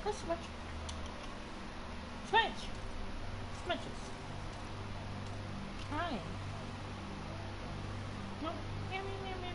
Let's switch. Switch. Switches. Hi. No. Meow, meow, meow, meow.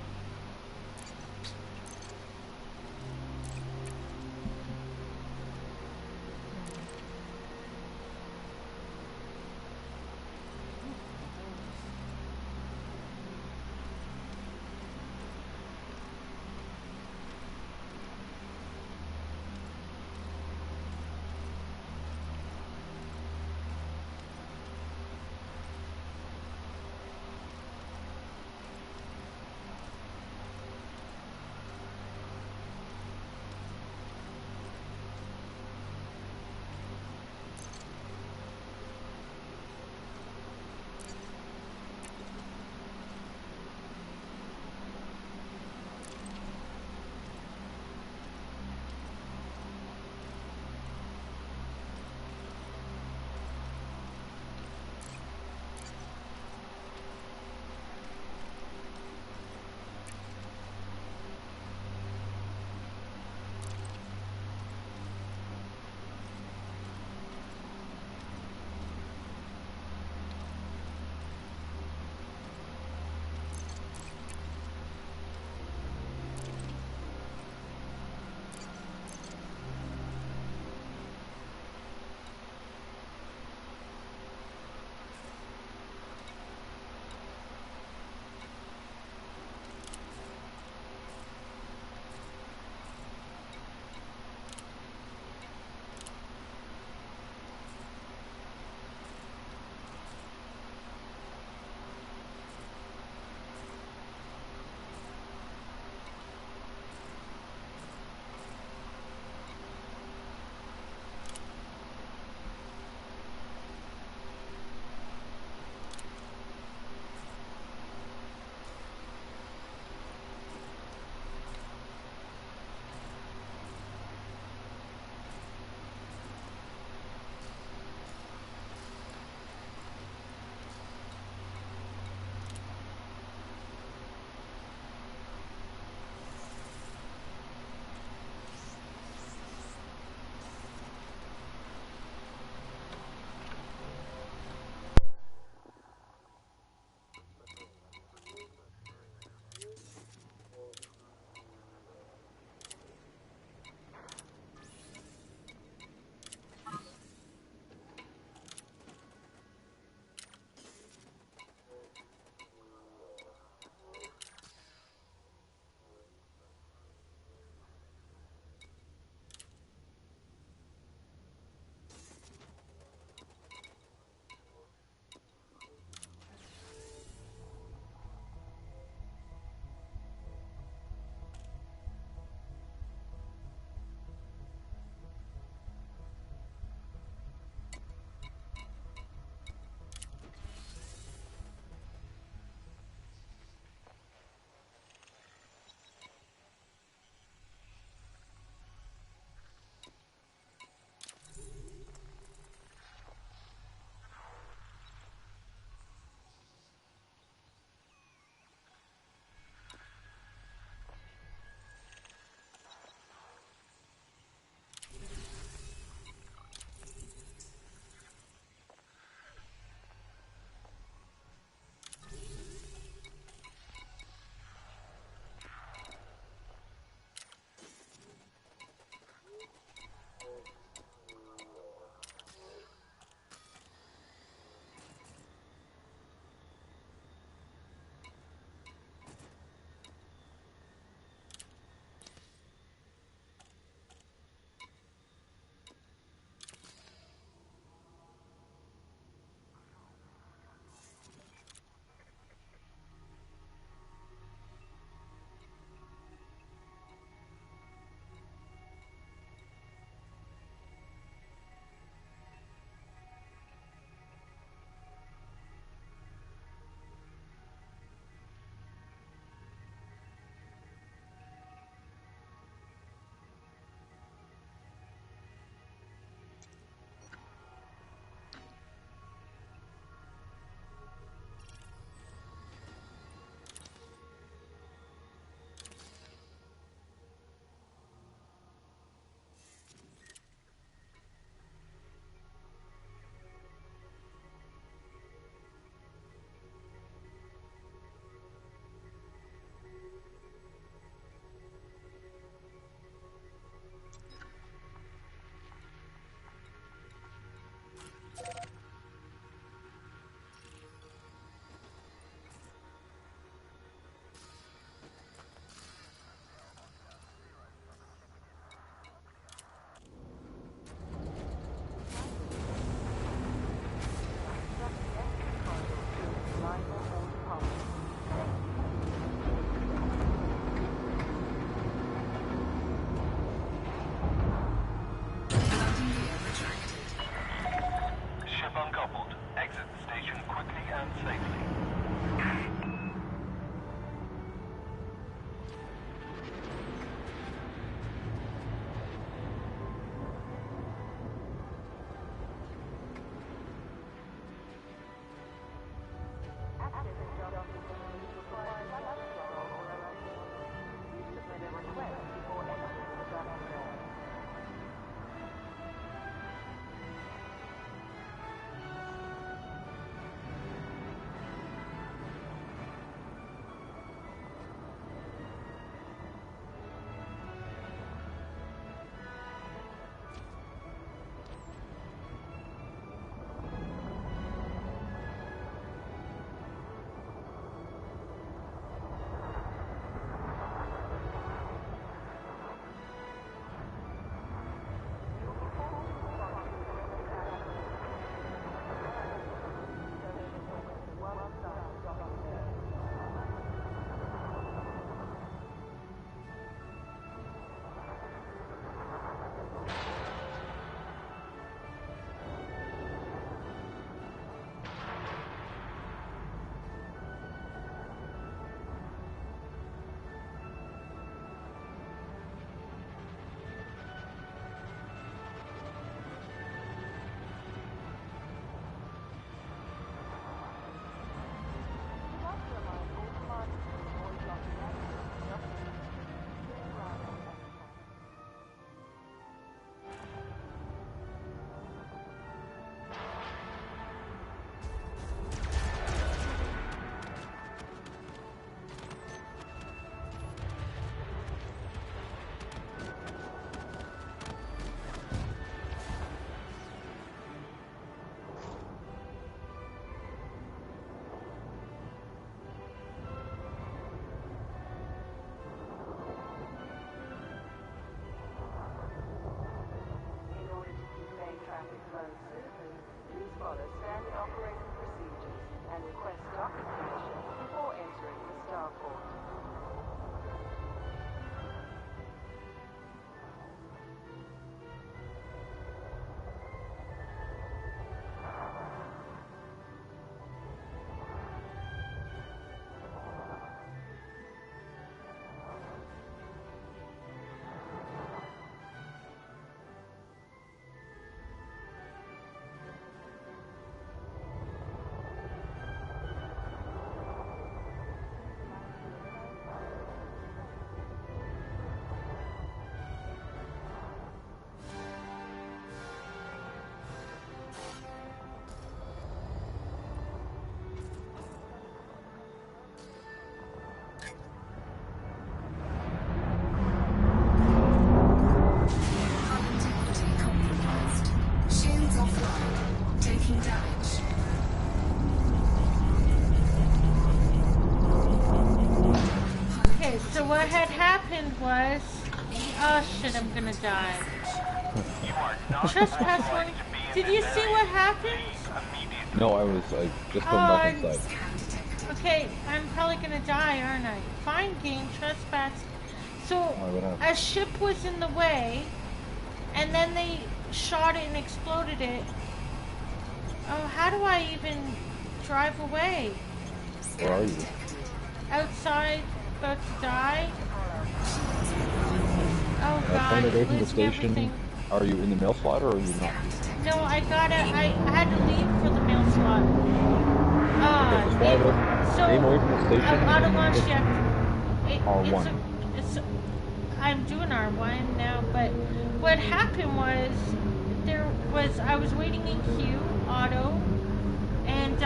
Request dock information before entering the starport. So what had happened was, oh shit, I'm gonna die. Trespass warning. Did you see what happened? No, I just going back inside. Okay, I'm probably gonna die, aren't I? Fine game, trespass. So a ship was in the way, and then they shot it and exploded it. Oh, how do I even drive away? Where are you? Outside. About to die. Oh god, coming away from the station. Everything. Are you in the mail slot or are you not? No, I had to leave for the mail slot. Aim away from the station. Auto launch, R1. I'm doing R1 now, but what happened was I was waiting in queue, auto, and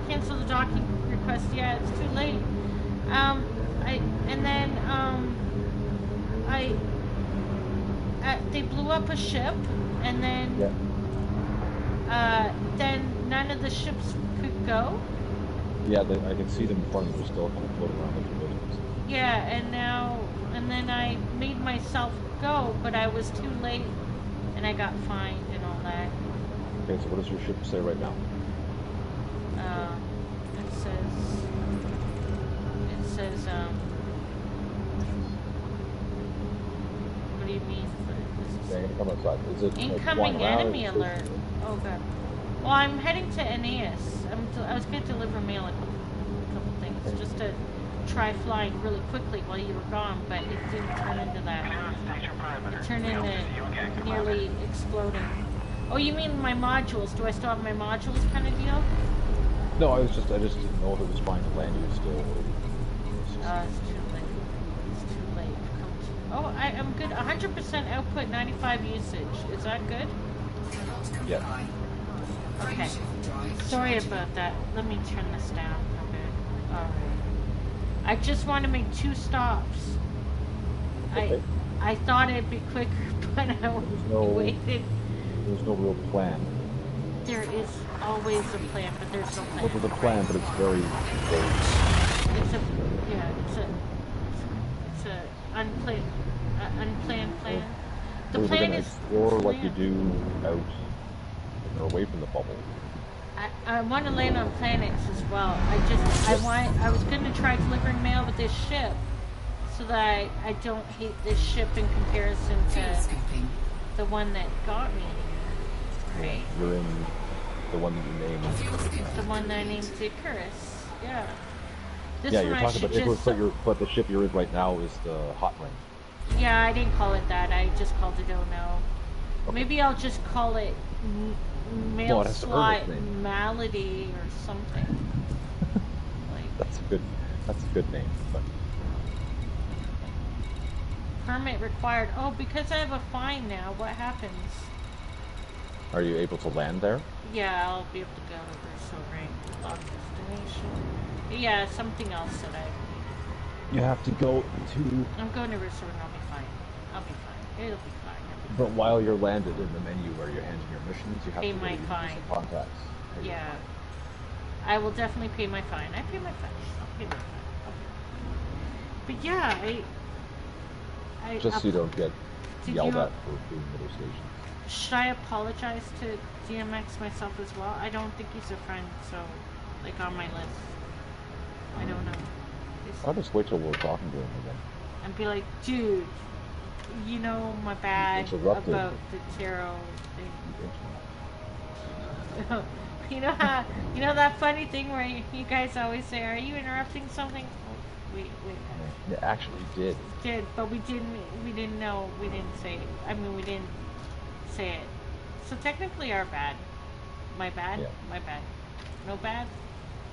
cancel the docking request. Yeah, it's too late. They blew up a ship, and then then none of the ships could go. Yeah, I can see them in front of you, still kind of floating around like the buildings. Yeah, and then I made myself go, but I was too late, and I got fined and all that. Okay, so what does your ship say right now? It says, what do you mean? They're gonna come outside. Is it incoming enemy alert? Oh god. Well, I'm heading to Aeneas. I was going to deliver mail, a couple things, just to try flying really quickly while you were gone, but it didn't turn into that. It turned into nearly exploding. Oh, you mean my modules? Do I still have my modules kind of deal? No, I just didn't know if it was fine to land you still. It's too late. It's too late. Oh, I'm good. 100% output, 95 usage. Is that good? Yeah. Okay. Sorry about that. Let me turn this down a bit. Alright. I just want to make 2 stops. Okay. I thought it'd be quicker, but I waited. There's no real plan. There is always a plan, but there's no plan. Well, there's a plan, but it's very vague. It's a unplanned plan. The We're plan gonna is explore like you do out or away from the bubble. I want to land on planets as well. I was going to try delivering mail with this ship, so that I don't hate this ship in comparison to the one that got me. Right? You're in the one that you named. The one that I named Icarus. Yeah. You're talking about but the ship you're in right now is the Hot Ring. Yeah, I didn't call it that. I just called it Oh No. Okay. Maybe I'll just call it Mail Slot Malady or something. That's a good name. But... Permit required. Oh, because I have a fine now. What happens? Are you able to land there? Yeah, I'll be able to go to Verso Ring. Lock destination. Yeah, something else that I need. You have to go to... I'm going to Verso Ring. I'll be fine. It'll be fine. But while you're landed in the menu where you're handing your missions, you have pay to my fine. Contacts. Yeah. I will definitely pay my fine. I pay my fine. I'll pay my fine. Okay. But yeah, just so you don't get yelled at for being middle stations. Should I apologize to DMX myself as well? I don't think he's a friend, so... like on my list. I don't know. I'll just wait till we're talking to him again. And be like, dude, you know my bad Interrupted. about the tarot thing. You know that funny thing where you guys always say, "Are you interrupting something?" Oh, we You actually did. but we didn't know, we didn't say it. I mean, we didn't say it. So technically, our bad. My bad. Yeah. My bad. No bad.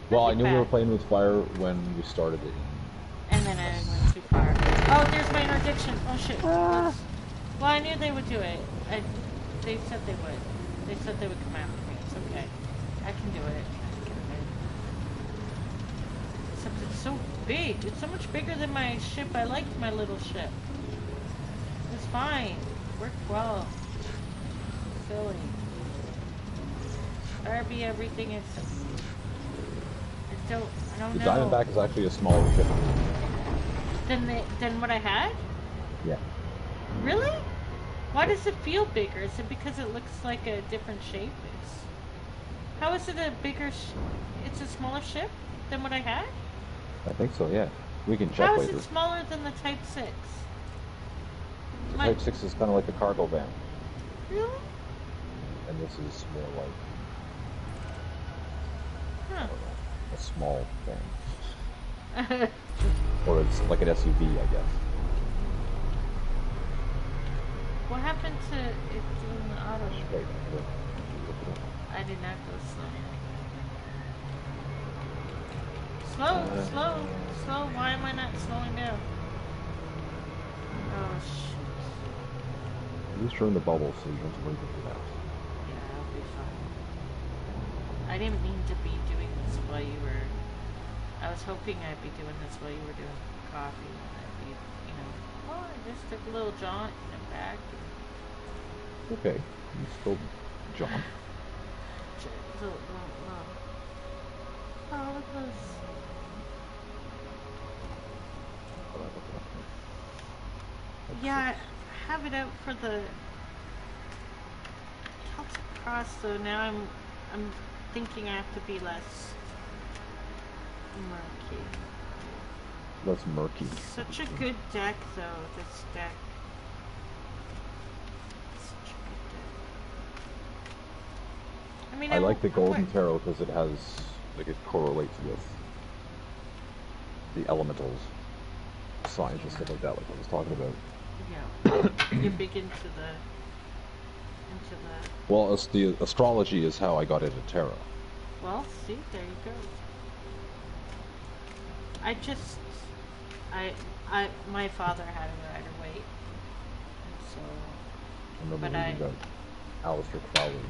Well, I Nothing knew we bad. were playing with fire when we started it. And then I went too far. Oh, there's my interdiction. Oh shit. Well, I knew they would do it. They said they would. They said they would come after me. It's okay. I can do it. I can get it in. Except it's so big. It's so much bigger than my ship. I liked my little ship. It was fine. It worked well. Silly. Barbie, everything is... I don't The know. Diamondback is actually a smaller ship. Than what I had? Yeah. Really? Why does it feel bigger? Is it because it looks like a different shape? How is it a bigger... it's a smaller ship than what I had? I think so, yeah. We can check How is later. it smaller than the Type 6? The Type 6 is kind of like the cargo van. Really? And this is more like Huh. a small van. Or it's like an SUV, I guess. What happened to it doing the auto? Right. I did not go slow. Slow. Why am I not slowing down? Oh, shoot. At least you're in the bubble, so you don't have to worry about that. Yeah, I'll be fine. I didn't mean to be doing this while you were... I was hoping I'd be doing this while you were doing coffee. And I'd be, I just took a little jaunt and back. Okay. You still John. Oh, look at this. Yeah, I have it out for the Celtic Cross, so now I'm thinking I have to be less murky. Less murky. Such a good deck, though, this deck. Such a good deck. I mean, I like the Golden Tarot because it has, like, it correlates with the elementals, signs and stuff like that, like I was talking about. Yeah. You're big into the... Well, the astrology is how I got into tarot. Well, see, there you go. My father had a Rider-Waite, so... I remember But reading about Aleister Crowley.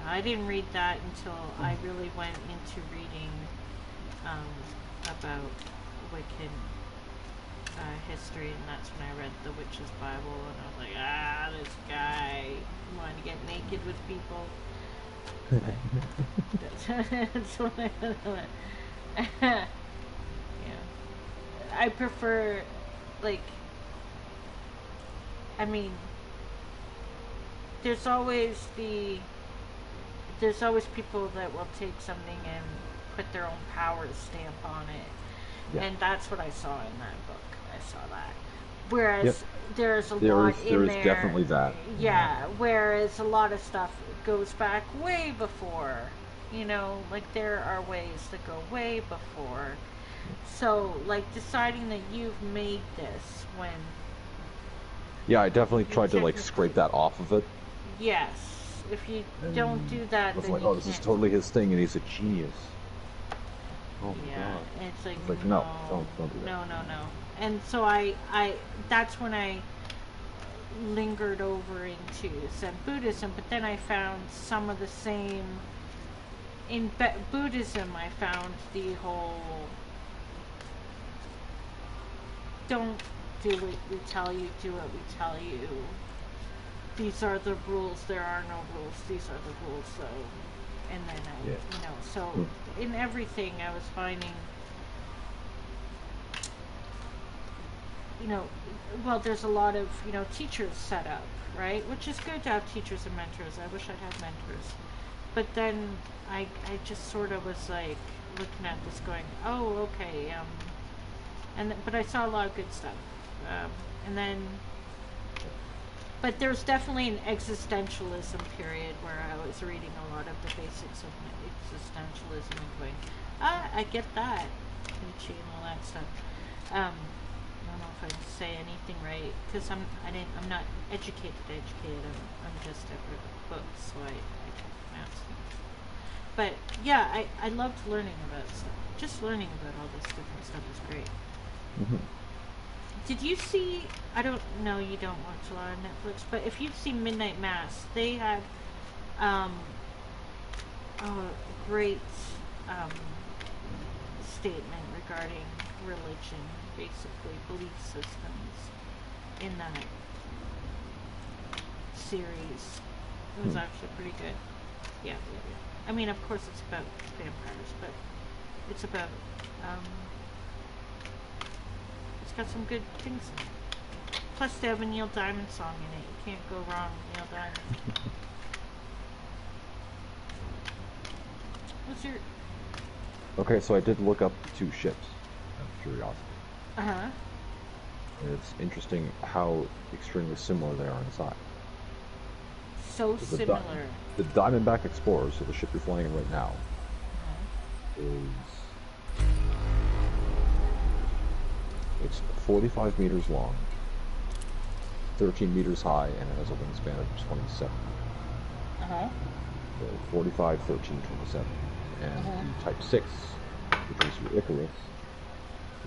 I didn't read that until I really went into reading about Wiccan history, and that's when I read the Witch's Bible, and I was like, this guy wanted to get naked with people. That's what I yeah. I prefer, like, I mean, there's always people that will take something and put their own power stamp on it. Yeah. And that's what I saw in that book. I saw that. Whereas there's a lot in there. There is definitely that. Yeah. Whereas a lot of stuff goes back way before. Like there are ways that go way before. So, like, deciding that you've made this when... Yeah, I definitely tried to, like, scrape that off of it. Yes. If you don't do that, then like, you this is totally his thing, and he's a genius. Oh my God. It's like no, don't do that. No. And so I that's when I lingered over into Zen Buddhism, but then I found some of the same in Buddhism. I found the whole don't do what we tell you, do what we tell you. These are the rules, there are no rules, these are the rules, so, and then so in everything I was finding, well, there's a lot of, teachers set up, right, which is good to have teachers and mentors. I wish I'd have mentors, but then I just sort of was like looking at this going, oh, okay, but I saw a lot of good stuff. And then, but there's definitely an existentialism period where I was reading a lot of the basics of existentialism and going, I get that, Nietzsche and all that stuff. I don't know if I say anything right because I'm not educated. I'm just I've read books, so I took maths. But yeah, I loved learning about stuff. Just learning about all this different stuff is great. Mm-hmm. Did you see? I don't know. You don't watch a lot of Netflix, but if you've seen Midnight Mass, they had a great statement regarding religion, basically belief systems, in that series. It was actually pretty good. Yeah. I mean, of course, it's about vampires, but it's about it's got some good things in it. Plus, they have a Neil Diamond song in it. You can't go wrong with Neil Diamond. What's your... Okay, so I did look up the two ships, out of curiosity. Uh-huh. And it's interesting how extremely similar they are inside. So similar. The Diamondback Explorer, so the ship you're flying in right now, it's 45 meters long, 13 meters high, and it has a wingspan of 27. Uh-huh. So 45, 13, 27. And the Type 6, which is your Icarus,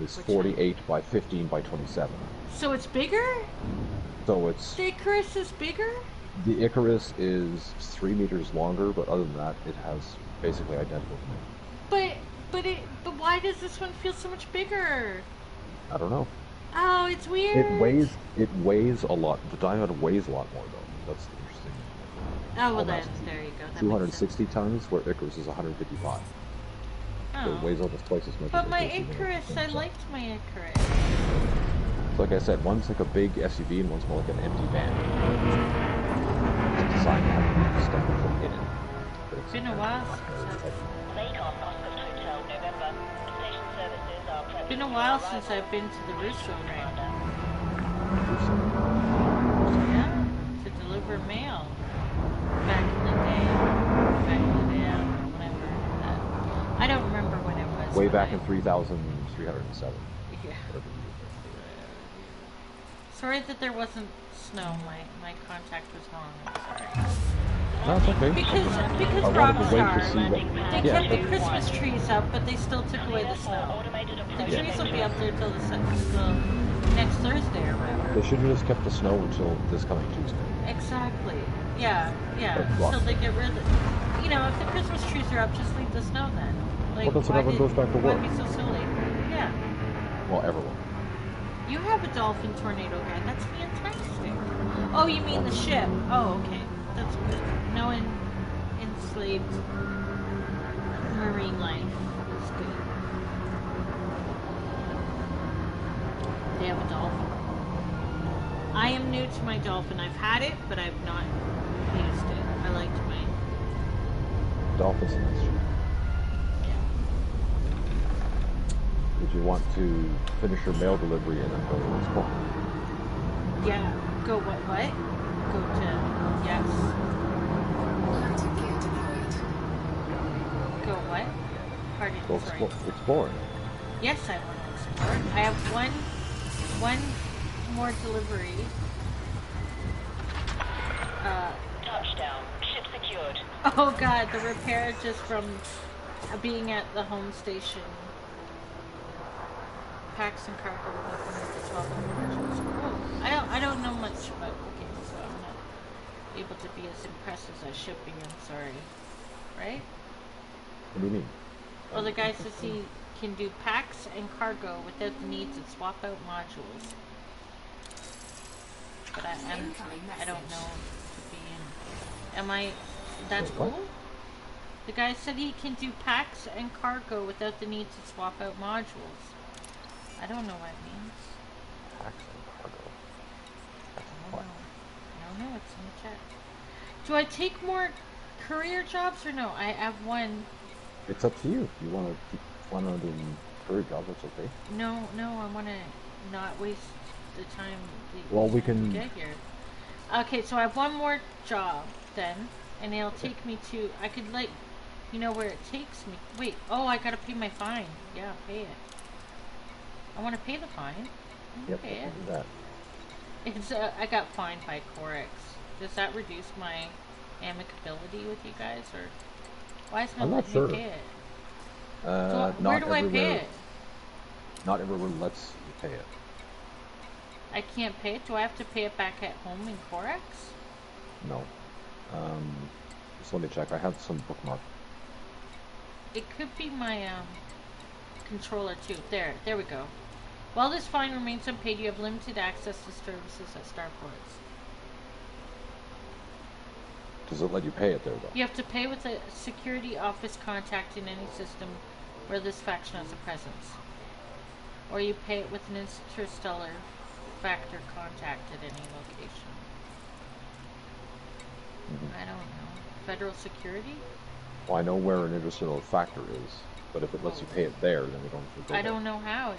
is 48 by 15 by 27. So it's bigger? So it's... The Icarus is bigger? The Icarus is 3 meters longer, but other than that, it has basically identical to me. But why does this one feel so much bigger? I don't know. Oh, it's weird. It weighs a lot. The Diamond weighs a lot more, though. That's the interesting thing. Oh, well then, there you go. That 260 tons, where Icarus is 155. Oh. So it weighs almost twice as much. But my Icarus, I liked my Icarus. So like I said, one's like a big SUV and one's more like an empty van. It's designed to have stuff in it. It's been a while since I've been to the Russo ring. Yeah, to deliver mail. Back in the day, whenever. I don't remember when it was. Way back in 3,307. Yeah. Sorry that there wasn't snow. My contact was wrong. I'm sorry. No, it's okay. Because Rockstar, they kept the Christmas trees up, but they still took away the snow. The trees will be up there till next Thursday or whatever. They should have just kept the snow until this coming Tuesday. Exactly. Yeah. Until they get rid of it. You know, if the Christmas trees are up, just leave the snow then. Like, well, that's when everyone goes back to work. Why be so silly? Yeah. Well, everyone. You have a dolphin tornado guy. That's fantastic. Oh, you mean the ship? Oh, okay. That's good. No enslaved marine life is good. They have a dolphin. I am new to my dolphin. I've had it, but I've not used it. I liked my Dolphins in that ship. Yeah. Did you want to finish your mail delivery and then go to this call? Yeah. Go what? Go to... Yes. Go what? Pardon, Go sorry. explore. Yes, I want to explore. I have one more delivery. Touchdown. Ship secured. Oh god, the repair just from being at the home station. Packs and cargo with the 12 modules. Oh, I don't know much about cooking, so I'm not able to be as impressed as I should be. I'm sorry. Right? What do you mean? Well, the guy says he can do packs and cargo without the need to swap out modules. But I don't know to be in. Am I? That's Wait, what? cool. The guy said he can do packs and cargo without the need to swap out modules. I don't know what it means. Packs and cargo. I don't know. It's in the chat. Do I take more career jobs or no? I have one. It's up to you. If you want to keep flying around doing career jobs, that's okay. No, I want to not waste the time that Well, you we have to can. get here. Okay, so I have one more job then, and it'll Okay. take me to. I could let you know where it takes me. Wait, oh, I gotta pay my fine. Yeah, pay it. I want to pay the fine. Yep, Pay I it. can do that. It's I got fined by Corex. Does that reduce my amicability with you guys, or why is it I'm not not letting sure. me pay it? So where Not do I pay everywhere. it? Not everywhere lets you pay it. I can't pay it. Do I have to pay it back at home in Corex? No. Just let me check. I have some bookmark. It could be my controller too. There we go. While this fine remains unpaid, you have limited access to services at starports. Does it let you pay it there though? You have to pay with a security office contact in any system where this faction has a presence. Or you pay it with an interstellar factor contact at any location. I don't know. Federal security? Well, I know where an interstellar factor is, but if it lets you pay it there, then we don't have to go I there. don't know how.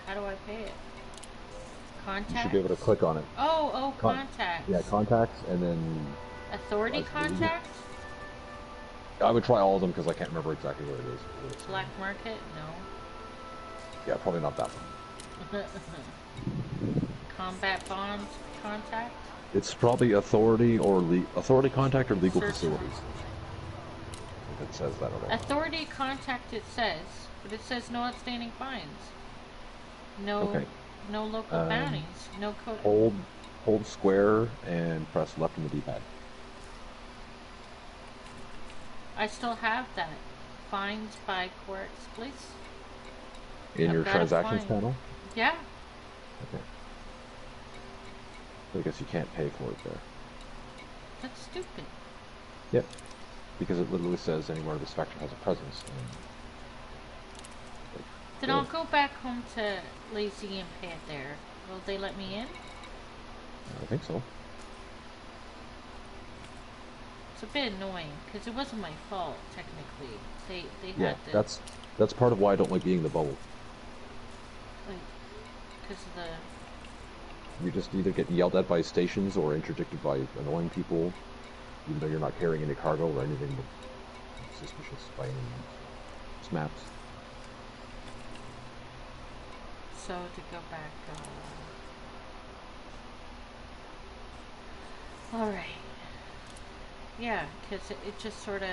How do I pay it? Contacts? You should be able to click on it. Oh, contacts. Yeah, contacts, and then Authority contacts? I would try all of them because I can't remember exactly what it is. What it's Black market? No. Yeah, probably not that one. Combat bonds contact? It's probably authority or authority contact or legal Search. facilities. If it says that at all. Authority contact it says, but it says no outstanding fines. No Okay. no local bounties. No code. Hold square and press left on the D-pad. I still have that. Fines by Corex, please. In I've your got a transactions fine. panel? Yeah. Okay. So I guess you can't pay for it there. That's stupid. Yep. Because it literally says anywhere this faction has a presence. Then I'll go back home to Lazy and pay it there. Will they let me in? I think so. It's a bit annoying because it wasn't my fault technically. They Yeah, had to, that's part of why I don't like being in the bubble. like, because of the. You just either get yelled at by stations or interdicted by annoying people, even though you're not carrying any cargo or anything suspicious by any means. Maps. So to go back. All right. Yeah, because it just sort of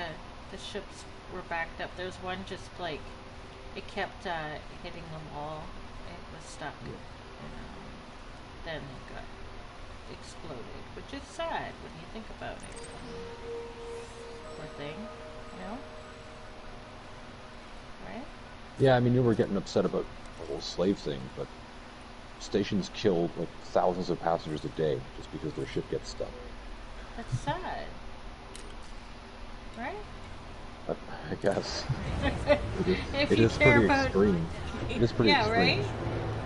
the ships were backed up. There's one just like it kept hitting them all. It was stuck. Yeah. Then it got exploded, which is sad when you think about it. Poor thing, you know? Right? Yeah, I mean, you were getting upset about the whole slave thing, but stations kill like thousands of passengers a day just because their ship gets stuck. That's sad. Right? I guess. If It you is care pretty about extreme. It is pretty yeah, extreme.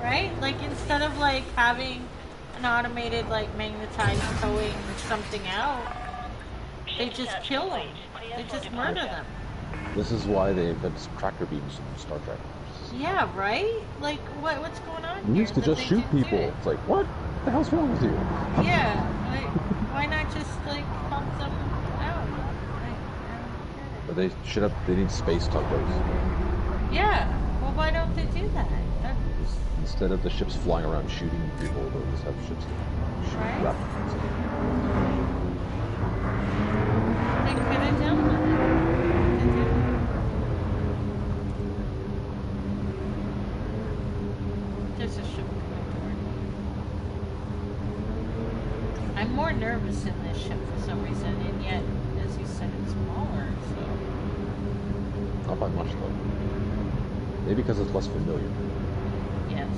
right? Like instead of like having an automated like magnetized towing something out, they just kill them. They just murder them. This is why they invented tractor beams in Star Trek. Yeah, right? Like what's going on We here? used to that just they shoot didn't do people. it? It's like, what the hell's wrong with you? Yeah, like why not just like help them out? Like, I don't But get it. they should have. They need space tugboats Yeah. Well, why don't they do that? instead of the ships flying around shooting people. They'll just have ships that shoot Right? weapons. They could have done that. They didn't. There's a ship coming toward me. I'm more nervous in this ship for some reason, and yet, as you said, it's smaller, so... Not by much though. Maybe because it's less familiar. Yes.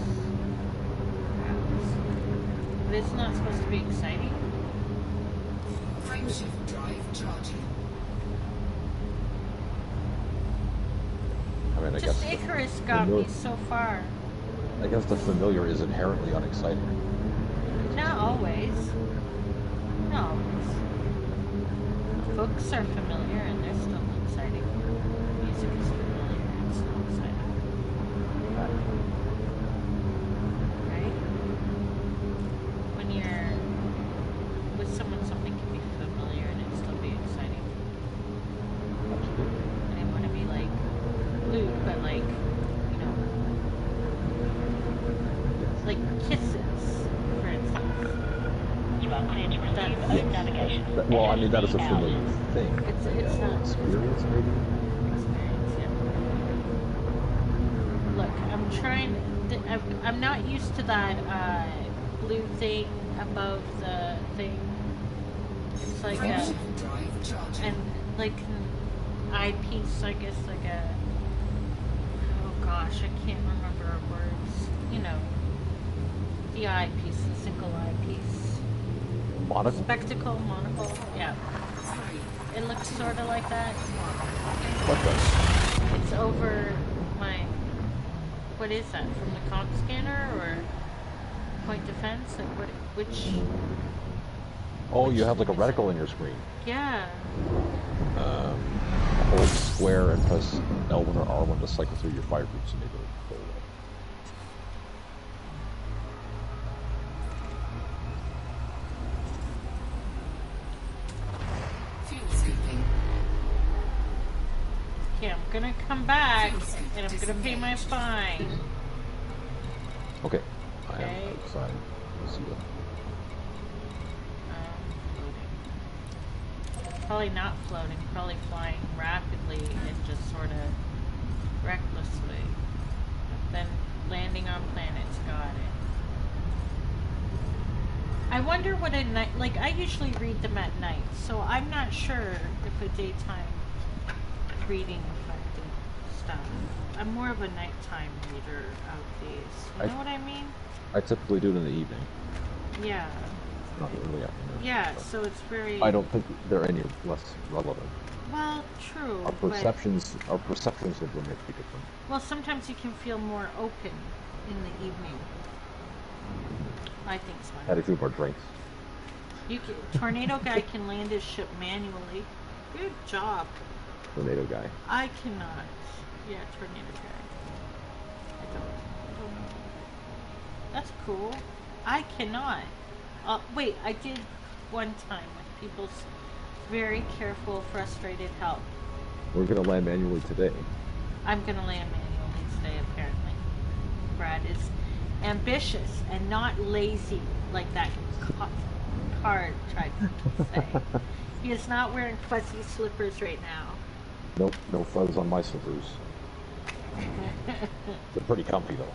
But it's not supposed to be exciting. Frameshift drive charging. I mean, I Just guess Icarus got me so far. I guess the familiar is inherently unexciting. Not always. Not always. books are familiar and they're still exciting. Music is familiar and still exciting. Right? When you're with someone, something can be familiar and it still be exciting. I didn't want to be like lewd, but like, you know, like kisses, for instance. You are clear to resume own navigation. Well, I mean, that is a familiar thing. It's not Experience, maybe? experience, yeah. Look, I'm trying. I'm not used to that blue thing above the thing. It's like a and like an eyepiece, I guess, like a. Oh gosh, I can't remember words. You know, the eyepiece, the single eyepiece. Monocle? Spectacle, monocle, yeah. It looks sort of like that. What does? It's over my. What is that? From the comp scanner or point defense? Like what? Which? Oh, you have like a reticle in your screen. Yeah. Hold square and press L1 or R1 to cycle through your fire groups and make it go away. Okay, I'm gonna come back and I'm gonna pay my fine. Okay. I Okay. am outside. Let's see what. Floating. Probably not floating, probably flying rapidly and just sort of recklessly. Then landing on planets, got it. I wonder what a night, like I usually read them at night, so I'm not sure if a daytime reading affected stuff. I'm more of a nighttime reader out these. You know what I mean? I typically do it in the evening, Yeah. not the early afternoon. Yeah, but so it's very... I don't think they're any less relevant. Well, true. Our perceptions of them may be different. Well, sometimes you can feel more open in the evening. I think so. Had a few more drinks. You can, Tornado Guy can land his ship manually. Good job. Tornado guy. I cannot. Yeah, Tornado Guy. I don't know. That's cool. I cannot. Wait, I did one time with people's very careful, frustrated help. We're gonna land manually today. I'm gonna land manually today, apparently. Brad is ambitious and not lazy, like that card tried to say. He is not wearing fuzzy slippers right now. Nope, no fuzz on my slippers. They're pretty comfy though.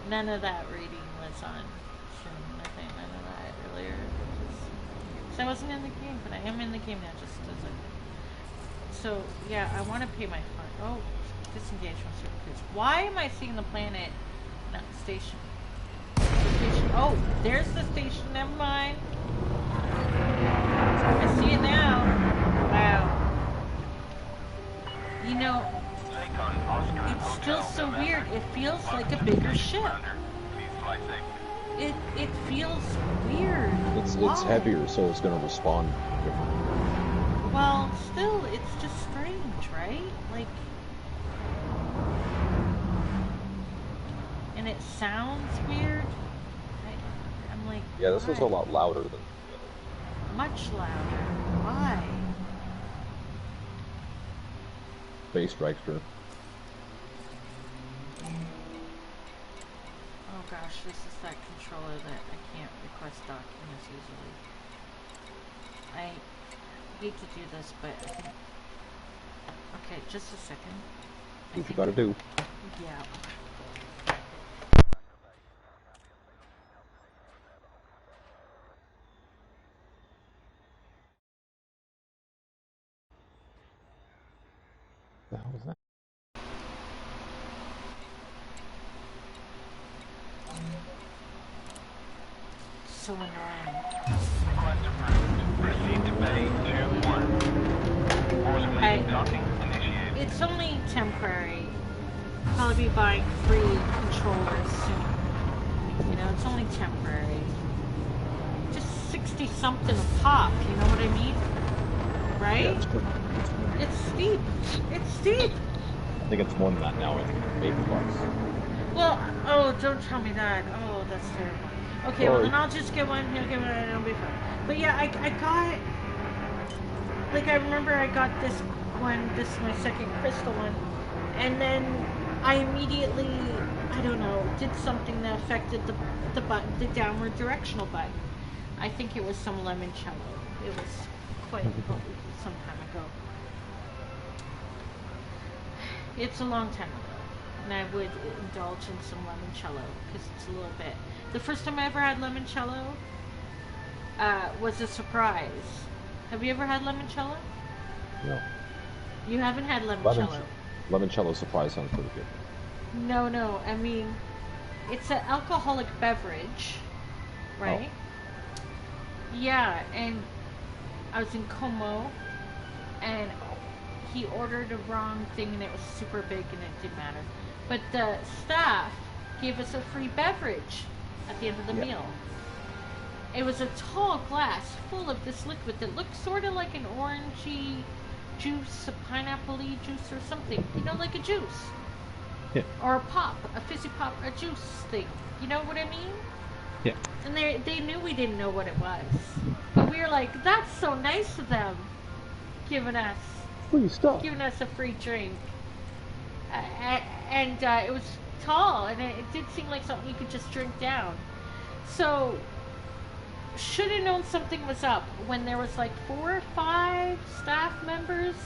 None of that reading was on stream. Nothing, none of that earlier. So I wasn't in the game, but I am in the game now. Just as a. So yeah, I want to pay my fine. Oh, disengage from supercruise. Why am I seeing the planet, not the station? The station. Oh, there's the station. Never mind. I see it now. Wow. You know, it's still so weird. It feels like a bigger ship. It feels weird. It's heavier, so it's gonna respond differently. Well, still, it's just strange, right? Like, and it sounds weird. I'm like, Yeah, this was a why? lot louder than. Much louder. Why? Space Dragster. Oh gosh, this is that controller that I can't request documents easily. I hate to do this, but I think... Okay, just a second. What you gotta do? Yeah. What the hell was that? So annoying. Proceed to Bay 2-1. Automated docking initiated. It's only temporary. Probably be buying 3 controllers soon. You know, it's only temporary. Just 6 60 something a pop. You know what I mean? Right? Yeah, It's steep. It's steep. I think it's more than that now. It's $8. Well, oh, don't tell me that. Oh, that's terrible. Okay, well Sorry. then I'll just get one. He'll get one, and it'll be fine. But yeah, I got. Like I remember I got this one. This is my second crystal one, and then I immediately, I don't know, did something that affected the button, the downward directional button. I think it was some limoncello. It was quite some time ago. It's a long time ago, and I would indulge in some limoncello because it's a little bit. The first time I ever had limoncello was a surprise. Have you ever had limoncello? No. You haven't had limoncello? Limoncello surprise sounds pretty good. No. I mean, it's an alcoholic beverage, right? Oh. Yeah, and I was in Como, and he ordered a wrong thing, and it was super big, and it didn't matter. But the staff gave us a free beverage at the end of the meal. It was a tall glass full of this liquid that looked sort of like an orangey juice, a pineapple-y juice or something. You know, like a juice. Yeah. Or a pop, a fizzy pop, a juice thing. You know what I mean? Yeah. And they knew we didn't know what it was. But we were like, that's so nice of them giving us Free stuff. giving us a free drink. And it was tall, and it did seem like something you could just drink down. So, should have known something was up when there was like 4 or 5 staff members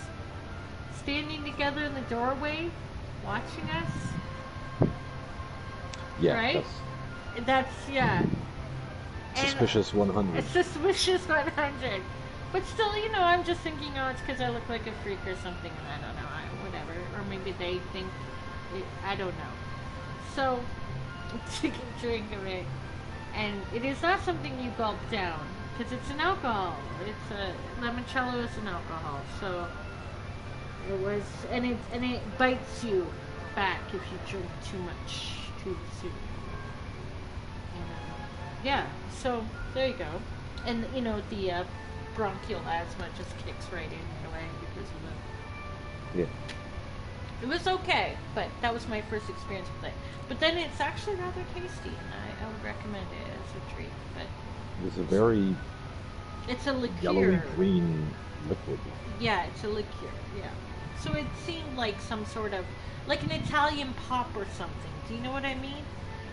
standing together in the doorway watching us. Yeah. Right? That's yeah. Suspicious 100. It's suspicious 100. But still, you know, I'm just thinking, oh, it's because I look like a freak or something, and I don't know, whatever. Or maybe they think, I don't know. So, taking a drink of it, and it is not something you gulp down, because it's an alcohol. It's a limoncello is an alcohol, so it was, and it bites you back if you drink too much too soon. Yeah, so there you go. And you know, the bronchial asthma just kicks right in away because of Yeah. it was okay, but that was my first experience with it. But then it's actually rather tasty, and I would recommend it as a treat. But It's a very it's a liqueur. yellowy green liquid. Yeah, it's a liqueur. Yeah. So it seemed like some sort of like an Italian pop or something. Do you know what I mean?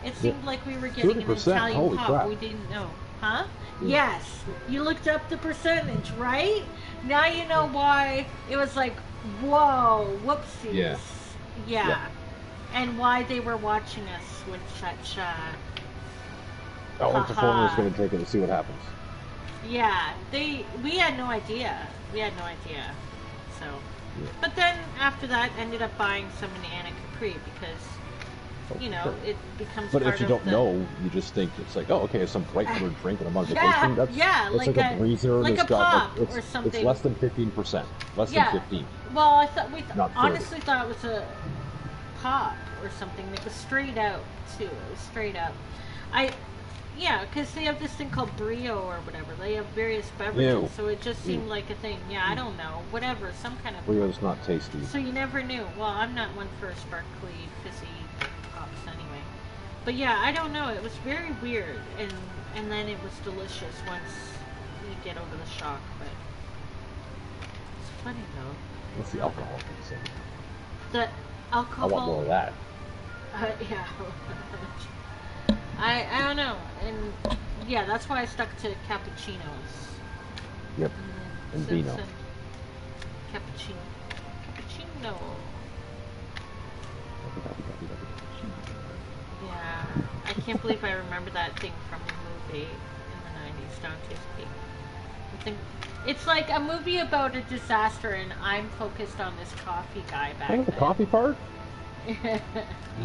It seemed like we were getting an 30%, Italian holy pop. crap. We didn't know. Huh? Yeah. Yes. You looked up the percentage, right? Now you know why it was like, whoa, whoopsies. Yeah. Yeah. And why they were watching us with such, All the performers going to take it and see what happens. yeah, we had no idea. So, Yeah. but then after that, ended up buying some in Anna Capri because, you know, Sure. it becomes But part if you of don't the, know, you just think it's like, oh, okay, it's some bright colored drink and I'm on Yeah, vacation. That's, yeah, it's like like a breezer and like it's a got pop like, or something. It's less than 15%. Less Yeah. than 15. Well, I thought Not 30. honestly thought it was a pop or something. It was straight out too. It was straight up. Yeah, because they have this thing called Brio or whatever. They have various beverages, Ew. so it just seemed like a thing. Yeah, I don't know, whatever, some kind of. Brio's not tasty. So you never knew. Well, I'm not one for sparkly, fizzy pops anyway. But yeah, I don't know. It was very weird, and then it was delicious once you get over the shock. But it's funny though. What's the alcohol thing? The I alcohol. want more of that. Yeah. I don't know, and yeah, that's why I stuck to cappuccinos. Yep. And Since, vino. Cappuccino. Yeah, I can't believe I remember that thing from a movie in the 90s, Dante's Peak. I think it's like a movie about a disaster, and I'm focused on this coffee guy back Remember the then. coffee part? Yeah.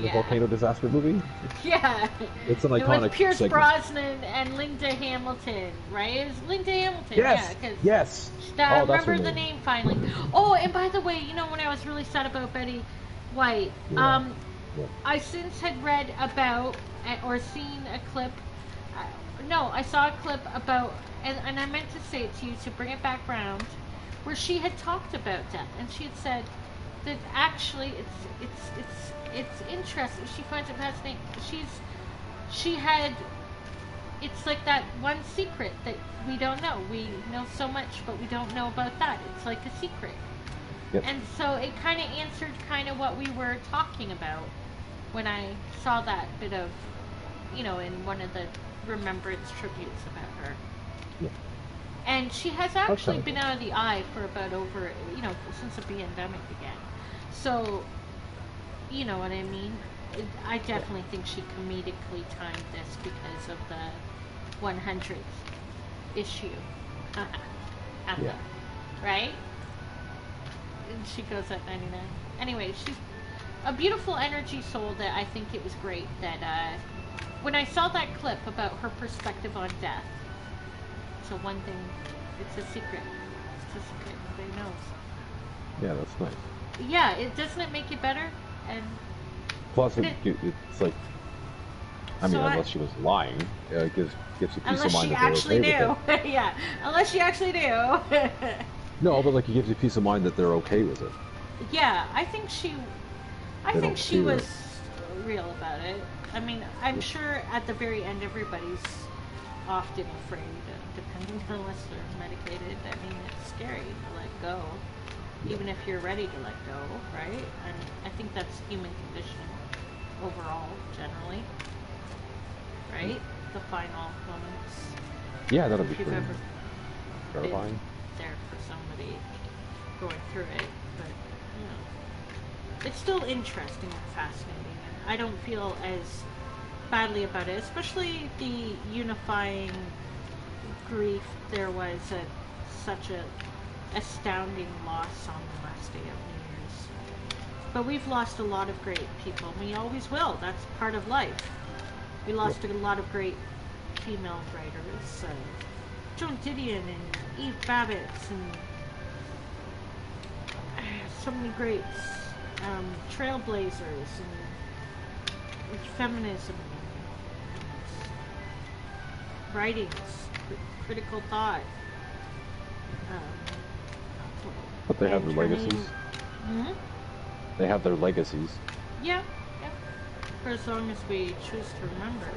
The volcano disaster movie? Yeah. It's an It iconic was Pierce segment. Brosnan and Linda Hamilton, right? It was Linda Hamilton. Yes! Yeah, 'cause Yes! I Oh, that's her remember the name finally. Oh, and by the way, you know when I was really sad about Betty White, Yeah. Yeah. I since had read about or seen a clip No, I saw a clip about, and I meant to say it to you to bring it back round, where she had talked about death, and she had said that actually it's interesting. She finds it fascinating. She had, it's like that one secret that we don't know. We know so much, but we don't know about that. It's like a secret. Yep. And so it kind of answered kind of what we were talking about when I saw that bit of, in one of the remembrance tributes about her. Yeah. And she has actually been out of the eye for about over, since the pandemic began. So, you know what I mean? I definitely think she comedically timed this because of the 100th issue. Yeah. Right? And she goes at 99. Anyway, she's a beautiful energy soul that I think it was great that when I saw that clip about her perspective on death, so one thing, it's a secret. It's a secret. Nobody knows. Yeah, that's nice. Yeah, doesn't it make you better? And plus, it's like, I mean, unless she was lying, it gives you peace of mind that they're okay with it. Yeah, unless she actually knew. No, but like it gives you peace of mind that they're okay with it. Yeah, I think she was real about it. I mean, I'm sure at the very end everybody's often afraid, depending on unless they're medicated. I mean, it's scary to let go, even if you're ready to let go, right? And I think that's human condition overall, generally, right? The final moments. Yeah, that'll be If you've pretty ever terrifying. been there for somebody going through it, but it's still interesting and fascinating. And I don't feel as badly about it, especially the unifying grief there was at such a astounding loss on the last day of New Year's. But we've lost a lot of great people. We always will. That's part of life. We lost a lot of great female writers. Joan Didion and Eve Babbitts and so many greats. Trailblazers and feminism. Writings, critical thought. But they have their legacies. Hmm? They have their legacies. Yeah. For as long as we choose to remember.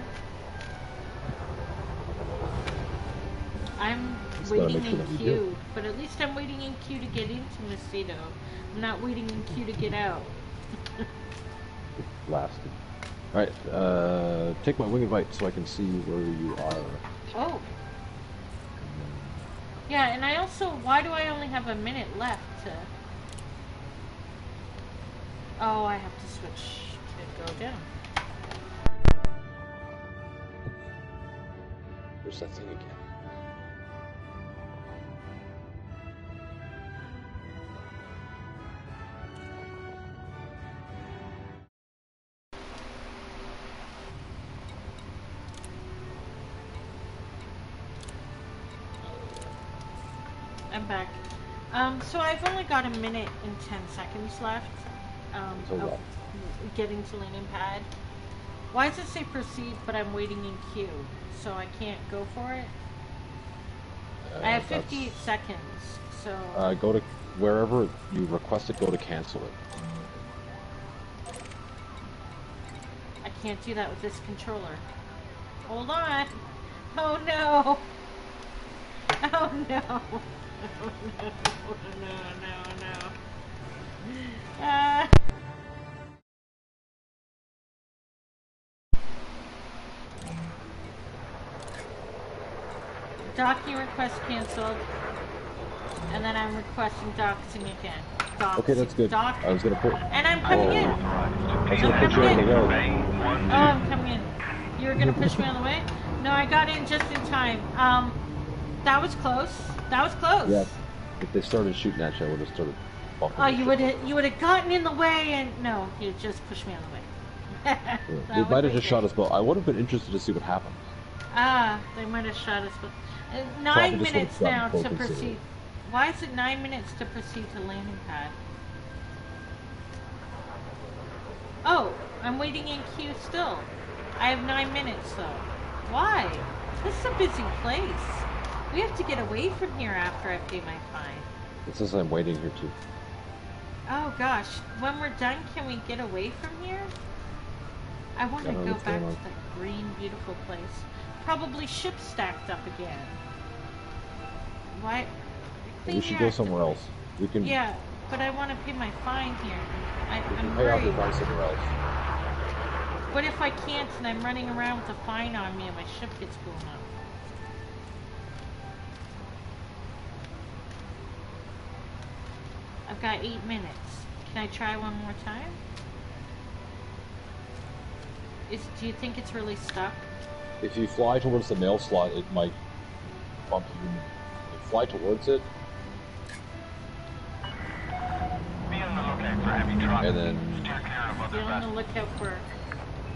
I'm waiting in queue, but at least I'm waiting in queue to get into Mosquito. I'm not waiting in queue to get out. Lasted. Alright, take my wing invite so I can see where you are. Oh. Yeah, and I also, why do I only have a minute left to... Oh, I have to switch to go down. There's that thing again. I'm back. So I've only got a minute and 10 seconds left of getting to landing pad. Why does it say proceed, but I'm waiting in queue? So I can't go for it? I have 58 seconds, so... go to wherever you requested, go to cancel it. I can't do that with this controller. Hold on! Oh no! Oh no! Oh no. Docking request canceled. And then I'm requesting doxing again. Okay, that's good. I was gonna put... And I'm coming in! I was gonna put you on the road. Oh, I'm coming in. You were gonna push me on the way? No, I got in just in time. That was close. That was close. Yeah. If they started shooting at you, I would have started bumping. Oh, you would have gotten in the way and no, you just pushed me on the way. Yeah. They might have just shot us both. I would have been interested to see what happened. Ah, they might have shot us both. 9 minutes now to proceed. Why is it 9 minutes to proceed to landing pad? Oh, I'm waiting in queue still. I have 9 minutes though. Why? This is a busy place. We have to get away from here after I pay my fine. It says I'm waiting here too. Oh gosh, when we're done, can we get away from here? I want to I don't go know what's back going to on. that green, beautiful place. Probably ships stacked up again. Why? We should go somewhere else. We can, Yeah, but I want to pay my fine here. we can I'm pay off your worried. fine somewhere else. What if I can't and I'm running around with a fine on me and my ship gets blown up? I've got 8 minutes. Can I try one more time? Do you think it's really stuck? If you fly towards the mail slot, it might bump you. If you fly towards it, Be on the lookout for heavy traffic. and then Steer clear of other Be on the vessels. lookout for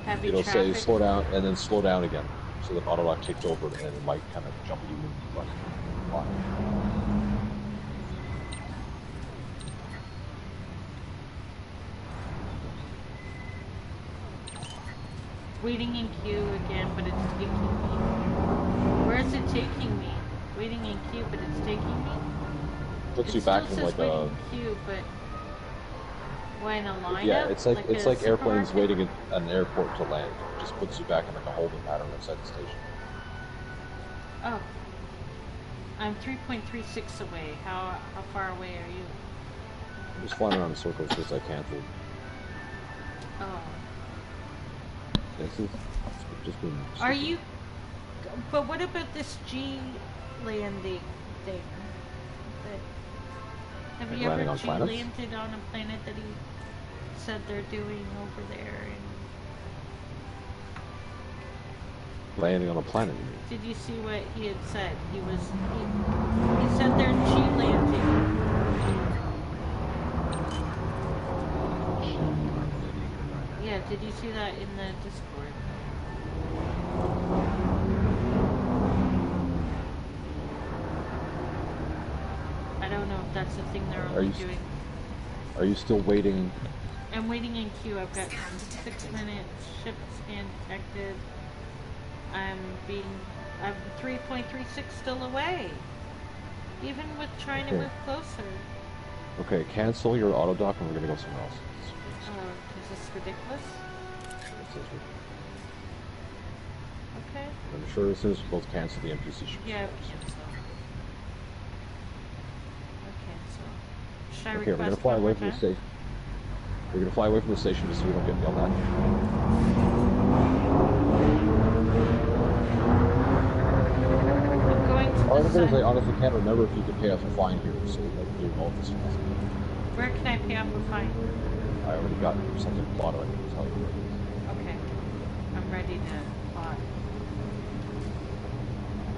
heavy it'll traffic. say slow down, and then slow down again. So the autolock takes over, and it might kind of jump you in front. Waiting in queue again, but it's taking me. Where is it taking me? Waiting in queue, but it's taking me? Puts It you still back in says like waiting a. in queue, but why in a lineup? Yeah, it's like a airplanes supermarket? waiting at an airport to land. It just puts you back in like a holding pattern outside the station. Oh. I'm 3.36 away. How far away are you? I'm just flying around in circles because I canceled. Oh. This is just been. Are you... But what about this G landing thing? Have you Landing ever on G planets? landed on a planet that he said they're doing over there? And Landing on a planet, you mean? did you see what he had said? He said they're G landing. Yeah, did you see that in the Discord? I don't know if that's the thing they're Are only you doing. Are you still waiting? I'm waiting in queue. I've got 6 minutes. Ship scan detected. I'm 3.36 still away. Even with trying to Okay. move closer. Okay, cancel your auto dock, and we're gonna go somewhere else. Is this ridiculous? It says we- Okay. I'm sure as soon as we both cancel the NPC ships. Yeah, cancel. Okay, so should I Okay, we're gonna request fly one away more from the time? station. We're gonna fly away from the station just so we don't get yelled at. I'm going to Part the of it is I side. honestly can't remember if you can pay off your fine here, so we're doing all this. Where can I pay off a fine? I already got something plotted. I can tell you. Okay. I'm ready to plot.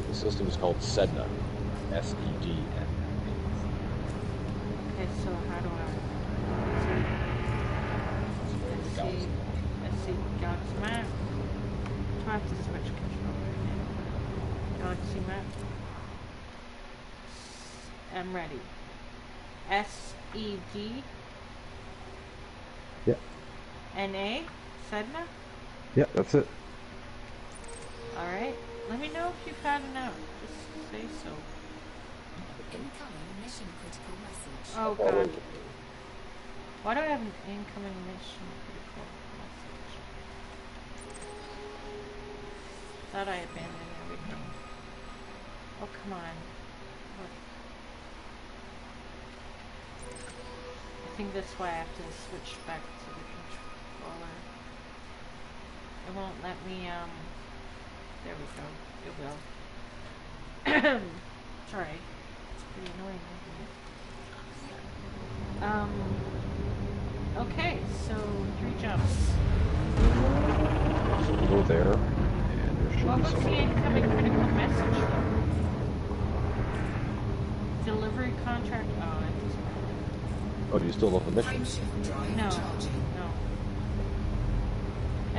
The system is called Sedna. SEDN. Okay, so how do I... Let's see. Galaxy map. Do I have to switch control right now? Galaxy map. I'm ready. SED. Yeah. NA? Sedna? Yeah, that's it. Alright. Let me know if you've had enough. Just say so. Incoming mission critical message. Oh god. Why do I have an incoming mission critical message? Thought I abandoned everything. Oh come on. Look. I think that's why I have to switch back to the controller. It won't let me, there we go. It will. Sorry. It's pretty annoying, isn't it? Okay, so 3 jumps. So we go there, and there should What be was the something. incoming critical message from? Delivery contract? Oh, it doesn't matter. Oh, do you still love the mission? Frameshift drive No, charging. no.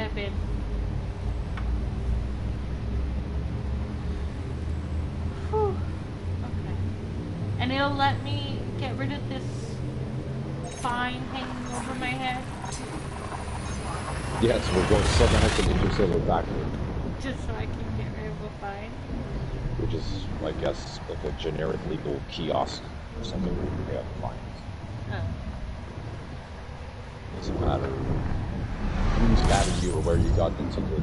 Epic. Whew. Okay. And it'll let me get rid of this fine hanging over my head? Yes, we're going 7 interstellar backward. Just so I can get is, I guess, like a generic legal kiosk or something where you pay out fines. Oh. Doesn't matter who's mad at you or where you got into the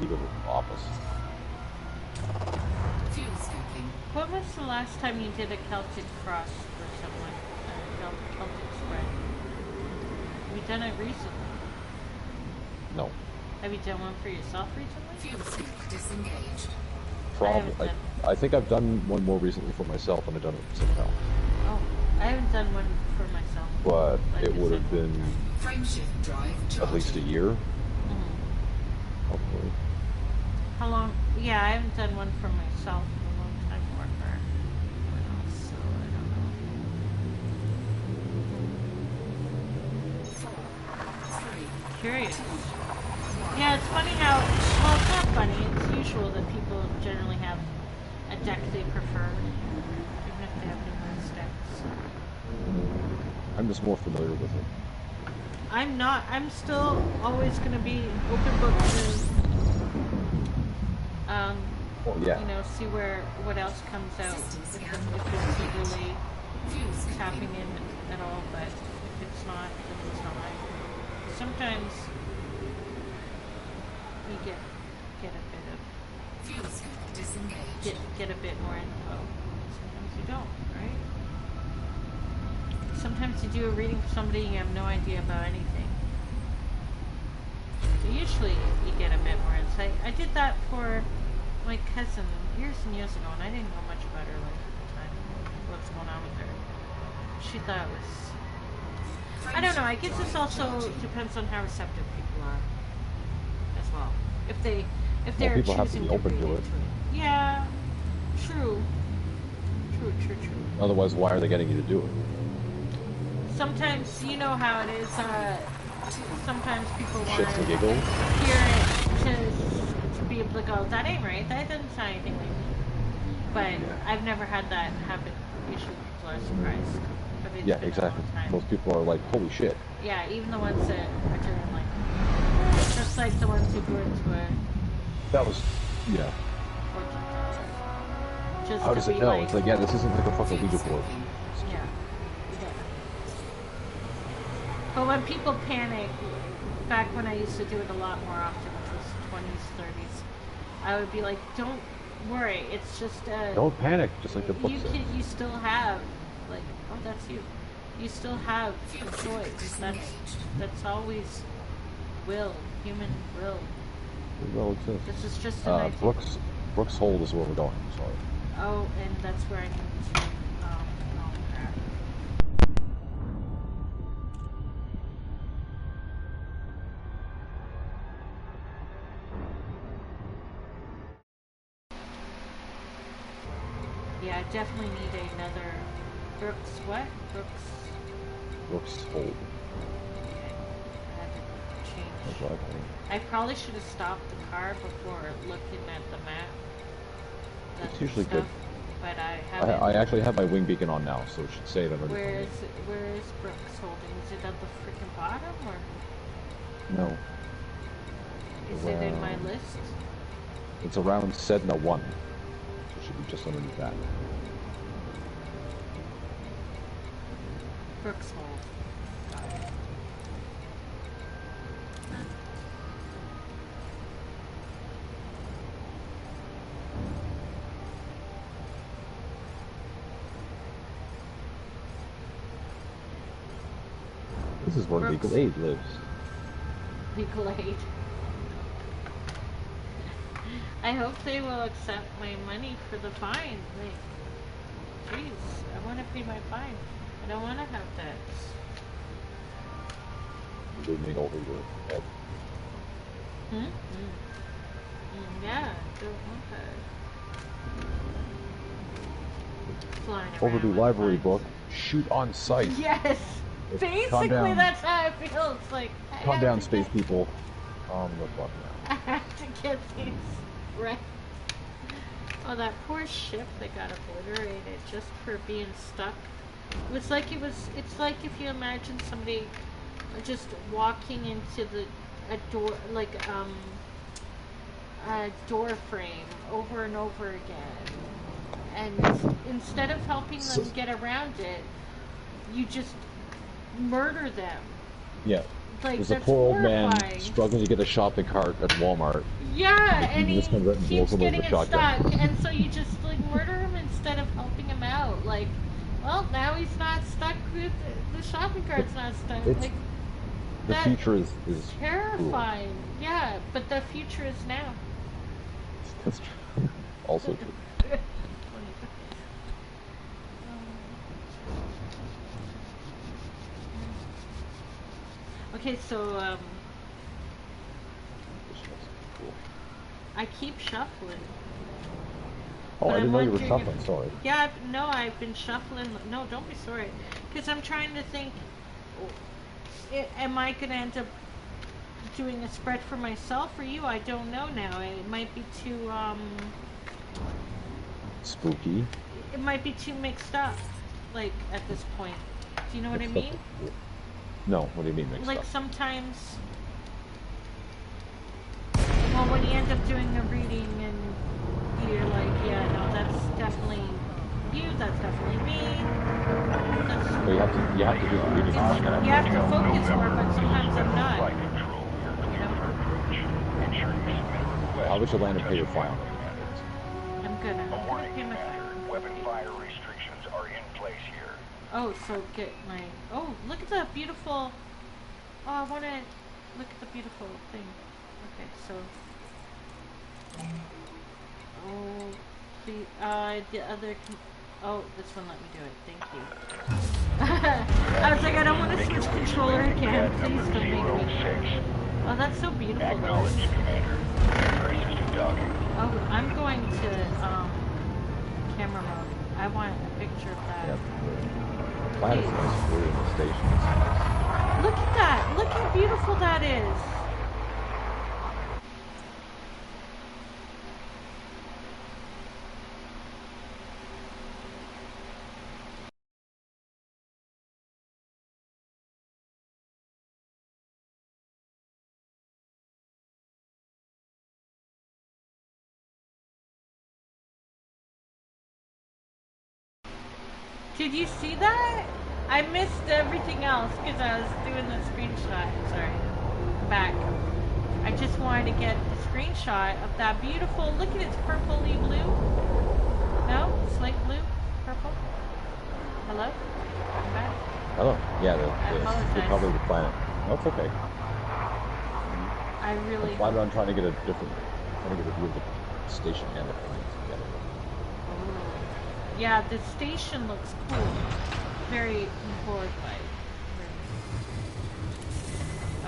legal office. Fuel scooping. What was the last time you did a Celtic cross for someone? A Celtic spread? Have you done it recently? No. Have you done one for yourself recently? Fuel scoop disengaged. Probably. I think I've done one more recently for myself, and I've done it for someone else. Oh, I haven't done one for myself. But Like it I would said. have been Frameshift drive charging. at least a year, Mhm. hopefully. How long? Yeah, I haven't done one for myself in a long time or for anyone else, so I don't know. 4, 3, Curious. Yeah, it's funny how, well, it's not funny, it's usual that people generally have a deck they prefer, even if they have numerous decks. I'm just more familiar with it. I'm not, I'm still always going to be open book to, Well, yeah. you know, see what else comes out, if it's legally tapping in at all, but if it's not, then it's not. Sometimes you get a bit of fuel scoop disengaged. get a bit more info. Sometimes you don't, right? Sometimes you do a reading for somebody and you have no idea about anything. So usually you get a bit more insight. I did that for my cousin years and years ago, and I didn't know much about her like at the time. What's going on with her? She thought it was. I don't know. I guess this also depends on how receptive people are, as well. If they're people have to choosing be open read to it. into Yeah. True. True. Otherwise, why are they getting you to do it? Sometimes you know how it is. Sometimes people want Shits and to giggles. hear it to be able to go, that ain't right. That doesn't sound anything like me. But I've never had that happen. Usually people are surprised. But it's Yeah, been a exactly. long time. Most people are like, holy shit. Yeah, even the ones that are doing like, just like the ones who go into a That was, yeah. fortune teller. Just How to does be it know? like, It's like, yeah, this isn't like a fucking Ouija board. yeah. But when people panic, back when I used to do it a lot more often, which was 20s, 30s, I would be like, don't worry, it's just Don't panic, just like the book says. you still have, like, oh, that's you. You still have a choice. That's always human will. Well, it says. This is just an idea. Brooks Hold is where we're going. Sorry. Oh, and that's where I need to, oh, crap. Yeah, I definitely need another Brooks. What? Brooks Hold. Okay. I had to change. That's right. I probably should have stopped the car before looking at the map. It's usually good. But I haven't. I actually have my wing beacon on now, so it should say it already. Where is Brooks holding? Is it at the freaking bottom or No. is it in my list? It's around Sedna 1. So it should be just underneath that. Brooks hold. Got it. This is where Brooks. Legal Aid lives. Legal aid. I hope they will accept my money for the fine. Like, jeez, I want to pay my fine. I don't want to have debts. Looming over your head. Yeah, I don't want that. Flying Overdue around library with book. Shoot on sight. fines. Yes! Basically, down. that's how it feels. Like, I Calm have down, to space get- people. Calm the fuck I down. have to get these right. Oh, that poor ship that got obliterated just for being stuck. It's like if you imagine somebody just walking into a door, like door frame over and over again. And instead of helping them get around it, you just murder them. Yeah. Like, There's a that's poor old man horrifying. struggling to get a shopping cart at Walmart. Yeah, and he just comes out and keeps blows him getting with it a shotgun. stuck, and so you just like murder him instead of helping him out. Like, well, now he's not stuck with the shopping cart's not stuck. It's- Like, The that future is terrifying. Yeah, but the future is now. Cool. That's true. Also true. Okay, so I keep shuffling. Oh, But I I'm didn't know you were wondering shuffling. if- Sorry. Yeah, no, I've been shuffling. No, don't be sorry. Because I'm trying to think, am I going to end up doing a spread for myself or you? I don't know now. It might be too, Spooky. it might be too mixed up, like, at this point. Do you know what I mean? No, what do you mean mixed Like, up? sometimes, well, when you end up doing a reading and you're like, yeah, no, that's definitely you, that's definitely me. That's, Well, you have to do the reading to find out. you have to focus more, but sometimes I'm not. Flight control, you're clear for approach. Ensure you submit a request. How would you land and pay your fine? I'm gonna A warning, pay my Commander. fine. Weapon fire restrictions are in place here. Oh, so get my, oh, look at the beautiful, oh, I wanna look at the beautiful thing. Okay, so, oh, the other, oh, this one let me do it, thank you. I was like, I don't want to switch controller again, please don't make me. Oh, that's so beautiful though. Acknowledged, Commander. Very system docking. Oh, I'm going to, camera mode. I want a picture of that. Yeah. Planet's nice blue in the station. Look at that! Look how beautiful that is! Did you see that? I missed everything else because I was doing the screenshot. Sorry. I'm back. I just wanted to get a screenshot of that beautiful, look at it's purpley blue. No? Slate blue? Purple? Hello? I'm back. Hello. Yeah, I apologize. the color of the planet. No, it's okay. I really... I'm flying around trying to get a view of the station and the planet together. Yeah, the station looks cool. Very bored by it.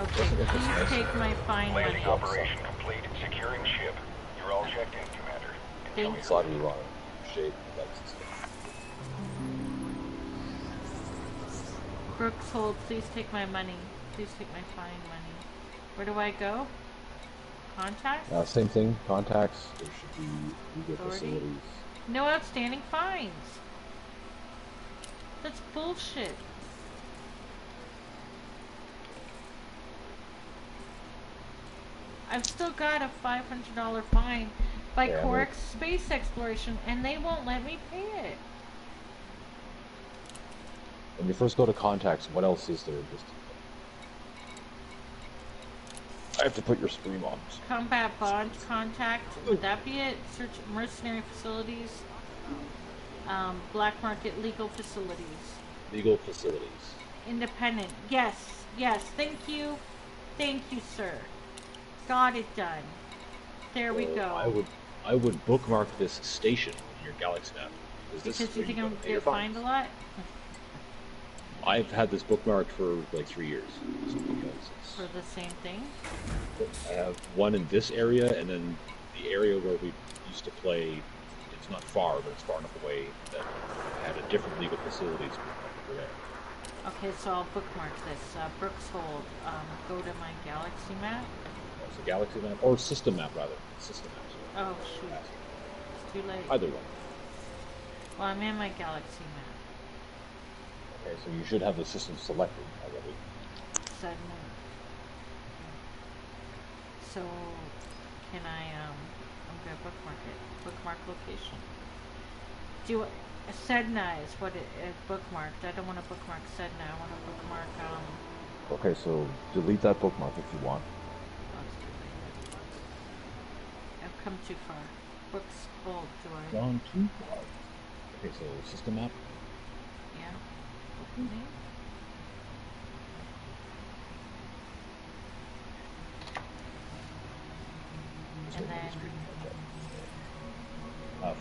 Okay, please take my fine money. Landing operation complete. Securing ship. You're all checked in, Commander. Thank Slide you on shape legs and stuff. Brooks Hold, please take my money. Please take my fine money. Where do I go? Contacts? Same thing. Contacts. There should be legal Authority? facilities. No outstanding fines. That's bullshit. I've still got a $500 fine by Yeah, Corex Space Exploration, and they won't let me pay it. When you first go to contacts, what else is there? Just I have to put your stream on. Combat bond contact. Would that be it? Search mercenary facilities. Black market legal facilities. Legal facilities. Independent. Yes. Yes. Thank you. Thank you, sir. Got it done. There we go. I would bookmark this station in your Galaxy map because Because you think I'm gonna find a lot? I've had this bookmarked for like 3 years. Just because For the same thing? I have one in this area, and then the area where we used to play. It's not far, but it's far enough away that had a different legal facilities over there. Okay, so I'll bookmark this. Brooks Hold. Go to my Galaxy map. It's a Galaxy map, or system map rather. System map. Oh, shoot. It's too late. Either way. Well, I'm in my Galaxy map. Okay, so you should have the system selected already. Sudden. So, can I'm gonna bookmark it. Bookmark location. Do you, Sedna is what it bookmarked. I don't want to bookmark Sedna. I want to bookmark, Okay, so delete that bookmark if you want. oh, it's too late. I've come too far. Books, oh, do I? Gone too far. Okay, so system map. Yeah. Opening. And then,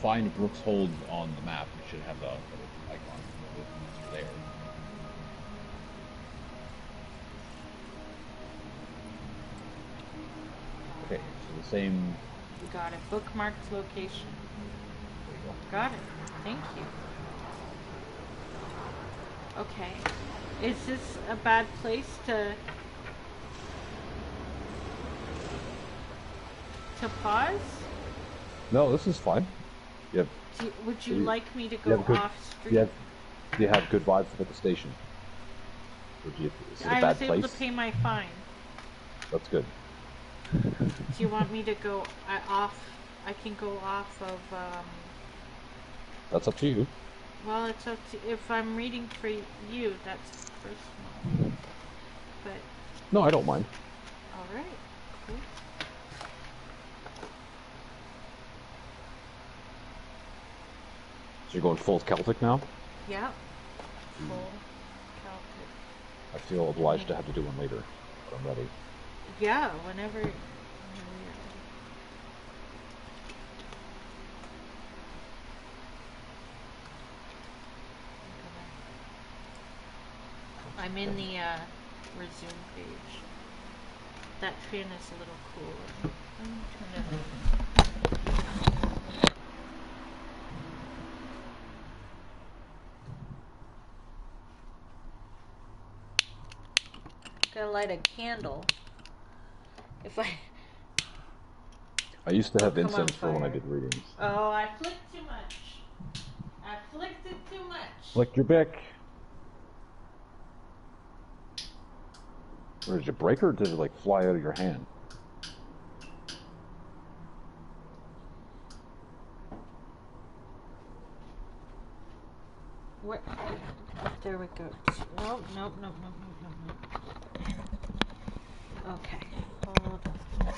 Find Brooks Hold on the map. It should have the icon there. Okay, so the same. you got it. Bookmarked location. There you go. Got it. Thank you. Okay. Is this a bad place to pause? No, this is fine. Would you you- like me to you go have good- off street? You have good vibes at the station. Or is it a I bad was able place? to pay my fine. That's good. Do you want me to go off? I can go off of. That's up to you. Well, it's up to if I'm reading for you. That's personal. But No, I don't mind. all right, cool. So you're going full Celtic now? Yeah. Full Celtic. I feel obliged to have to do one later. But I'm ready. Yeah, whenever you're ready. I'm in the resume page. That fan is a little cooler. Let me turn it on. Gotta light a candle. If I I used to have come on, incense for when I fire. did readings. Oh, I flicked too much. I flicked it too much. Flick your bick. Or did you break her, or did it like fly out of your hand? What? There we go. Nope. Okay. Hold on.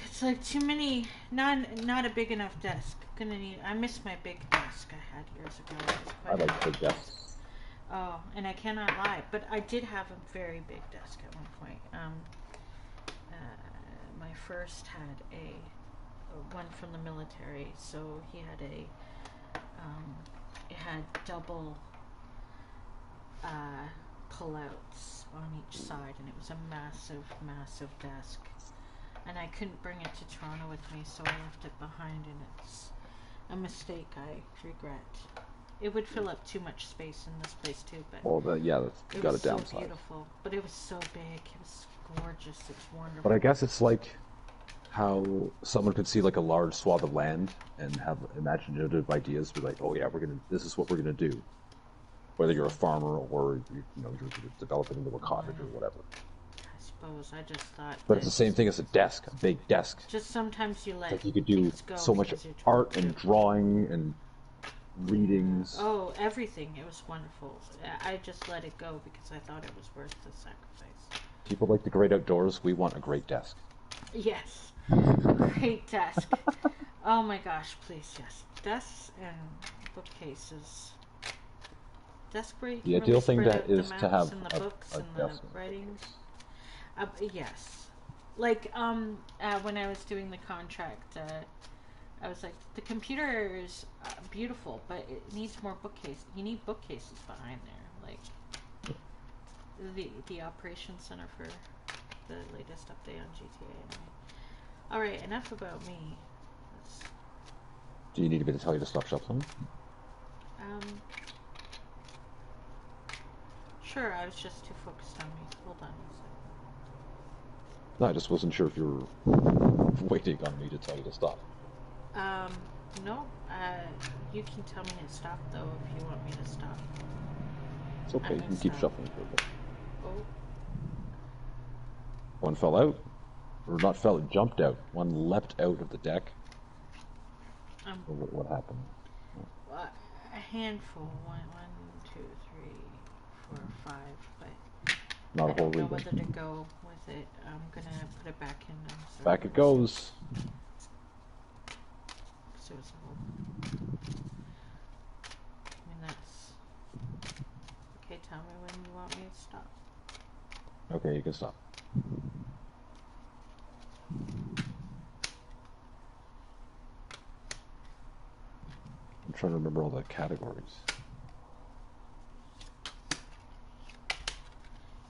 It's like too many. Not a big enough desk. Gonna need. I miss my big desk I had years ago. It was I quite like big desks. Oh, and I cannot lie, but I did have a very big desk at one point. My first had a one from the military, so he had it had double pullouts on each side, and it was a massive desk. And I couldn't bring it to Toronto with me, so I left it behind, and it's a mistake I regret. It would fill up too much space in this place too, but Well, that's it got a was so downside. beautiful. But it was so big. It was gorgeous. It's wonderful. But I guess it's like how someone could see like a large swath of land and have imaginative ideas, be like, oh yeah, this is what we're gonna do. Whether you're a farmer or you're gonna develop it into a cottage or whatever. I suppose I just thought. But it's the same thing as a desk, a big desk. Just sometimes you let Like you could do things go so much because you're trying art to- and drawing and readings. Oh, everything. It was wonderful. I just let it go because I thought it was worth the sacrifice. People like the great outdoors. We want a great desk. Yes. Great desk. Oh my gosh, please, yes. Desks and bookcases. Desk where you can The ideal really thing spread that out the is to maps have and the a books and desk. the writings. Yes. Like, when I was doing the contract, I was like, the computer is beautiful, but it needs more bookcases. You need bookcases behind there. Like, the operations center for the latest update on GTA. Anyway. Alright, enough about me. Do you need me to tell you to stop shuffling? Sure, I was just too focused on me. Hold on a second. No, I just wasn't sure if you were waiting on me to tell you to stop. No, you can tell me to stop, though, if you want me to stop. It's okay, you can keep shuffling for a bit. Oh, One fell out. or not fell, it jumped out. One leapt out of the deck. Or what happened? A handful. One, two, three, 4, 5. But Not I a whole don't know reading. whether to go with it. I'm gonna put it back in. Back it goes. So it's a whole. I mean that's. Okay, tell me when you want me to stop. Okay, you can stop. I'm trying to remember all the categories.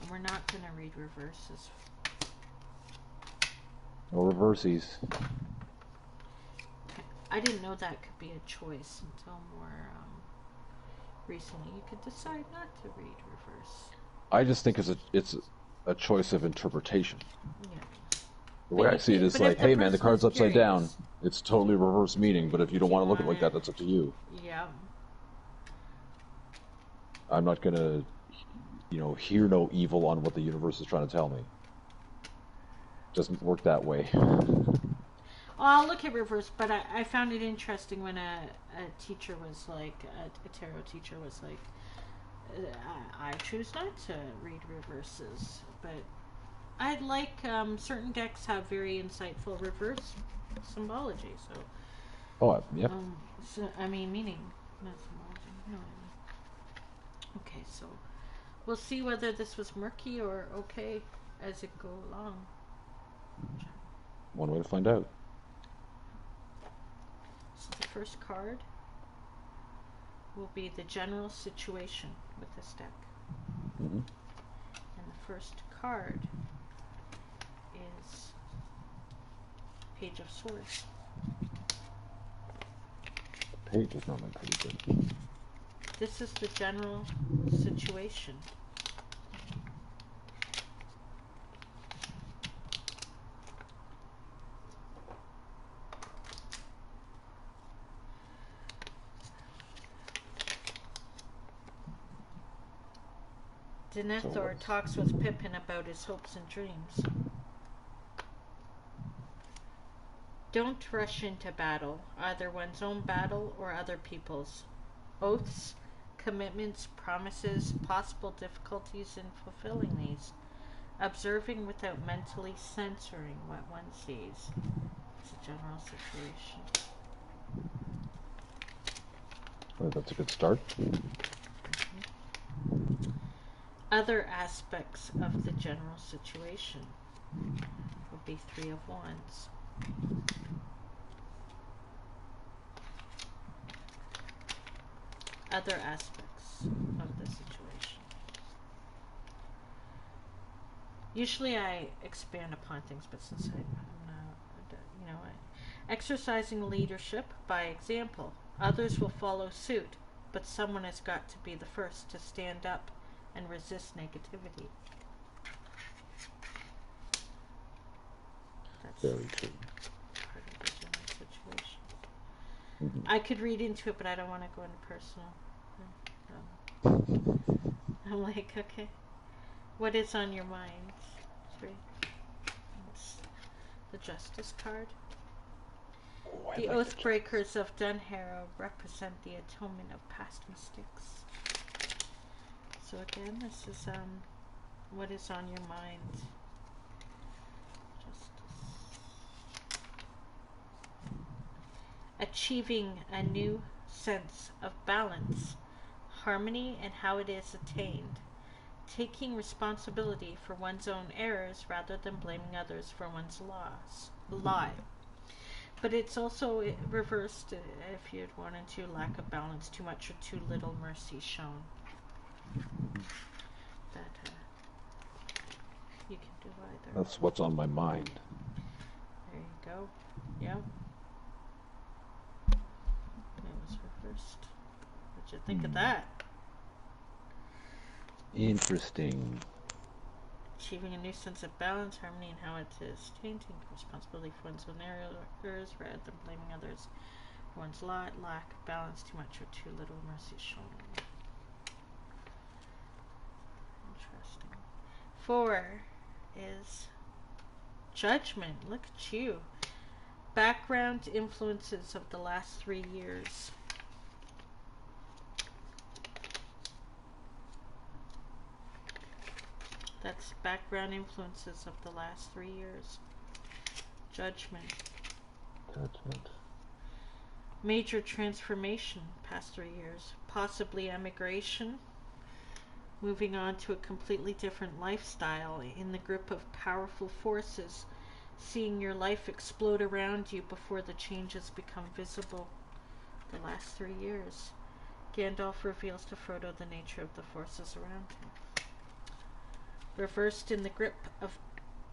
And we're not gonna read reverses. No reversies. I didn't know that could be a choice until more recently. You could decide not to read reverse. I just think it's a choice of interpretation. Yeah. The way I see it is like, hey man, the card's upside down. It's totally reverse meaning, but if you don't want to look at it like that, that's up to you. Yeah. I'm not gonna, hear no evil on what the universe is trying to tell me. Doesn't work that way. Well, I'll look at reverse, but I found it interesting when a teacher was like, a tarot teacher was like, I choose not to read reverses, but I'd like, certain decks have very insightful reverse symbology, so. Oh, yep. Meaning, not symbology, you know what I mean. Okay, so we'll see whether this was murky or okay as it go along. One way to find out. So the first card will be the general situation with this deck. Mm-hmm. And the first card is Page of Swords. Page is normally pretty good. This is the general situation. Denethor talks with Pippin about his hopes and dreams. Don't rush into battle, either one's own battle or other people's. Oaths, commitments, promises, possible difficulties in fulfilling these. Observing without mentally censoring what one sees. It's a general situation. Well, that's a good start. Other aspects of the general situation would be 3 of Wands. Other aspects of the situation. Usually I expand upon things, but since I'm not, exercising leadership by example. Others will follow suit, but someone has got to be the first to stand up and resist negativity. That's very true. part of the general situation. Mm-hmm. I could read into it, but I don't want to go into personal. I'm like, okay, what is on your mind? 3. It's the Justice card. The Oathbreakers of Dunharrow represent the atonement of past mistakes. So again, this is what is on your mind. Justice. Achieving a new sense of balance, harmony, and how it is attained. Taking responsibility for one's own errors rather than blaming others for one's lie. But it's also reversed if you'd wanted to. Lack of balance, too much or too little mercy shown. That you can do either. That's what's on my mind. There you go. Yep. It was reversed. What'd you think of that? Interesting. Achieving a new sense of balance, harmony, and how it is taking responsibility for one's own errors rather than blaming others for one's lot, lack of balance, too much or too little mercy shown. Interesting. 4 is Judgment. Look at you. Background influences of the last 3 years. That's background influences of the last 3 years. Judgment. Judgment. Major transformation past 3 years. Possibly emigration. Moving on to a completely different lifestyle in the grip of powerful forces. Seeing your life explode around you before the changes become visible. The last 3 years. Gandalf reveals to Frodo the nature of the forces around him. Reversed in the grip of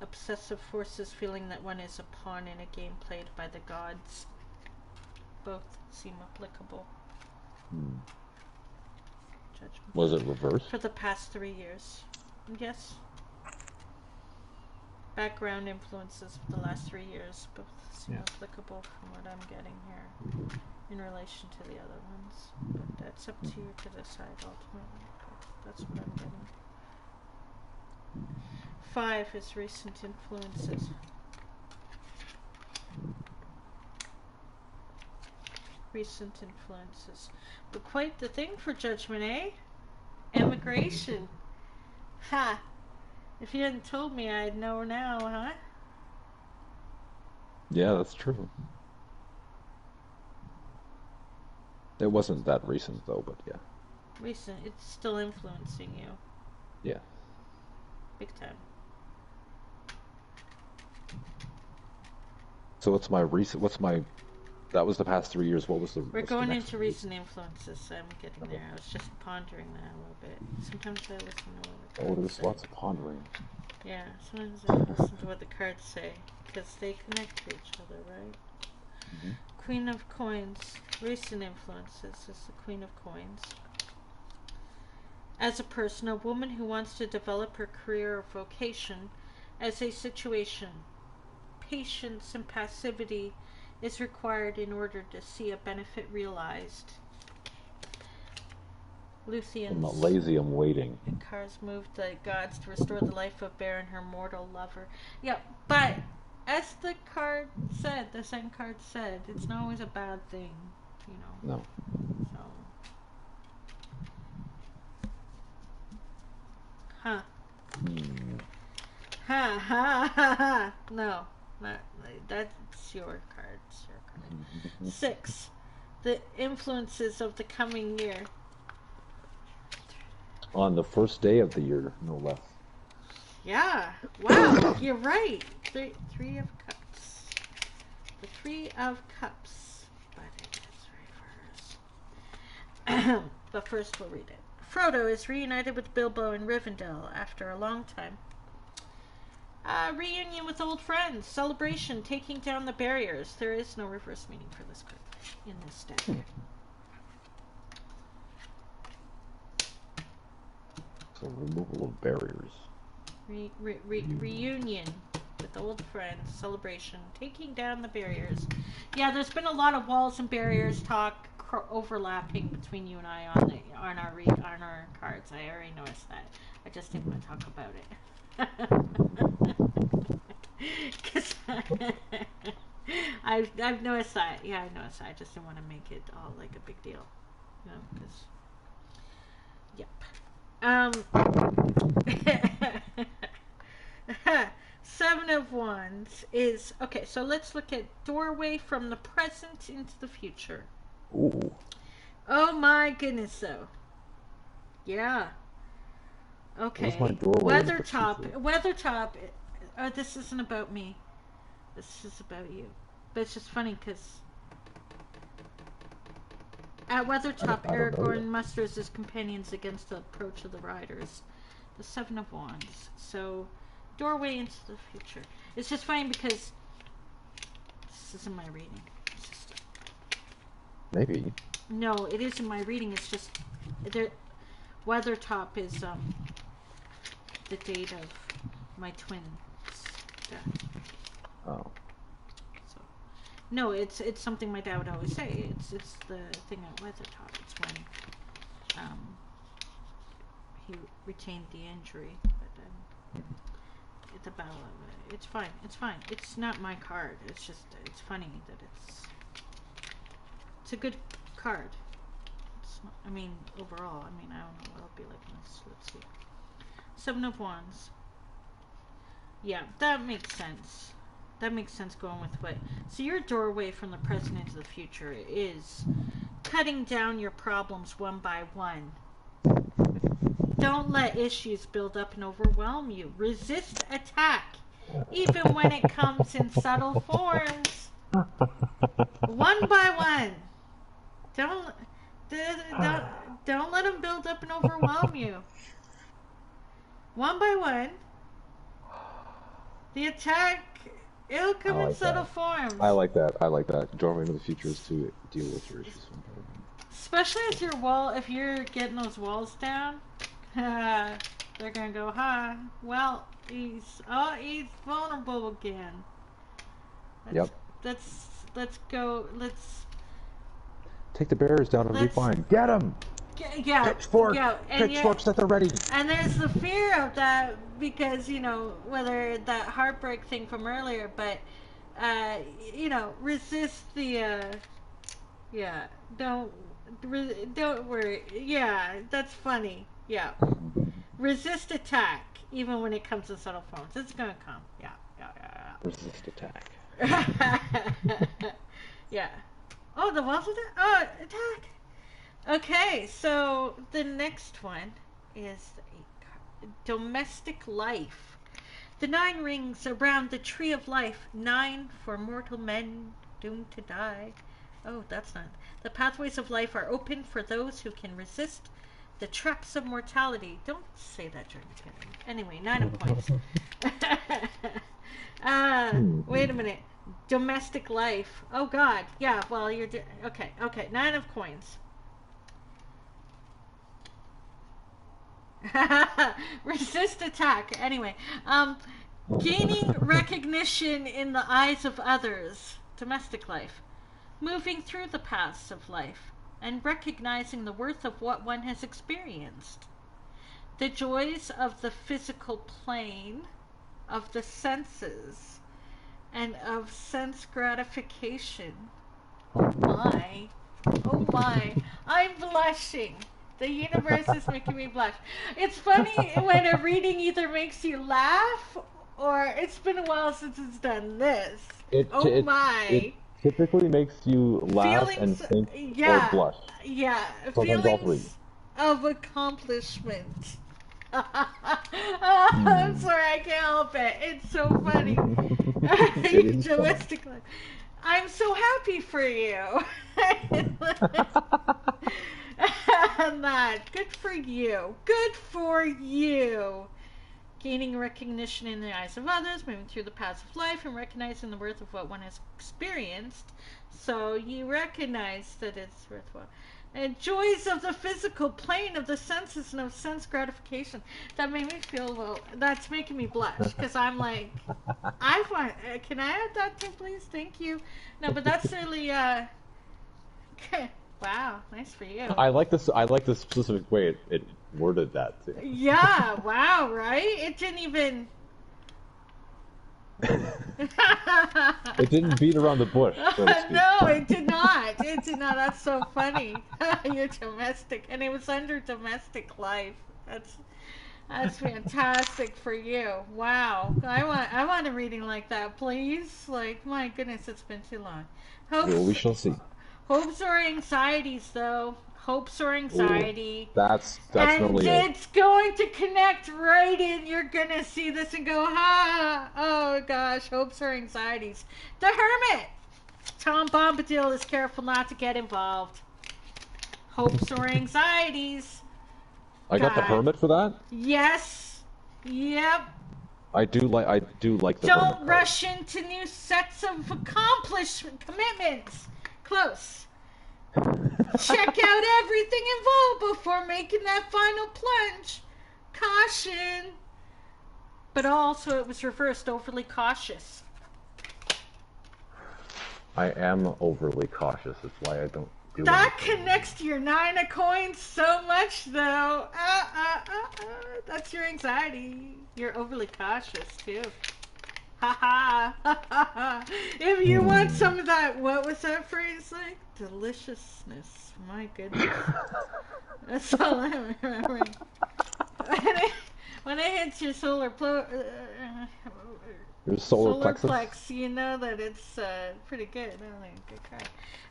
obsessive forces, feeling that one is a pawn in a game played by the gods. Both seem applicable. Judgment. Was it reversed? For the past 3 years. Yes. Background influences of the last 3 years. Both seem applicable from what I'm getting here in relation to the other ones. But that's up to you to decide ultimately. But that's what I'm getting. 5 is recent influences. Recent influences. But quite the thing for Judgment, eh? Emigration. Ha! If you hadn't told me, I'd know now, huh? Yeah, that's true. It wasn't that recent, though, but yeah. Recent. It's still influencing you. Yeah. Big time. So what's my recent, that was the past 3 years, what was the... We're what's the going next into one? recent influences. I'm getting there. I was just pondering that a little bit. Sometimes I listen to what the Oh, cards there's say. lots of pondering. Yeah, sometimes I listen to what the cards say. Because they connect to each other, right? Mm-hmm. Queen of Coins. Recent influences is the Queen of Coins. As a person, a woman who wants to develop her career or vocation as a situation, patience and passivity is required in order to see a benefit realized. Luthien. I'm not lazy, I'm waiting. Cars moved the gods to restore the life of Beren, her mortal lover. Yeah, but as the card said, the second card said, it's not always a bad thing, you know. No. So. Huh. Ha ha ha ha. No, that's your card. It's your card. 6. The influences of the coming year. On the first day of the year, no less. Yeah. Wow. You're right. Three of Cups. The 3 of Cups. But it is reversed. But first we'll read it. Frodo is reunited with Bilbo in Rivendell after a long time. Reunion with old friends. Celebration. Taking down the barriers. There is no reverse meaning for this card in this deck. So removal of barriers. Reunion with old friends. Celebration. Taking down the barriers. Yeah, there's been a lot of walls and barriers talk overlapping between you and I on our cards. I already noticed that. I just didn't want to talk about it. Because I've noticed that. Yeah, I noticed that. I just didn't want to make it all like a big deal. You know, because... Yep. 7 of Wands is... Okay, so let's look at doorway from the present into the future. Ooh. Oh my goodness, though. Yeah. Okay. Where's my doorway into the Weathertop. future? Weathertop. Oh, this isn't about me. This is about you. But it's just funny because at Weathertop, I don't know Aragorn yet. musters his companions against the approach of the riders. The 7 of Wands. So, doorway into the future. It's just funny because this isn't my reading. It's just... Maybe. No, it is in my reading. It's just Weathertop is the date of my twin's death. Oh. So, no, it's something my dad would always say. It's the thing at Weathertop. It's when he retained the injury, but the battle. It's fine. It's fine. It's not my card. It's just it's funny that it's a good card. It's not, I mean overall. I mean I don't know what it'll be like in this. Let's see. 7 of Wands. Yeah, that makes sense. That makes sense going with what. So your doorway from the present into the future is cutting down your problems one by one. Don't let issues build up and overwhelm you. Resist attack, even when it comes in subtle forms. One by one. Don't let them build up and overwhelm you. One by one. The attack, it'll come in subtle forms. I like that. I like that. Doorway into the future is to deal with your issues. Especially as your wall, if you're getting those walls down, they're gonna go, well, he's vulnerable again. Let's go. Take the barriers down and be fine. Get them. Yeah. Pitchforks at the ready. And there's the fear of that because whether that heartbreak thing from earlier, but resist the don't worry. Yeah, that's funny. Yeah. Resist attack, even when it comes in subtle forms. It's gonna come. Yeah. Resist attack. Yeah. Oh, the walls attack. Oh, attack. Okay, so the next one is domestic life. The 9 rings around the tree of life. 9 for mortal men doomed to die. Oh, that's not. The pathways of life are open for those who can resist the traps of mortality. Don't say that during the beginning. Anyway, 9 of coins. Wait a minute. Domestic life. Oh, God. Yeah, well, you're... Okay. 9 of coins. Resist attack. Anyway, gaining recognition in the eyes of others. Domestic life. Moving through the paths of life and recognizing the worth of what one has experienced. The joys of the physical plane, of the senses, and of sense gratification. Oh my. I'm blushing. The universe is making me blush. It's funny when a reading either makes you laugh or it's been a while since it's done this. It typically makes you laugh and think or blush. Yeah. Sometimes all three. Of accomplishment. I'm sorry, I can't help it. It's so funny. Domestic life. I'm so happy for you. Good for you. Good for you. Gaining recognition in the eyes of others, moving through the paths of life, and recognizing the worth of what one has experienced. So you recognize that it's worthwhile. And joys of the physical plane of the senses and of sense gratification. That made me feel that's making me blush because I'm like, can I add that too, please? Thank you. No, but that's really wow, nice for you. I like this specific way it worded that too. Yeah, wow, right? It didn't even. It didn't beat around the bush. So no, it did not. It did not. That's so funny. You're domestic, and it was under domestic life. That's fantastic for you. Wow, I want a reading like that, please. Like, my goodness, it's been too long. Well, we shall see. Hopes or anxieties, though. Hopes or anxiety. Ooh, that's and normally it's going to connect right in. You're going to see this and go, oh gosh, hopes or anxieties. The Hermit. Tom Bombadil is careful not to get involved. Hopes or anxieties. I got the Hermit for that? Yes. Yep. I do like the Hermit. Don't rush into new sets of commitments. Close. Check out everything involved before making that final plunge. Caution. But also it was reversed, overly cautious. I am overly cautious. That's why I don't That connects to your 9 of coins so much, though. That's your anxiety. You're overly cautious, too. Ha ha. If you want some of that, what was that phrase like? Deliciousness. My goodness. That's all I'm remembering. When it hits your Your solar plexus. plex, you know that it's pretty good. Good cry.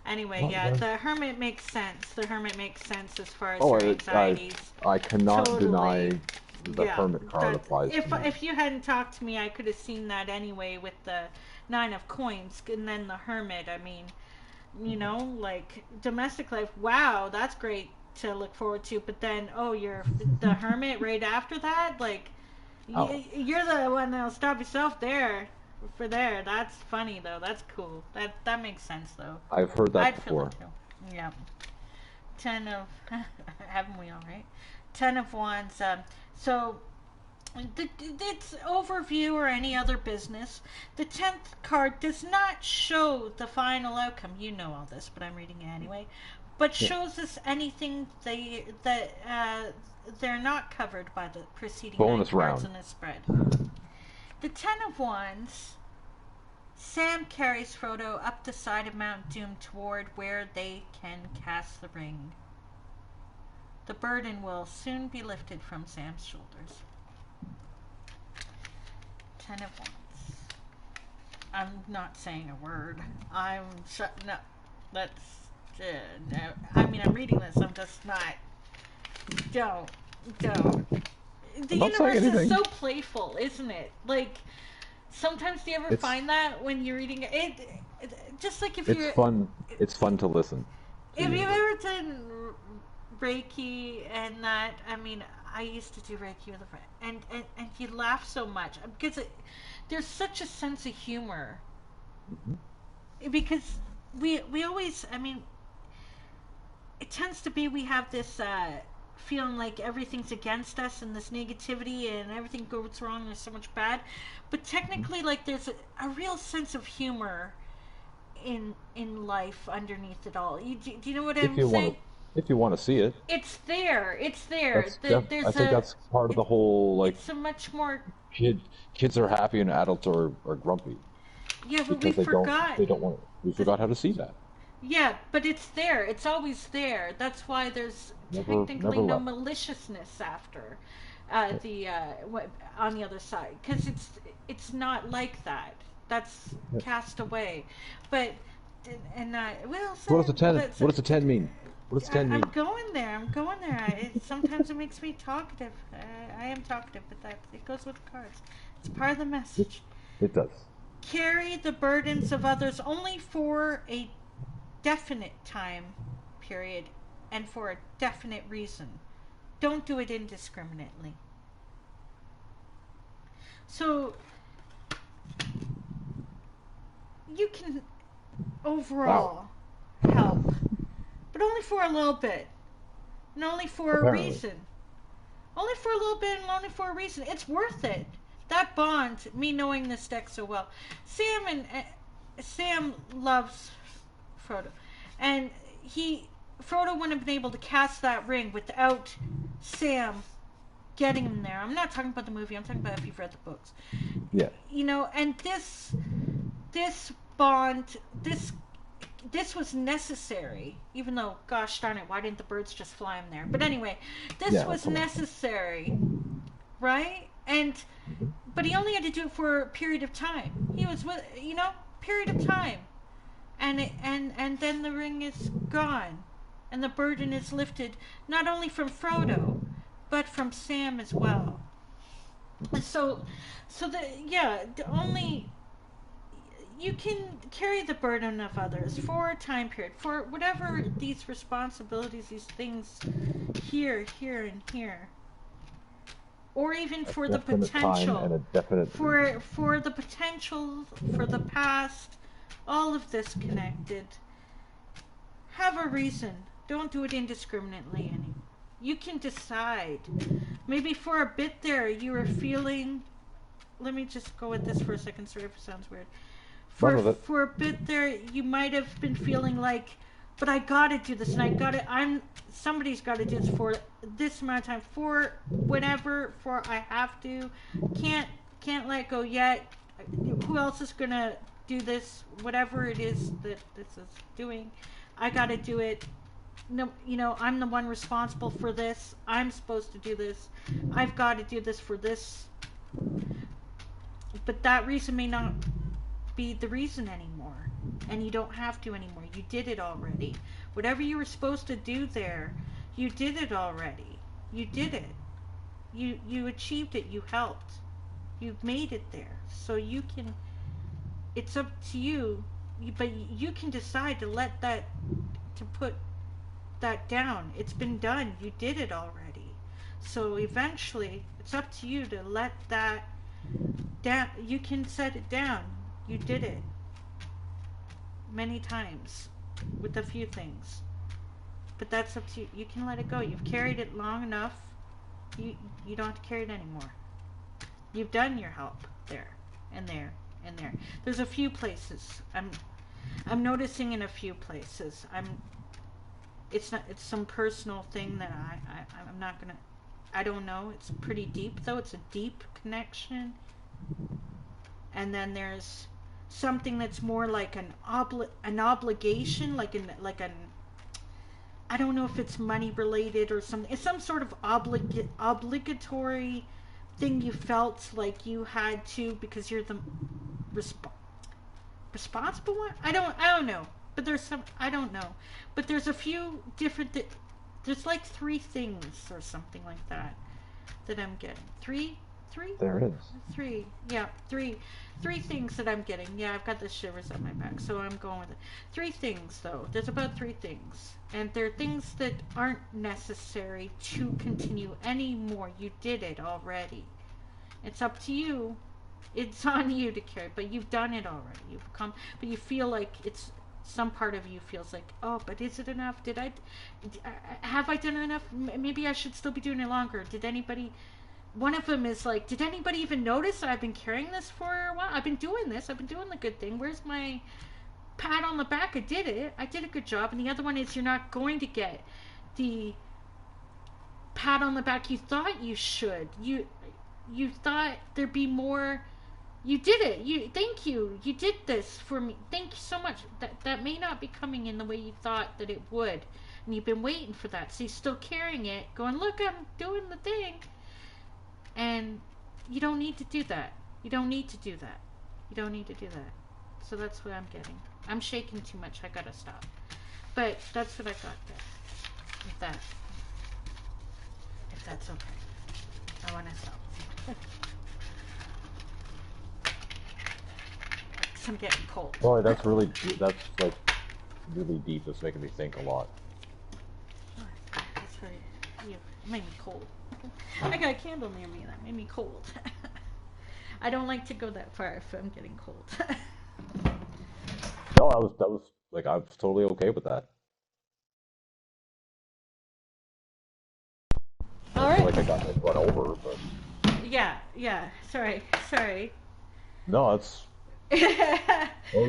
Anyway, Well, yeah, yeah. the hermit makes sense. The hermit makes sense as far as Oh, your anxieties. I cannot Totally. deny the Yeah, hermit card applies to me. if you hadn't talked to me, I could have seen that anyway with the 9 of coins and then the hermit. I mean, you know, like domestic life. Wow, that's great to look forward to. But then, oh, you're the hermit right after that. Like, you're the one that'll stop yourself there. That's funny though. That's cool. That makes sense though. I've heard that I'd before. feel it too. Yeah. 10 of haven't we all, right? 10 of wands. So it's overview or any other business. The 10th card does not show the final outcome. You know all this, but I'm reading it anyway. But shows us anything that they're not covered by the preceding Bonus 9 cards round. in the spread. The 10 of wands. Sam carries Frodo up the side of Mount Doom toward where they can cast the ring. The burden will soon be lifted from Sam's shoulders. 10 of wands. I'm not saying a word. No. That's no. I mean, I'm reading this. I'm just not. Don't. The universe is so playful, isn't it? Like, sometimes do you ever find that when you're reading it? Just like if you're... It's fun to listen. If you've ever done Reiki and that, I mean, I used to do Reiki with a friend, and you laugh so much because there's such a sense of humor. Mm-hmm. Because we always, I mean, it tends to be we have this feeling like everything's against us and this negativity and everything goes wrong and there's so much bad, but technically, like, there's a real sense of humor in life underneath it all. Do you know what I'm saying? If you want to see it, it's there. I think that's part of the whole, like, it's a much more kids are happy and adults are grumpy. Yeah, but because we forgot. We forgot how to see that. Yeah, but it's there. It's always there. That's why there's technically no maliciousness after on the other side, because it's not like that. That's cast away. But what does the 10? What does the 10 mean? What does the 10 mean? I'm going there. Sometimes it makes me talkative. I am talkative, but it goes with the cards. It's part of the message. It does. Carry the burdens of others only for a definite time period and for a definite reason. Don't do it indiscriminately. So you can overall help, but only for a little bit, and only for a reason. Only for a little bit and only for a reason. It's worth it. That bond, me knowing this deck so well. Sam loves Frodo, and Frodo wouldn't have been able to cast that ring without Sam getting him there. I'm not talking about the movie. I'm talking about if you've read the books. Yeah. You know, and this bond, this was necessary, even though, gosh darn it, why didn't the birds just fly him there? But anyway, this was necessary, right? But he only had to do it for a period of time. He was with, period of time, and then the ring is gone, and the burden is lifted not only from Frodo, but from Sam as well. Only you can carry the burden of others for a time period, for whatever these responsibilities, these things here, and here. Or even for the potential, for the potential, for the past, all of this connected. Have a reason. Don't do it indiscriminately anymore. You can decide. Maybe for a bit there you were feeling, let me just go with this for a second, sorry if it sounds weird. For a bit there you might have been feeling like, but I gotta do this, and somebody's gotta do this for this amount of time, for whenever, for I have to, can't let go yet. Who else is gonna do this? Whatever it is that this is doing, I gotta do it. No, I'm the one responsible for this. I'm supposed to do this. I've got to do this for this. But that reason may not be the reason anymore. And you don't have to anymore. You did it already. Whatever you were supposed to do there, you did it already. You did it. You achieved it. You helped. You've made it there. So you can, it's up to you, but you can decide to put that down. It's been done. You did it already. So eventually, it's up to you to let that down. You can set it down. You did it many times with a few things. But that's up to you. You can let it go. You've carried it long enough. You don't have to carry it anymore. You've done your help there and there and there. There's a few places. I'm noticing in a few places. It's some personal thing that I'm not gonna, I don't know. It's pretty deep though. It's a deep connection. And then there's something that's more like an obligation, like an I don't know if it's money related or something. It's some sort of obligatory thing you felt like you had to, because you're the responsible one. I don't know. But there's some, I don't know. But there's a few different, there's like 3 things or something like that I'm getting. Three? There it is. 3. Yeah, 3 things that I'm getting. Yeah, I've got the shivers on my back, so I'm going with it. 3 things, though. There's about 3 things. And they're things that aren't necessary to continue anymore. You did it already. It's up to you. It's on you to carry, but you've done it already. You've come, but you feel like it's, some part of you feels like, oh, but is it enough? Have I done enough? Maybe I should still be doing it longer. One of them is like, did anybody even notice that I've been carrying this for a while? I've been doing this. I've been doing the good thing. Where's my pat on the back? I did it. I did a good job. And the other one is, you're not going to get the pat on the back you thought you should. You thought there'd be more. You did it. Thank you. You did this for me. Thank you so much. That may not be coming in the way you thought that it would. And you've been waiting for that. So you're still carrying it, going, look, I'm doing the thing. And you don't need to do that. You don't need to do that. You don't need to do that. So that's what I'm getting. I'm shaking too much. I gotta stop. But that's what I got there. If that's okay. I want to stop. I'm getting cold. Well, that's like really deep. It's making me think a lot. That's right. You made me cold. I got a candle near me that made me cold. I don't like to go that far if I'm getting cold. No, that was like, I was totally okay with that. All I feel right. like I got that run over, but Yeah. Sorry. no, that's totally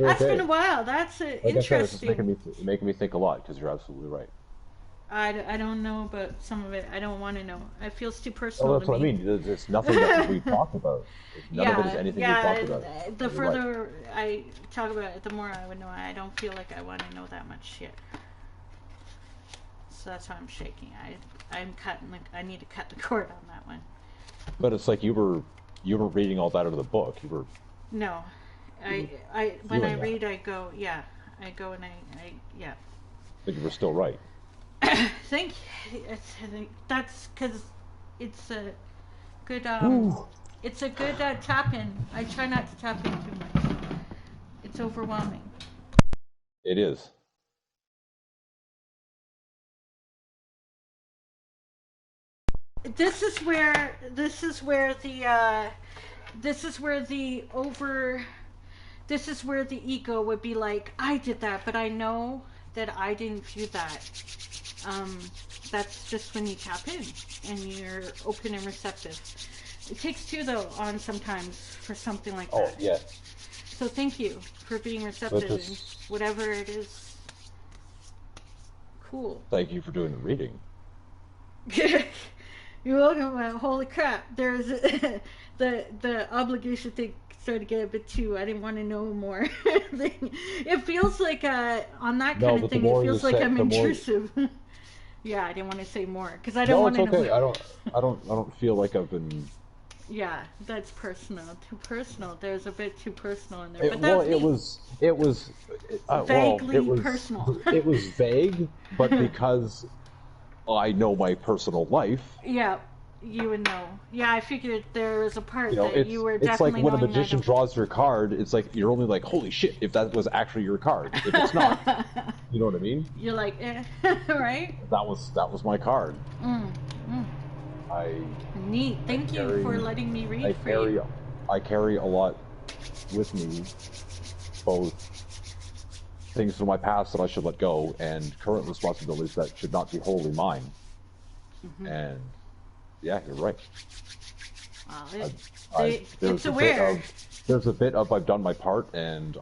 That's okay. been a while. That's Like I said, it's just interesting. making me think a lot, because you're absolutely right. I don't know about some of it. I don't want to know. It feels too Oh, personal that's to what I me. mean. It's nothing that we've talked about. None of it is anything we've talked about. The You're further right. I talk about it, the more I would know. I don't feel like I want to know that much yet. So that's why I'm shaking. I'm cutting. I need to cut the cord on that one. But it's like you were reading all that out of the book. You were. No, when I feeling read, I go, yeah. I go and I yeah. But you were still right. Thank you. That's because it's a good it's a good tap in. I try not to tap in too much. It's overwhelming. It is. This is where the ego would be like, I did that, but I know that I didn't do that. That's just when you tap in and you're open and receptive. It takes 2 though on sometimes for something like that. Oh yeah. So thank you for being receptive and whatever it is. Cool. Thank you for doing the reading. You're welcome. Holy crap! There's the obligation thing started to get a bit too. I didn't want to know more. It feels like on that kind of thing. It feels like I'm intrusive. Yeah, I didn't want to say more because I don't want to it's okay. know. I don't feel like I've been. Yeah, that's personal. Too personal. There's a bit too personal in there. But that's vaguely personal. It was vague, but because I know my personal life. Yeah, you would know. Yeah, I figured there was a part You know, that you were definitely it's like when a knowing magician draws your card. It's like you're only like, holy shit, if that was actually your card. If it's not, you know what I mean? You're like, right? That was my card. Neat. Thank you for letting me read for you. I carry a lot with me, both things from my past that I should let go and current responsibilities that should not be wholly mine. And yeah, you're right. It's aware. There's a bit of I've done my part and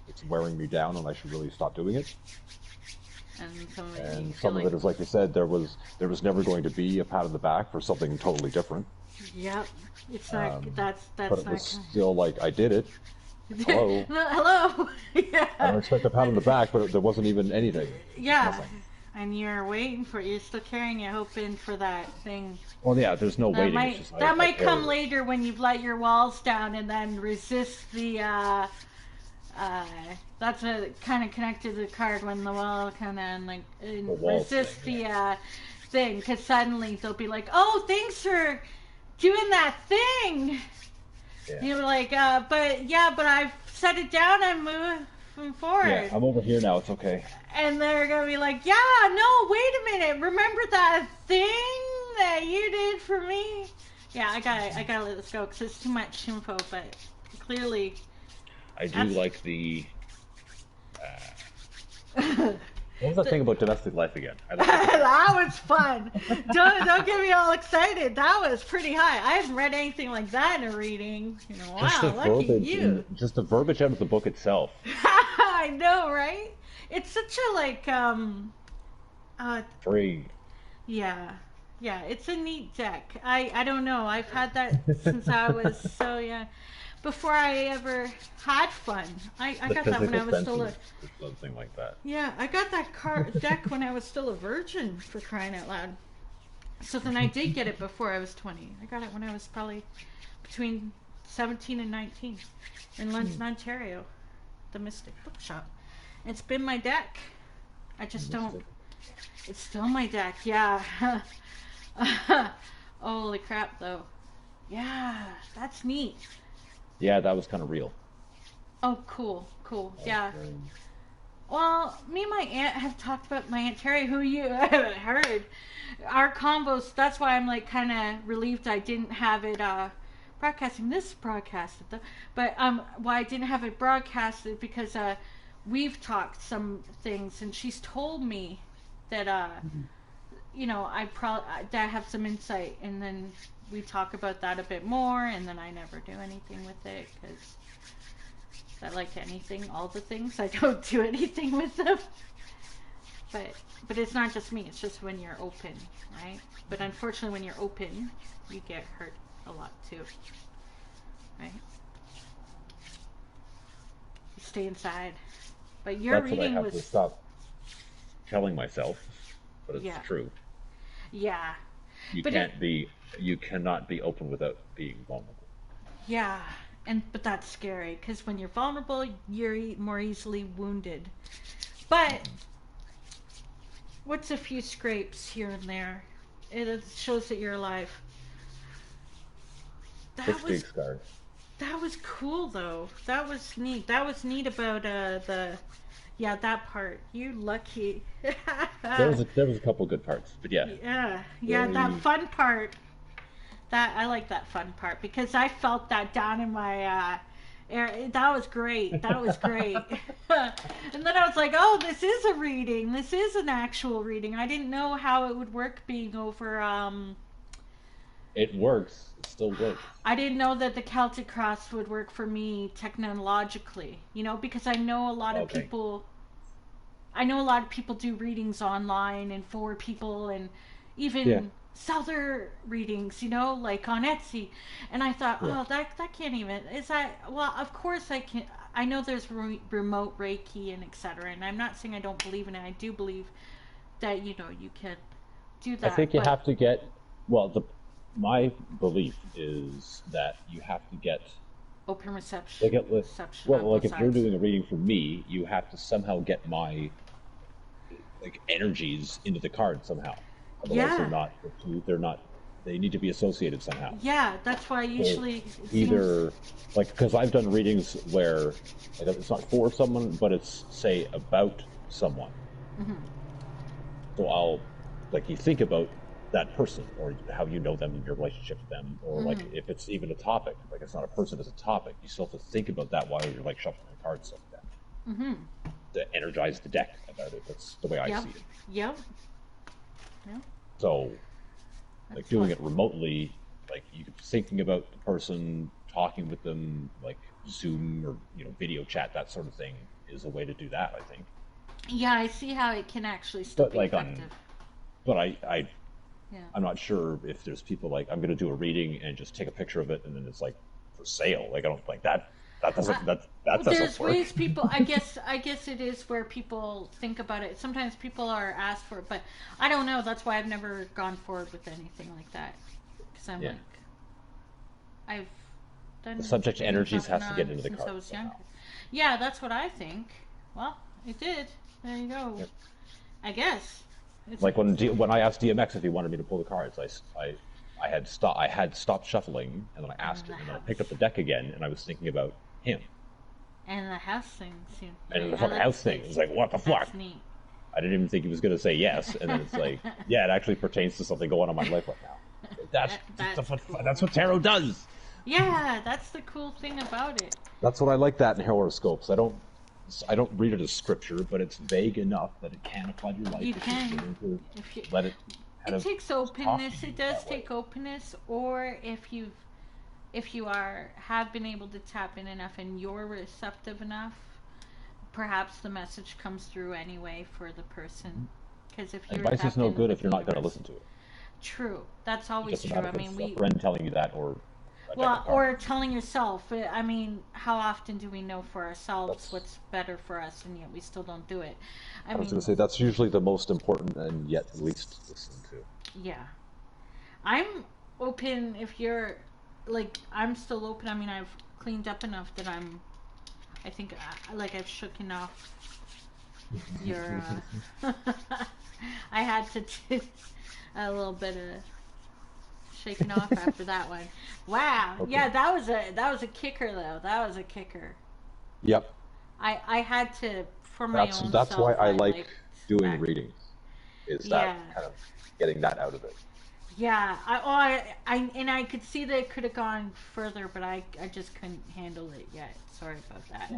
it's wearing me down and I should really stop doing it. And some of it is like you said, there was never going to be a pat on the back for something totally different. Yep, it's not. That's but it was still like I did it. Hello. Hello. Yeah. I don't expect a pat on the back, but there wasn't even anything. Yeah. Nothing. And you're waiting for you're still carrying it, hoping for that thing. Well, yeah, there's no waiting. That might come later when you've let your walls down and then resist the. That's kind of connected to the card when the wall kind of resist the thing, because suddenly they'll be like, "Oh, thanks for doing that thing." Yeah. You're like, but I've set it down and moving forward. Yeah, I'm over here now. It's okay. And they're gonna be like, "Yeah, no, wait a minute. Remember that thing that you did for me?" Yeah, I gotta let this go because it's too much info, but clearly. I do like the. What was that thing about domestic life again? That was fun. Don't get me all excited. That was pretty high. I haven't read anything like that in a reading. Wow, lucky you. Just the verbiage out of the book itself. I know, right? It's such a free. Yeah, it's a neat deck. I don't know. I've had that since I was so young. Before I ever had fun. I got that when I was still something like that. Yeah, I got that deck when I was still a virgin, for crying out loud. So then I did get it before I was 20. I got it when I was probably between 17 and 19 in London, Ontario, the Mystic Bookshop. It's been my deck. I just don't. It's still my deck. Yeah. Holy crap, though. Yeah, that's neat. Yeah, that was kind of real. Oh, cool. Yeah. Well, me and my aunt have talked about my Aunt Terry, who you haven't heard. Our combos, that's why I'm like kind of relieved I didn't have it broadcasting. This broadcasted though. But why I didn't have it broadcasted because we've talked some things and she's told me that I have some insight, and then we talk about that a bit more, and then I never do anything with it because I like anything, all the things. I don't do anything with them. But it's not just me. It's just when you're open, right? But unfortunately, when you're open, you get hurt a lot too, right? You stay inside. But your reading was. To stop telling myself, but it's true. Yeah. You cannot be open without being vulnerable. Yeah, but that's scary because when you're vulnerable, you're more easily wounded. But what's a few scrapes here and there? It shows that you're alive. That was cool though. That was neat. That was neat about that part. You lucky. there was a couple good parts, but yeah. Yeah, that fun part. I like that fun part because I felt that down in my that was great. And then I was like, oh, this is a reading. This is an actual reading. I didn't know how it would work being over It works. It still works. I didn't know that the Celtic Cross would work for me technologically, because I know a lot of people I know a lot of people do readings online and for people, and even Yeah. sell their readings, like on Etsy. And I thought, Yeah. oh, that can't even. Is that well? Of course I can. I know there's remote Reiki and etc. And I'm not saying I don't believe in it. I do believe that you can do I that. think you but have to get. Well, my belief is that you have to get. open reception. Like, Reception on both if you're sides. doing a reading for me, you have to somehow get my energies into the card somehow. Otherwise, Yeah. They're not. They need to be associated somehow. Yeah, that's why So usually it either because I've done readings where it's not for someone, but it's say about someone. Mm-hmm. So I'll you think about that person or how you know them and your relationship with them, or if it's even a topic, it's not a person, it's a topic. You still have to think about that while you're shuffling the cards like that. Mm-hmm. To energize the deck about it. That's the way I Yep. see it. Yep. Yep. So, That's doing fun. it remotely, you could be thinking about the person, talking with them, Zoom or video chat, that sort of thing is a way to do that. I think. Yeah, I see how it can actually still But be effective. but Yeah. I'm not sure if there's people I'm going to do a reading and just take a picture of it and then it's for sale. I don't like that. That doesn't that doesn't There's work. ways people. I guess it is where people think about it. Sometimes people are asked for it, but I don't know. That's why I've never gone forward with anything like that. Because I'm Yeah. I've done. The subject readings energies off has and to get on into the since card I was somehow. younger. Yeah, that's what I think. Well, it did. There you go. Yep. I guess. It's When I asked DMX if he wanted me to pull the cards, I had stopped shuffling, and then I asked him, and then I picked up the deck again, and I was thinking about him and the house things. and the fucking house thing. It's what the fuck? That's neat. I didn't even think he was going to say yes, and then it's yeah, it actually pertains to something going on in my life right now. That's what tarot does. Yeah, that's the cool thing about it. That's what I like that in horoscopes. I don't read it as scripture, but it's vague enough that it can apply to your life. You if you're can. willing to If you, let it. it takes openness. It does that way. take openness, or if you have been able to tap in enough and you're receptive enough, perhaps the message comes through anyway for the person. Because if you're Advice is tapped no in good with if you're not going to universe- listen to it. True, that's always It true. doesn't I matter if mean, it's a friend telling you that or a deck of cards. or telling yourself. I mean, how often do we know for ourselves That's- what's better for us, and yet we still don't do it? I was going to say that's usually the most important and yet least listened to. Yeah. I'm open if you're I'm still open. I mean, I've cleaned up enough that I think I've shooken off your I had to do a little bit of shaking off after that one. Wow. Okay. Yeah, that was a kicker though. That was a kicker. Yep. I had to for my own That's self, why I like liked doing that. readings. Is Yeah. that kind of getting that out of it? Yeah, I could see that it could have gone further, but I just couldn't handle it yet. Sorry about that.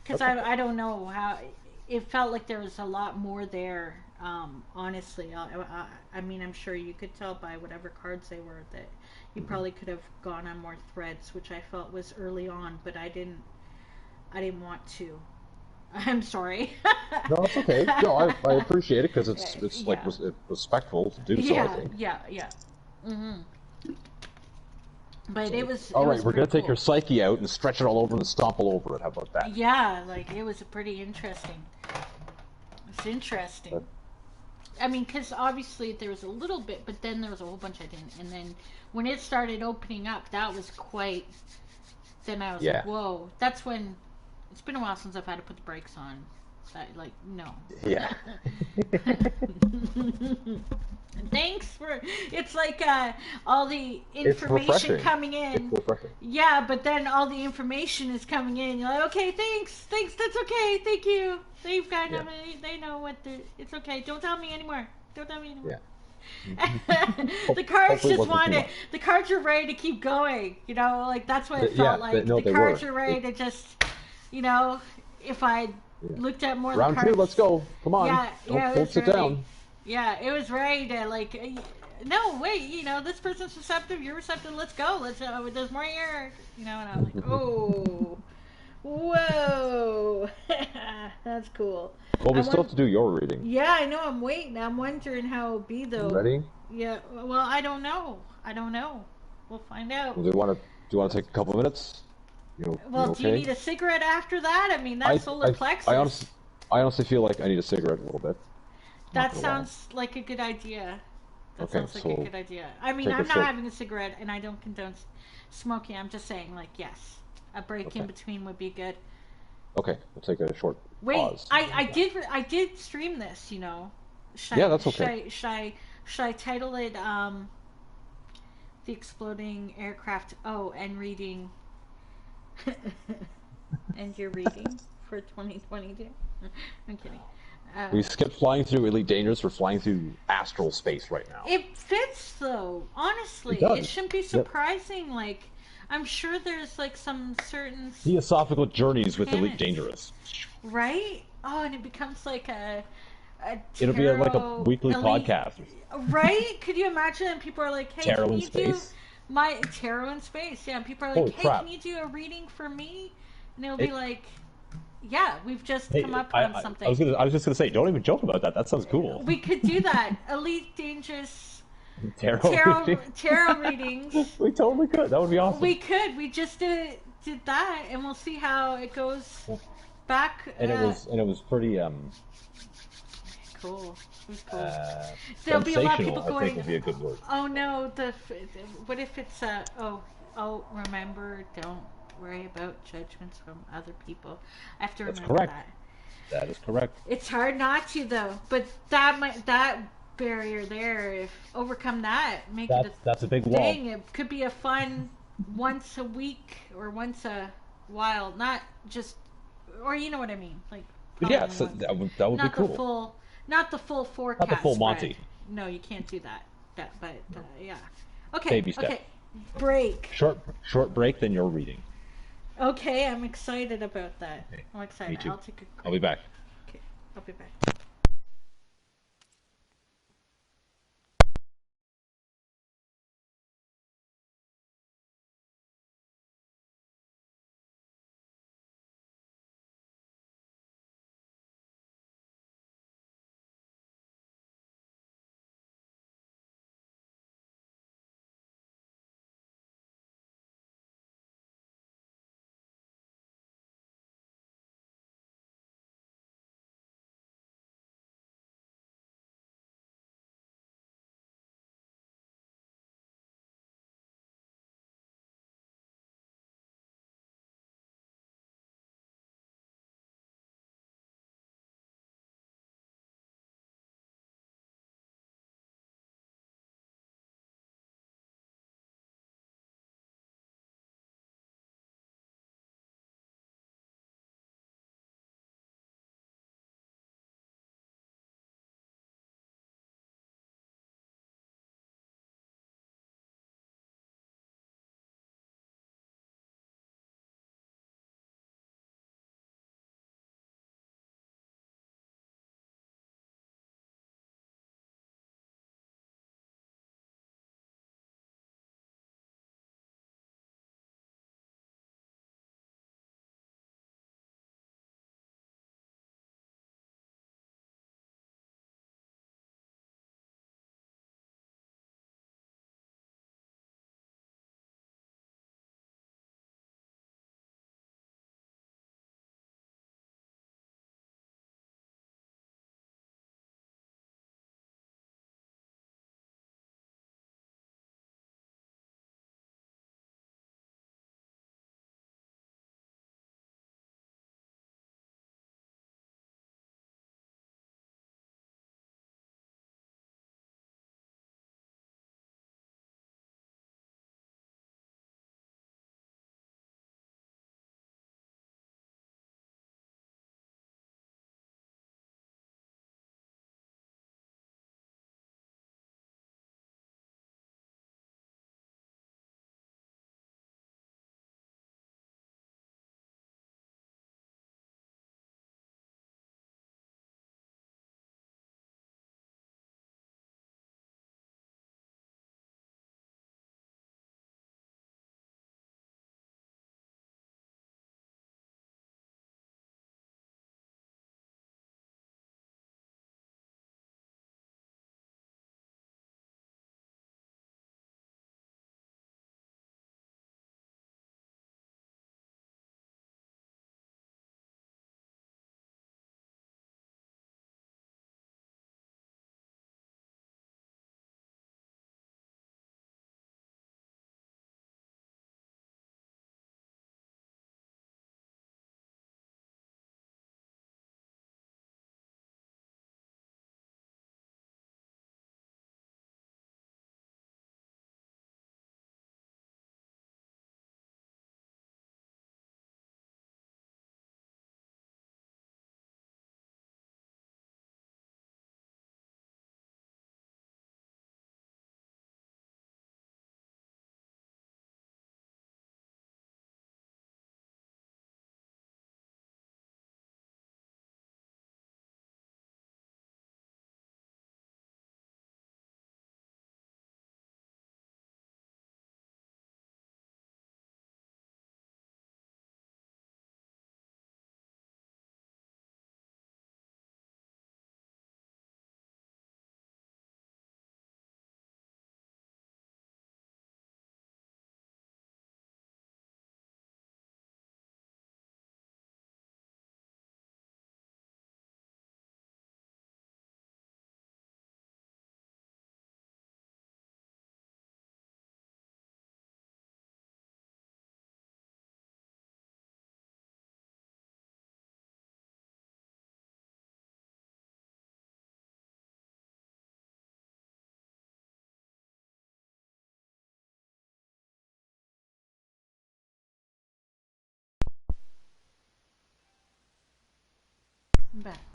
Because That's okay. I don't know how it felt like there was a lot more there. Honestly, I mean, I'm sure you could tell by whatever cards they were that you probably could have gone on more threads, which I felt was early on, but I didn't want to. I'm sorry. No, it's okay. No, I appreciate it because it's Yeah. respectful to do so. I think. Yeah. Mm-hmm. But it was. All it right, was we're gonna pretty take your cool. psyche out and stretch it all over and stomp all over it. How about that? Yeah, it was pretty interesting. It's interesting. I mean, because obviously there was a little bit, but then there was a whole bunch I didn't. And then when it started opening up, that was quite. Then I was Yeah. like, whoa. That's when. It's been a while since I've had to put the brakes on. No. Yeah. Thanks for. It's like all the It's information refreshing. coming in. It's refreshing. Yeah, but then all the information is coming in. You're like, okay, thanks, that's okay, thank you. They've got Yeah. they know what it's okay. Don't tell me anymore. Don't tell me anymore. Yeah. The cards Hopefully it just wasn't too wanted. much. The cards are ready to keep going. That's what it Yeah, felt like. no, The they cards were. are ready to just, if I looked at more Round of the cards. 2, let's go. Come on. Yeah, it Don't was sit ready. down. Yeah, it was ready to no, wait, this person's receptive, you're receptive, let's go. There's more here. And I'm like, oh, Whoa, that's cool. Well, we I still want. have to do your reading. Yeah, I know. I'm waiting. I'm wondering how it'll be You though. ready? Yeah. Well, I don't know. I don't know. We'll find out. Do you want to take a couple of minutes? You Well, do you okay? need a cigarette after that? I mean, I that's solar I plexus. I honestly feel like I need a cigarette a little bit. Not That gonna lie. sounds like a good idea. That Okay, sounds like a so good idea. I mean, take a I'm not short. having a cigarette, and I don't condone smoking. I'm just saying, like, yes, a break in Okay. between would be good. Okay, we'll take a short Wait, pause. I did stream this. You know, should Yeah, I that's should okay. I should I should I title it the exploding aircraft? Oh, and reading, and you're reading for 2022. I'm kidding. We skipped flying through Elite Dangerous. We're flying through astral space right now. It fits though. Honestly, It does. shouldn't be Yep. surprising. Like, I'm sure there's like some certain Theosophical journeys with Elite Planets. Dangerous. right. Oh, and it becomes like a It'll be like a tarot weekly elite- podcast. right? Could you imagine? And people are like, "Hey, Tarot can in you do space. my tarot in space?" Yeah, and people are like, Holy "Hey, crap. can you do a reading for me?" And it'll be It- like, "Yeah, we've just Hey, come up I, on I, something. I was just gonna say, don't even joke about that. That sounds cool. We could do that. Elite Dangerous Tarot. tarot readings." We totally could. That would be awesome. We could. We just did that, and we'll see how it goes back. And it was pretty Cool. It was cool. There'll sensational. be a lot of people I going. think would be a good word. Oh no! What if it's remember, don't worry about judgments from other people. I have to That's remember correct. that. That is correct. It's hard not to though, but that barrier there, if overcome that, make it That's a big wall. thing. It could be a fun once a week or once a while, not just, or you know what I mean, like. But yeah, probably so once. that would be Not the cool. full, not the full forecast. full spread. Monty. No, you can't do that. But yeah. Okay. Baby step. Okay. Break. Short break, then you're reading. Okay, I'm excited about that. Okay. I'm excited. Me too. I'll take a. I'll be back. Okay, I'll be back. I'm back.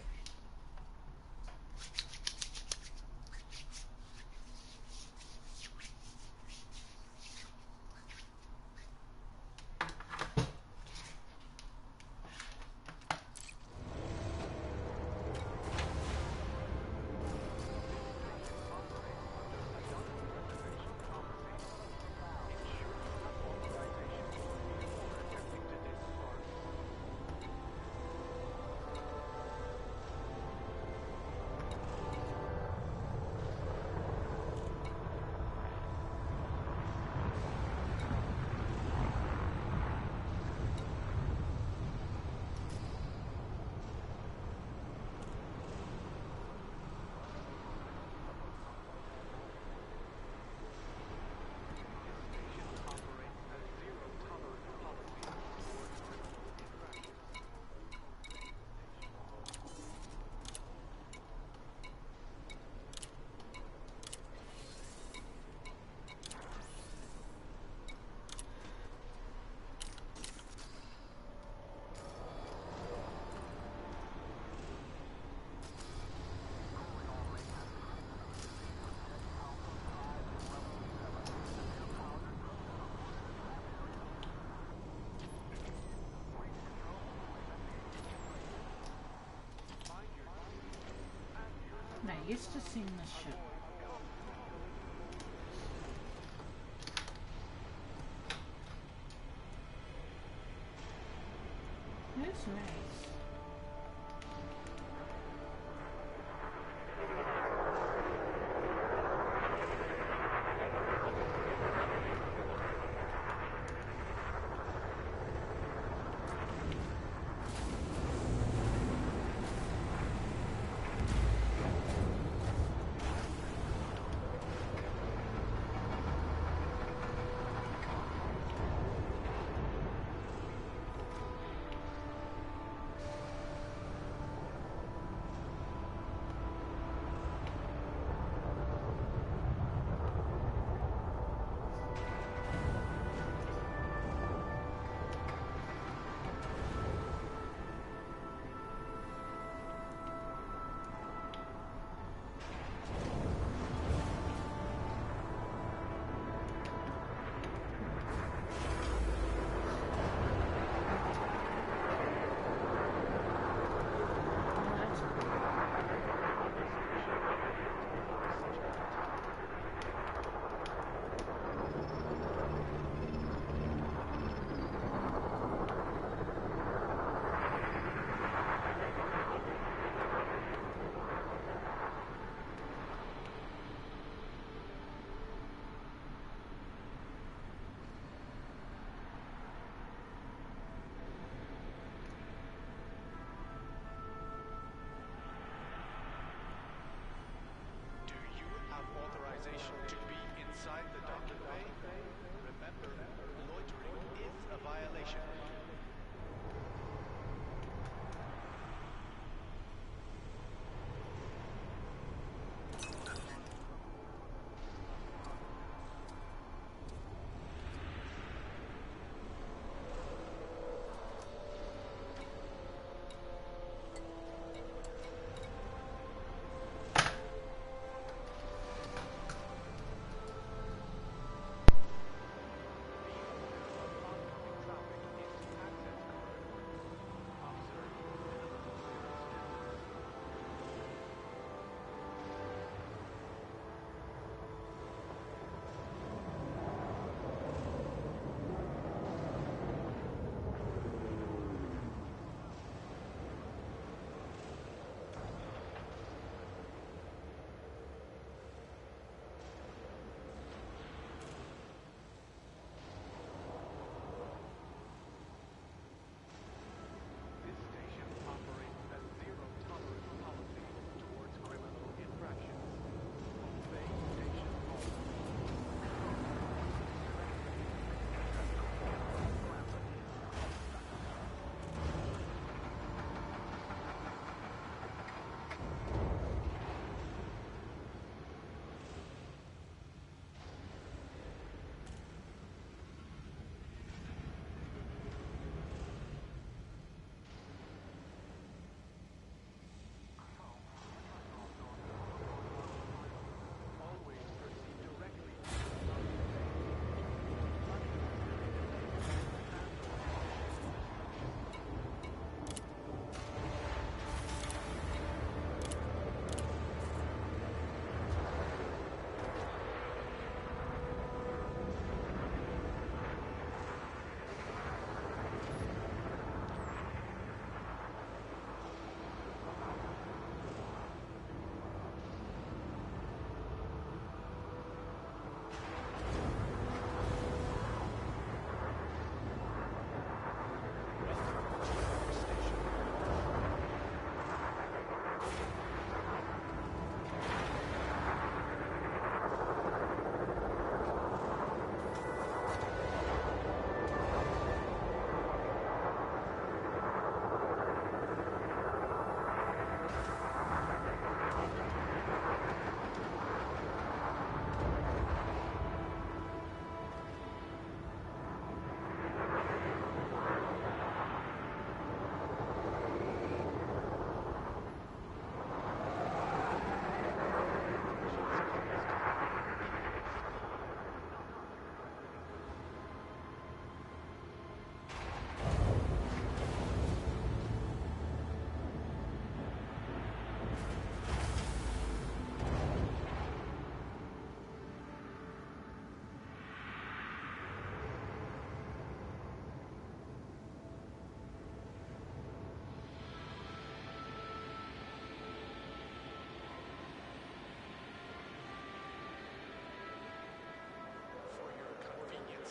Not used to seeing this ship. That's nice.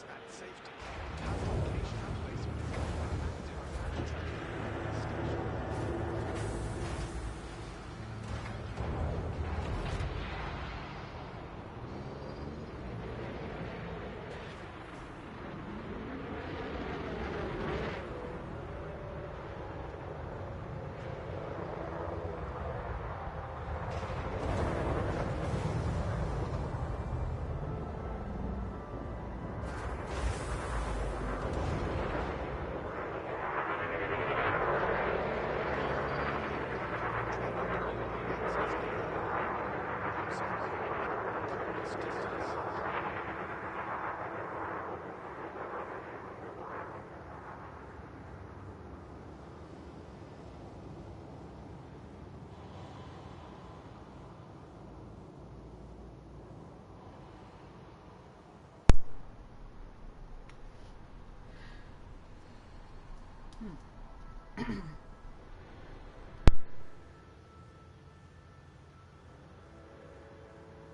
hazmat safety. Task location and placement for active factory station.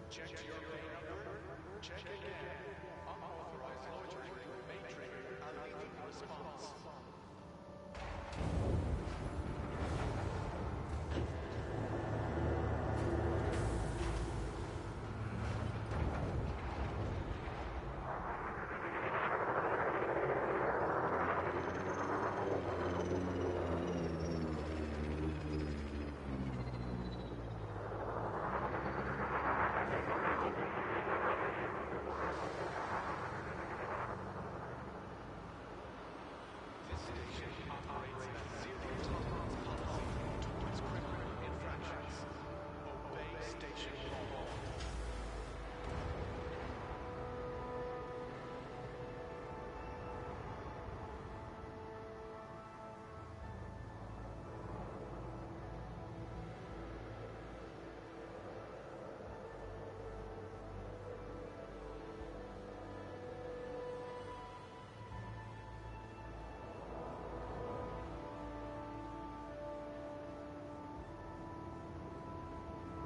Check your main number. Check again. Unauthorized loitering may trigger a lethal response. This station operates a zero-tolerance policy towards criminal infractions. Obey station law.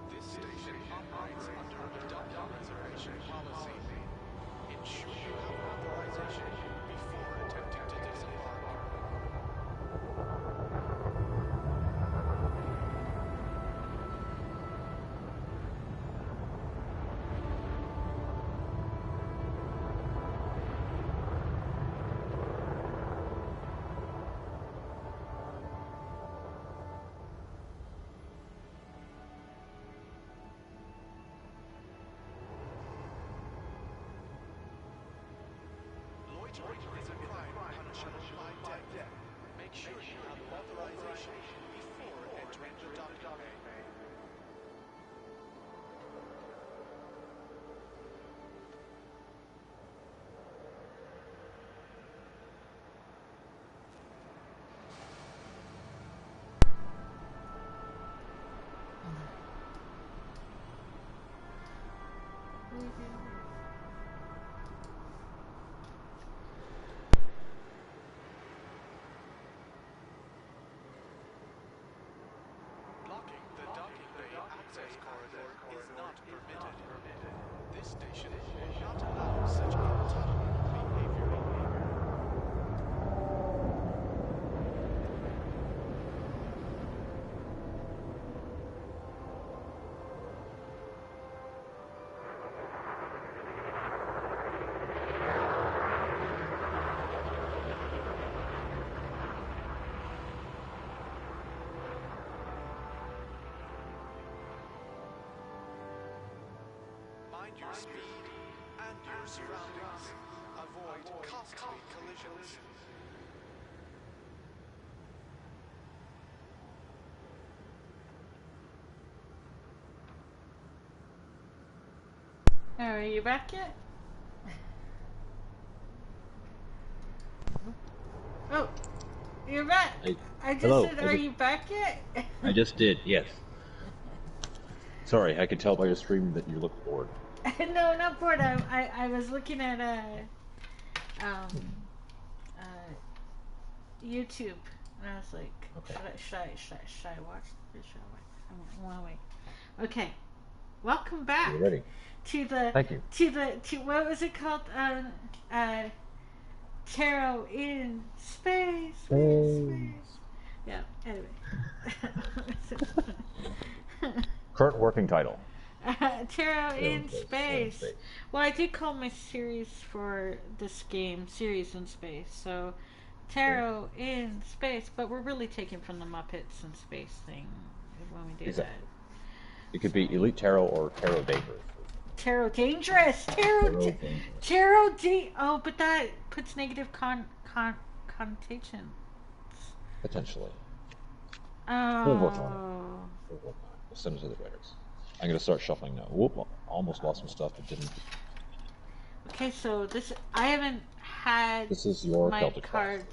This station operates under a double reservation policy. Ensure you have authorization before attempting to disembark. Loitering is a crime punishable by death. Make sure you have authorization before entering the docking bay. Blocking the docking bay access corridor is not permitted. This station will not allow such intolerable behavior. Mind your speed and your surroundings. Avoid costly collisions. Are you back yet? Oh, you're back. I just hello, said, I are just- you back yet? I just did, yes. Sorry, I could tell by your stream that you look bored. No, not bored. I was looking at YouTube, and I was like, Okay. should I watch this? Should I watch? I want to wait. Okay. Welcome back. You're ready. To the Thank you. to what was it called? Tarot in space. Yeah. Anyway. Current working title. Tarot in Space. space. Well, I did call my series for this game Series in Space. So, Tarot in Space, but we're really taking from the Muppets in Space thing when we do Exactly. that. It could be Elite Tarot or Tarot Dangerous. Tarot dangerous. Oh, but that puts negative connotation. Potentially. Oh. We'll work on it. We'll send it to the writers. I'm going to start shuffling now. Whoop, almost lost some stuff, but didn't. Okay, so I haven't had This is your my Celtic cards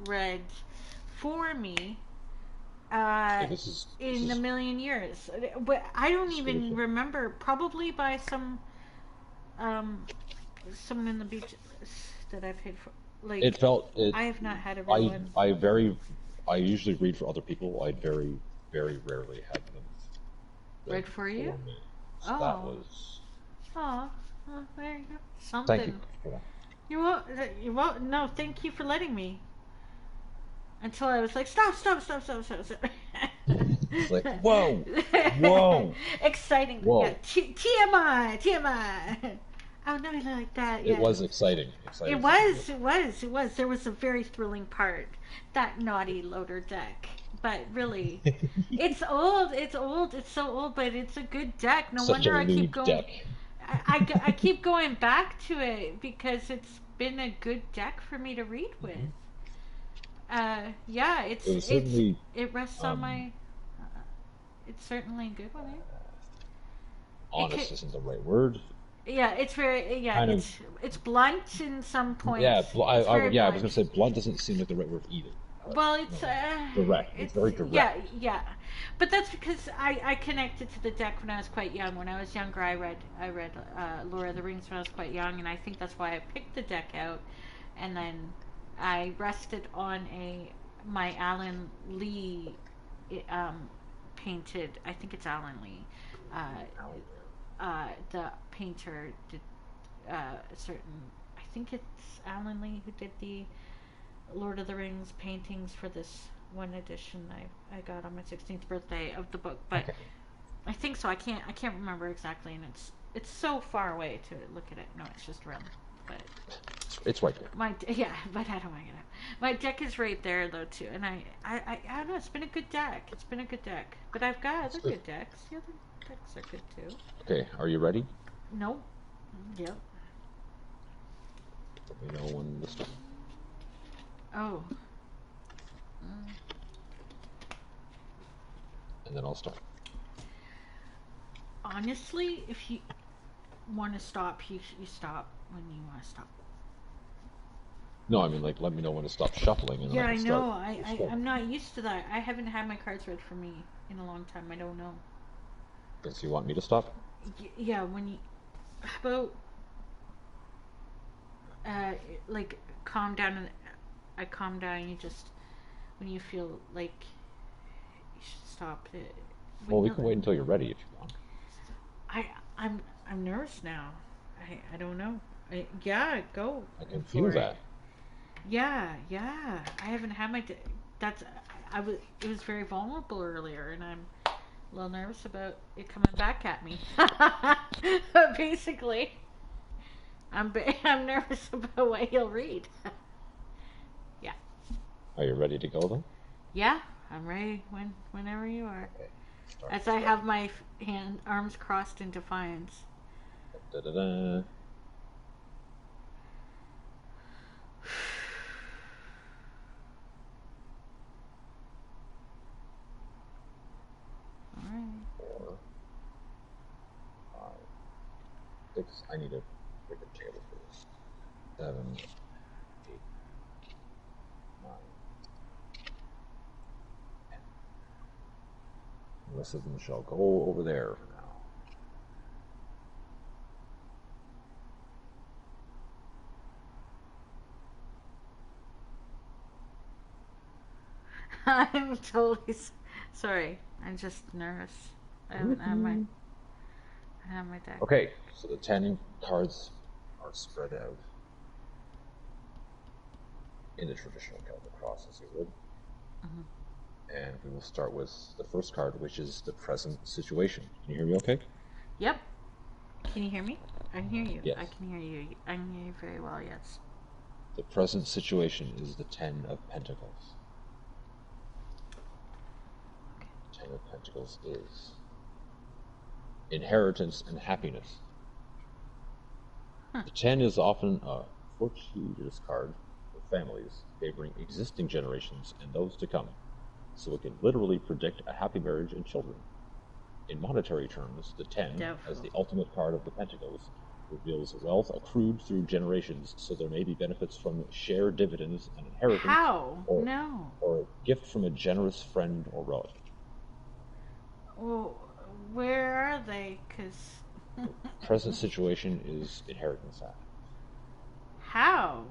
read for me this is in a million years. But I don't even remember, probably by someone in the beach that I paid for. Like, I have not had a real one. I usually read for other people. I very, very rarely have them read for you. Me. So that was. Oh, there you go. Something. Thank you for that. You won't. No, thank you for letting me. Until I was like, stop. It's like, whoa. Exciting. Whoa. Yeah. TMI. Oh, no, like that. Yeah. It was exciting. It was. There was a very thrilling part. That naughty loader deck. But really, it's old. It's so old, but it's a good deck. No Such wonder a I keep going. Deck. I keep going back to it because it's been a good deck for me to read with. Yeah, it rests on my. It's certainly a good one. Honest isn't the right word. Yeah, it's very it's blunt in some points. Yeah, I was blunt. gonna say blunt doesn't seem like the right word either. Well, it's direct. It's very direct. Yeah, but that's because I connected to the deck when I was quite young. When I was younger, I read Lord of the Rings when I was quite young, and I think that's why I picked the deck out. And then I rested on my Alan Lee painted. I think it's Alan Lee. The painter did certain. I think it's Alan Lee who did the Lord of the Rings paintings for this one edition I got on my 16th birthday of the book, but I think so. I can't remember exactly, and it's so far away to look at it. No, it's just around, but it's right there. But how do I get it? My deck is right there though too, and I don't know. It's been a good deck. But I've got other good decks. The other decks are good too. Okay, are you ready? Nope. Yep. Let me know when to start. Oh. And then I'll start. Honestly, if you want to stop, you stop when you want to stop. No, I mean, like, let me know when to stop shuffling. And yeah, I know. I'm not used to that. I haven't had my cards read for me in a long time. I don't know. Does you want me to stop? Yeah, when you... How about... like, calm down and... I calm down and you just... When you feel like... You should stop it. Well, we can wait until you're ready if you want. I'm nervous now. I don't know. Yeah, go. I can feel that. Yeah. I haven't had my... It was very vulnerable earlier, and I'm a little nervous about it coming back at me. Basically, I'm nervous about what he'll read. Yeah. Are you ready to go then? Yeah, I'm ready whenever you are. Okay. As I have my arms crossed in defiance. Da-da-da. Alright. 4, 5, 6. I need a bigger table for this. 7, 8, 9, 10. The rest of them shall go over there for now. I'm totally sorry. I'm just nervous. I haven't had my... I have my deck. Okay, so the 10 cards are spread out in the traditional Celtic cross, as you would. And we will start with the first card, which is the present situation. Can you hear me okay? Yep. Can you hear me? I can hear you. Yes. I can hear you. I can hear you very well, yes. The present situation is the 10 of Pentacles. 10 of Pentacles is inheritance and happiness. The 10 is often a fortuitous card for families favoring existing generations and those to come, so it can literally predict a happy marriage and children. In monetary terms, the 10, as the ultimate card of the Pentacles, reveals wealth accrued through generations, so there may be benefits from shared dividends and inheritance. How? Or a gift from a generous friend or relative. Well, where are they? Because Present situation is inheritance act. how?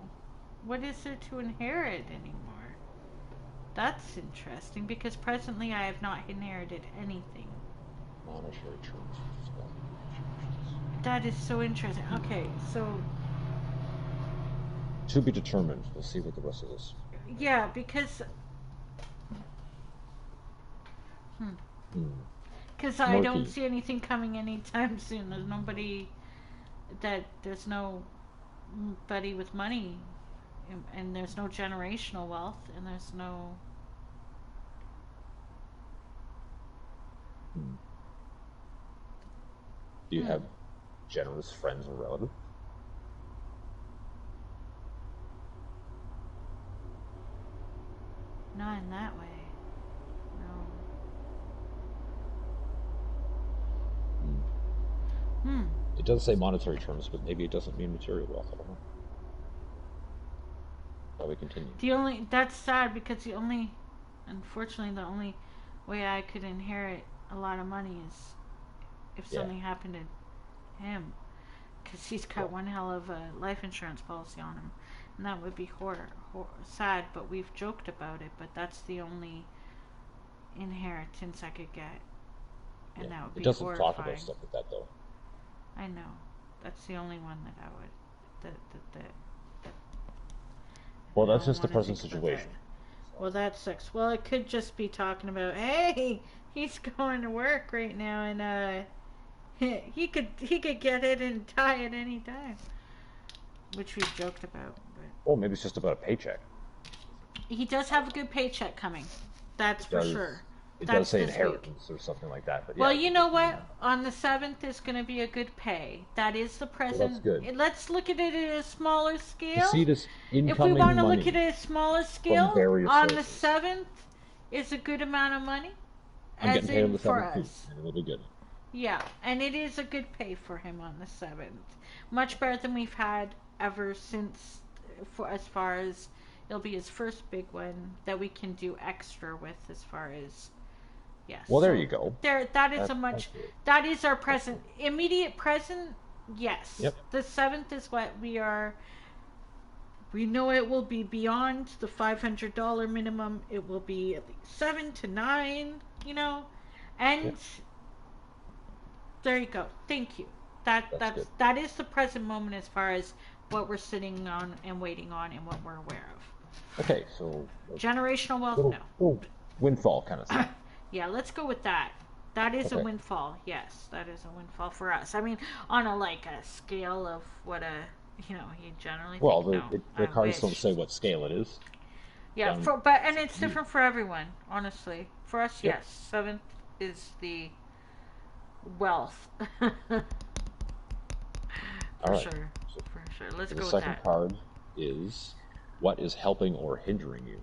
What is there to inherit anymore? That's interesting, because presently I have not inherited anything. Monetary terms. That is so interesting. Okay, so... To be determined. We'll see what the rest of this... Yeah, because... Because I don't see anything coming anytime soon. There's nobody... There's nobody with money. And there's no generational wealth. And there's no... Do you have generous friends or relatives? Not in that way. No. It does say monetary terms, but maybe it doesn't mean material wealth. I don't know. Shall we continue? That's sad, because unfortunately, the only way I could inherit a lot of money is if something happened to him, because he's got one hell of a life insurance policy on him, and that would be sad. But we've joked about it. But that's the only inheritance I could get, and that would be horrifying. It doesn't talk about stuff like that, though. I know. That's the only one that I would. Well, that's just the present situation. Well, that sucks. Well, it could just be talking about, hey, he's going to work right now, and he could get it and die at any time, which we've joked about. But well, maybe it's just about a paycheck. He does have a good paycheck coming. That's for sure. It does say inheritance or something like that. But well, you know what? On the 7th is going to be a good pay. That is the present. Well, that's good. Let's look at it at a smaller scale. You see this incoming if we want to money look at it at a smaller scale, on the 7th is a good amount of money. I'm getting paid on the 7th for us. Too, and it'll be good. Yeah, and it is a good pay for him on the 7th. Much better than we've had ever since, as far as it'll be his first big one that we can do extra with, as far as... Yes. Well, there you go. That is our present, immediate present. Yes. Yep. The 7th is what we are. We know it will be beyond the $500 minimum. It will be at least 7 to 9. And there you go. Thank you. That is the present moment as far as what we're sitting on and waiting on and what we're aware of. Okay, so generational wealth, no. Windfall kind of thing. Yeah, let's go with that. That is a windfall. Yes, that is a windfall for us. I mean, on a scale of what you generally. Well, think, the cards don't say what scale it is. Yeah, and it's different for everyone. Honestly, for us, yes, 7th is the wealth. All right. Sure. For sure. Let's go with that. The second card is what is helping or hindering you.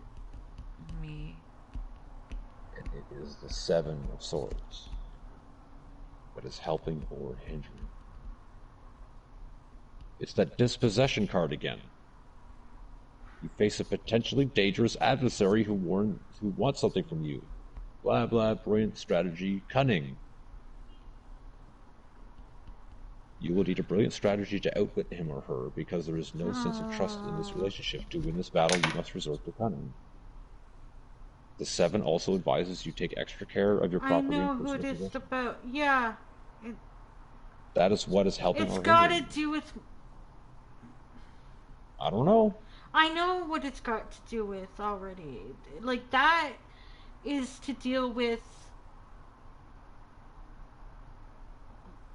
Me. And it is the 7 of Swords. What is helping or hindering? It's that dispossession card again. You face a potentially dangerous adversary who wants something from you. Blah, blah, brilliant strategy, cunning. You will need a brilliant strategy to outwit him or her, because there is no sense of trust in this relationship. To win this battle, you must resort to cunning. The 7 also advises you take extra care of your property. I know who it is about. Yeah. That is what is helping It's or got to hindering. do with. I don't know. I know what it's got to do with already. Like, that is to deal with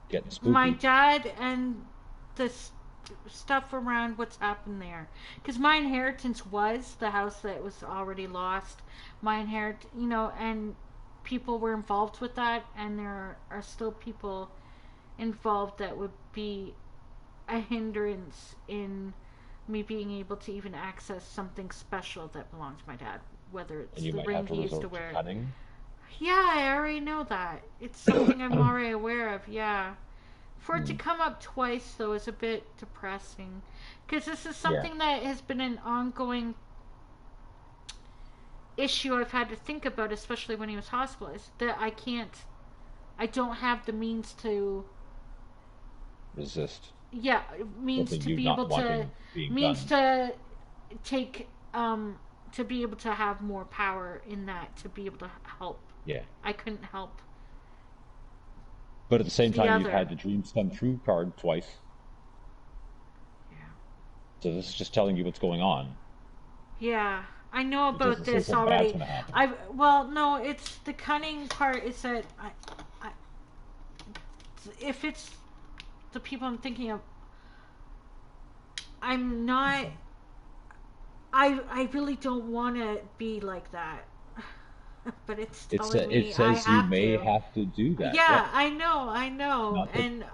Getting spooky. my dad and the stuff around what's happened there. Because my inheritance was the house that was already lost. And people were involved with that, and there are still people involved that would be a hindrance in me being able to even access something special that belonged to my dad, whether it's And you the might ring have to he used to resort to wear. cunning. Yeah, I already know that. It's something I'm already aware of, yeah. For it to come up twice, though, is a bit depressing. Because this is something that has been an ongoing issue I've had to think about, especially when he was hospitalized. That I don't have the means to Resist. means Something to you be not able to wanting being means done. to take to be able to have more power in that, to be able to help. Yeah. I couldn't help. But at the same The time, other. you've had the dreams come true card twice. Yeah. So this is just telling you what's going on. Yeah, I know It about doesn't say this something bad's already. gonna happen. No, it's the cunning part is that I if it's the people I'm thinking of, I'm not. I really don't want to be like that, but it's telling me It I says you have may to. have to do that. Yeah, Yep. I know, Not that and you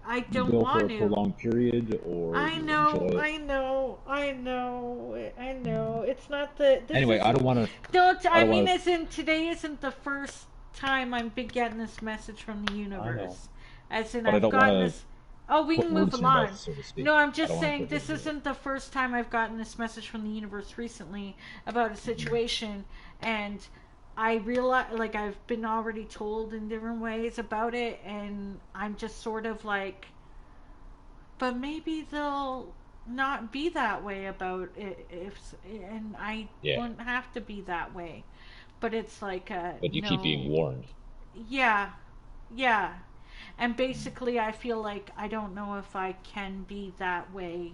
I you don't will for want a to. prolonged period or I you know, enjoy it. I know, I know, I know. It's not the. This Anyway, I isn't. don't want to. Don't. I I don't mean, want as in today isn't the first time I've been getting this message from the to. I know, universe. As in, but I I've don't want gotten to this. Oh, we put can move words in your mouth, along. so to speak. No, I'm I just don't want to saying put this words in your mouth. isn't the first time I've gotten this message from the universe recently about a situation, and I realize, like, I've been already told in different ways about it, and I'm just sort of like, but maybe they'll not be that way about it, and I Yeah, wouldn't have to be that way. But it's like, but you keep being no, warned. yeah, yeah. And basically, I feel like I don't know if I can be that way.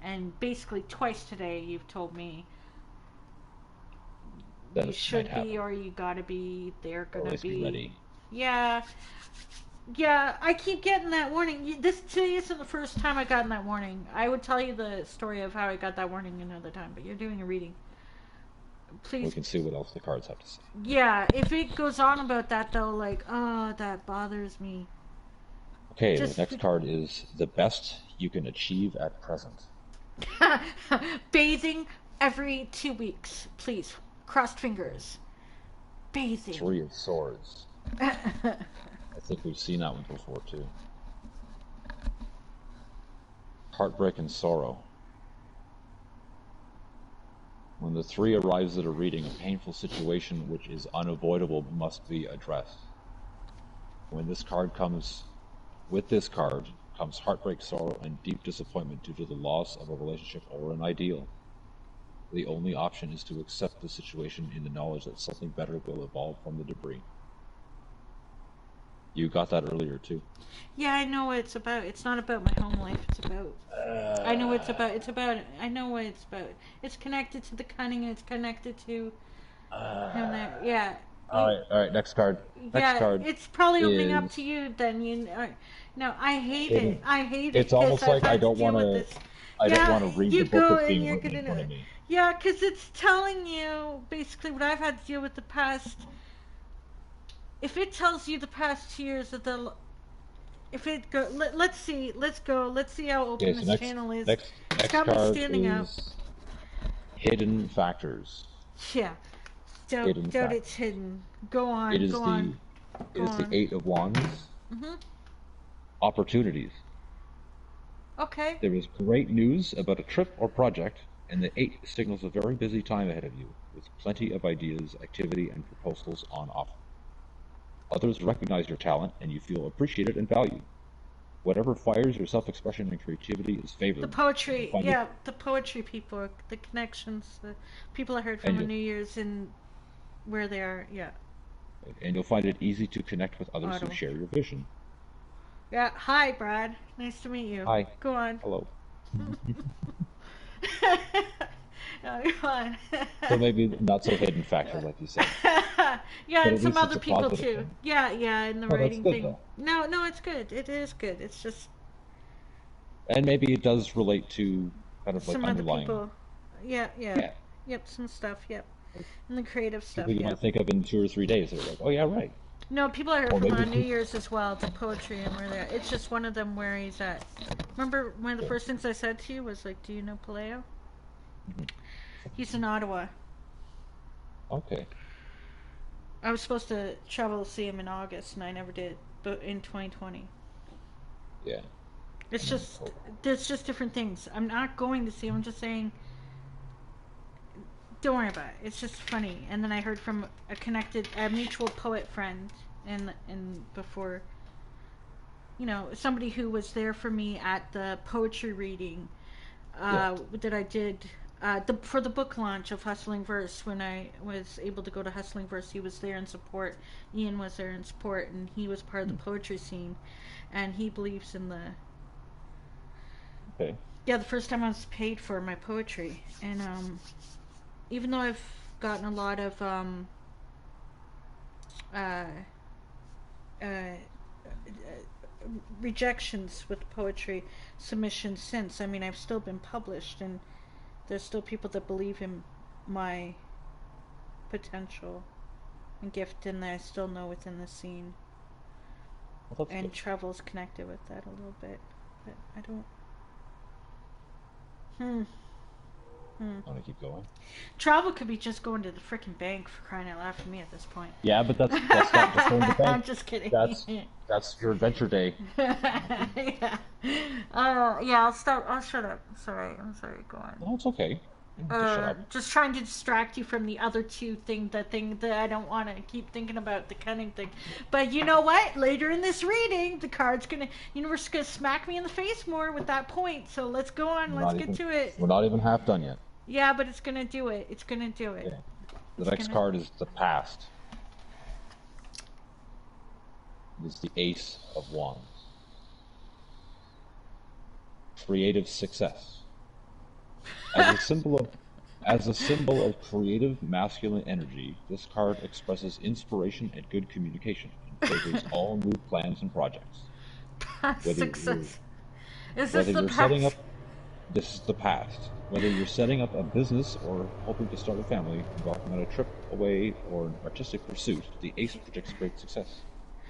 And basically, twice today, you've told me That you it might should be, happen. or you gotta be, they're gonna Always be be. ready. Yeah, yeah, I keep getting that warning. This today isn't the first time I've gotten that warning. I would tell you the story of how I got that warning another time, but you're doing a reading. We Please. can see what else the cards have to say. Yeah, if it goes on about that though, like, oh, that bothers me. Okay, Just the next card is the best you can achieve at present. bathing every 2 weeks, please. Crossed fingers. Bathing. 3 of Swords. I think we've seen that one before too. Heartbreak and Sorrow. When the 3 arrives at a reading, a painful situation which is unavoidable must be addressed. When this card comes, with this card comes heartbreak, sorrow, and deep disappointment due to the loss of a relationship or an ideal. The only option is to accept the situation in the knowledge that something better will evolve from the debris. You got that earlier too. Yeah, I know what it's about. It's not about my home life. It's about. I know what it's about. It's about. I know what it's about. It's connected to the cunning. It's connected to him there. Yeah. All right. Next card. Next card it's probably opening up is to you. Then you. No, I hate hidden. it. I hate it It's because almost I've like I had to don't deal want with to. this. I don't Yeah, want to read you the book go that's and being you're written in gonna. front of me. Yeah, because it's telling you basically what I've had to deal with the past. If it tells you the past 2 years of the. If it go, let's see. Let's go. Let's see how Okay, open so this channel is. next It's got me card standing up. is hidden factors. Yeah. Doubt Hidden factors. it's hidden. Go on. It is Go the on. it is the 8 of Wands. Opportunities. Okay. There is great news about a trip or project, and the 8 signals a very busy time ahead of you, with plenty of ideas, activity, and proposals on offer. Others recognize your talent, and you feel appreciated and valued. Whatever fires your self-expression and creativity is favored. The poetry, yeah, the poetry people, the connections, the people I heard from on New Year's and where they are, yeah. And you'll find it easy to connect with others Audible. who share your vision. Yeah. Hi, Brad. Nice to meet you. Hi. Go on. Hello. No, go on. So maybe not so hidden factor, like you said. Yeah, But and at some least it's other a people positive too. thing. Yeah, in the Oh, that's writing good, thing. though. No, it's good. It is good. It's just And maybe it does relate to kind of like some other underlying people. Yeah. yeah, Yep, some stuff. Yep. And the creative stuff. people you Yep. might think of in 2 or 3 days. They're like, oh yeah, right. No, people I heard Or from maybe on New Year's as well, the poetry and where they're at. It's just one of them where he's at. Remember one of the first things I said to you was like, do you know Paleo? He's in Ottawa. Okay. I was supposed to travel to see him in August, and I never did. But in 2020, Yeah. it's just there's just different things. I'm not going to see him. I'm just saying, don't worry about it. It's just funny. And then I heard from a mutual poet friend, and before, somebody who was there for me at the poetry reading that I did for the book launch of Hustling Verse. When I was able to go to Hustling Verse, he was there in support. Ian was there in support, and he was part of the poetry scene, and he believes in the Okay. the first time I was paid for my poetry. And even though I've gotten a lot of uh, rejections with poetry submissions since, I mean, I've still been published, and there's still people that believe in my potential and gift, and that I still know within the scene. Well, that's And good. Travel's connected with that a little bit, but I don't. Want to keep going? Travel could be just going to the freaking bank, for crying out loud, for me at this point. Yeah, but that's not just going to the bank. I'm just kidding. That's your adventure day. Yeah. I'll stop. I'll shut up. I'm sorry. Go on. No, it's okay. Just shut up. Just trying to distract you from the other two the thing that I don't want to keep thinking about, the cunning thing. But you know what? Later in this reading, the universe gonna smack me in the face more with that point. So let's go on. Let's get to it. We're not even half done yet. Yeah, but it's gonna do it. It's gonna do it. Okay. The next card is the past. It's the Ace of Wands. Creative success. As a symbol of creative masculine energy, this card expresses inspiration and good communication and favors all new plans and projects. Success. Is this Whether the you're past? setting up, this is the past. Whether you're setting up a business or hoping to start a family, embarking on a trip away or an artistic pursuit, the Ace predicts great success.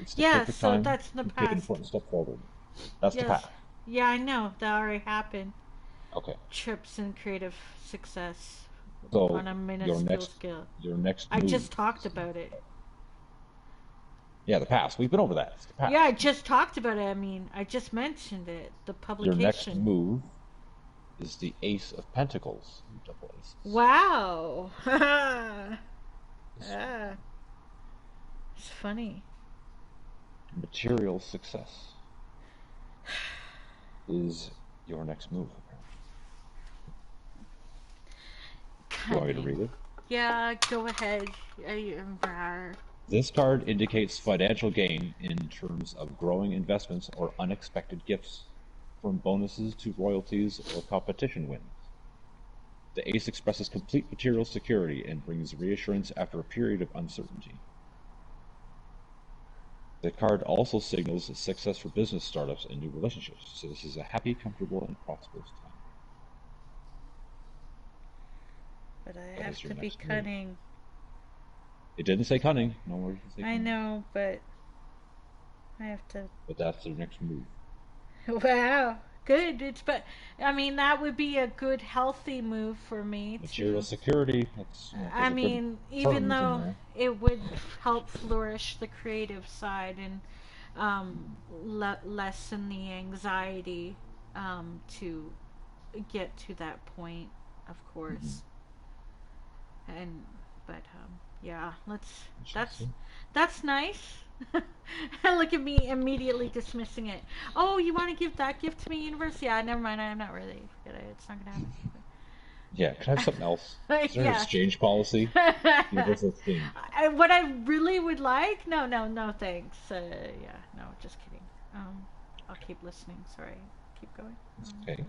It's the perfect so time that's the to take an past. important step forward. That's the Yes. past. Yeah, I know. That already happened. Okay. Trips and creative success So on a minuscule scale. your next I move. just talked about it. Yeah, the past. We've been over that. It's the past. Yeah, I just talked about it. I mean, I just mentioned it. The Your publication. next move is the Ace of Pentacles. Double aces. Wow. It's funny. Material success is your next move. You want me to read it? Yeah, go ahead. This card indicates financial gain in terms of growing investments or unexpected gifts, from bonuses to royalties or competition wins. The Ace expresses complete material security and brings reassurance after a period of uncertainty. The card also signals success for business startups and new relationships, so this is a happy, comfortable, and prosperous time. But I That have is your to be next move. cunning. It didn't say cunning. No words to say I cunning. know, but I have to. But that's your next move. Wow, good. I mean, that would be a good, healthy move for me. Material security. That's, I mean, even though it would help flourish the creative side and lessen the anxiety to get to that point, of course. But yeah, that's nice. Look at me immediately dismissing it. Oh, you want to give that gift to me, universe? Yeah, never mind. I'm not really. It's not gonna happen. Yeah, can I have something else? Is there an Yeah. exchange policy? Universal thing. What I really would like? No, thanks. Yeah, no, just kidding. I'll keep listening. Sorry. Keep going. It's okay.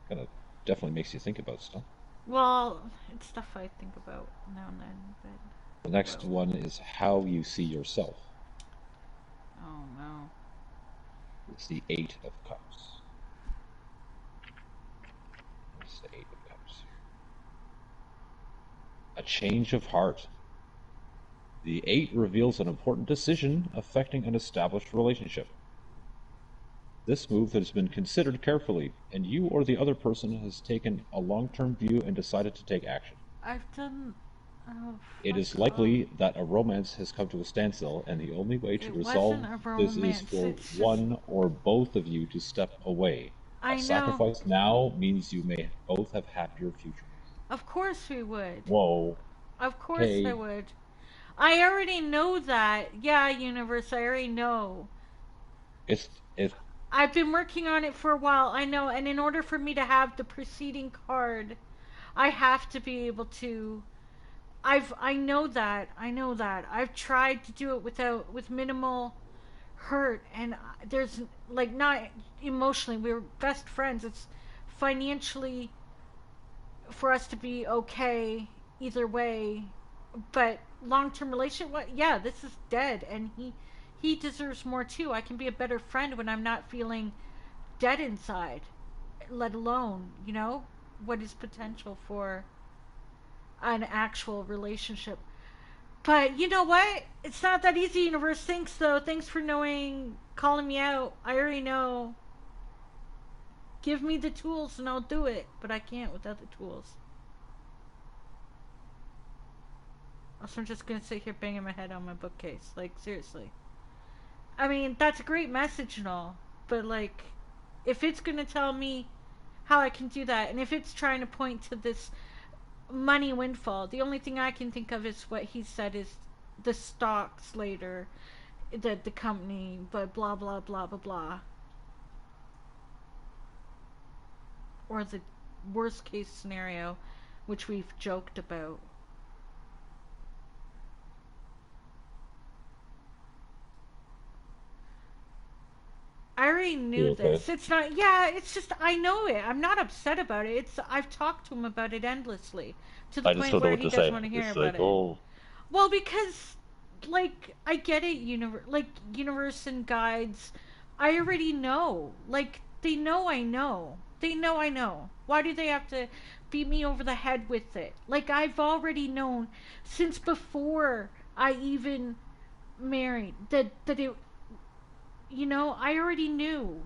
Kind of definitely makes you think about stuff. Well, it's stuff I think about now and then, but The next one is how you see yourself. oh no. It's the Eight of Cups. It's the Eight of Cups. A change of heart. The Eight reveals an important decision affecting an established relationship. This move has been considered carefully, and you or the other person has taken a long-term view and decided to take action. I've done. Oh, It is likely that a romance has come to a standstill, and the only way to It resolve wasn't a this is romance, for it's just- one or both of you to step away. I A know. sacrifice now means you may both have happier futures. Of course we would. Whoa. Of course Hey. I would. I already know that. Yeah, universe, I already know. It's I've been working on it for a while. I know, and in order for me to have the preceding card, I have to be able to. I know that. I know that. I've tried to do it with minimal hurt, and there's like not emotionally. We're best friends. It's financially for us to be okay either way, but long-term relationship. What? Yeah, this is dead, and he deserves more too. I can be a better friend when I'm not feeling dead inside, let alone, what is potential for an actual relationship. But you know what? It's not that easy, universe. Thanks, though. Thanks for calling me out. I already know. Give me the tools and I'll do it. But I can't without the tools. Also, I'm just going to sit here banging my head on my bookcase. Like, seriously. I mean, that's a great message and all. But, like, if it's going to tell me how I can do that, and if it's trying to point to this money windfall, the only thing I can think of is what he said is the stocks later, the company, but blah, blah, blah, blah, blah. Or the worst case scenario, which we've joked about. I already knew this. It's not, yeah, it's just, I know it. I'm not upset about it. I've talked to him about it endlessly. To the point where he doesn't want to hear about it. Well, because, like, I get it, universe and guides. I already know. Like, they know I know. They know I know. Why do they have to beat me over the head with it? Like, I've already known since before I even married that it, I already knew.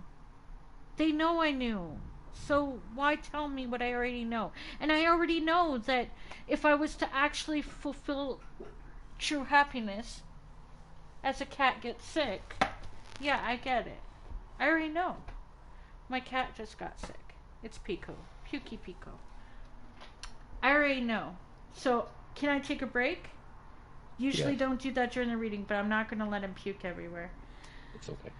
They know I knew. So why tell me what I already know? And I already know that if I was to actually fulfill true happiness as a cat gets sick, yeah, I get it. I already know. My cat just got sick. It's Pico. Pukey Pico. I already know. So, can I take a break? Usually don't do that during the reading, but I'm not going to let him puke everywhere. It's okay.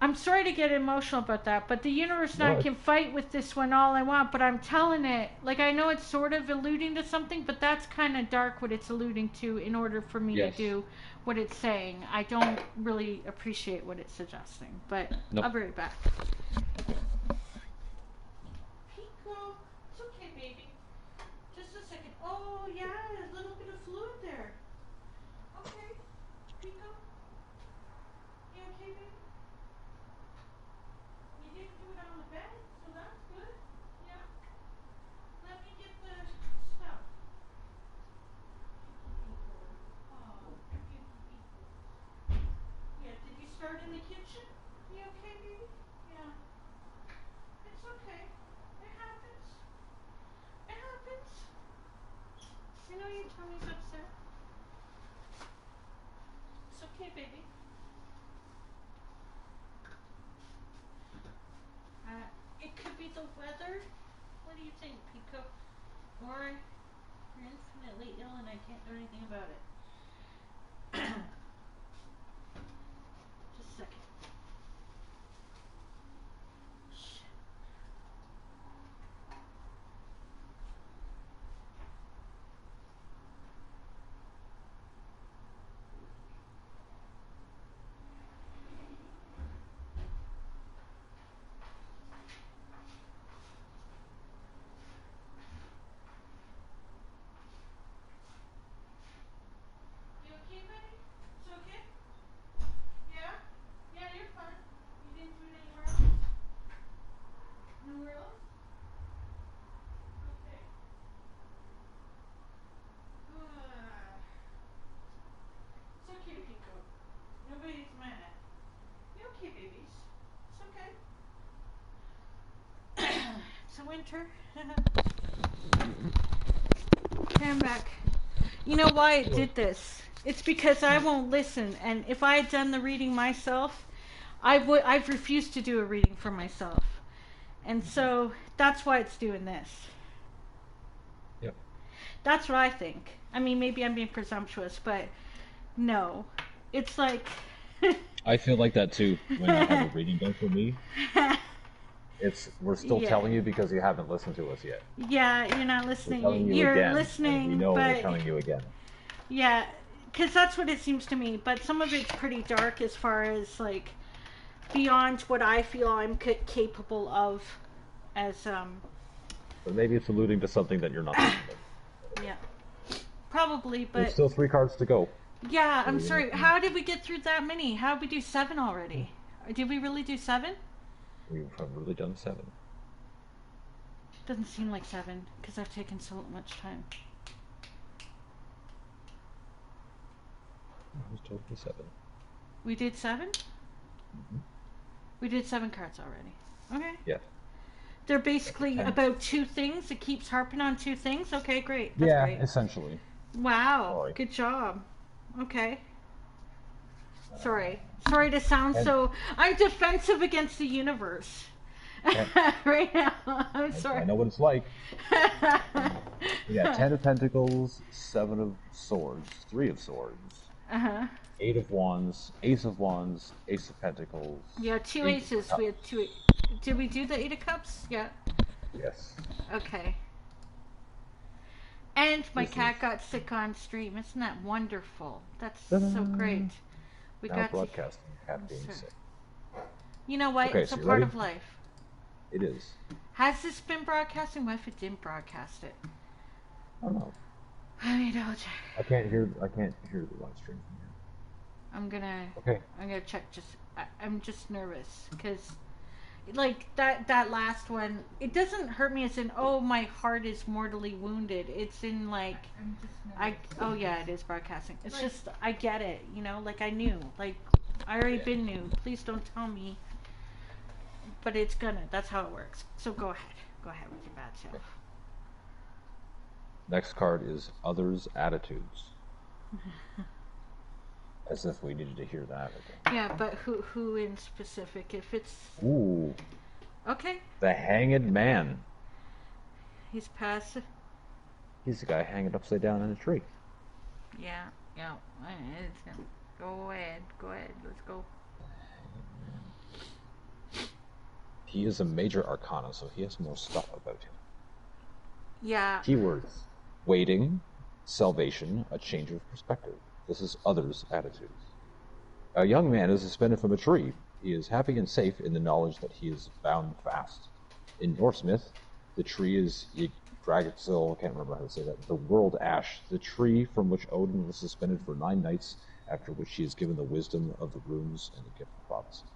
I'm sorry to get emotional about that, but the universe and I can fight with this one all I want, but I'm telling it, like, I know it's sort of alluding to something, but that's kind of dark what it's alluding to in order for me to do what it's saying. I don't really appreciate what it's suggesting, but I'll be right back. Pico, it's okay, baby. Just a second. Oh, yeah, a little bit of fluid there. Okay, Pico, you okay, baby? You didn't do it on the bed, so that's good. Yeah. Let me get the stuff. Oh, yeah, did you start in the kitchen? You okay, baby? Yeah. It's okay. It happens. It happens. I know your tummy's upset. It's okay, baby. It could be the weather. What do you think, Pico? Or you're infinitely ill and I can't do anything about it. Just a second. Shit. enter. Okay, I'm back. You know why it did this? It's because I won't listen, and if I had done the reading myself, I've refused to do a reading for myself. And so that's why it's doing this. Yep. That's what I think. I mean, maybe I'm being presumptuous, but no. It's like... I feel like that too when I have a reading done for me. We're still Yeah. telling you because you haven't listened to us yet. Yeah, you're not We're listening. telling you You're again, listening, and we know but... we're telling you again. Yeah, because that's what it seems to me. But some of it's pretty dark as far as, like, beyond what I feel I'm capable of as, But maybe it's alluding to something that you're not thinking of. yeah. Probably, but... There's still 3 cards to go. Yeah, I'm sorry. How did we get through that many? How did we do 7 already? Did we really do 7? We've really done 7. Doesn't seem like 7, because I've taken so much time. It was totally 7. We did 7? Mm-hmm. We did 7 cards already. Okay. Yes. They're basically about 2 things. It keeps harping on 2 things. Okay, great. That's great. Essentially. Wow. Sorry. Good job. Okay. Sorry to sound so... I'm defensive against the universe. Right now. I'm sorry. I know what it's like. We got 10 of Pentacles, 7 of Swords, 3 of Swords, 8 of Wands, Ace of Wands, Ace of Pentacles. Yeah, 2 aces. We had 2... Did we do the 8 of Cups? Yeah. Yes. Okay. And my cat got sick on stream. Isn't that wonderful? That's so great. We Now got broadcasting, cat being sick. You know what? Okay, It's a so you part ready? of life. It is. Has this been broadcasting? What if it didn't broadcast it? I don't know. I mean, I'll check. I can't hear the live stream from here. I'm gonna check. I'm just nervous because, like that last one, it doesn't hurt me as in, oh, my heart is mortally wounded. It's in like, oh yeah, it is broadcasting. It's just, I get it, you know, like I knew, like I already been knew. Please don't tell me. But it's gonna. That's how it works. So go ahead with your bad self. Next card is Others' Attitudes. As if we needed to hear that. Yeah, but who in specific? If it's... Ooh. Okay. The Hanged Man. He's passive. He's the guy hanging upside down in a tree. Yeah. It's him. Go ahead. Let's go. He is a major arcana, so he has more stuff about him. Yeah. Keywords: waiting, salvation, a change of perspective. This is Others' Attitudes. A young man is suspended from a tree. He is happy and safe in the knowledge that he is bound fast. In Norse myth, the tree is Yggdrasil, I can't remember how to say that, the world ash, the tree from which Odin was suspended for 9 nights, after which he is given the wisdom of the runes and the gift of prophecy.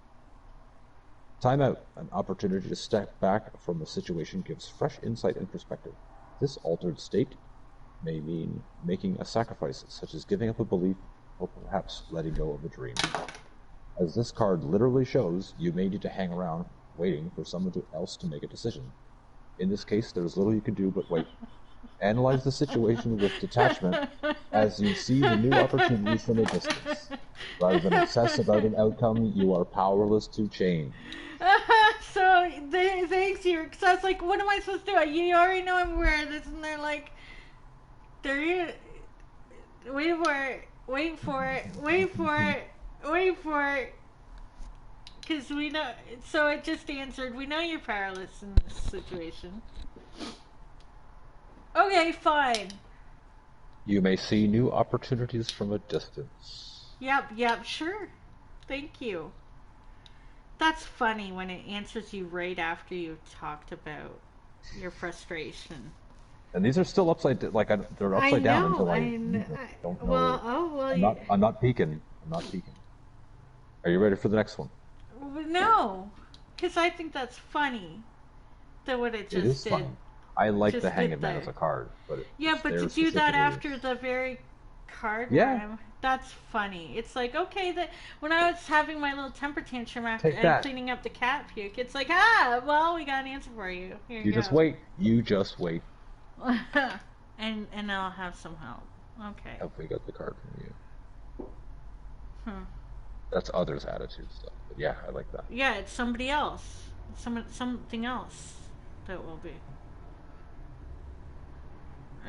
Time out, an opportunity to step back from a situation gives fresh insight and perspective. This altered state may mean making a sacrifice, such as giving up a belief or perhaps letting go of a dream. As this card literally shows, you may need to hang around waiting for someone else to make a decision. In this case, there is little you can do but wait. Analyze the situation with detachment as you see the new opportunities from a distance. Rather than obsess about an outcome you are powerless to change. So, thanks you. Because I was like, what am I supposed to do? You already know I'm aware of this. And they're like, wait for it. Because we know, so it just answered, we know you're powerless in this situation. Okay, fine. You may see new opportunities from a distance. Yep, sure. Thank you. That's funny when it answers you right after you've talked about your frustration. And these are still upside, they're upside down until I don't know. I'm not peeking. Are you ready for the next one? No, because I think that's funny. That what it just It is did. funny. I like Just the Hanged did Man there. as a card, but Yeah, but to do that after the very card. Yeah. That's funny. It's like, okay, that when I was having my little temper tantrum after Take that. cleaning up the cat puke, it's like, well, we got an answer for you. Here You you just go. wait. You just wait. and I'll have some help. Okay. Have we got the card from you? Hmm. That's others' attitude stuff. But yeah, I like that. Yeah, it's somebody else. Something else that will be.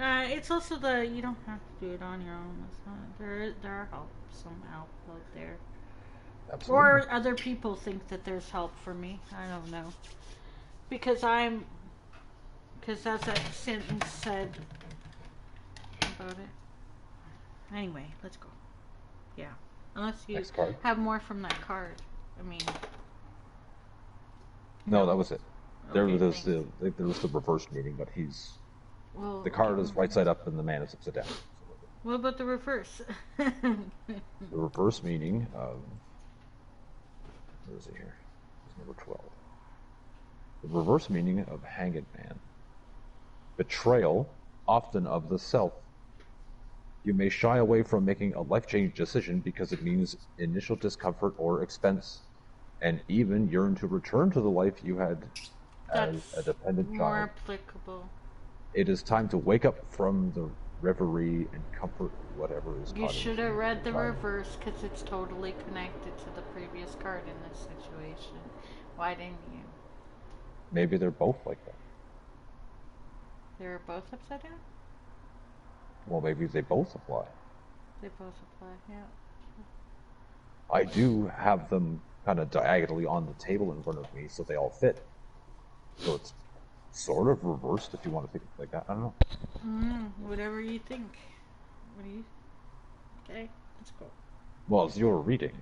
It's also you don't have to do it on your own. It's not, there are some help out there. Absolutely. Or other people think that there's help for me. I don't know. Because as that sentence said about it. Anyway, let's go. Yeah. Unless you Next card. have more from that card. I mean. No, that was it. There Okay, was thanks. there was the reverse meaning, but Well, the card is right side up and the man is upside down. what about the reverse? The reverse meaning of where is it here? It's number 12. The reverse meaning of hanged man. Betrayal, often of the self. You may shy away from making a life-changing decision because it means initial discomfort or expense, and even yearn to return to the life you had as That's a dependent more child. applicable. It is time to wake up from the reverie and comfort whatever is You causing should have read the anxiety. reverse because it's totally connected to the previous card in this situation. Why didn't you? Maybe they're both like that. They were both upside down? Well, maybe they both apply. They both apply, yeah. I do have them kind of diagonally on the table in front of me, so they all fit. So it's sort of reversed if you want to think like that. I don't know. Whatever you think. What do you... Okay, let's go. Well, it's your reading.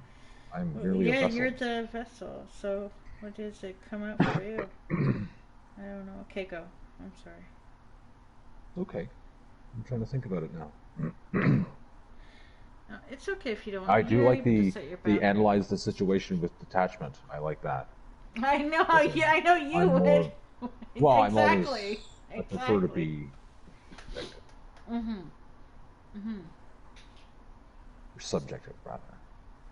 I'm merely a Yeah, vessel. you're the vessel, so what does it come out for you? I don't know. Okay, go. I'm sorry. Okay. I'm trying to think about it now. No, it's okay if you don't. I do You're like able to the set your the boundaries. analyze the situation with detachment. I like that. I know. Listen, Yeah, I know you I'm would. more- Well, Exactly. I prefer to be objective. Or subjective, rather.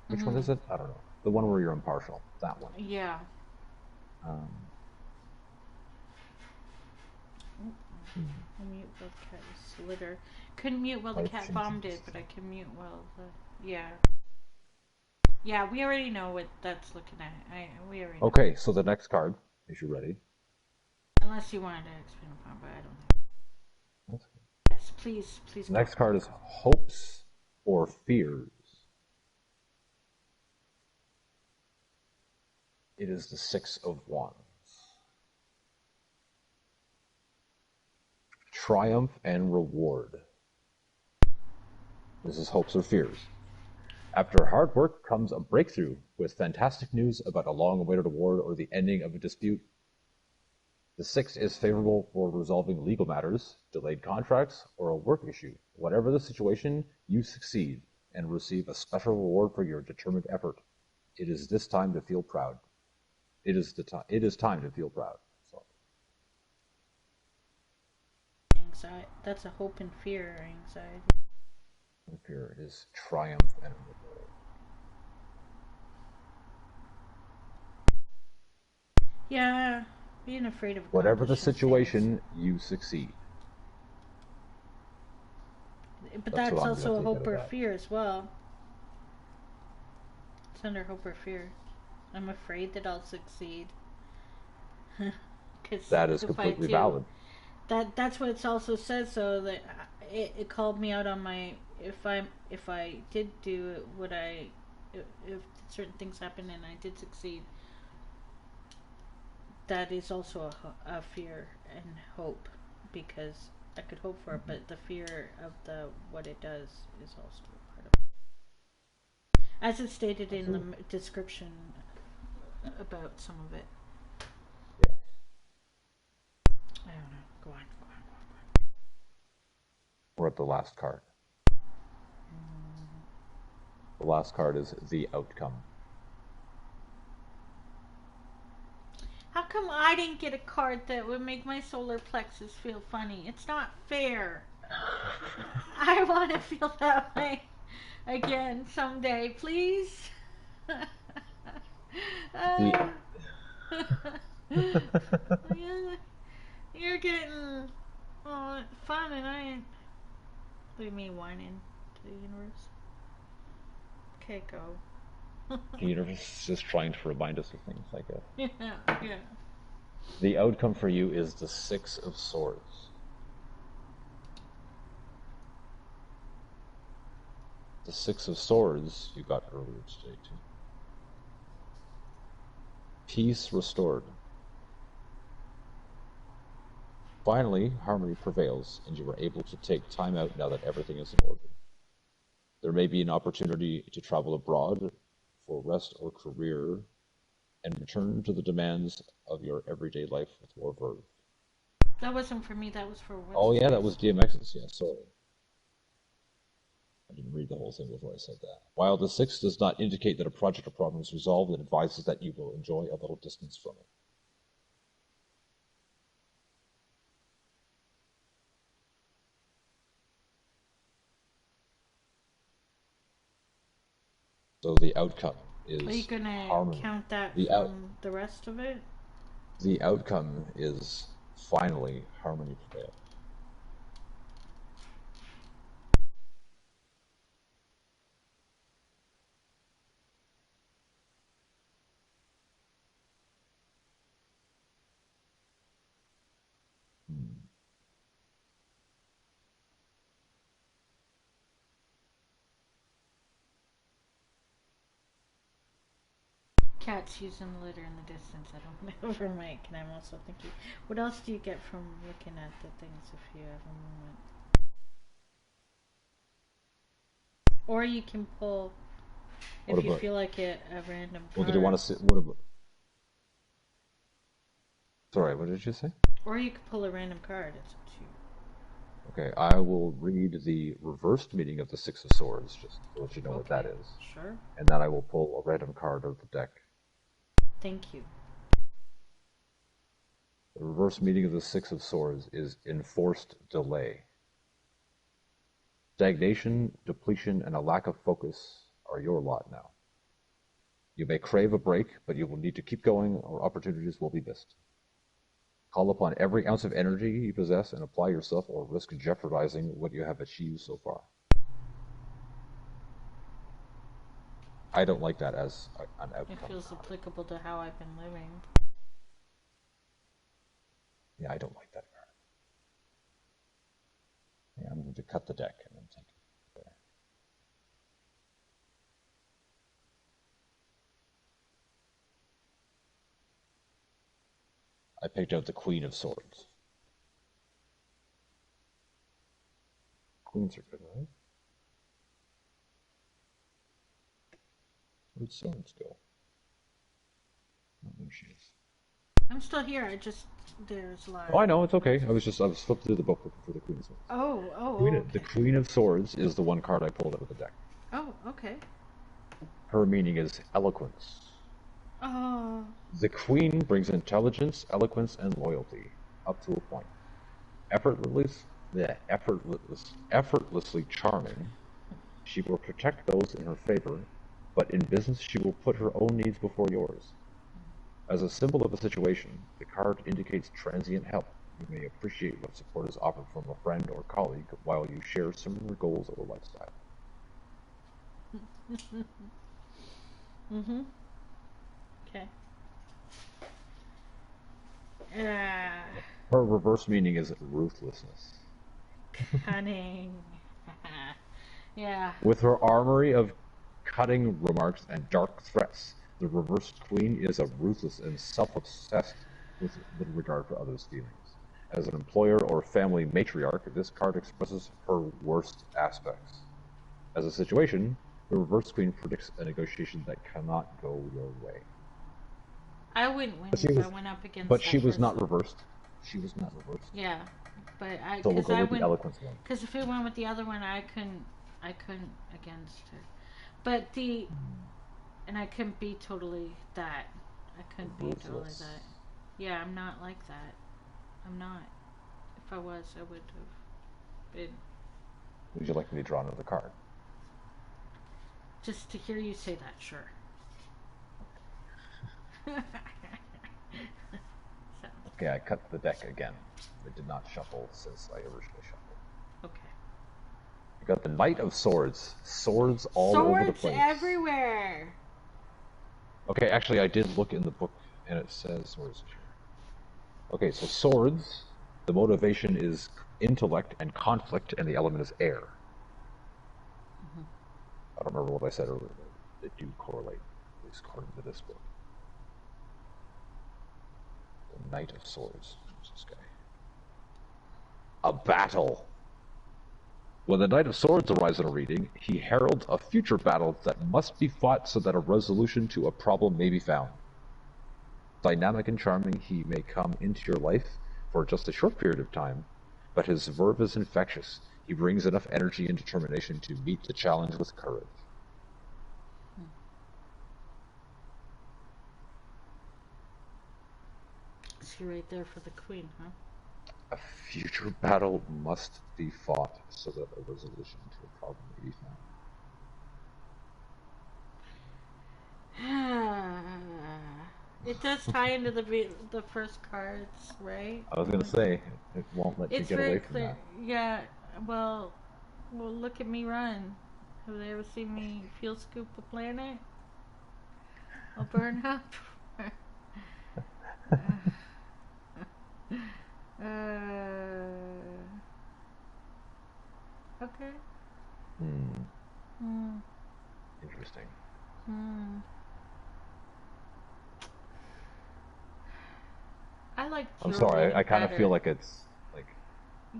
Which one is it? I don't know. The one where you're impartial. That one. Yeah. Mute while the cat is litter. Couldn't mute while the Life cat changes. bombed it, but I can mute while the... Yeah. Yeah, we already know what that's looking at. We already know. Okay, so the next card, if you're ready. Unless you wanted to expand upon, but I don't know. Yes, please, please. The next card is hopes or fears. It is the Six of Wands. Triumph and reward. This is hopes or fears. After hard work comes a breakthrough with fantastic news about a long-awaited award or the ending of a dispute. The Six is favorable for resolving legal matters, delayed contracts, or a work issue. Whatever the situation, you succeed and receive a special reward for your determined effort. It is this time to feel proud. It is time to feel proud. So, Anxiety. That's a hope and fear or anxiety. fear is triumph and reward. Yeah, being afraid of Whatever the accomplishing situation, you succeed. things. But That's that's what I'm also gonna a take hope out of or that. fear as well. It's under hope or fear. I'm afraid that I'll succeed. That is completely valid. That's what it also says. So that it called me out on my if I did do what if certain things happen and I did succeed. That is also a fear and hope because I could hope for it, but the fear of what it does is also a part of it. As it's stated in the description about some of it. I don't know. Go on. We're at the last card. The last card is the outcome. How come I didn't get a card that would make my solar plexus feel funny? It's not fair. I want to feel that way again someday, please. The Yeah, you're getting fun, and I ain't. What do you mean whining to the universe? Okay, go. the universe is just trying to remind us of things, I guess. Yeah, yeah. The outcome for you is the Six of Swords. The Six of Swords you got earlier today, too. Peace restored. Finally, harmony prevails, and you are able to take time out now that everything is in order. There may be an opportunity to travel abroad for rest or career, and return to the demands of your everyday life with more verve. That wasn't for me. That was for Winston. Oh yeah, that was DMX's, yeah, sorry. I didn't read the whole thing before I said that. While the Six does not indicate that a project or problem is resolved, it advises that you will enjoy a little distance from it. So the outcome is Are you gonna harmony. count that The from the rest of it? The outcome is finally harmony prevails. Cats using the litter in the distance. I don't know over mic, and I'm also thinking, what else do you get from looking at the things if you have a moment? Or you can pull, if you feel like it, a random card. Well, did you want to sit? What about? Sorry, what did you say? Or you could pull a random card. It's up to you. Okay, I will read the reversed meaning of the Six of Swords, just to let you know what that is. Sure. And then I will pull a random card out of the deck. Thank you. The reverse meaning of the Six of Swords is enforced delay. Stagnation, depletion, and a lack of focus are your lot now. You may crave a break, but you will need to keep going or opportunities will be missed. Call upon every ounce of energy you possess and apply yourself or risk jeopardizing what you have achieved so far. I don't like that as an outcome. It feels applicable to how I've been living. Yeah, I don't like that card. Yeah, I'm going to cut the deck and then take it there. I picked out the Queen of Swords. Queens are good, right? Where'd Swords go? Oh, there she is. I'm still here. There's a lot. Oh, I know, it's okay. I was flipping through the book looking for the Queen of Swords. Okay. The Queen of Swords is the one card I pulled out of the deck. Oh, okay. Her meaning is eloquence. Oh. The Queen brings intelligence, eloquence, and loyalty, up to a point. Effortlessly charming, she will protect those in her favor, but in business she will put her own needs before yours. As a symbol of the situation, the card indicates transient help. You may appreciate what support is offered from a friend or colleague while you share similar goals or lifestyle. Mm-hmm. Okay. Her reverse meaning is ruthlessness. Cunning. Yeah. With her armory of cutting remarks and dark threats, the reversed queen is a ruthless and self-obsessed with little regard for others' feelings. As an employer or family matriarch, this card expresses her worst aspects. As a situation, the reversed queen predicts a negotiation that cannot go your way. I wouldn't win if I went up against But that she was not person. reversed. She was not reversed. Yeah, but So we'll go with the eloquence one. Because if it went with the other one, I couldn't against her. But and I couldn't be totally that. I couldn't be totally that. Yeah, I'm not like that. I'm not. If I was, I would have. And Would you like me to draw another card? just to hear you say that, sure. So, Okay, I cut the deck again. It did not shuffle since I originally shuffled. okay. You got the Knight of Swords. Swords all over the Swords place. everywhere. Okay, actually, I did look in the book, and it says, where is it here? Okay, so swords, the motivation is intellect and conflict, and the element is air. I don't remember what I said earlier, but they do correlate, at least according to this book. The Knight of Swords. Who's this guy? A battle. When the Knight of Swords arrives in a reading, he heralds a future battle that must be fought so that a resolution to a problem may be found. Dynamic and charming, he may come into your life for just a short period of time, but his verve is infectious. He brings enough energy and determination to meet the challenge with courage. Is he right there for the queen, huh? A future battle must be fought so that a resolution to a problem may be found. It does tie into the first cards, right? I was going to say, it won't let you It's get very away from clear. that. Yeah, well, look at me run. Have they ever seen me field scoop a planet? I'll burn up. Okay. Interesting. I like. I'm sorry, I kind of better. feel like it's like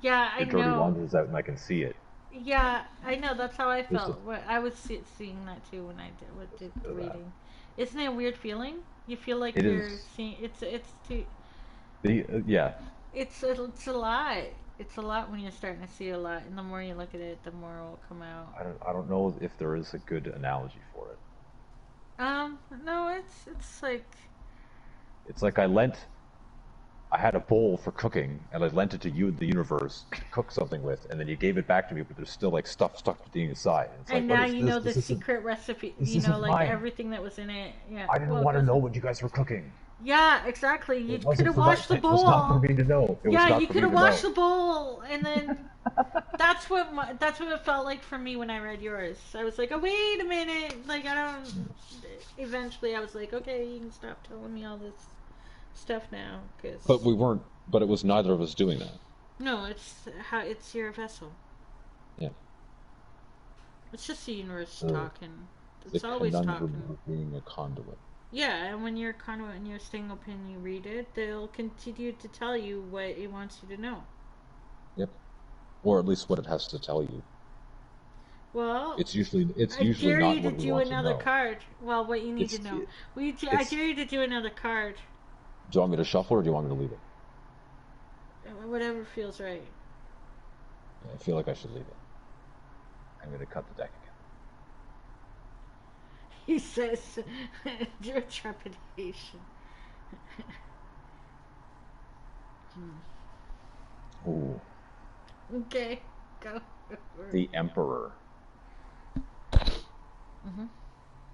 Yeah, I the dirty know. laundry's out and I can see it. Yeah, I know. That's how I There's felt. I was seeing that too when I did the Feel that. reading. Isn't it a weird feeling? You feel like It you're is. seeing. It's too. Yeah, It's a lot. It's a lot when you're starting to see a lot, and the more you look at it, the more will come out. I don't know if there is a good analogy for it. No, it's like. It's like I had a bowl for cooking, and I lent it to you, the universe, to cook something with, and then you gave it back to me, but there's still like stuff stuck to the inside. And, it's like, And what now is you this? know the This isn't- secret recipe. this You know, isn't like mine. everything that was in it. Yeah. I didn't want to know what you guys were cooking. Yeah, exactly. You It could wasn't have for my- washed the It was not for bowl. me to know. It was Yeah, not you for could me have to washed know. the bowl, and then that's what it felt like for me when I read yours. I was like, oh wait a minute, like I don't. Eventually, I was like, okay, you can stop telling me all this stuff now, because. But we weren't. But it was neither of us doing that. No, it's your vessel. Yeah. It's just the universe So, talking. It's the always conundrum talking. of being a conduit. Yeah, and when you're a conduit and you're staying open, you read it, they'll continue to tell you what it wants you to know. Yep. Or at least what it has to tell you. Well, It's usually I not dare you to what we do want another to know. card. Well, what you need to know. I dare you to do another card. Do you want me to shuffle or do you want me to leave it? Whatever feels right. I feel like I should leave it. I'm going to cut the deck again. He says, your trepidation. Ooh. Okay, go. The Emperor. Mm-hmm.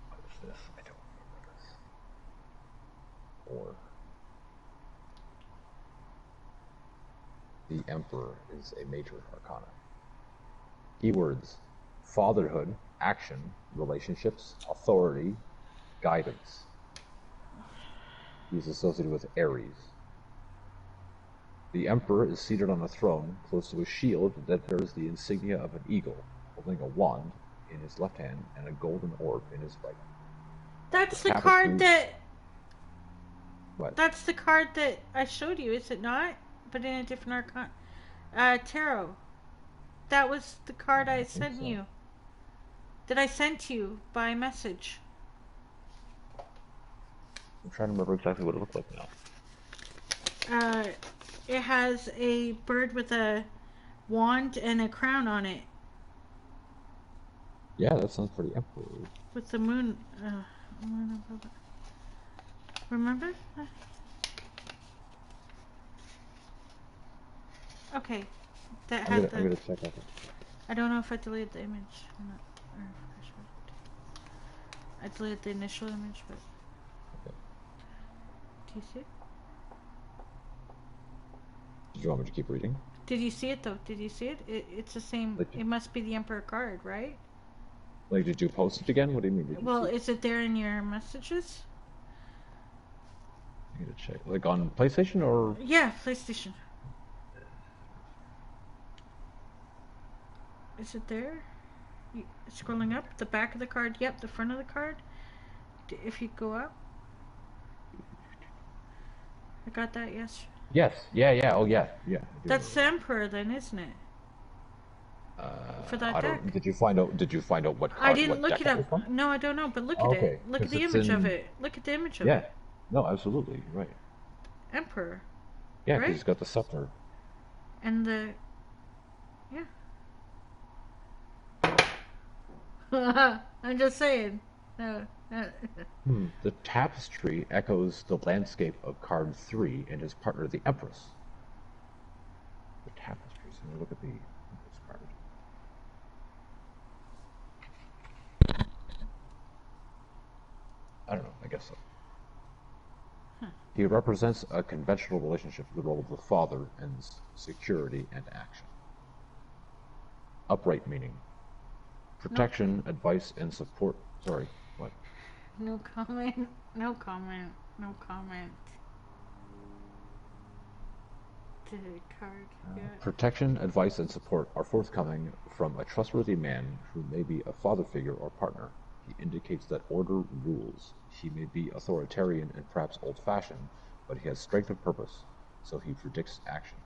What is this? I don't remember this. Or the Emperor is a major arcana. Keywords: fatherhood, action, relationships, authority, guidance. He's associated with Aries. The Emperor is seated on a throne close to a shield that bears the insignia of an eagle, holding a wand in his left hand and a golden orb in his right. That's The the card tapestry- that. What? That's the card that I showed you, is it not? But in a different arcana. Tarot. That was the card I sent so. you. That I sent you by message. I'm trying to remember exactly what it looked like now. It has a bird with a wand and a crown on it. Yeah, that sounds pretty Emperor. With the moon. Remember? Okay. that I'm had gonna the. check out. I don't know if I deleted the image or not. Or if I should. I deleted the initial image, but. Okay. Do you see it? Did you want me to keep reading? Did you see it though? Did you see it? It's the same. Like, It must be the Emperor card, right? like, did you post it again? What do you mean? Did you Well, see it? is it there in your messages? I need to check. Like on PlayStation or? Yeah, PlayStation. Is it there? Scrolling up, the back of the card. Yep, the front of the card. If you go up. I got that, yes. Yes. Yeah. Oh, yeah. Yeah. I do That's remember. Emperor then, isn't it? For that I deck. don't. Did you find out? Did you find out what card? I didn't what look deck it was up. from? No, I don't know, but look at Okay, it. Look at 'cause the it's image of in- it. Look at the image of Yeah. it. No, absolutely. You're right. Emperor. Yeah, because Right? he's got the scepter. And the. Yeah. I'm just saying. No. The tapestry echoes the landscape of card 3 and his partner, the Empress. The tapestry. So let me look at the Empress card. I don't know. I guess so. He represents a conventional relationship with the role of the father and security and action. Upright meaning. Protection, advice, and support. Sorry, what? No comment. No comment. No comment. The card. Yeah. Protection, advice, and support are forthcoming from a trustworthy man who may be a father figure or partner. He indicates that order rules. He may be authoritarian and perhaps old-fashioned, but he has strength of purpose, so he predicts action.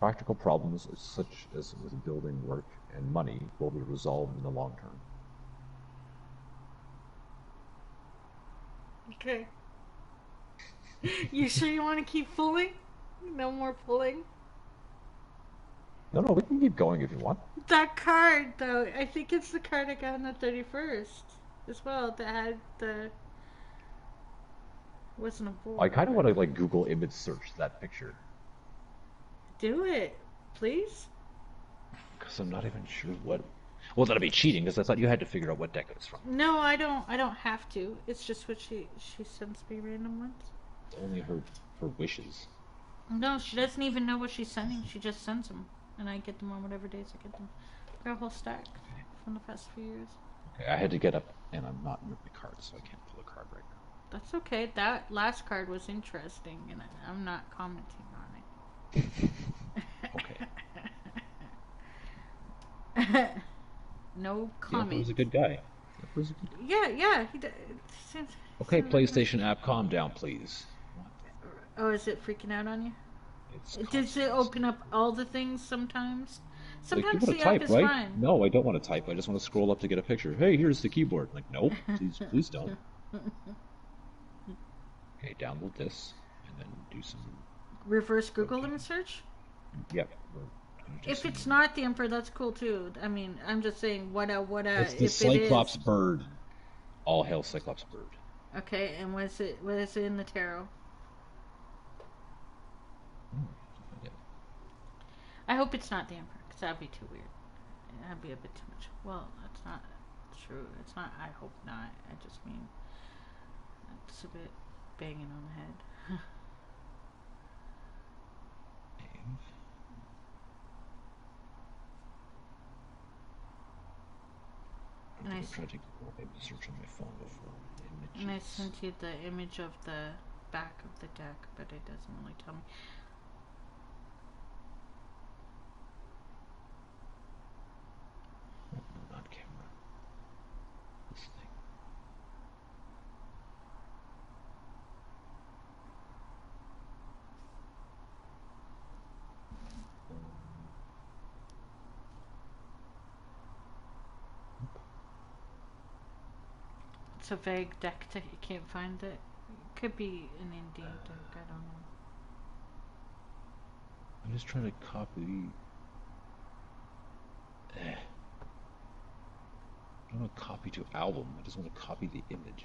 Practical problems such as with building work and money will be resolved in the long term. Okay. You sure you want to keep pulling? No more pulling? No, we can keep going if you want. That card, though, I think it's the card I got on the 31st as well that had the. Wasn't a bull. I kind of want to like Google image search that picture Do it, please. because I'm not even sure what. Well, that'd be cheating because I thought you had to figure out what deck it was from. No, I don't. I don't have to. It's just what she sends me random ones. It's only her wishes. No, she doesn't even know what she's sending. She just sends them, and I get them on whatever days I get them. I got a whole stack from the past few years. Okay, I had to get up, and I'm not near my cards, so I can't pull a card right now. That's okay. That last card was interesting, and I'm not commenting on it. Okay. No Yeah, comment. he's a good guy. Yeah. Okay, PlayStation app, calm down, please. Oh, is it freaking out on you? It's Does it open up all the things sometimes? like, you Sometimes want the to app type, is right? fine. No, I don't want to type. I just want to scroll up to get a picture. Hey, here's the keyboard. Like, nope, please don't. Okay, download this and then do some. Reverse Google image search? Yep. we're gonna do If some- it's not the Emperor, that's cool too. I mean, I'm just saying, what It's the if Cyclops it is. bird. All hail Cyclops bird. Okay, and what is it in the tarot? I hope it's not the Emperor, because that'd be too weird. That'd be a bit too much. Well, that's not true. It's not, I hope not. I just mean, it's a bit banging on the head. And I I'm trying to maybe search on my phone before images. And I sent you the image of the back of the deck, but it doesn't really tell me. No, not camera. This thing. It's a vague deck that you can't find it. It could be an indie deck, I don't know. I'm just trying to copy. I don't want to copy to album. I just want to copy the image.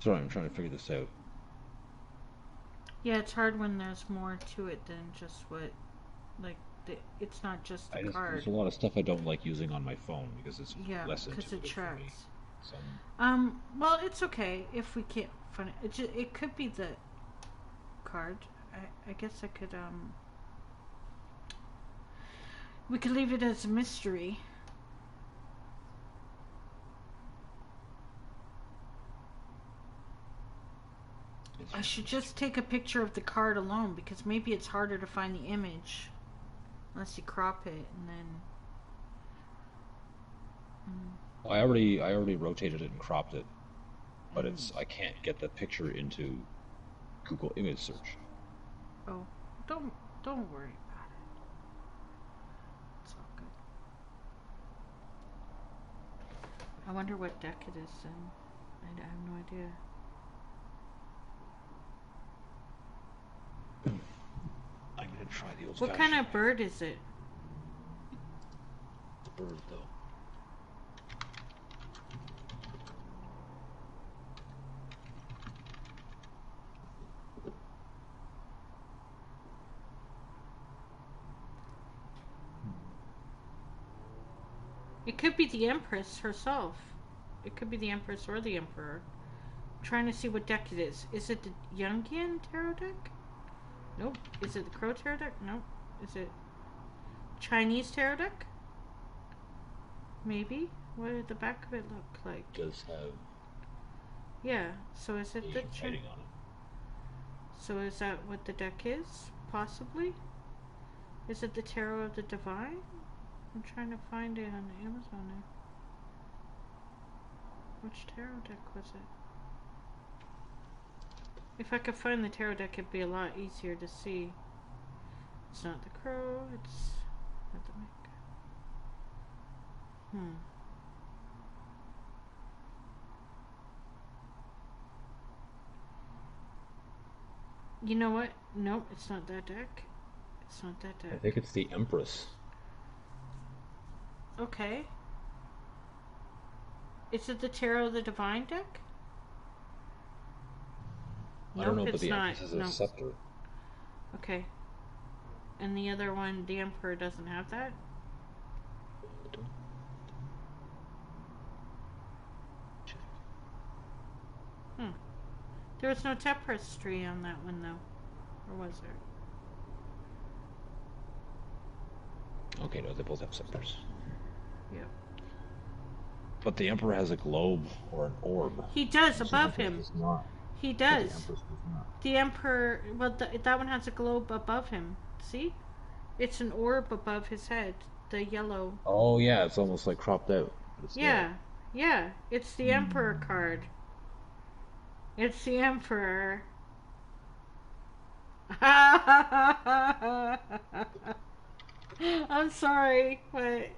Sorry, I'm trying to figure this out. Yeah, it's hard when there's more to it than just what, like, it's not just the card. There's a lot of stuff I don't like using on my phone because it's Yeah, less because intuitive it for me. tracks. So, Well, it's okay if we can't find it. It could be the card. I guess I could, we could leave it as a mystery. I should just take a picture of the card alone because maybe it's harder to find the image unless you crop it and then. I already rotated it and cropped it, but I can't get the picture into Google Image Search. Oh, don't worry about it. It's all good. I wonder what deck it is then. I have no idea. I'm gonna try the old. What kind of bird is it? Bird though. It could be the Empress herself. It could be the Empress or the Emperor. I'm trying to see what deck it is. Is it the Jungian Tarot deck? Nope. Is it the Crow Tarot deck? Nope. Is it Chinese Tarot deck? Maybe. What did the back of it look like? It does have. Yeah. So is it the Asian writing on it. So is that what the deck is? Possibly. Is it the Tarot of the Divine? I'm trying to find it on Amazon now. Which tarot deck was it? If I could find the tarot deck, it'd be a lot easier to see. It's not the Crow, it's not the Mic. You know what? Nope, it's not that deck. It's not that deck. I think it's the Empress. Okay. Is it the Tarot of the Divine deck? I don't know, Nope, but it's the not. Empress is a No. scepter. Okay. And the other one, the Emperor, doesn't have that? There was no tapestry on that one, though. Or was there? Okay, no, they both have scepters. Yep. But the Emperor has a globe or an orb. He does, The above Empress him. does not. He But does. the Empress does not. The Emperor, well, that one has a globe above him. See? It's an orb above his head. The yellow. Oh yeah, it's almost like cropped out. It's Yeah. there. Yeah. It's the Emperor card. It's the Emperor. I'm sorry, but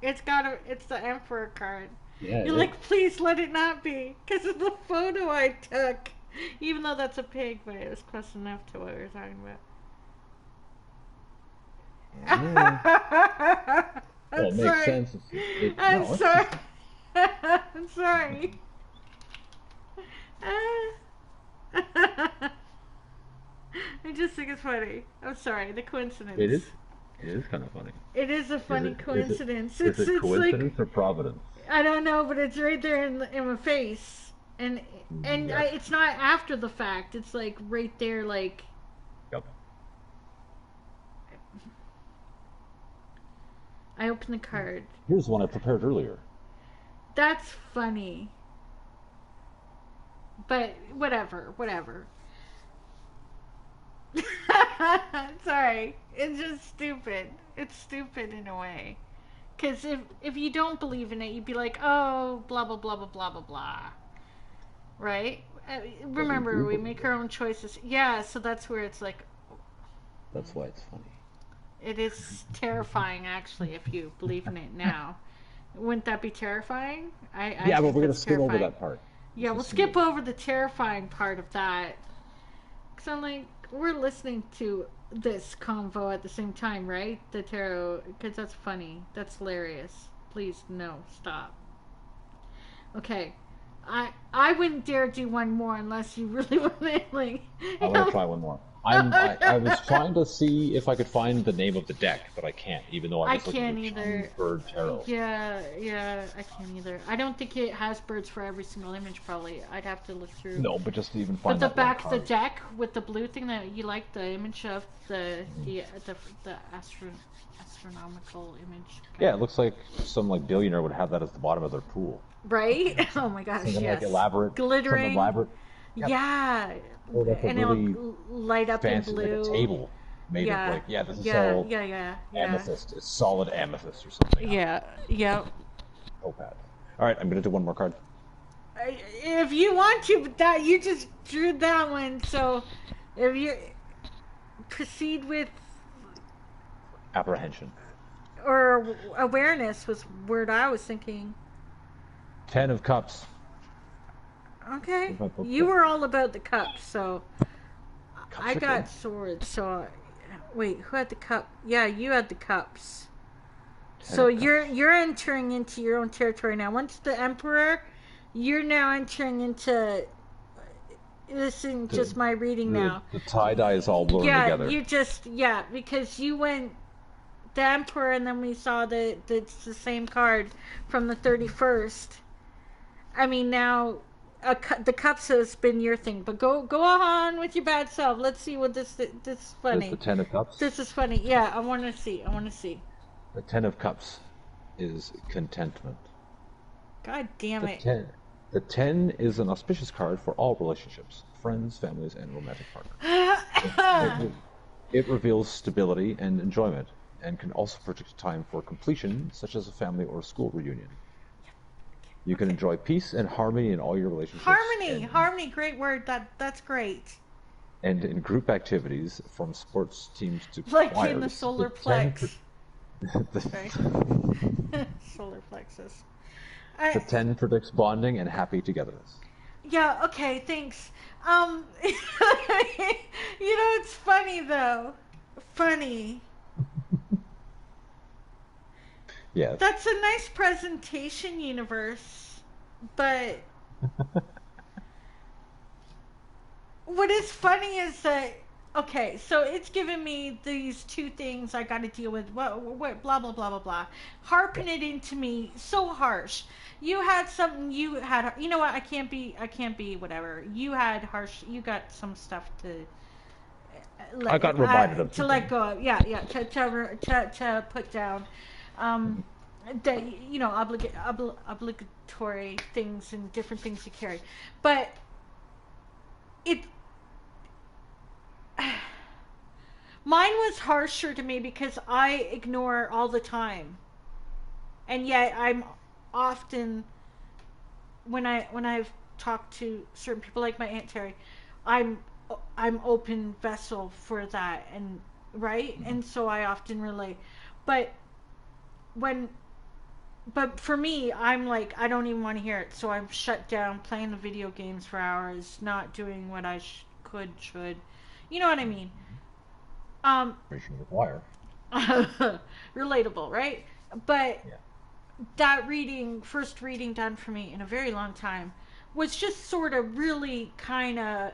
it's the Emperor card. Yeah. You're like, please let it not be, because of the photo I took. Even though that's a pig, but it was close enough to what we were talking about. Well, it makes sense. I'm sorry. I'm sorry. I just think it's funny. I'm sorry. The coincidence. It is. It is kind of funny. It is a funny coincidence. Is it coincidence like, or providence? I don't know, but it's right there in my face, and Yes. it's not after the fact. It's like right there, like. Yep. I opened the card. Here's one I prepared earlier. That's funny. But whatever. Sorry. It's just stupid. It's stupid in a way. Because if you don't believe in it, you'd be like, oh, blah, blah, blah, blah, blah, blah, blah. Right? Remember, we make our own choices. Yeah, so that's where it's like... That's why it's funny. It is terrifying, actually, if you believe in it now. Wouldn't that be terrifying? Yeah, but we're going to skip over that part. Yeah, we'll skip over the terrifying part of that. Because I'm like, we're listening to this convo at the same time, right? The tarot, because that's funny. That's hilarious. Please, no, stop. Okay, I wouldn't dare do one more unless you really want to, like. I'm gonna try one more. I was trying to see if I could find the name of the deck, but I can't, even though I I was looking can't for either. Chinese Bird Tarot. Yeah, I can't either. I don't think it has birds for every single image, probably. I'd have to look through. No, but just to even But find the that one back of the card. deck with the blue thing that you like, the image of the astronomical image. Yeah, it looks like some like billionaire would have that as the bottom of their pool. Right? Oh my gosh, Something yes. like elaborate, Glittering. some elaborate. Yep. Yeah. Or like a And really it'll light up fancy, in blue. like a table made Yeah. of like this is Yeah, all yeah. amethyst. It's solid amethyst or something. Yeah. Opal. All right, I'm gonna do one more card. If you want to, but that you just drew that one, so if you proceed with Apprehension. or awareness was word I was thinking. 10 of Cups. Okay, you were all about the cups, so Cups I are got good. swords. So wait, who had the cup? Yeah, you had the cups. 10 So of Cups. you're entering into your own territory now. Once the Emperor, you're now entering into. This isn't just my reading now. The tie-dye is all blurring together. You just because you went the Emperor, and then we saw that it's the same card from the 31st. I mean, now the cups has been your thing, but go on with your bad self. Let's see what this is funny. There's the 10 of Cups. This is funny. Yeah, I want to see. The 10 of Cups is contentment. God damn it. The 10 is an auspicious card for all relationships, friends, families, and romantic partners. It reveals stability and enjoyment, and can also predict time for completion, such as a family or school reunion. You can enjoy peace and harmony in all your relationships. Harmony, great word. That's great. And in group activities, from sports teams to Like choirs, in the solar the plex. 10 Solar plexus. The 10 predicts bonding and happy togetherness. Yeah, okay, thanks. It's funny though. Funny. Yes. That's a nice presentation, universe. But what is funny is that okay, so it's given me these two things I got to deal with. What, blah blah blah blah blah, harping it into me so harsh. You had something. You had. You know what? I can't be. Whatever. You had harsh. You got some stuff to. I got reminded of to let go of. Yeah. To put down. The obligatory things and different things you carry, but it. Mine was harsher to me because I ignore all the time, and yet I'm often when I've talked to certain people like my Aunt Terry, I'm open vessel for that, and right, and so I often relate, but for me, I'm like I don't even want to hear it, so I'm shut down playing the video games for hours, not doing what I should, you know what I mean. Preaching to the choir. Relatable, right? But Yeah. that first reading done for me in a very long time, was just sort of really kind of.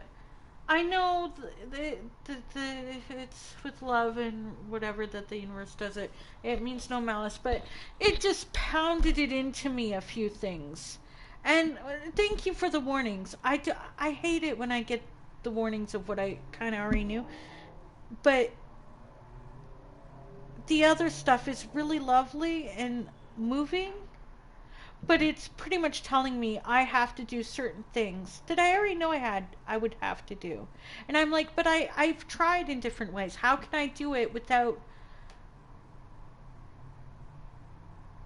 I know it's with love and whatever that the universe does it. It means no malice, but it just pounded it into me a few things. And thank you for the warnings. I hate it when I get the warnings of what I kind of already knew. But the other stuff is really lovely and moving, but it's pretty much telling me I have to do certain things that I already know I would have to do. And I'm like, but I've tried in different ways. How can I do it without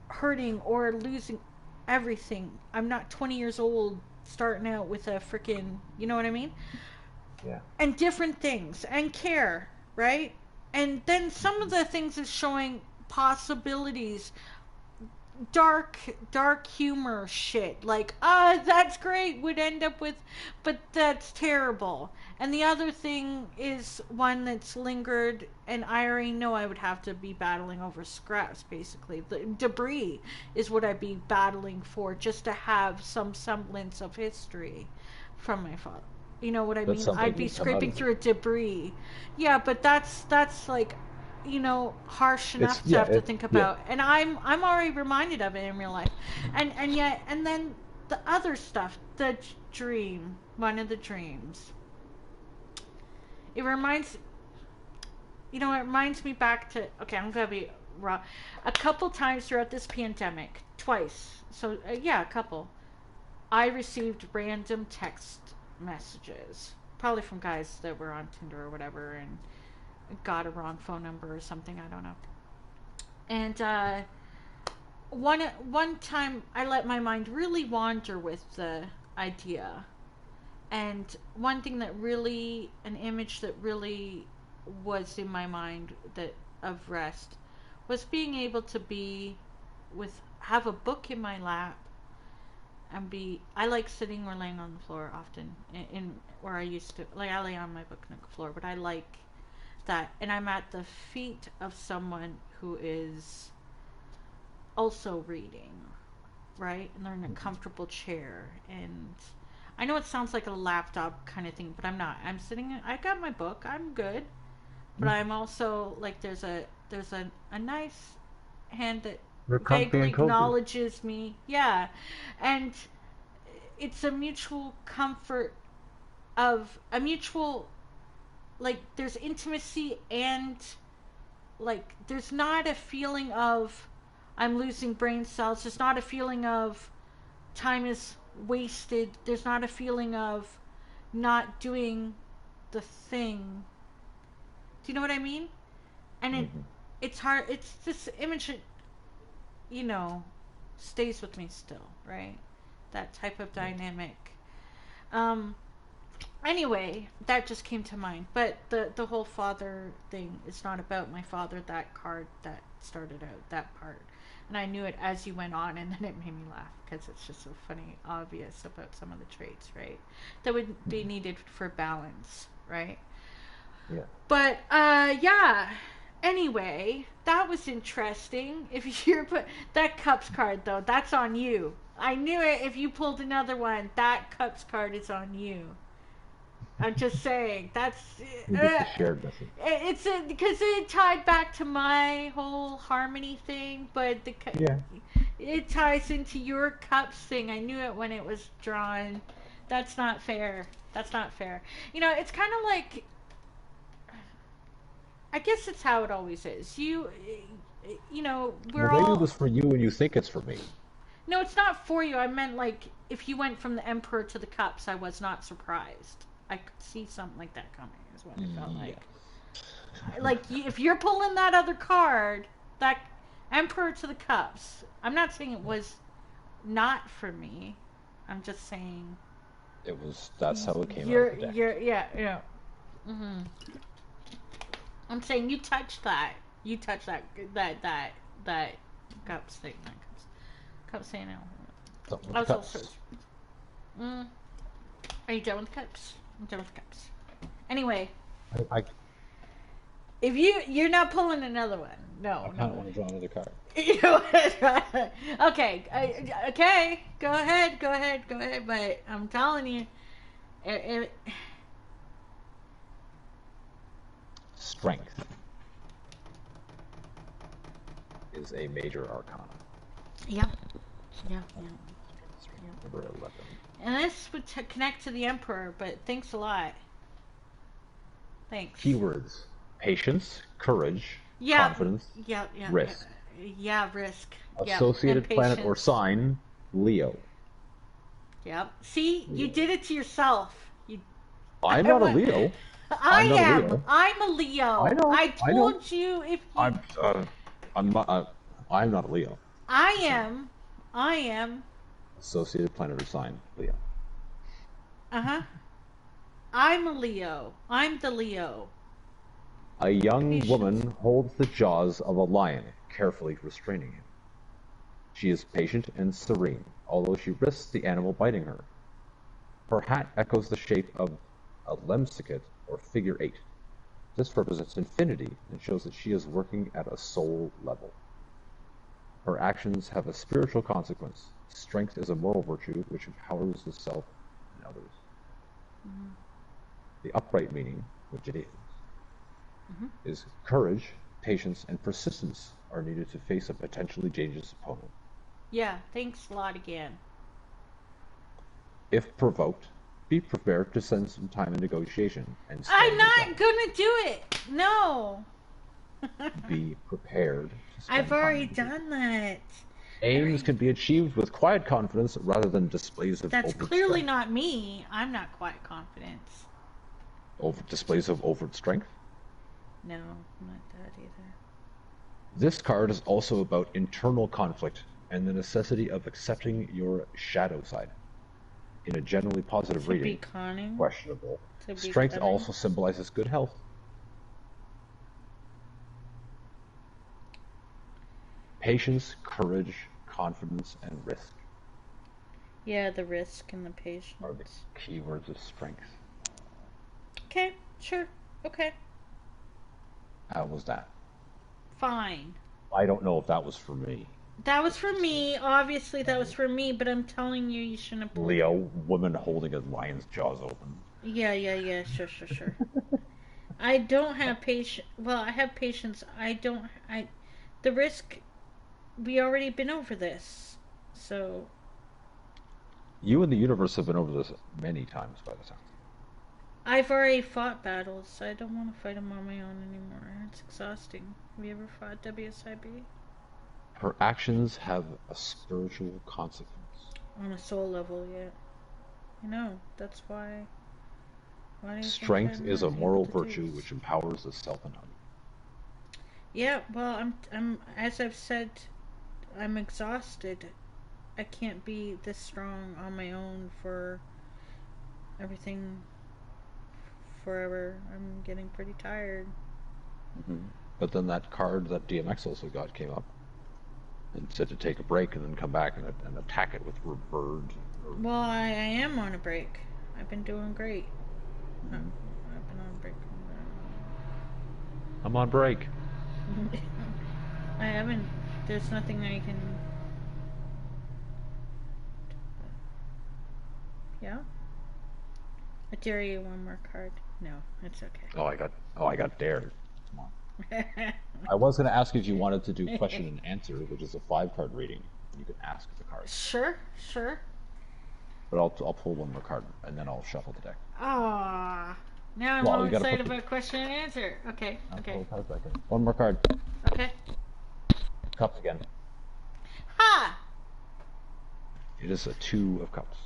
hurting or losing everything? I'm not 20 years old starting out with a freaking, you know what I mean? Yeah. And different things and care, right? And then some of the things is showing possibilities dark humor shit, like that's great, would end up with, but that's terrible. And the other thing is one that's lingered, and I already know I would have to be battling over scraps. Basically the debris is what I'd be battling for, just to have some semblance of history from my father. You know what I But mean? something I'd be will come out scraping of it. through a debris. Yeah, but that's like, harsh It's enough to yeah, have to it think yeah. about. And I'm already reminded of it in real life. And yet, and then the other stuff, the dream, one of the dreams. It reminds it reminds me back to, okay, I'm going to be raw. A couple times throughout this pandemic, twice. So, yeah, a couple. I received random text messages, probably from guys that were on Tinder or whatever, and got a wrong phone number or something. I don't know. And one time, I let my mind really wander with the idea. And one thing that really, an image that really was in my mind that of rest, was being able to be have a book in my lap, and I like sitting or laying on the floor often, in where I used to, like, I lay on my book nook floor, but I like that, and I'm at the feet of someone who is also reading, right? And they're in a comfortable chair, and I know it sounds like a laptop kind of thing, but I'm not. I'm sitting, I got my book, I'm good, but I'm also like, there's a nice hand that They're comfy vaguely and cozy. acknowledges me. Yeah. And it's a mutual comfort, of a mutual, like, there's intimacy, and like, there's not a feeling of I'm losing brain cells. There's not a feeling of time is wasted. There's not a feeling of not doing the thing. Do you know what I mean? And Hmm. it's hard. It's this image that, you know, stays with me still, right? That type of dynamic. Um, anyway, that just came to mind. But the whole father thing is not about my father. That card that started out that part, and I knew it as you went on, and then it made me laugh because it's just so funny, obvious about some of the traits, right? That would be needed for balance, right? Yeah. But yeah. Anyway, that was interesting. If you're put that cups card though, that's on you. I knew it. If you pulled another one, that cups card is on you. I'm just saying. That's It's a shared message. it's because it tied back to my whole harmony thing, but Yeah. it ties into your cups thing. I knew it when it was drawn. That's not fair. That's not fair. It's kind of like, I guess it's how it always is. We're Well, maybe it all. was for you and you think it's for me. No, it's not for you. I meant, like, if you went from the Emperor to the Cups, I was not surprised. I could see something like that coming, is what it felt like. Like, if you're pulling that other card, that Emperor to the Cups, I'm not saying it was not for me. I'm just saying That's how it came out you're, of the deck. yeah. hmm I'm saying you touched that. You touched that Cups thing. That Cups saying no. Something I with the was also. cups. Mm, are you done with the cups? I'm done with the cups. Anyway, I if you're not pulling another one, I no. kind of want to draw another card. Okay, okay. Go ahead. But I'm telling you, it, Strength is a major arcana. yeah. Number 11. And this would connect to the Emperor, but thanks a lot. Thanks. Keywords: patience, courage, Yeah, confidence, yeah, risk. yeah. Risk. Yeah, and Associated planet or patience. sign: Leo. Yep. See, you Leo. did it to yourself. I'm not a Leo. I I'm not a am. Leo. I'm a Leo. I know. I I know. told you if you. I'm not. I'm not a Leo. I am. I am. Associated planet or sign: Leo. Uh-huh. I'm a Leo. I'm the Leo. A young Patience. woman holds the jaws of a lion, carefully restraining him. She is patient and serene, although she risks the animal biting her. Her hat echoes the shape of a lemsicate or figure 8. This represents infinity and shows that she is working at a soul level. Her actions have a spiritual consequence. Strength is a moral virtue which empowers the self and others. Mm-hmm. The upright meaning, which it is courage, patience, and persistence are needed to face a potentially dangerous opponent. Yeah, thanks a lot again. If provoked, be prepared to spend some time in negotiation and stand I'm your not ground. gonna do it. No. Be prepared to spend I've time in already negotiation. done that. Aims can be achieved with quiet confidence rather than displays of That's overt clearly strength. not me. I'm not quite confident. Displays of overt strength. No, not that either. This card is also about internal conflict and the necessity of accepting your shadow side. In a generally positive To be reading, cunning. questionable. To be Strength cunning. also symbolizes good health. Patience, courage, confidence, and risk Yeah, the risk and the are the patience. keywords of strength. Okay, sure. Okay, How was that? fine. I don't know if that was for me. That was for me. Obviously, that was for me, but I'm telling you, you shouldn't have pulled. Leo, woman holding a lion's jaws open. Yeah. Sure. I don't have patience. Well, I have patience. The risk, we already been over this. So, You and the universe have been over this many times by the sounds. I've already fought battles. I don't want to fight them on my own anymore. It's exhausting. Have you ever fought WSIB? Her actions have a spiritual consequence. On a soul level, yeah. You know, that's why. Why do you think Strength I'm is not a moral able to do virtue this? which empowers the self and others. Yeah, well, I'm as I've said, I'm exhausted. I can't be this strong on my own for everything forever. I'm getting pretty tired. But then that card that DMX also got came up and said to take a break and then come back and attack it with bird. Well, I am on a break. I've been doing great. I've been on a break. I'm on break. I haven't. There's nothing I can. Yeah. I dare you one more card. No, it's okay. I got dared. Come on. I was going to ask if you wanted to do question and answer, which is a 5-card reading. You can ask the cards. Sure. But I'll pull one more card and then I'll shuffle the deck. Ah, now I'm all excited about question and answer. Okay. One more card. Okay. Cups again. Ha! It is a 2 of cups.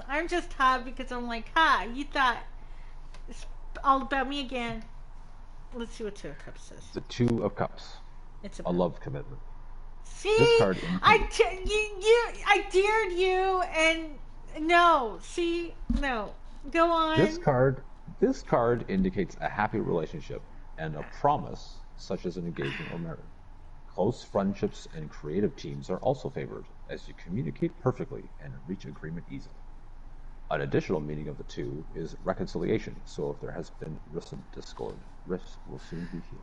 I'm just hot because I'm like, ha, you thought it's all about me again. Let's see what 2 of cups says. The 2 of cups. It's A love commitment. See, This card I dared you, and no. See, no. Go on. This card indicates a happy relationship and a promise, such as an engagement or marriage. Close friendships and creative teams are also favored, as you communicate perfectly and reach agreement easily. An additional meaning of the 2 is reconciliation, so if there has been recent discord, rifts will soon be healed.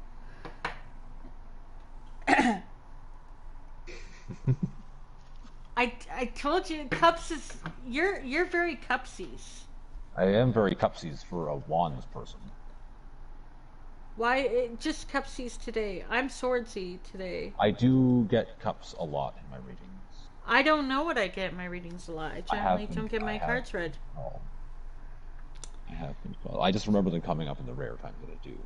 I told you, cups is you're very cupsies. I am very cupsies for a wands person. Why just cupsies today? I'm swordsy today. I do get cups a lot in my readings. I don't know what I get in my readings a lot. I generally don't get my cards read. Oh, I have been. I just remember them coming up in the rare times that I do.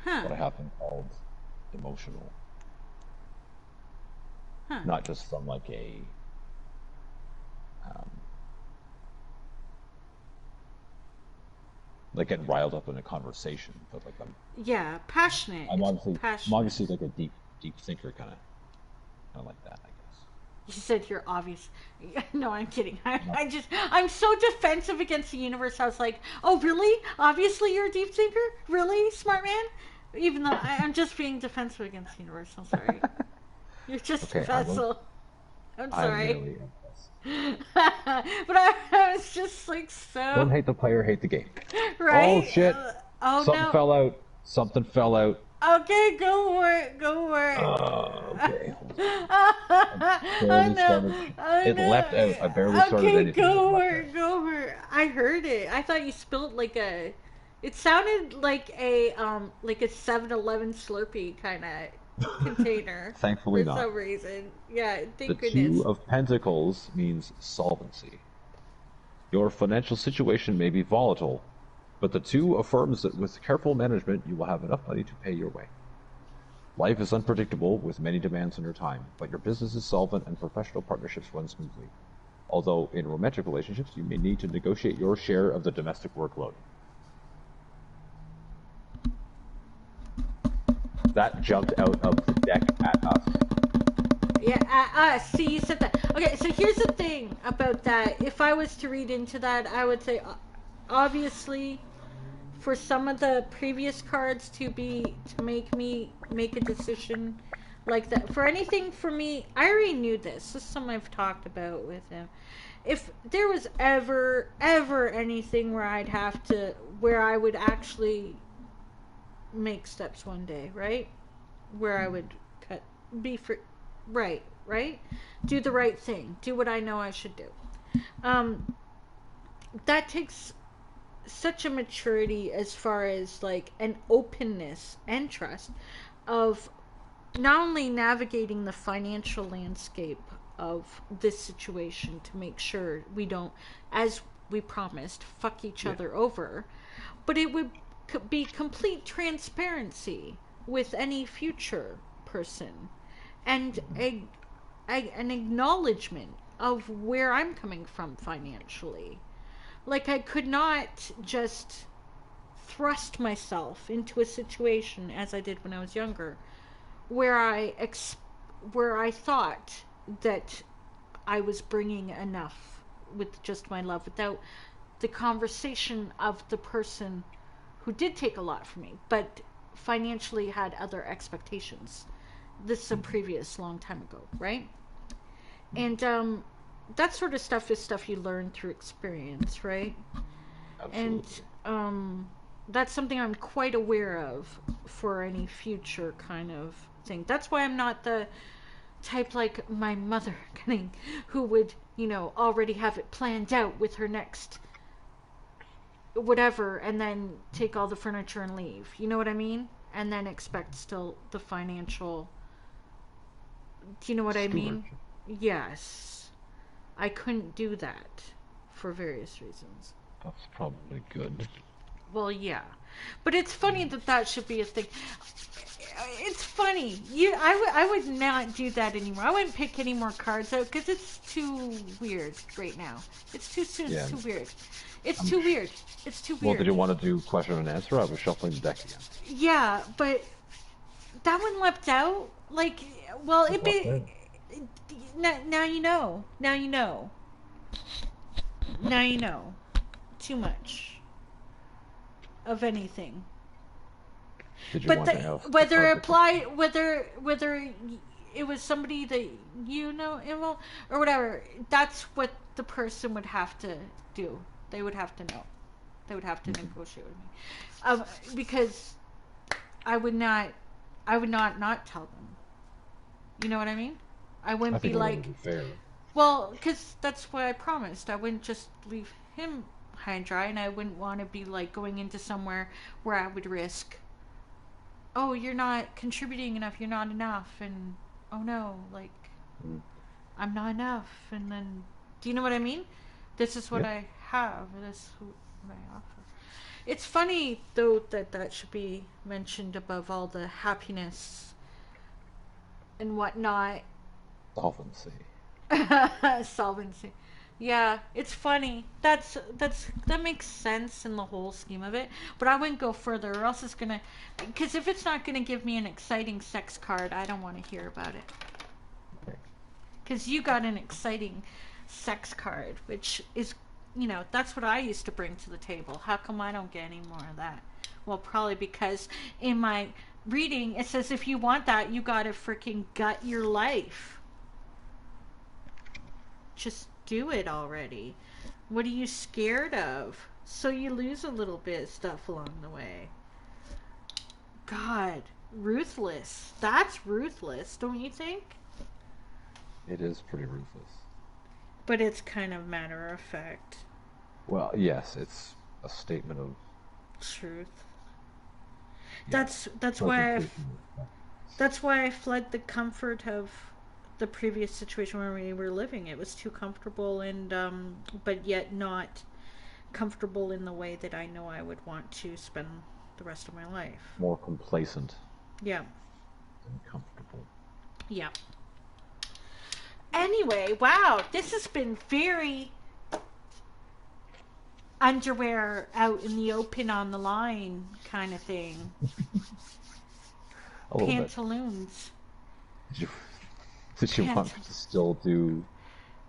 Huh. What I have been called emotional. Huh. Not just from like a like getting riled up in a conversation, but like Yeah, passionate. I'm passionate. obviously like a deep thinker kind of like that, I guess. You said you're obvious. No, I'm kidding. I'm so defensive against the universe. I was like, oh, really? Obviously you're a deep thinker? Really, smart man? Even though I'm just being defensive against Universal. Sorry. You're just a Okay, vessel. I'm I'm sorry. really impressed. But I was just like so. Don't hate the player, hate the game. Right? Oh shit! Oh Something no. fell out. Something fell out. Okay, go for it. Go for it. Okay. I Barely know. started. I It know. leapt out. I barely started Okay, anything. go It for leapt it. out. Go for it. I heard it. I thought you spilled like a. It sounded like a 7-Eleven Slurpee kind of container. Thankfully for not. some reason. Yeah, The thank goodness. Two of Pentacles means solvency. Your financial situation may be volatile, but the Two affirms that with careful management you will have enough money to pay your way. Life is unpredictable with many demands on your time, but your business is solvent and professional partnerships run smoothly. Although in romantic relationships you may need to negotiate your share of the domestic workload. That jumped out of the deck at us. Yeah, see, you said that. Okay, so here's the thing about that. If I was to read into that, I would say, obviously, for some of the previous cards to make me make a decision like that. For anything for me, I already knew this. This is something I've talked about with him. If there was ever anything where I would actually make steps one day, right? Where I would right? Do the right thing. Do what I know I should do. That takes such a maturity as far as like an openness and trust of not only navigating the financial landscape of this situation to make sure we don't, as we promised, fuck each other over, but it would be complete transparency with any future person and an acknowledgement of where I'm coming from financially. Like, I could not just thrust myself into a situation as I did when I was younger where I thought that I was bringing enough with just my love without the conversation of the person who did take a lot from me but financially had other expectations. This is a previous long time ago, right? And that sort of stuff is stuff you learn through experience, right? Absolutely. And that's something I'm quite aware of for any future kind of thing. That's why I'm not the type like my mother who would, already have it planned out with her next whatever and then take all the furniture and leave. You know what I mean? And then expect still the financial. Do you know what I mean? Yes. I couldn't do that for various reasons. That's probably good. Well, yeah. But it's funny that should be a thing. It's funny. I would not do that anymore. I wouldn't pick any more cards out because it's too weird right now. It's too soon. Yeah. It's too weird. It's too weird. It's too Well, weird. did you want to do question and answer? I was shuffling the deck again. Yeah, but that one leapt out. Like, well, it be... Now you know. Now you know. Now you know. Too much of anything. Did you But want to have whether it was somebody that or whatever, that's what the person would have to do. They would have to know. They would have to negotiate with me, because I would not tell them. You know what I mean? I wouldn't be like, fair. well, because that's what I promised. I wouldn't just leave him high and dry, and I wouldn't want to be like going into somewhere where I would risk, oh, you're not contributing enough, you're not enough, and oh no, like, I'm not enough, and then, do you know what I mean? This is what I have, this is what I offer. It's funny, though, that should be mentioned above all the happiness and whatnot. Solvency. Solvency. Yeah, it's funny. That makes sense in the whole scheme of it. But I wouldn't go further, or else it's gonna. Because if it's not gonna give me an exciting sex card, I don't want to hear about it. Because you got an exciting sex card, which is, that's what I used to bring to the table. How come I don't get any more of that? Well, probably because in my reading it says if you want that, you gotta freaking gut your life. Just do it already. What are you scared of? So you lose a little bit of stuff along the way. God, ruthless. That's ruthless, don't you think? It is pretty ruthless. But it's kind of matter of fact. Well, yes, it's a statement of Truth. yeah, That's why presentation of fact. that's why I fled the comfort of the previous situation where we were living. It was too comfortable and but yet not comfortable in the way that I know I would want to spend the rest of my life. More complacent Yeah. than comfortable. Yeah. Anyway, wow, this has been very underwear out in the open on the line kind of thing. A little bit. Pantaloons. Did you want to still do?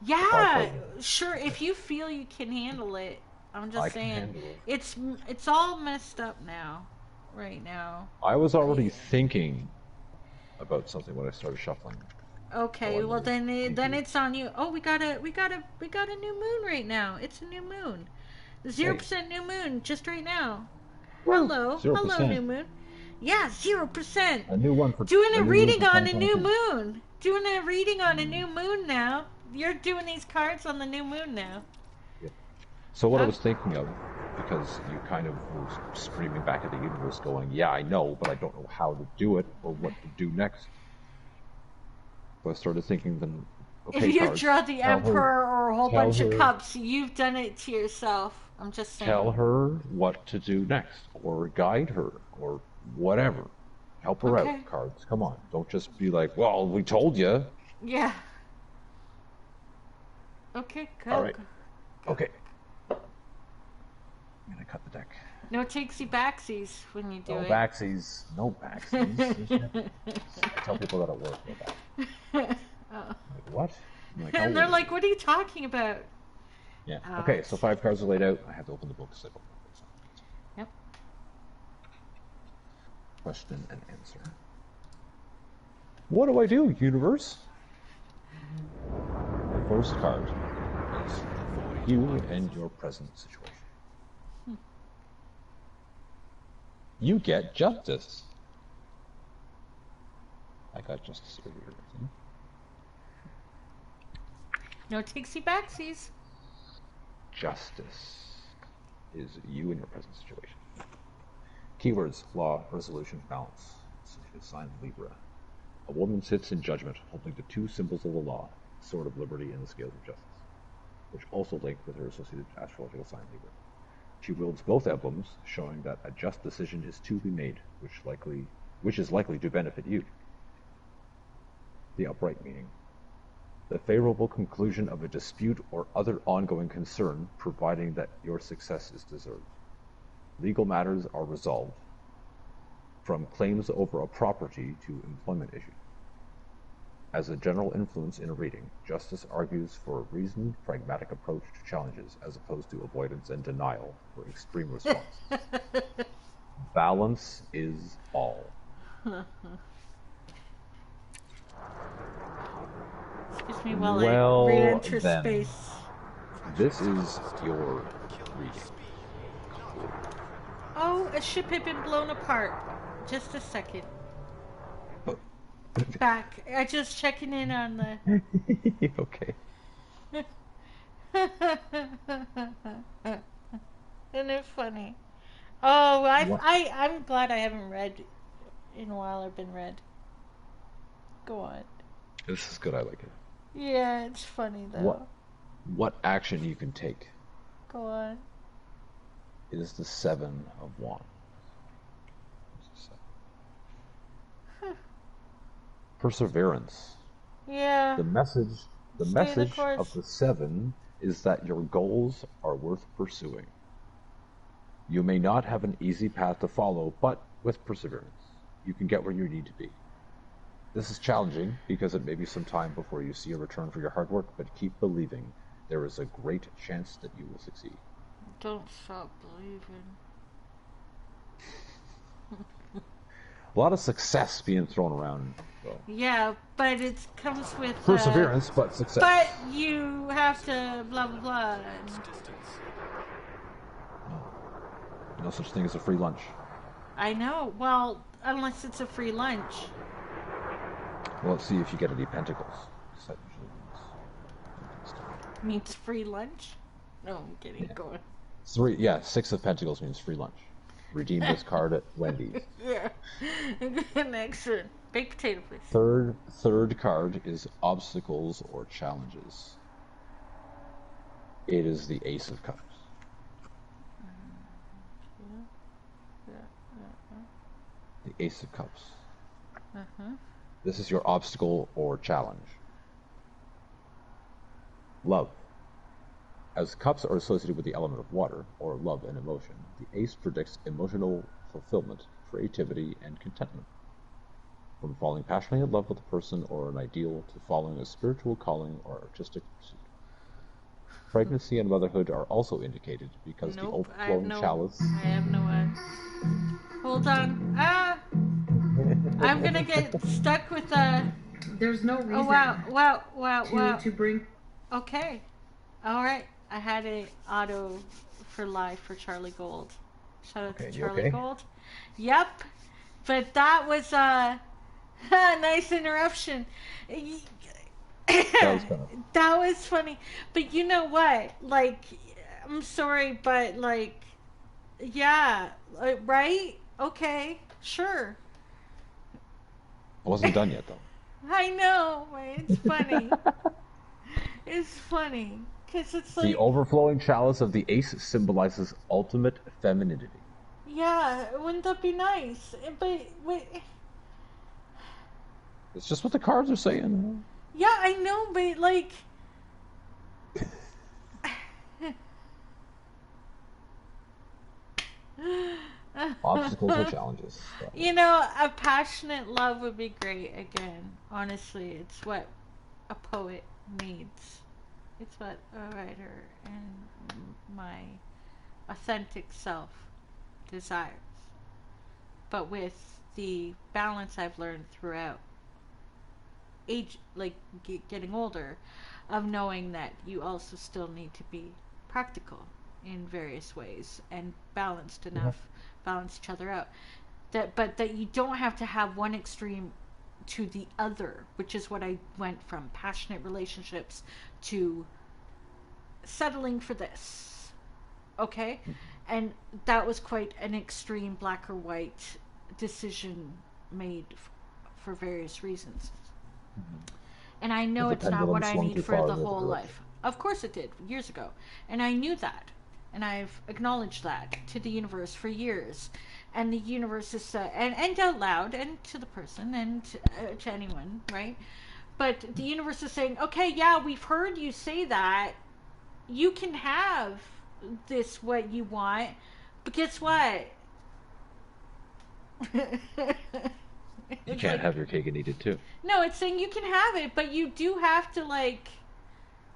Yeah, sure. If you feel you can handle it, I'm just I can saying. handle it. It's all messed up now, right now. I was already thinking about something when I started shuffling. Okay, Oh, I well know. then it's on you. Oh, we got a new moon right now. It's a new moon. 0% new moon just right now. Hello, 0%. hello, new moon. Yeah, 0%. A new one for Doing a new reading moon for on a new 2022. moon. Doing a reading on a new moon now. You're doing these cards on the new moon now. Yeah. So what I was thinking of, because you kind of were screaming back at the universe, going, "Yeah, I know, but I don't know how to do it or what to do next." So I started thinking, then, okay, If you cards, draw the tell her- Emperor or a whole tell bunch of her- cups, you've done it to yourself. I'm just saying. Tell her what to do next, or guide her, or whatever. Help her Okay. out, cards. Come on. Don't just be like, well, we told you. Yeah. Okay, go. All right. Okay. I'm going to cut the deck. No takesy backsies when you do No it. backsies. No backsies. I tell people that at work. No back. Like, what? I'm like, And oh, they're like, what are you talking about? yeah. Okay, so 5 cards are laid out. I have to open the book. So Yep. question and answer. What do I do, universe? The first card is you and your present situation. You get justice. I got justice earlier. See? No takesy backsies. Justice is you in your present situation. Keywords: law, resolution, balance. Sign Libra. A woman sits in judgment, holding the 2 symbols of the law, sword of liberty and the scales of justice, which also link with her associated astrological sign Libra. She wields both emblems, showing that a just decision is to be made, which is likely to benefit you. The upright meaning: the favorable conclusion of a dispute or other ongoing concern, providing that your success is deserved. Legal matters are resolved, from claims over a property to employment issues. As a general influence in a reading, justice argues for a reasoned, pragmatic approach to challenges as opposed to avoidance and denial for extreme response. Balance is all. Excuse me while Well, I re-enter then. space. This is your reading. Oh, a ship had been blown apart. Just a second. Back. I just checking in on the... Okay. Isn't it funny? Oh, What? I'm glad I haven't read in a while. I've been read. Go on. This is good, I like it. Yeah, it's funny though. What action you can take Go on. is the 7 of Wands. Perseverance. Yeah. The message Stay the course. of the 7 is that your goals are worth pursuing. You may not have an easy path to follow, but with perseverance, you can get where you need to be. This is challenging because it may be some time before you see a return for your hard work, but keep believing. There is a great chance that you will succeed. Don't stop believing. A lot of success being thrown around. So. Yeah, but it comes with Perseverance, but success. But you have to blah blah blah. Distance. No such thing as a free lunch. I know. Well, unless it's a free lunch. Well, let's see if you get any pentacles. Means free lunch? No, I'm kidding. Yeah. Go on. 6 of pentacles means free lunch. Redeem this card at Wendy's. Yeah. Excellent. Baked potato, please. Third card is obstacles or challenges. It is the Ace of Cups. The Ace of Cups. This is your obstacle or challenge. Love. As cups are associated with the element of water, or love and emotion, the ace predicts emotional fulfillment, creativity, and contentment. From falling passionately in love with a person or an ideal to following a spiritual calling or artistic pursuit. Pregnancy and motherhood are also indicated because the overflowing chalice... I have no Hold on. I'm gonna get stuck with There's no reason wow. to bring... Okay. Alright. I had a auto for live for Charlie Gold. Shout out to Charlie Gold. Yep. But that was a nice interruption. That was funny. But you know what? Like, I'm sorry, but like, yeah, right? Okay, sure. I wasn't done yet, though. I know, but it's funny. It's funny. Because it's like... The overflowing chalice of the ace symbolizes ultimate femininity. Yeah, wouldn't that be nice? But wait... It's just what the cards are saying. Yeah, I know, but like... Obstacles or challenges. You know, a passionate love would be great again. Honestly, it's what a poet needs. It's what a writer and my authentic self desires. But with the balance I've learned throughout getting older, of knowing that you also still need to be practical in various ways and balanced enough, balance each other out. But that you don't have to have one extreme to the other, which is what I went from passionate relationships to settling for this. Okay? And that was quite an extreme black or white decision made for various reasons. And I know it's not what I need for the whole life. Of course it did, years ago. And I knew that. And I've acknowledged that to the universe for years. And the universe is, and out loud, and to the person, and to anyone, right? But the universe is saying, okay, yeah, we've heard you say that. You can have this, what you want. But guess what? You can't have your cake and eat it too. No, it's saying you can have it, but you do have to, like,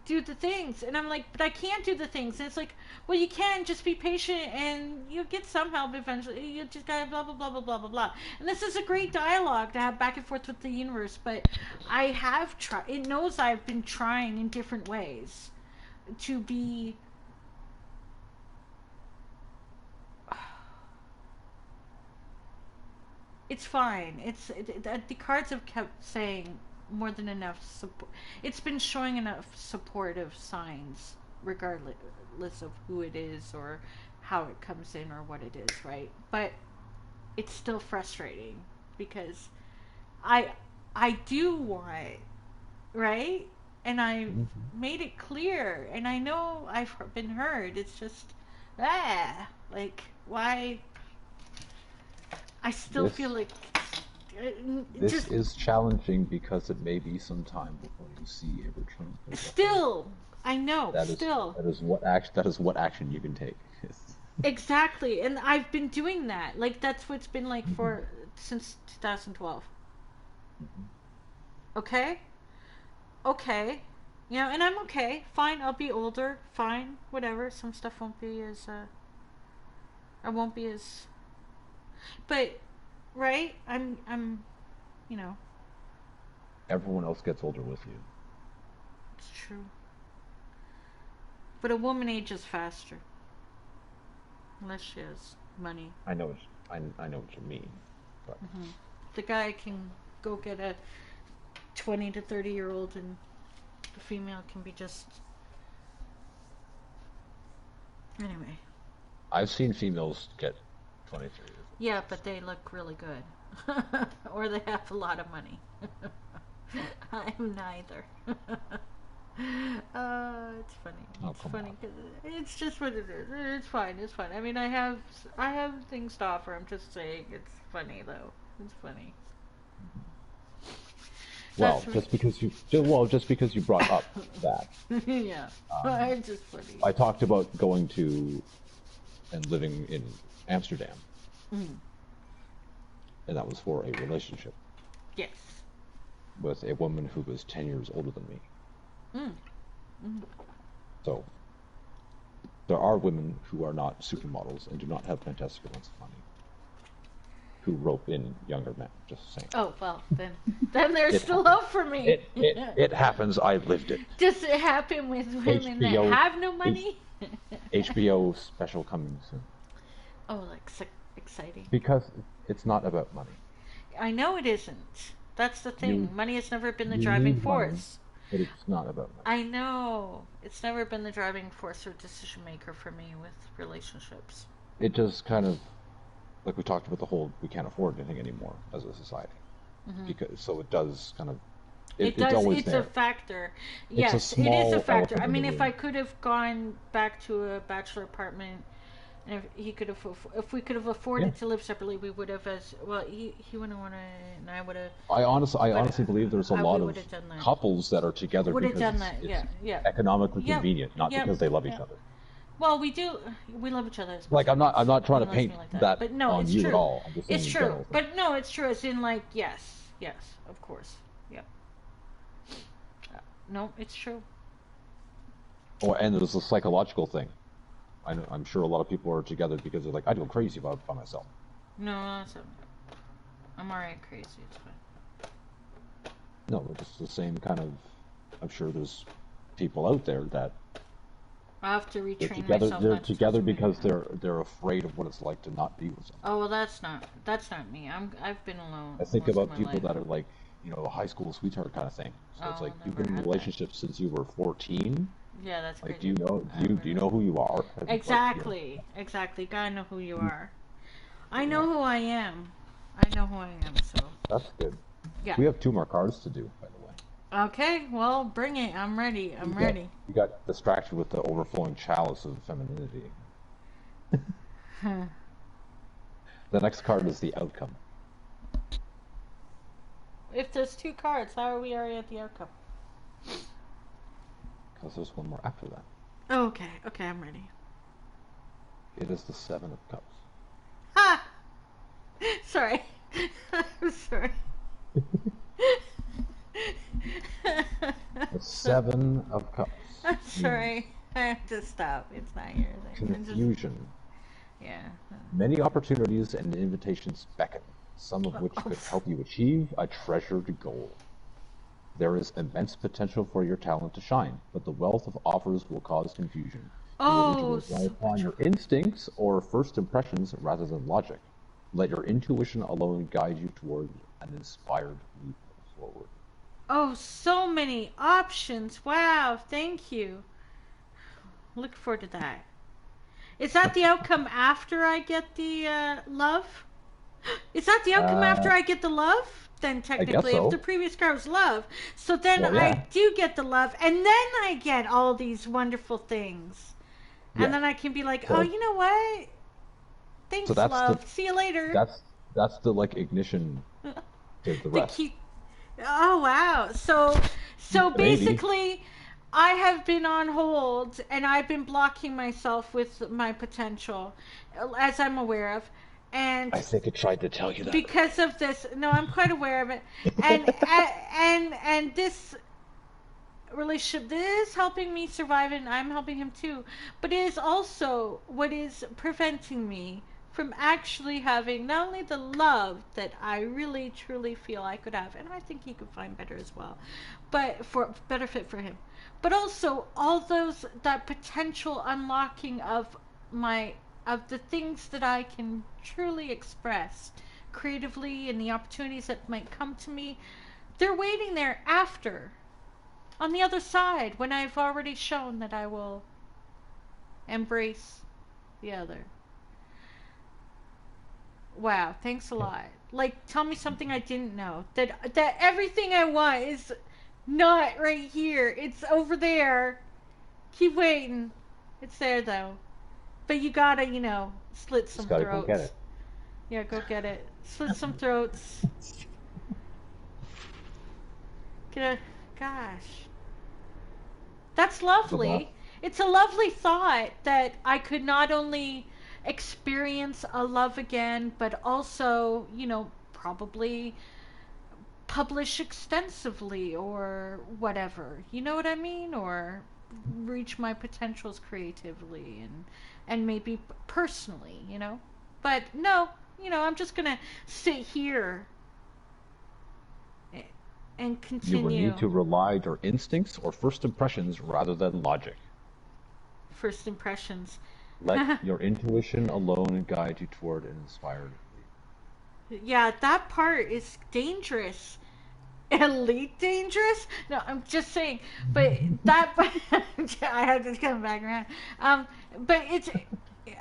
do the things. And I'm like, but I can't do the things. And it's like, well, you can, just be patient and you'll get some help eventually. You just gotta blah, blah, blah, blah, blah, blah, blah. And this is a great dialogue to have back and forth with the universe, but I have tried, it knows I've been trying in different ways to be... It's fine. The cards have kept saying more than enough support. It's been showing enough supportive signs, regardless of who it is or how it comes in or what it is, right? But it's still frustrating because I do want, right? And I made it clear, and I know I've been heard. It's just, like, why? I still feel like... This is challenging because it may be some time before you see a return. Still, I know. That is what action you can take. Exactly, and I've been doing that. Like, that's what it's been like since 2012. Okay, you know, and I'm okay. Fine, I'll be older. Fine, whatever. Some stuff won't be as. I won't be as. But right, you know, Everyone else gets older with you. it's true. But a woman ages faster, unless she has money. I know what you mean. But The guy can go get a 20 to 30-year-old, and the female can be just. Anyway. I've seen females get 23 years. Yeah, but they look really good. Or they have a lot of money. I'm neither. It's funny. It's funny because it's just what it is. It's fine. It's fine. I mean, I have things to offer. I'm just saying it's funny though. It's funny. Well, just because you brought up that. Yeah, it's just funny. I talked about going to and living in Amsterdam, and that was for a relationship. Yes. With a woman who was 10 years older than me. So, there are women who are not supermodels and do not have fantastic amounts of money who rope in younger men, just saying. Oh, well, then there's still hope for me. It happens, I lived it. Does it happen with women that have no money? HBO special coming soon. Oh, like exciting. Because it's not about money. I know it isn't. That's the thing. Money has never been the driving force. Money, but it's not about money. I know. It's never been the driving force or decision maker for me with relationships. It just kind of, like we talked about the whole, we can't afford anything anymore as a society. Because so it does kind of, it's always it's there. a factor. It's Yes, a it is a small factor. elephant I in mean, the if room. I could have gone back to a bachelor apartment, and if we could have afforded to live separately, we would have. As well, he wouldn't want to, and I would have. I honestly believe there's a lot of couples that are together Would have because done that. it's economically convenient, not because they love each other. Well, we do. We love each other. Like I'm not trying to paint like that but no, on it's you true. at all. I'm just saying It's in true, general. but no, it's true. As in, like, yes, of course, yep. No, it's true. Oh, and there's a psychological thing. I'm sure a lot of people are together because they're like, I go crazy by myself. No, I'm alright crazy. It's fine. No, it's the same kind of. I'm sure there's people out there that I have to retrain together. myself. They're together because they're afraid of what it's like to not be with someone. Oh well, that's not me. I've been alone. I think most about of my people life. that are like, a high school sweetheart kind of thing. So it's like you've never been in a had that. relationship since you were 14. Yeah, that's Like, crazy. do you know who you are? Exactly, exactly. Gotta know who you are. I know who I am. So That's good. yeah. We have 2 more cards to do, by the way. Okay, well, bring it. I'm ready. I'm ready. You got distracted with the overflowing chalice of femininity. The next card is the outcome. If there's 2 cards, how are we already at the outcome? Because there's one more after that. Oh, okay, I'm ready. It is the 7 of Cups. Ha! Sorry. I'm sorry. The 7 of Cups. I'm sorry. I have to stop. It's not your thing. Confusion. Yeah. Many opportunities and invitations beckon, some of which could help you achieve a treasured goal. There is immense potential for your talent to shine, but the wealth of offers will cause confusion. You need to rely upon your instincts or first impressions rather than logic. Let your intuition alone guide you toward an inspired leap forward. Oh, so many options. Wow, thank you. Look forward to that. Is that the outcome after I get the love? Is that the outcome after I get the love? Then technically, so. if the previous card was love, so then Well, yeah. I do get the love, and then I get all these wonderful things, and then I can be like, So- oh, you know what? Thanks, So that's love. the- See you later. That's the ignition to the rest. Oh wow! So Maybe. basically, I have been on hold, and I've been blocking myself with my potential, as I'm aware of. And I think I tried to tell you that. because of this, no, I'm quite aware of it. And this relationship, this is helping me survive, and I'm helping him too. But it is also what is preventing me from actually having not only the love that I really truly feel I could have, and I think he could find better as well, but for better fit for him, but also all those that potential unlocking of my of the things that I can truly express creatively and the opportunities that might come to me. They're waiting there after, on the other side, when I've already shown that I will embrace the other. Wow, thanks a lot. Like, tell me something I didn't know. That everything I want is not right here. It's over there. Keep waiting. It's there though. But you gotta, slit some Just gotta throats. go get it. Yeah, go get it. Slit some throats. Get a, gosh. That's lovely. It's a lovely thought that I could not only experience a love again, but also, probably publish extensively or whatever. You know what I mean? Or reach my potentials creatively and maybe personally. But no, I'm just gonna sit here and continue. You will need to rely on your instincts or first impressions rather than logic. First impressions. Let your intuition alone guide you toward an inspired lead. Yeah, that part is dangerous. Elite dangerous? No, I'm just saying. But that I had to come back around. But it's,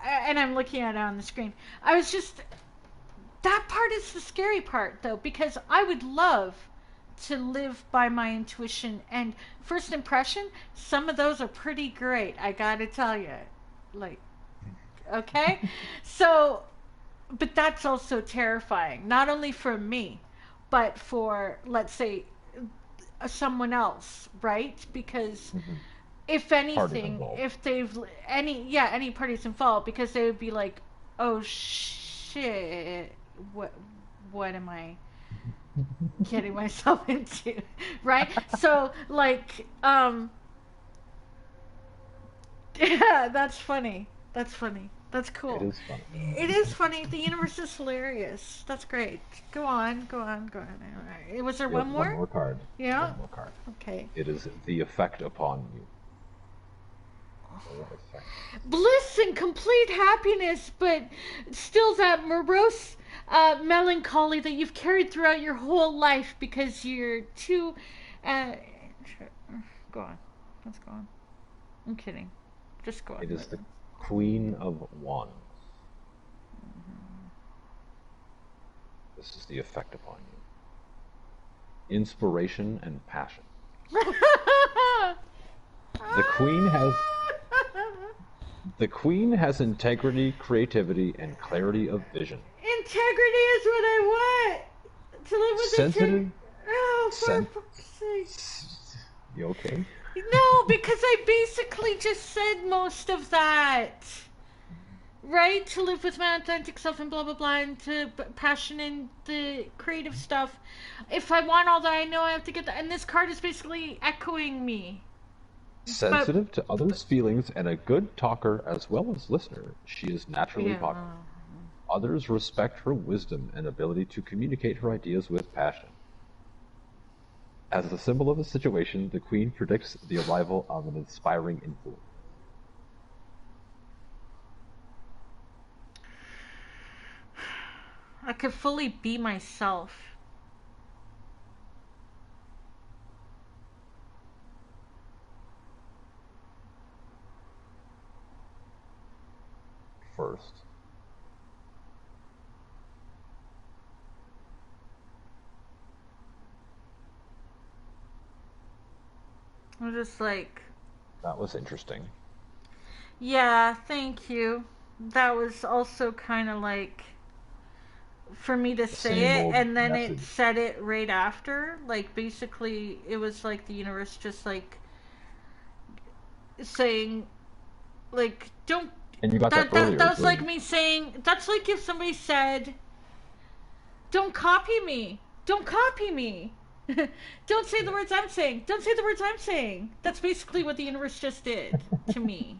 and I'm looking at it on the screen. I was just, that part is the scary part though, because I would love to live by my intuition and first impression. Some of those are pretty great, I gotta tell you. Like, okay? So, but that's also terrifying, not only for me, but for, let's say, someone else, right? Because if anything, if they've any parties involved, because they would be like, oh shit, what am I getting myself into, right? So like, yeah, that's funny. That's cool. It is funny. It is funny. The universe is hilarious. That's great. Go on. Was there one more? One more card. Yeah. One more card. Okay. It is the effect upon you. Bliss and complete happiness, but still that morose melancholy that you've carried throughout your whole life because you're too. Go on. Let's go on. I'm kidding. Just go on. It is the Queen of Wands. This is the effect upon you. Inspiration and passion. The Queen has integrity, creativity, and clarity of vision. Integrity is what I want. To live with Sensitive. integrity. Oh, for fuck's sake. You okay? No, because I basically just said most of that. Right? To live with my authentic self and blah, blah, blah, and to passion and the creative stuff. If I want all that, I know I have to get that. And this card is basically echoing me. Sensitive to others' feelings and a good talker as well as listener, she is naturally popular. Others respect her wisdom and ability to communicate her ideas with passion. As the symbol of the situation, the Queen predicts the arrival of an inspiring influence. I could fully be myself. First. I'm just like... That was interesting. Yeah, thank you. That was also kind of like... for me to say it, and then it said it right after. Like, basically, it was like the universe just, like, saying, like, don't... And you got that earlier. That was like me saying... That's like if somebody said, don't copy me. Don't copy me. Don't say the words I'm saying. Don't say the words I'm saying. That's basically what the universe just did to me.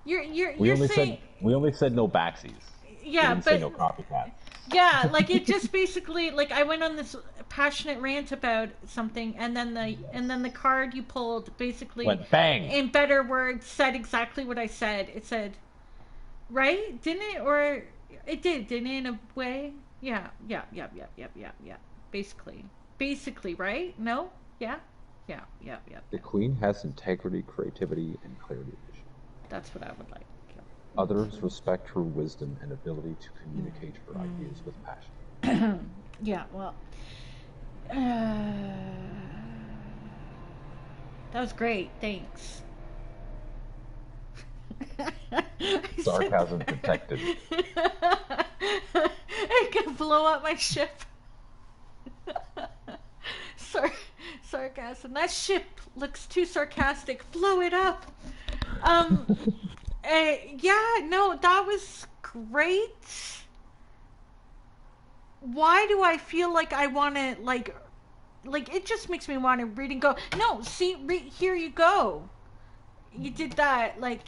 We you're only saying said no backsies. We yeah, didn't say but no copycats. yeah, like it just basically like I went on this passionate rant about something, and then the card you pulled basically Went bang. in better words said exactly what I said. It said, right? Didn't it? Or it didn't it, in a way? Yeah. Basically, right? No? Yeah. The queen has integrity, creativity, and clarity of vision. That's what I would like. Yeah. Others respect her wisdom and ability to communicate her ideas with passion. Yeah, well, that was great. Thanks. Sarcasm detected. I can blow up my ship. Sarcasm. That ship looks too sarcastic. Blow it up. Yeah, no, that was great. Why do I feel like I want to like it just makes me want to read and go, no, see, here you go. You did that, like,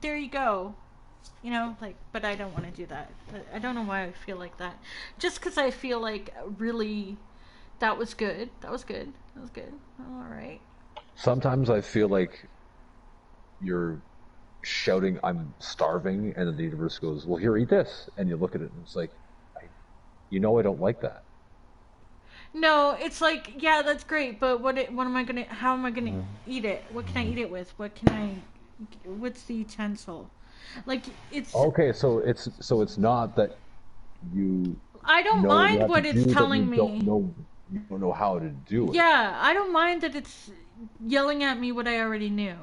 there you go. You know, like, but I don't want to do that. I don't know why I feel like that. Just because I feel like really, that was good. All right. Sometimes I feel like you're shouting, "I'm starving," and then the universe goes, "Well, here, eat this," and you look at it and it's like, I don't like that. No, it's like, yeah, that's great, but how am I gonna eat it? What can I eat it with? What's the utensil? Like, it's... Okay, so it's not that you... I don't mind what it's telling me. You don't know how to do it. Yeah, I don't mind that it's yelling at me what I already knew.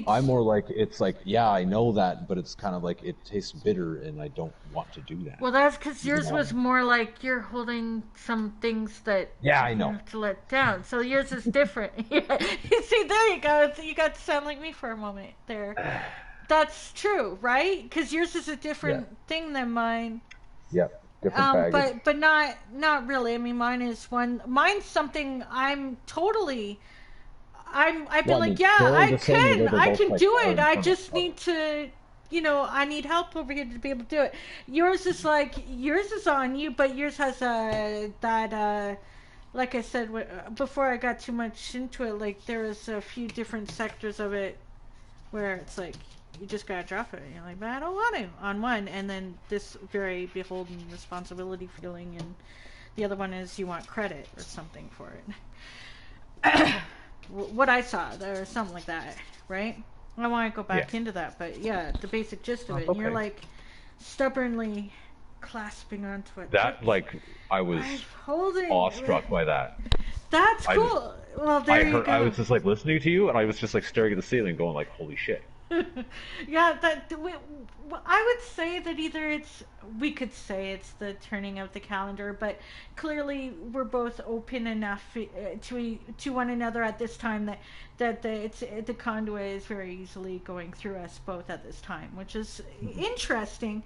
I'm more like, it's like, yeah, I know that, but it's kind of like, it tastes bitter, and I don't want to do that. Well, that's because yours was more like you're holding some things that you have to let down. So yours is different. Yeah. You see, there you go. You got to sound like me for a moment there. That's true, right? Because yours is a different thing than mine. Yep. Different baggage. But not really. I mean, mine's something I'm totally... I've been like, yeah, I can do it. I just need to, I need help over here to be able to do it. Yours is on you, but yours has like I said before I got too much into it, like there was a few different sectors of it where it's like, you just gotta drop it. You're like, but I don't want to on one, and then this very beholden responsibility feeling, and the other one is you want credit or something for it. What I saw, or something like that, right? I want to go back into that, but yeah, the basic gist of it. And you're like stubbornly clasping onto it. That, like, I was awestruck by that. That's cool. Well, there you go. I was just like listening to you, and I was just like staring at the ceiling, going like, "Holy shit!" Yeah, I would say that we could say it's the turning of the calendar, but clearly we're both open enough to one another at this time that the conduit is very easily going through us both at this time, which is interesting.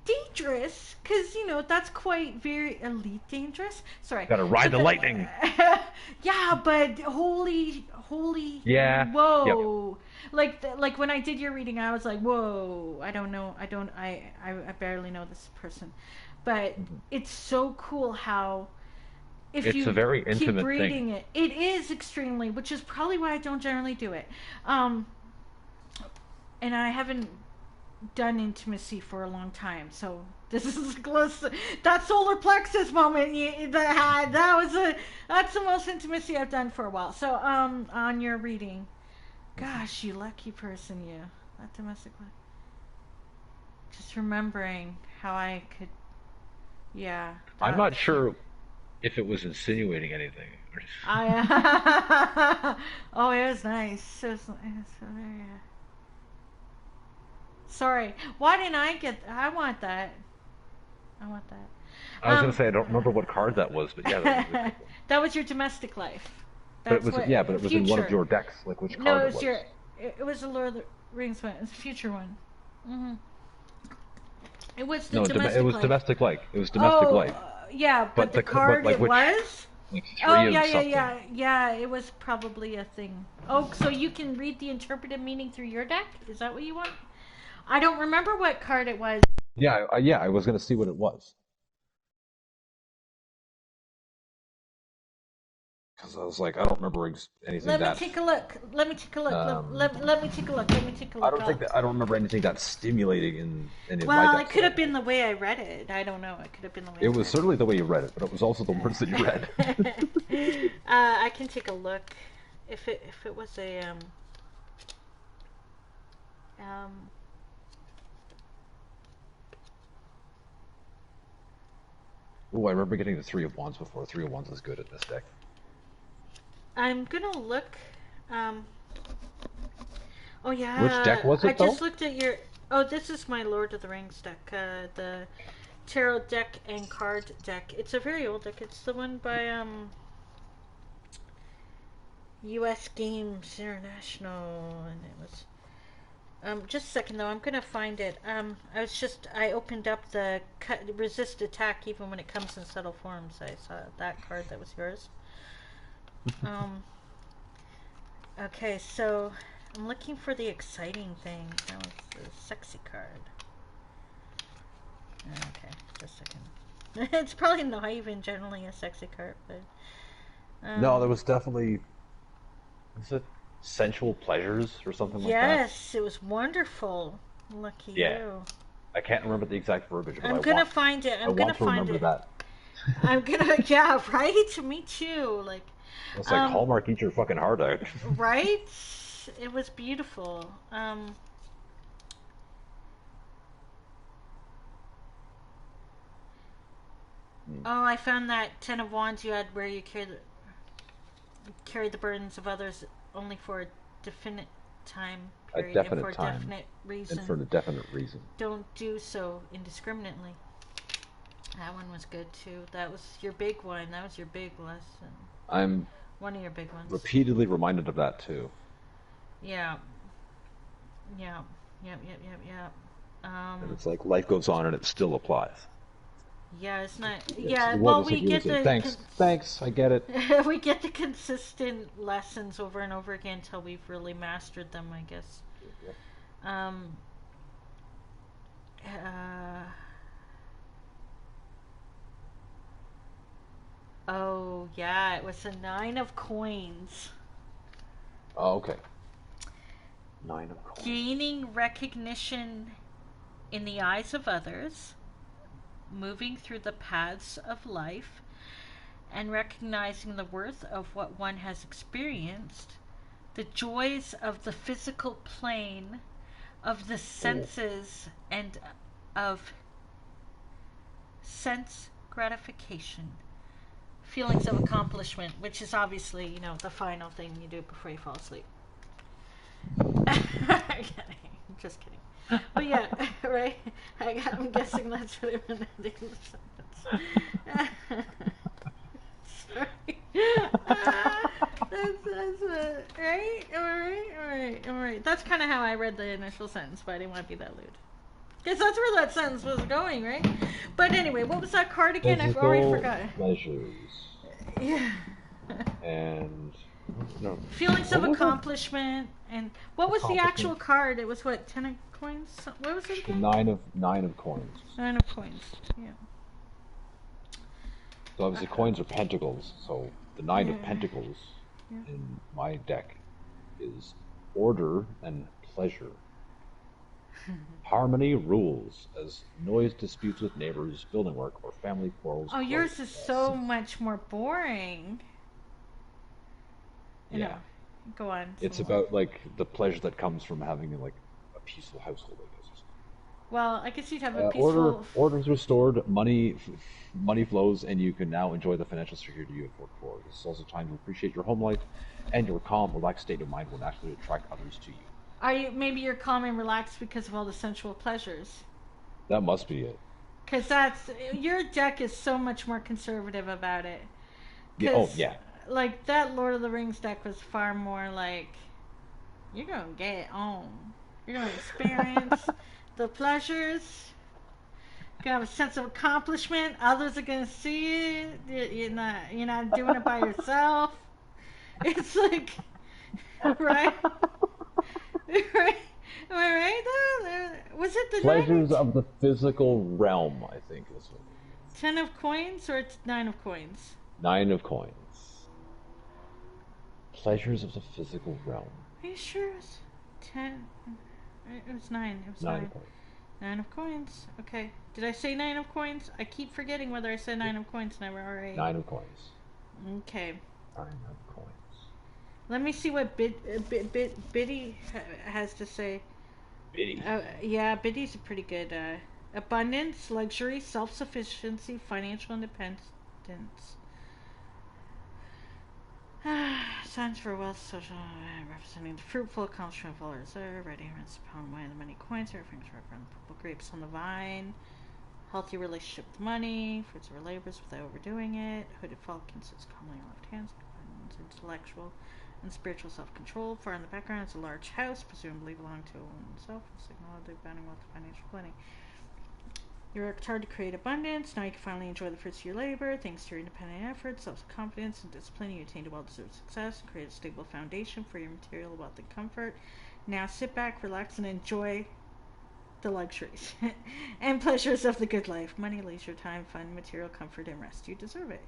Dangerous, because that's quite very elite dangerous. Sorry, gotta ride the lightning. Yeah, but holy yeah, whoa. Yep. Like when I did your reading, I was like, whoa, I don't know, I barely know this person, but it's so cool how it's a very intimate keep reading thing. It is extremely, which is probably why I don't generally do it, and I haven't done intimacy for a long time, so this is close. That solar plexus moment that's the most intimacy I've done for a while. So on your reading, gosh, you lucky person, you. That domestic life. Just remembering how I could, I'm not sure if it was insinuating anything. Oh, it was nice. Sorry. Why didn't I get... I want that. I was going to say, I don't remember what card that was, but yeah. That was, cool. That was your domestic life. But it was in one of your decks. Like, which card no, it was? It was the Lord of the Rings one. It was the future one. Mm-hmm. It was the domestic life. It was domestic life. It was domestic life. Yeah, but the card like, it was... Like three of something. Yeah, it was probably a thing. Oh, so you can read the interpretive meaning through your deck? Is that what you want? I don't remember what card it was. Yeah, I was gonna see what it was. Because I was like, I don't remember anything Let me that. take a look. Let me take a look. Let me take a look. Let me take a look. I don't remember anything that stimulating in any of my Well, decks. it could have been the way I read it. I don't know. It could have been the way. It was certainly the way you read it, but it was also the words that you read. I can take a look. If it was a Oh, I remember getting the Three of Wands before. Three of Wands is good at this deck. I'm gonna look. Oh yeah. Which deck was it, I just looked at your. Oh, this is my Lord of the Rings deck. The tarot deck and card deck. It's a very old deck. It's the one by U.S. Games International, and it was. Just a second though. I'm gonna find it. I opened up the resist attack even when it comes in subtle forms. I saw that card that was yours. Okay, so I'm looking for the exciting thing. That was the sexy card. Okay, just a second. It's probably not even generally a sexy card, but No, there was definitely. Was it sensual pleasures or something like that? yes, it was wonderful. Lucky you. I can't remember the exact verbiage, but I'm gonna find it. I'm gonna find it. That. I'm gonna, yeah, right? Me too. Like, It's like Hallmark, eat your fucking heart out. right? It was beautiful. Oh, I found that Ten of Wands you had where you carry the burdens of others only for a definite time period and for a definite reason. And for a definite reason. Don't do so indiscriminately. That one was good too. That was your big one. That was your big lesson. I'm one of your big ones. Repeatedly reminded of that too. Yeah. Yep. And it's like life goes on and it still applies. Yeah, it's not. Yeah, well, we get the thanks. I get it. we get the consistent lessons over and over again until we've really mastered them, I guess. Yep. Oh yeah, it was a 9 of coins. Oh, okay. 9 of coins. Gaining recognition in the eyes of others, moving through the paths of life, and recognizing the worth of what one has experienced, the joys of the physical plane, of the senses, and of sense gratification. Feelings of accomplishment, which is obviously, you know, the final thing you do before you fall asleep. Just kidding. But yeah, right? I'm guessing that's what it meant at the end of the sentence. Sorry. That's right? Alright. That's kind of how I read the initial sentence, but I didn't want to be that lewd. Because that's where that sentence was going, right? But anyway, what was that card again? I've already forgotten. Pleasures. Yeah. And no. Feelings of accomplishment. And what was the actual card? It was what, 10 of coins? What was it again? Nine of coins. 9 of coins. Yeah. So obviously coins are pentacles. So the 9 of pentacles in my deck is order and pleasure. Harmony rules as noise disputes with neighbors, building work, or family quarrels. Oh, yours is so much more boring. Yeah. Go on. It's about like the pleasure that comes from having like a peaceful household, I guess. Well, I guess you'd have a peaceful. Order's restored, money flows, and you can now enjoy the financial security you have worked for. This is also time to appreciate your home life, and your calm, relaxed state of mind will naturally attract others to you. Maybe you're calm and relaxed because of all the sensual pleasures. That must be it. Because your deck is so much more conservative about it. Yeah. Oh yeah. Like that Lord of the Rings deck was far more like, you're gonna get it on. You're gonna experience the pleasures. You're gonna have a sense of accomplishment. Others are gonna see it. You're not doing it by yourself. It's like, right? Right? Am I right? Was it the Pleasures nine of the physical realm, I think is what it is. 10 of coins or it's 9 of coins? 9 of coins. Pleasures of the physical realm. Are you sure it was 10? It was 9. It was 9 9. of coins. 9 of coins. Okay. Did I say 9 of coins? I keep forgetting whether I said 9 of coins and I were already. 9 of coins. Okay. 9 of coins. Let me see what Biddy has to say. Biddy. Yeah, Biddy's a pretty good. Abundance, luxury, self-sufficiency, financial independence. Signs for wealth, social, representing the fruitful accomplishment of all reserve, readiness upon way of the many coins, everything's referring purple grapes on the vine, healthy relationship with money, fruits of our labors without overdoing it, hooded falcon sits calmly in left hands, intellectual and spiritual self-control. Far in the background is a large house, presumably belonging to oneself, a signal of the abounding wealth of financial plenty. You worked hard to create abundance. Now you can finally enjoy the fruits of your labor. Thanks to your independent efforts, self-confidence, and discipline, you attained a well-deserved success and created a stable foundation for your material wealth and comfort. Now sit back, relax, and enjoy the luxuries and pleasures of the good life. Money, leisure, time, fun, material comfort, and rest. You deserve it.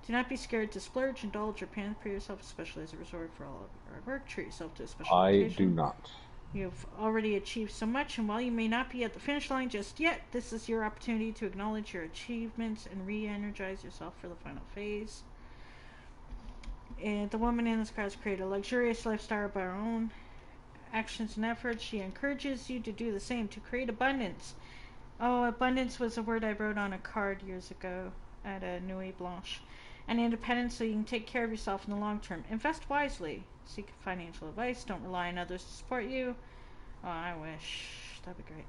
Do not be scared to splurge, indulge, or pamper yourself, especially as a resort for all of your hard work. Treat yourself to a special occasion. I do not. You've already achieved so much, and while you may not be at the finish line just yet, this is your opportunity to acknowledge your achievements and re-energize yourself for the final phase. And the woman in this crowd has created a luxurious lifestyle by her own actions and efforts. She encourages you to do the same, to create abundance. Oh, abundance was a word I wrote on a card years ago at a Nuit Blanche. And independence so you can take care of yourself in the long term. Invest wisely. Seek financial advice. Don't rely on others to support you. Oh, I wish. That'd be great.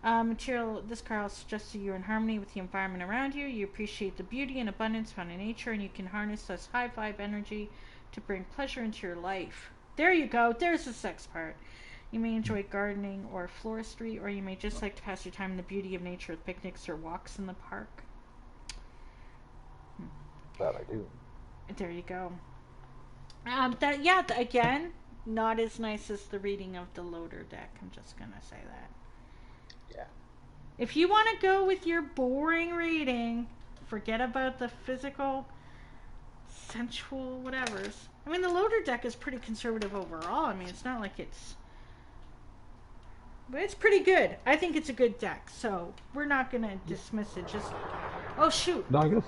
Material, this card suggests that you're in harmony with the environment around you. You appreciate the beauty and abundance found in nature, and you can harness this high vibe energy to bring pleasure into your life. There you go. There's the sex part. You may enjoy gardening or floristry, or you may just like to pass your time in the beauty of nature with picnics or walks in the park. That I do. There you go. Again, not as nice as the reading of the loader deck. I'm just gonna say that. Yeah. If you want to go with your boring reading, forget about the physical, sensual, whatevers. I mean, the loader deck is pretty conservative overall. I mean, it's not like it's... But it's pretty good. I think it's a good deck, so we're not gonna dismiss it. Just... Oh, shoot. No, I'm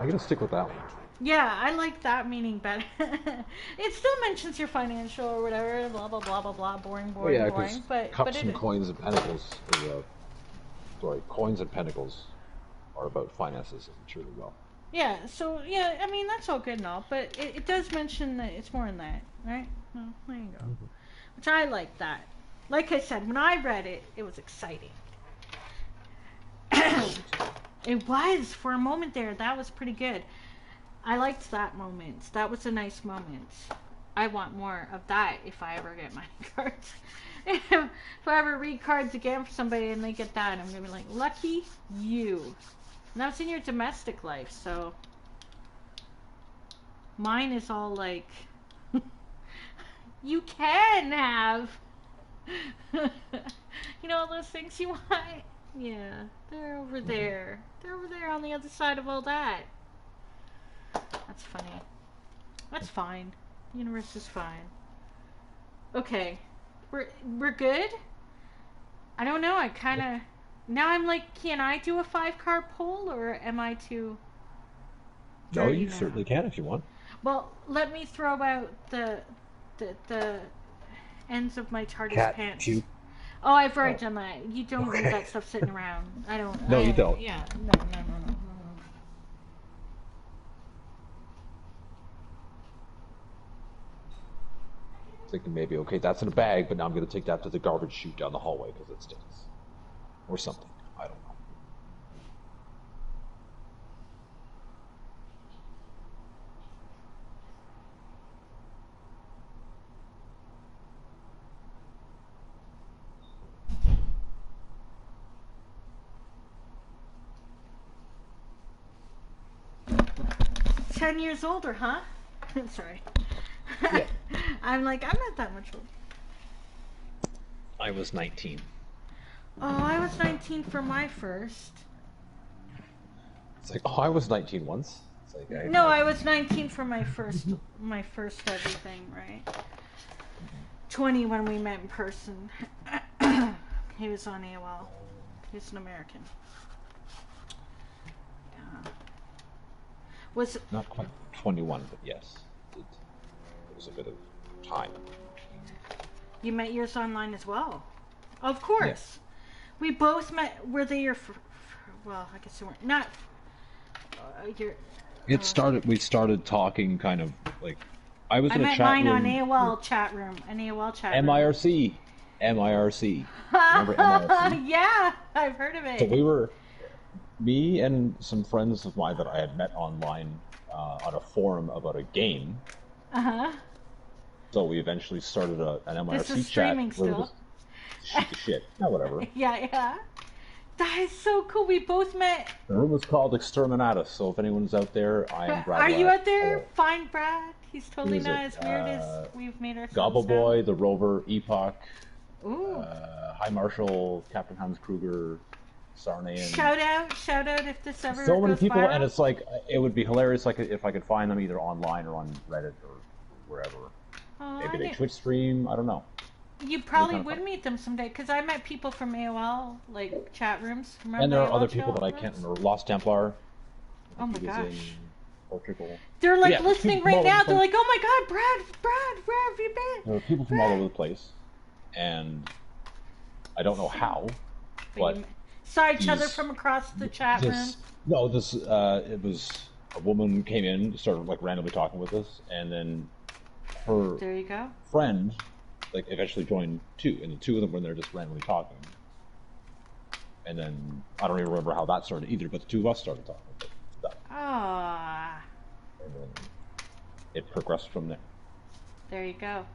gonna stick with that one. Yeah, I like that meaning better. It still mentions your financial or whatever, blah blah blah blah blah, boring, Oh yeah, boring. because cups and coins and pentacles. Coins and pentacles are about finances and truly well. Yeah, so yeah, I mean that's all good and all, but it does mention that it's more than that, right? Well, there you go. Mm-hmm. Which I like that. Like I said, when I read it, it was exciting. It was for a moment there. That was pretty good. I liked that moment. That was a nice moment. I want more of that if I ever get my cards. If I ever read cards again for somebody and they get that, I'm going to be like, lucky you. And that's in your domestic life, so... Mine is all like... you can have... you know all those things you want? Yeah, they're over there. They're over there on the other side of all that. That's funny. That's fine. The universe is fine. Okay. We're good? I don't know. I kind of... Now I'm like, can I do a 5-card poll, or am I too... No, you certainly can if you want. Well, let me throw out the ends of my TARDIS pants. Puke. Oh, I've already done that. You don't leave that stuff sitting around. I don't... No, you don't. Yeah. No. Thinking maybe, okay, that's in a bag, but now I'm going to take that to the garbage chute down the hallway because it stinks. Or something. I don't know. $10 years older, huh? Sorry. Yeah. I'm like, I'm not that much older. I was 19. Oh, I was 19 for my first. It's like, oh, I was 19 once. It's like, No, I was 19 for my first everything, right? 20 when we met in person. He was on AOL. He's an American. Was Not quite 21, but yes. It was a bit of time. you met yours online as well? Of course. Yes. We both met. Were they your? Well, I guess they weren't. Not your. It started. We started talking kind of like I was I in a met chat mine room. on AOL chat room. An AOL chat room. MIRC. MIRC. Remember MIRC? Yeah, I've heard of it. So we were, me and some friends of mine that I had met online on a forum about a game. Uh-huh. So we eventually started an MIRC This is chat. streaming where we still. just shoot the shit. No, whatever. Yeah. That is so cool. We both met. The room was called Exterminatus, so if anyone's out there, I am Brad. Are you Ladd. out there? Hello. Find Brad. He's totally Who is not it? as weird as we've made ourselves Gobble sound. Boy, the Rover, Epoch, Ooh. High Marshal, Captain Hans Kruger, Sarnayan. Shout out if this ever So many goes people, viral. and it's like it would be hilarious, like if I could find them either online or on Reddit or wherever. Oh, Maybe I they knew- Twitch stream. I don't know. You probably kind of would fun. meet them someday, because I met people from AOL, like chat rooms. Remember And there are AOL other chat people that I rooms? can't remember. Lost Templar. Oh my He was gosh. in Portugal. They're like Yeah, listening people right from now. all over They're the like, oh my god, Brad, where have you been? There are people from all over the place, and I don't know how, but you saw each other these- from across the chat room. it was a woman came in, started like randomly talking with us, and then her There you go. friend like eventually joined too, and the two of them were there just randomly talking. And then I don't even remember how that started either, but the two of us started talking about stuff, Ah, and then it progressed from there. there you go.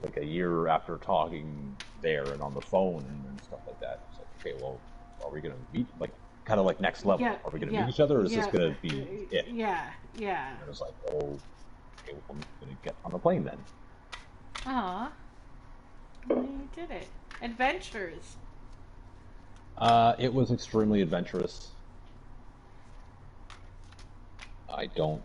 Like a year after talking there and on the phone and stuff like that, it's like, okay, well, are we gonna meet? Like, kind of like next level. Yeah, Are we gonna yeah, meet each other, or is yeah, this gonna be it? Yeah. And it was like, oh, okay, well, I'm gonna get on the plane then. Aw. You did it. Adventures. It was extremely adventurous. I don't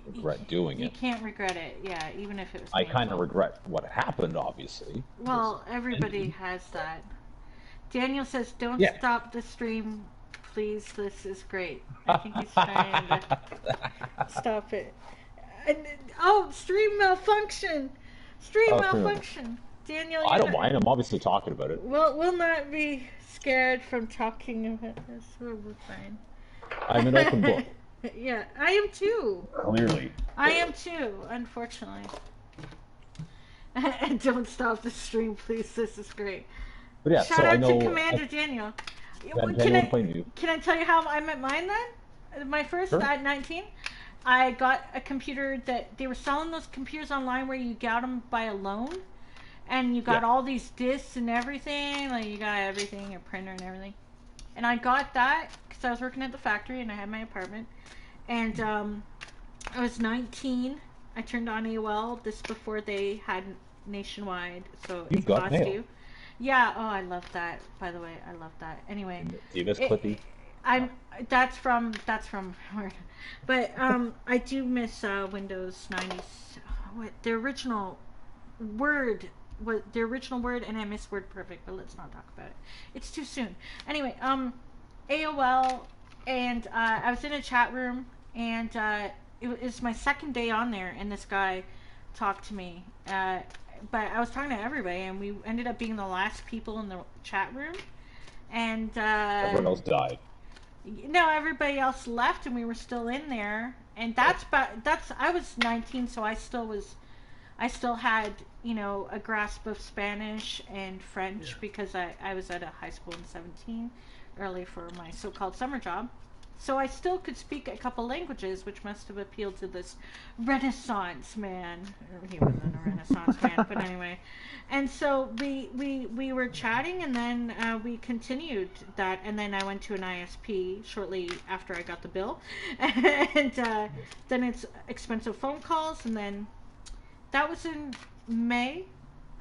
regret doing You it. can't regret it, yeah, even if it was I kind of painful. regret what happened, obviously. Well, everybody has that. Daniel says, don't Yeah. stop the stream, please. This is great. I think he's trying to stop it. Stream malfunction. Stream Oh, stream malfunction. Daniel, I you're don't not- mind. I'm obviously talking about it. We'll not be scared from talking about this. We're fine. I'm an open book, Yeah, I am too. clearly. I am too, unfortunately. And don't stop the stream, please. This is great. But yeah, Shout so out I know. to Commander Daniel. Daniel playing you. Can I tell you how I met mine then? My first Sure. at 19. I got a computer that they were selling those computers online where you got them by a loan, and you got Yeah. all these discs and everything. Like you got everything, a printer and everything. And I got that because I was working at the factory and I had my apartment. And I was 19. I turned on AOL. This before they had nationwide, so You've it got cost mail. you. Yeah. Oh, I love that. By the way, I love that. Anyway. Davis It- Clippy. That's from but I do miss Windows 90s. What the original Word and I miss WordPerfect, but let's not talk about it. It's too soon. Anyway, AOL, and I was in a chat room, and it was my second day on there, and this guy talked to me. But I was talking to everybody, and we ended up being the last people in the chat room. And Everyone else died. no, everybody else left, and we were still in there. And that's I was 19, so I still had, a grasp of Spanish and French because I was at a high school in 17 early for my so-called summer job. So I still could speak a couple languages, which must have appealed to this Renaissance man. He wasn't a Renaissance man, but anyway. And so we were chatting, and then we continued that, and then I went to an ISP shortly after I got the bill. And then it's expensive phone calls, and then that was in May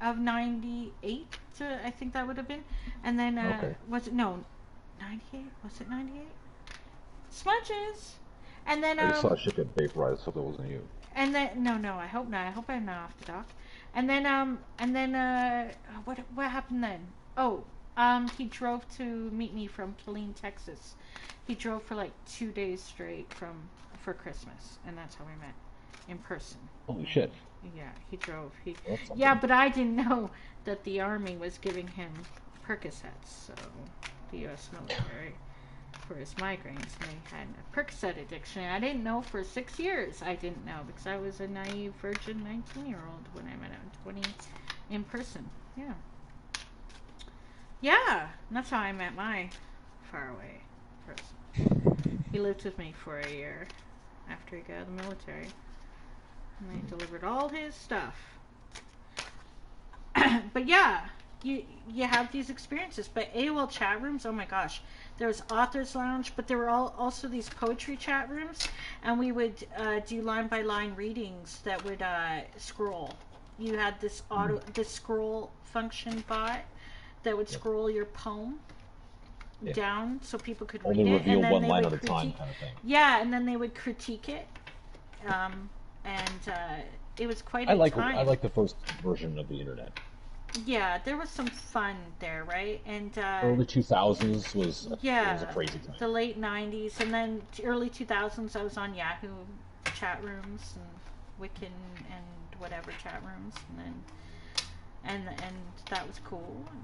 of 98, I think that would have been. And then, Okay. was it, no, 98? Was it 98? Smudges! And then, I just saw a ship get vaporized, so that wasn't you. and then, no, I hope not. I hope I'm not off the dock. And then, what happened then? Oh, he drove to meet me from Killeen, Texas. He drove for like 2 days straight for Christmas, and that's how we met in person. Holy shit. Yeah, he drove. That's something. Yeah, but I didn't know that the Army was giving him Percocets, so the U.S. military, for his migraines, and they had a Percocet addiction. I didn't know for 6 years. I didn't know because I was a naive virgin 19-year-old when I met him 20 in person. Yeah. Yeah, and that's how I met my faraway person. He lived with me for a year after he got out of the military. And I delivered all his stuff. But yeah, you have these experiences. But AOL chat rooms, oh my gosh. There was Author's Lounge, but there were also these poetry chat rooms. And we would do line-by-line readings that would scroll. You had this scroll function bot that would scroll your poem down so people could read Only it. reveal And then one they line would at a time kind of thing. Yeah, and then they would critique it. It was quite a time. I like the first version of the internet. Yeah, there was some fun there, right? And Early 2000s was a crazy time. The late 90s, and then early 2000s I was on Yahoo chat rooms and Wiccan and whatever chat rooms, and that was cool. And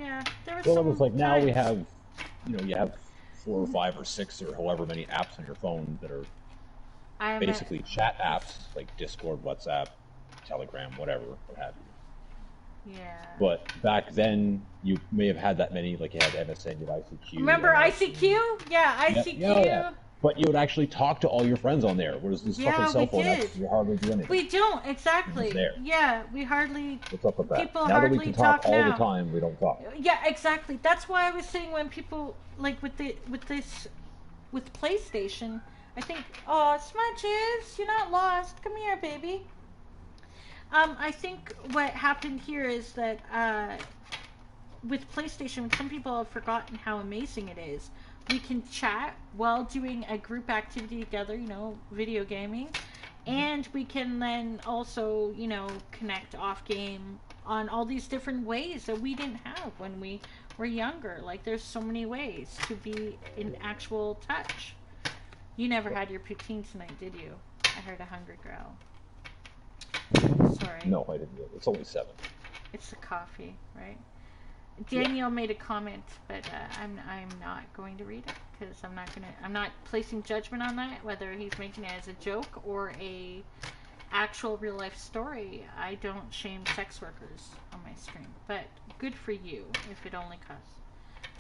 yeah, there was. Well, it some was like now times. we have, you have 4 or 5 or 6 or however many apps on your phone that are basically chat apps like Discord, WhatsApp, Telegram, whatever, what have you. Yeah. But back then, you may have had that many, like you had MSN, you had ICQ. Remember ICQ? Yeah, ICQ. Yeah. But you would actually talk to all your friends on there. Whereas this fucking cell phone apps, you hardly do anything. We don't, exactly. There. Yeah, we hardly. What's up with that? People Now that hardly we can talk all now. the time, we don't talk. Yeah, exactly. That's why I was saying when people like with PlayStation, I think, oh, Smudges, you're not lost. Come here, baby. I think what happened here is that with PlayStation, some people have forgotten how amazing it is. We can chat while doing a group activity together, video gaming, and we can then also, connect off game on all these different ways that we didn't have when we were younger. Like, there's so many ways to be in actual touch. You never had your poutine tonight, did you? I heard a hungry growl. Sorry. No, I didn't. It's only 7. It's the coffee, right? Daniel made a comment, but I'm not going to read it because I'm not placing judgment on that, whether he's making it as a joke or a actual real life story. I don't shame sex workers on my stream, but good for you if it only costs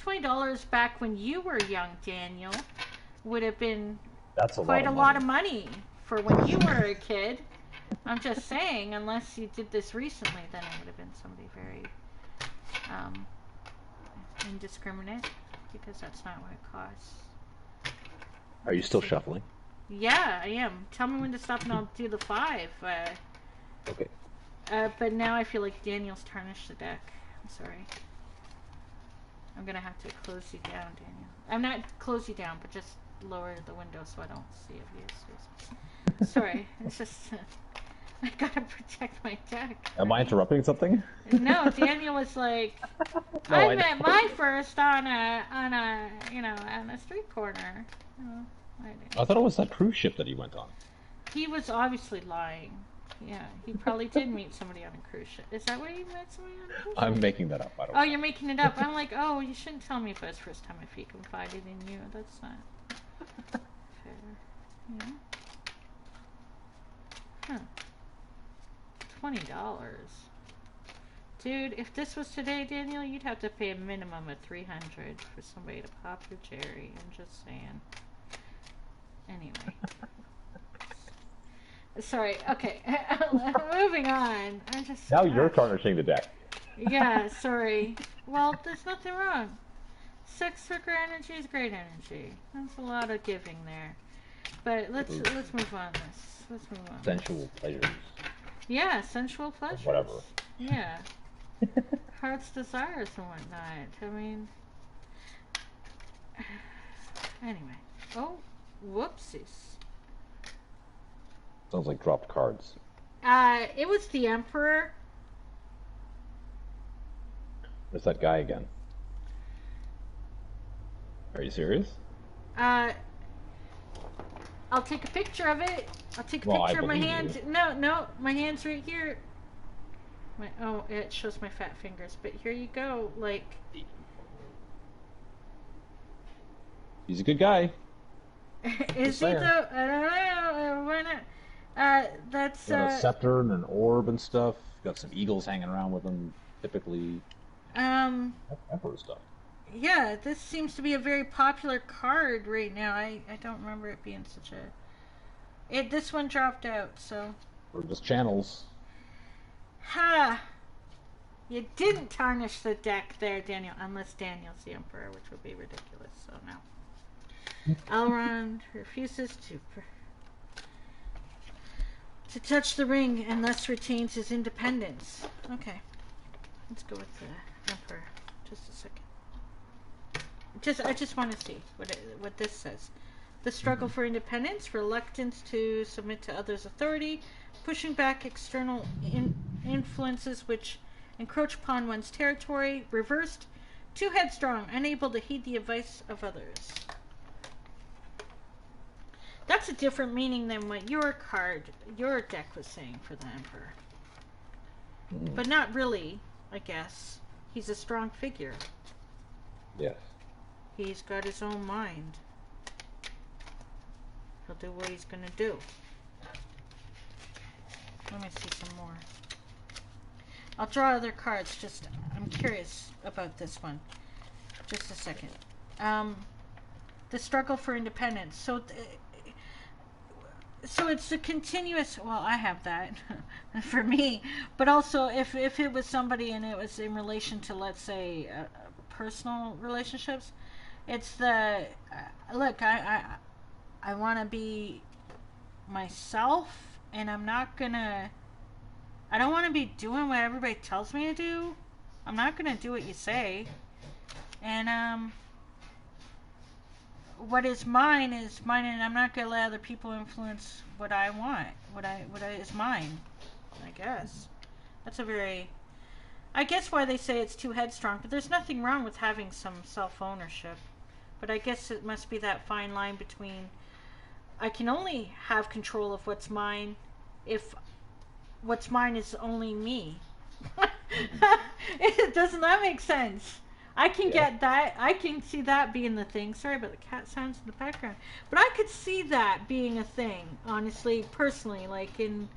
$20 back when you were young, Daniel. Would have been quite a lot of money for when you were a kid. I'm just saying, unless you did this recently, then it would have been somebody very indiscriminate, because that's not what it costs. Are you still shuffling? Yeah, I am. Tell me when to stop and I'll do the 5. Okay. But now I feel like Daniel's tarnished the deck. I'm sorry. I'm gonna have to close you down, Daniel. I'm not close you down, but just lower the window so I don't see if he is. Sorry, it's just I gotta protect my deck. Am I interrupting something? No, Daniel was like, I met my first on a street corner. I thought it was that cruise ship that he went on. He was obviously lying. Yeah, he probably did meet somebody on a cruise ship. Is that where you met somebody on a cruise ship? I'm making that up. I don't know. You're making it up. I'm like, oh, you shouldn't tell me if it was first time if he confided in you. That's not fair. Yeah. Huh. $20. Dude, if this was today, Daniel, you'd have to pay a minimum of $300 for somebody to pop your cherry. I'm just saying. Anyway. Sorry, okay. Moving on. Now you're tarnishing the deck. Yeah, sorry. Well, there's nothing wrong. Sex worker energy is great energy. There's a lot of giving there. But let's move on. Let's move on. Sensual pleasures. Yeah, sensual pleasures. Whatever. Yeah. Heart's desires and whatnot. I mean, anyway. Oh, whoopsies. Sounds like dropped cards. It was the Emperor. There's that guy again. Are you serious? I'll take a picture of it. I'll take a Well, I picture of my believe hand. you. No, my hand's right here. It shows my fat fingers, but here you go. Like, He's a good guy. is he saying. though? I don't know. Why not? That's Got a scepter and an orb and stuff. Got some eagles hanging around with him. Typically, emperor stuff. Yeah, this seems to be a very popular card right now. I don't remember it being such a. This one dropped out, so. Or just channels. Ha! You didn't tarnish the deck there, Daniel. Unless Daniel's the Emperor, which would be ridiculous, so no. Elrond refuses to touch the ring and thus retains his independence. Okay. Let's go with the Emperor. Just a second. I just want to see what this says. The struggle for independence, reluctance to submit to others' authority, pushing back external influences which encroach upon one's territory, reversed, too headstrong, unable to heed the advice of others. That's a different meaning than what your deck was saying for the Emperor. But not really, I guess. He's a strong figure. Yes. He's got his own mind. He'll do what he's gonna do. Let me see some more. I'll draw other cards. I'm curious about this one. Just a second. The struggle for independence. So it's a continuous. Well, I have that for me, but also if it was somebody and it was in relation to, let's say, personal relationships, it's the look. I want to be myself, and I'm not gonna. I don't want to be doing what everybody tells me to do. I'm not gonna do what you say, and what is mine, and I'm not gonna let other people influence what I want. What is mine. I guess that's a very. I guess why they say it's too headstrong, but there's nothing wrong with having some self-ownership. But I guess it must be that fine line between I can only have control of what's mine if what's mine is only me. Doesn't that make sense? I can get that. I can see that being the thing. Sorry about the cat sounds in the background. But I could see that being a thing, honestly, personally, like in...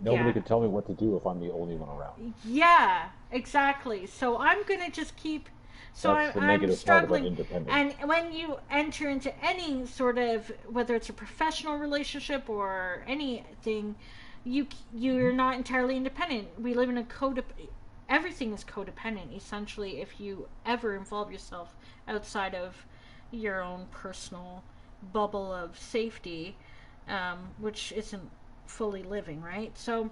Nobody can tell me what to do if I'm the only one around. Yeah, exactly. So I'm going to just keep... So I'm struggling. And when you enter into any sort of, whether it's a professional relationship or anything, you're not entirely independent. We live in a everything is codependent, essentially, if you ever involve yourself outside of your own personal bubble of safety, which isn't fully living, right? So,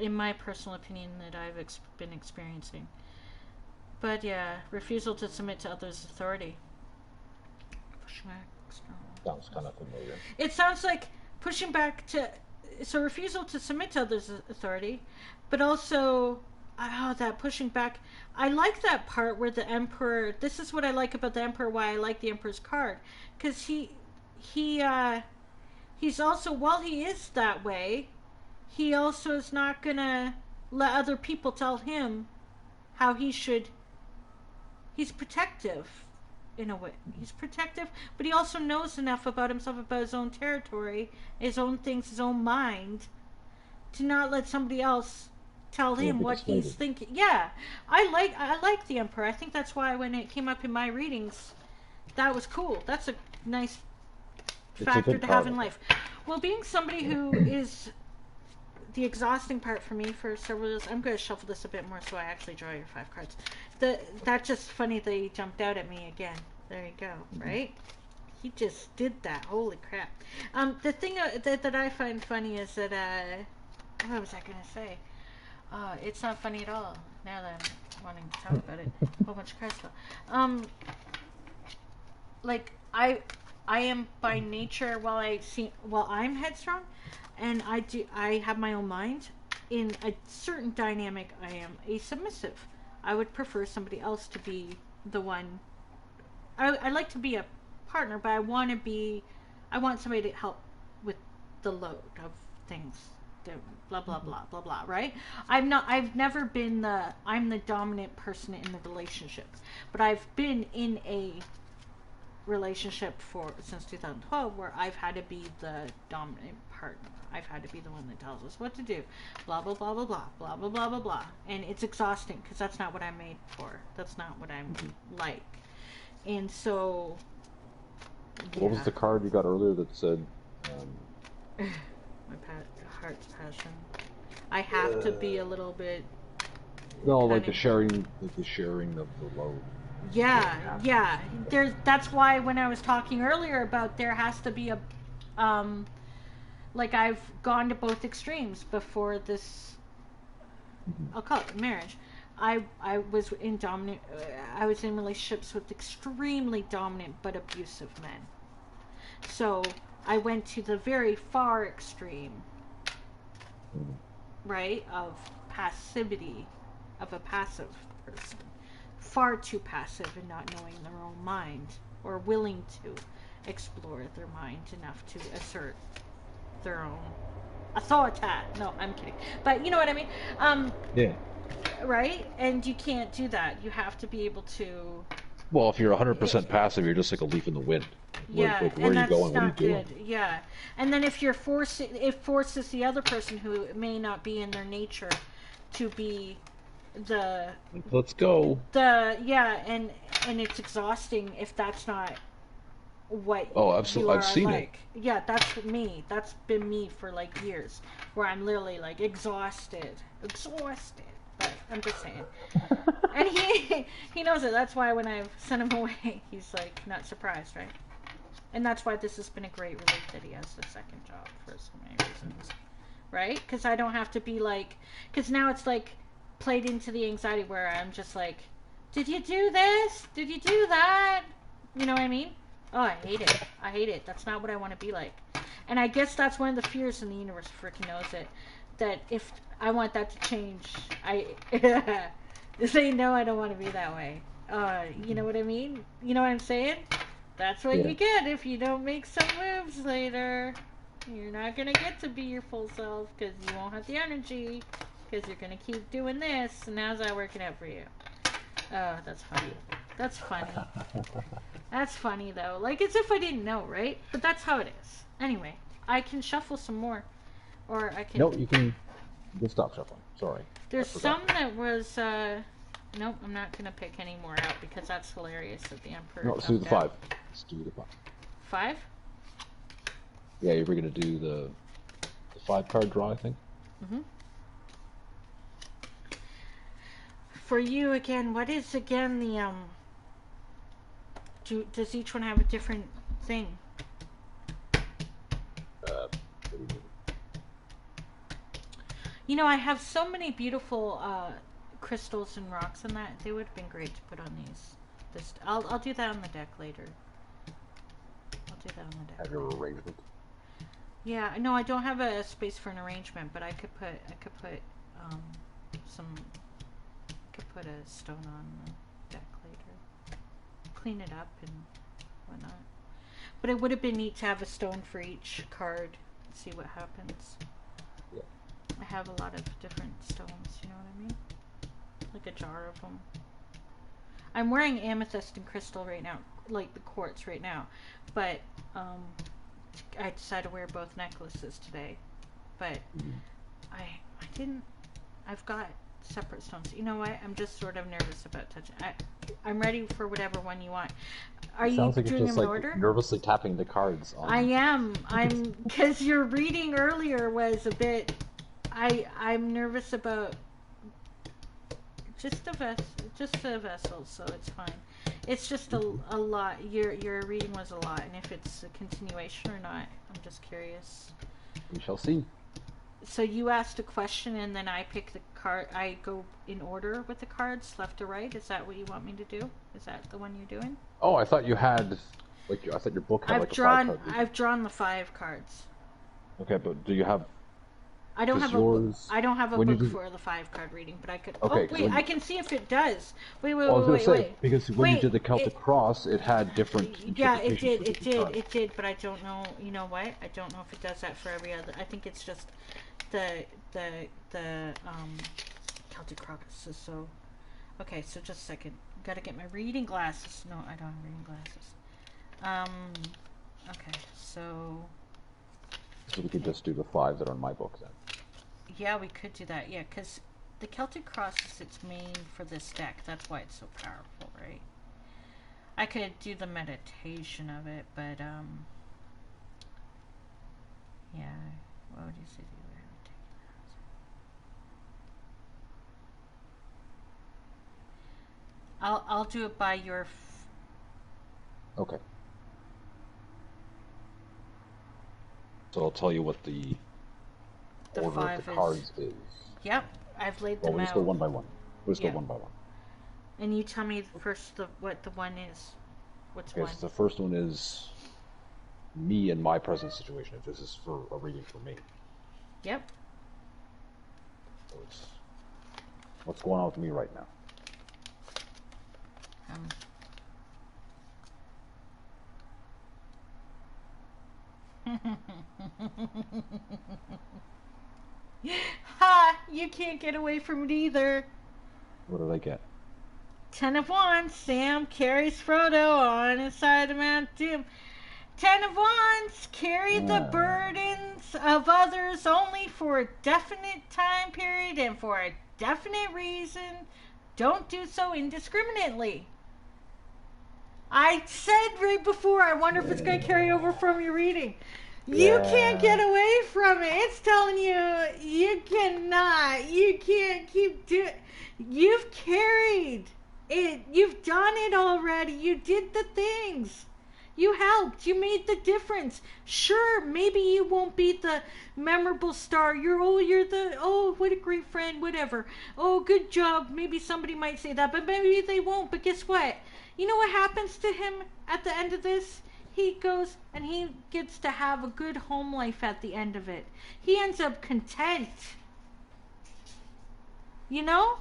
in my personal opinion, that I've been experiencing. But yeah, refusal to submit to others' authority. Sounds kind of familiar. It sounds like pushing back to... So refusal to submit to others' authority, but also... that pushing back. I like that part where the Emperor... This is what I like about the Emperor, why I like the Emperor's card. Because he's also... While he is that way, he also is not going to let other people tell him how he should... He's protective, in a way. He's protective, but he also knows enough about himself, about his own territory, his own things, his own mind, to not let somebody else tell him what he's thinking. Yeah, I like the Emperor. I think that's why when it came up in my readings, that was cool. That's a nice factor to have in life. Well, being somebody who is the exhausting part for me for several years, I'm going to shuffle this a bit more so I actually draw your 5 cards. That's just funny that he jumped out at me again. There you go, right? He just did that. Holy crap. The thing that I find funny is that, what was I going to say? It's not funny at all. Now that I'm wanting to talk about it, a whole bunch of crystal. Like I am by nature. While I'm headstrong, and I have my own mind. In a certain dynamic, I am a submissive. I would prefer somebody else to be the one. I like to be a partner, but I want somebody to help with the load of things. Blah blah blah blah blah. Right? I've never been I'm the dominant person in the relationship, but I've been in a relationship since 2012 where I've had to be the dominant partner. I've had to be the one that tells us what to do. Blah blah blah blah blah blah blah blah blah blah. And it's exhausting because that's not what I'm made for. That's not what I'm like. And so, yeah. What was the card you got earlier that said? My heart's passion. I have to be a little bit. No, like the sharing of the load. Yeah. That's why when I was talking earlier about there has to be a, like I've gone to both extremes before this. I'll call it marriage. I was in relationships with extremely dominant but abusive men. So I went to the very far extreme, right, of passivity, of a passive person. Far too passive and not knowing their own mind or willing to explore their mind enough to assert their own authority. No, I'm kidding. But you know what I mean? Yeah. Right? And you can't do that. You have to be able to... Well, if you're 100% passive, you're just like a leaf in the wind. Where are you going? What are you doing? Yeah. And then if it forces the other person who may not be in their nature to be the... Let's go. And it's exhausting if that's not what absolutely. I've seen like. It. Yeah, that's me. That's been me for like years, where I'm literally like exhausted. But I'm just saying. And he knows it. That's why when I've sent him away, he's like not surprised, right? And that's why this has been a great relief that he has the second job for so many reasons, right? Because I don't have to be like, because now it's like played into the anxiety where I'm just like, did you do this? Did you do that? You know what I mean? Oh, I hate it. That's not what I want to be like. And I guess that's one of the fears in the universe. Freaking knows it. That if I want that to change, say no, I don't want to be that way. You know what I mean? You know what I'm saying? That's what you get if you don't make some moves later. You're not going to get to be your full self because you won't have the energy because you're going to keep doing this. And how's that working out for you? Oh, that's funny. That's funny, though. Like, as if I didn't know, right? But that's how it is. Anyway, I can shuffle some more. Or I can... No, you can stop shuffling. Sorry. There's some that was... Nope, I'm not going to pick any more out because that's hilarious that the Emperor... No, let's do the 5. Let's do the 5. 5? Yeah, you were going to do the 5-card draw, I think. Mm-hmm. For you, again, what is, again, the, does each one have a different thing? You know, I have so many beautiful, crystals and rocks and that. They would have been great to put on these. I'll do that on the deck later. Have your arrangement. Yeah, no, I don't have a space for an arrangement, but I could put a stone on the deck later. Clean it up and whatnot. But it would have been neat to have a stone for each card and see what happens. Yeah. I have a lot of different stones, you know what I mean? Like a jar of them. I'm wearing amethyst and crystal right now, like the quartz right now, but I decided to wear both necklaces today. But I've got separate stones. You know what? I'm just sort of nervous about touching. I'm ready for whatever one you want. Are you sounds like doing you're just them in like order? nervously tapping the cards. I am. Because your reading earlier was a bit. I'm nervous about just the vessel, so it's fine. It's just a lot. Your reading was a lot, and if it's a continuation or not, I'm just curious. We shall see. So you asked a question, and then I pick the card. I go in order with the cards, left to right. Is that what you want me to do? Is that the one you're doing? Oh, I thought you had, like, I thought your book had like a 5-card reading. I've drawn the 5 cards. Okay, but do you have? I don't Does have yours- a. I don't have a when you book do- for the 5-card reading, but I could. Okay, oh 'cause wait, when- I can see if it does. Wait, Well, I was gonna say wait. because when you Wait, did the Celtic cross, it had different. Yeah, it interpretations did. for It different did. cards. It did. But I don't know. You know what? I don't know if it does that for every other. I think it's just the Celtic cross. So okay. So just a second. Gotta get my reading glasses. No, I don't have reading glasses. Okay. So So we could just do the 5 that are in my book then. yeah, we could do that. Yeah, because the Celtic cross is its main for this deck. That's why it's so powerful, right? I could do the meditation of it, but yeah. What would you say? I'll do it by your. Okay. So I'll tell you what the order of 5 the is. cards is. Yep, I've laid Well, them we'll out. just go one by one. We'll just Yeah. go one by one. And you tell me first what the one is. What's Okay, one? so the first one is me and my present situation. If this is for a reading for me. Yep. So it's what's going on with me right now. Ha! You can't get away from it either. What did I get? 10 of Wands. Sam carries Frodo on his side of Mount Doom. 10 of Wands. Carry the burdens of others only for a definite time period and for a definite reason. Don't do so indiscriminately. I said right before, I wonder if it's going to carry over from your reading. You can't get away from it. It's telling you, you cannot. You can't keep doing. You've carried it. You've done it already. You did the things. You helped. You made the difference. Sure, maybe you won't be the memorable star. You're what a great friend, whatever. Oh, good job. Maybe somebody might say that, but maybe they won't. But guess what? You know what happens to him at the end of this? He goes and he gets to have a good home life at the end of it. He ends up content. You know?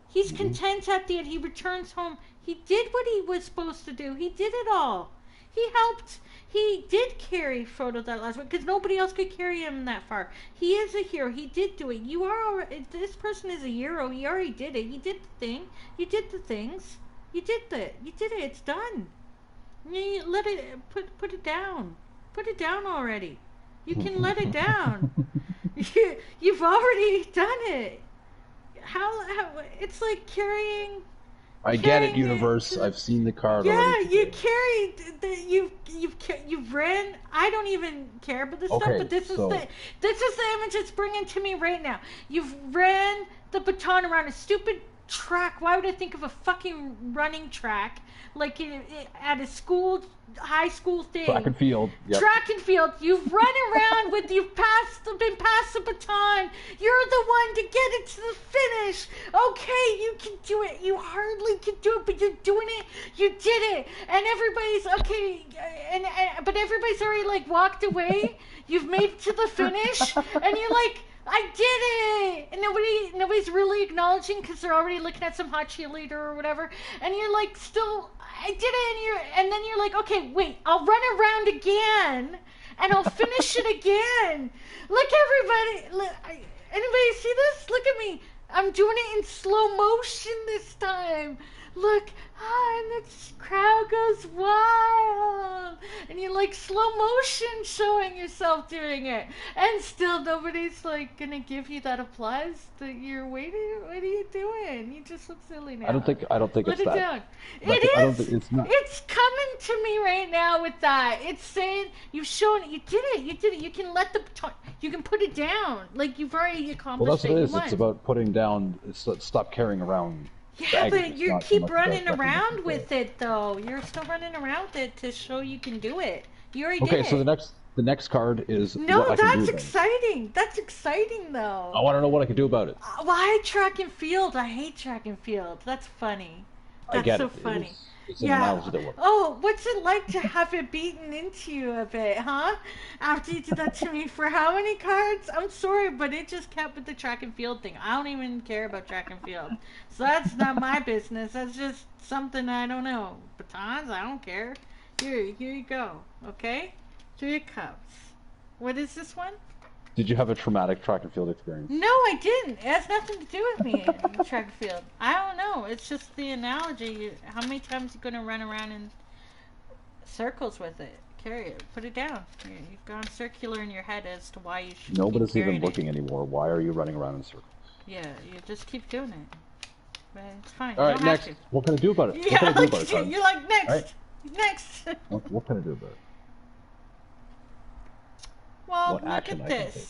He's content at the end. He returns home. He did what he was supposed to do. He did it all. He helped. He did carry Frodo that last one because nobody else could carry him that far. He is a hero. He did do it. You are already, this person is a hero. He already did it. He did the thing. You did the things. You did it. It's done. You let it put it down. Put it down already. You can let it down. You've already done it. How it's like carrying. I get it, universe. I've seen the card Yeah, already. you carried. You've ran. I don't even care about this stuff, Okay, but this is so- the image it's bringing to me right now. You've ran the baton around a stupid track. Why would I think of a fucking running track like at a school, high school thing? Track and field. Yep. Track and field. You've run around with been passed the baton. You're the one to get it to the finish. Okay, you can do it. You hardly can do it, but you're doing it. You did it, and everybody's okay. But everybody's already like walked away. You've made it to the finish, and you're like, I did it, and nobody's really acknowledging because they're already looking at some hot cheerleader or whatever, and you're like, still, I did it, and then you're like, okay, wait, I'll run around again, and I'll finish it again. Look, everybody, anybody see this? Look at me. I'm doing it in slow motion this time. Look, and the crowd goes wild, and you're like slow motion showing yourself doing it, and still nobody's like gonna give you that applause that you're waiting. What are you doing? You just look silly now. I don't think Let it's it that. down. Like, It is. I don't think it's not. It's coming to me right now with that. It's saying you've shown it. You did it. You did it. You can let you can put it down. Like you've already accomplished Well, that's what it is. You It's won. about putting down. Stop carrying around Yeah, baggage. but It's you not so keep much running about recognition around for with it, though. You're still running around with it to show you can do it. You already did Okay, so it. the next card is No, what I can do that's about it. exciting. That's exciting, though. I want to know what I can do about it. Why track and field? I hate track and field. That's funny. I That's get so it. funny. It's an Yeah. analogy that works. Oh, what's it like to have it beaten into you a bit, huh? After you did that to me for how many cards? I'm sorry, but it just kept with the track and field thing. I don't even care about track and field. So that's not my business. That's just something I don't know. Batons, I don't care. Here you go. Okay? 3 of Cups. What is this one? Did you have a traumatic track and field experience? No, I didn't. It has nothing to do with me in track and field. I don't know. It's just the analogy. How many times are you going to run around in circles with it? Carry it. Put it down. You've gone circular in your head as to why you should Nobody's keep carrying even looking anymore. Why are you running around in circles? Yeah, you just keep doing it. But it's fine. All You right, don't next. have to. What can I do about it? What Yeah, can I do about it, Carmen? you're like, next. Right. Next. What can I do about it? Well, What look action at I can this. take?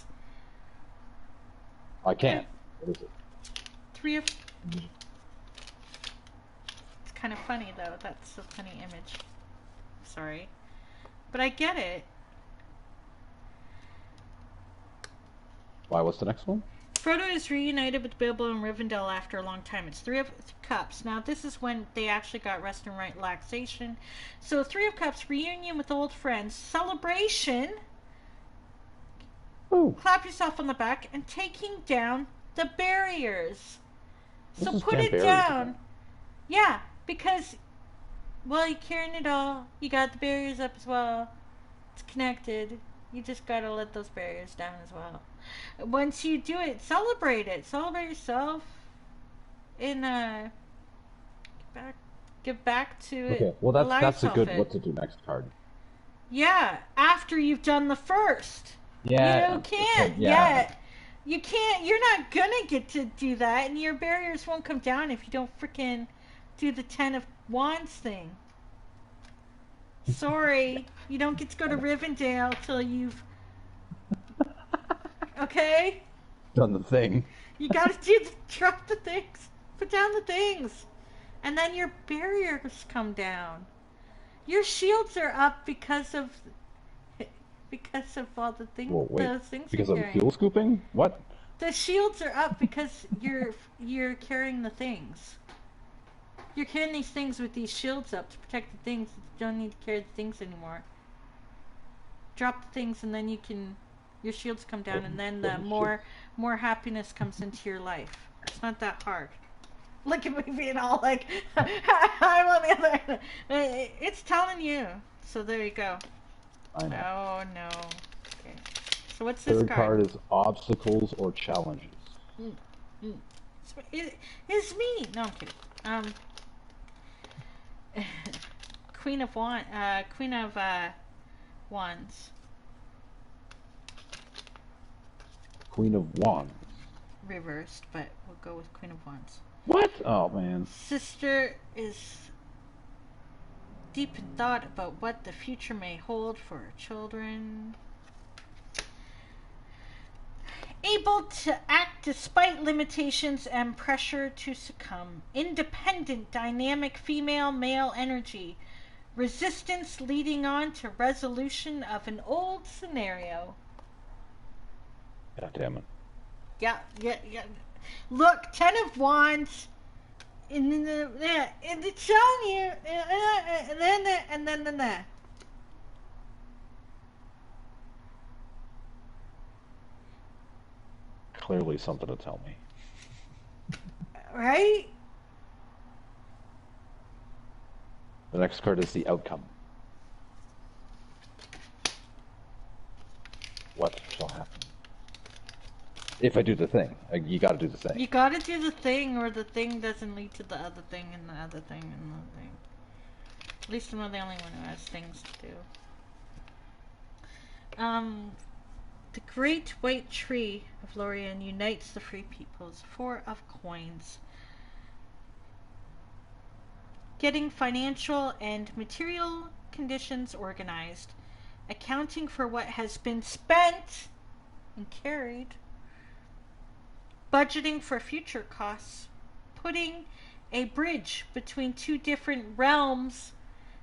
I can't. What is it? 3 of... It's kind of funny, though. That's a funny image. Sorry. But I get it. Why? What's the next one? Frodo is reunited with Bilbo and Rivendell after a long time. It's 3 of Cups. Now, this is when they actually got rest and relaxation. So, 3 of Cups, reunion with old friends, celebration, Ooh. clap yourself on the back, and taking down the barriers. So, This is put damn it barriers down. again. Yeah, because, well, you're carrying it all. You got the barriers up as well. It's connected. You just gotta let those barriers down as well. Once you do it, celebrate it. Celebrate yourself. And give back to Okay. Well, allow that's a yourself good it. what to do next card. Yeah, after you've done the first. Yeah. You can't yeah. yet. You can't. You're not gonna get to do that, and your barriers won't come down if you don't freaking do the 10 of Wands thing. Sorry, you don't get to go to Rivendell till you've. Okay. Done the thing. You gotta drop the things, put down the things, and then your barriers come down. Your shields are up because of all the things. Whoa, wait. Those things Because you're I'm carrying. fuel scooping? What? The shields are up because you're carrying the things. You're carrying these things with these shields up to protect the things. You don't need to carry the things anymore. Drop the things, and then your shields come down, and then the more happiness comes into your life. It's not that hard. Look at me being all like, I'm on the other end. It's telling you. So there you go. I know. Oh no. Okay. So what's this Third card? card is obstacles or challenges. It's me. No, I'm kidding. Queen of Wands. Queen of Wands. Reversed, but we'll go with Queen of Wands. What? Oh man. Sister is deep in thought about what the future may hold for her children. Able to act despite limitations and pressure to succumb. Independent, dynamic female, male energy. Resistance leading on to resolution of an old scenario. God damn it. Yeah. Look, 10 of Wands. And it's showing you. And then. Clearly something to tell me. Right? The next card is the outcome. What shall happen? If I do the thing. You gotta do the thing. You gotta do the thing, or the thing doesn't lead to the other thing, and the other thing, and the other thing. At least I'm not the only one who has things to do. The Great White Tree of Lorien unites the free peoples. 4 of Coins. Getting financial and material conditions organized. Accounting for what has been spent and carried. Budgeting for future costs. Putting a bridge between two different realms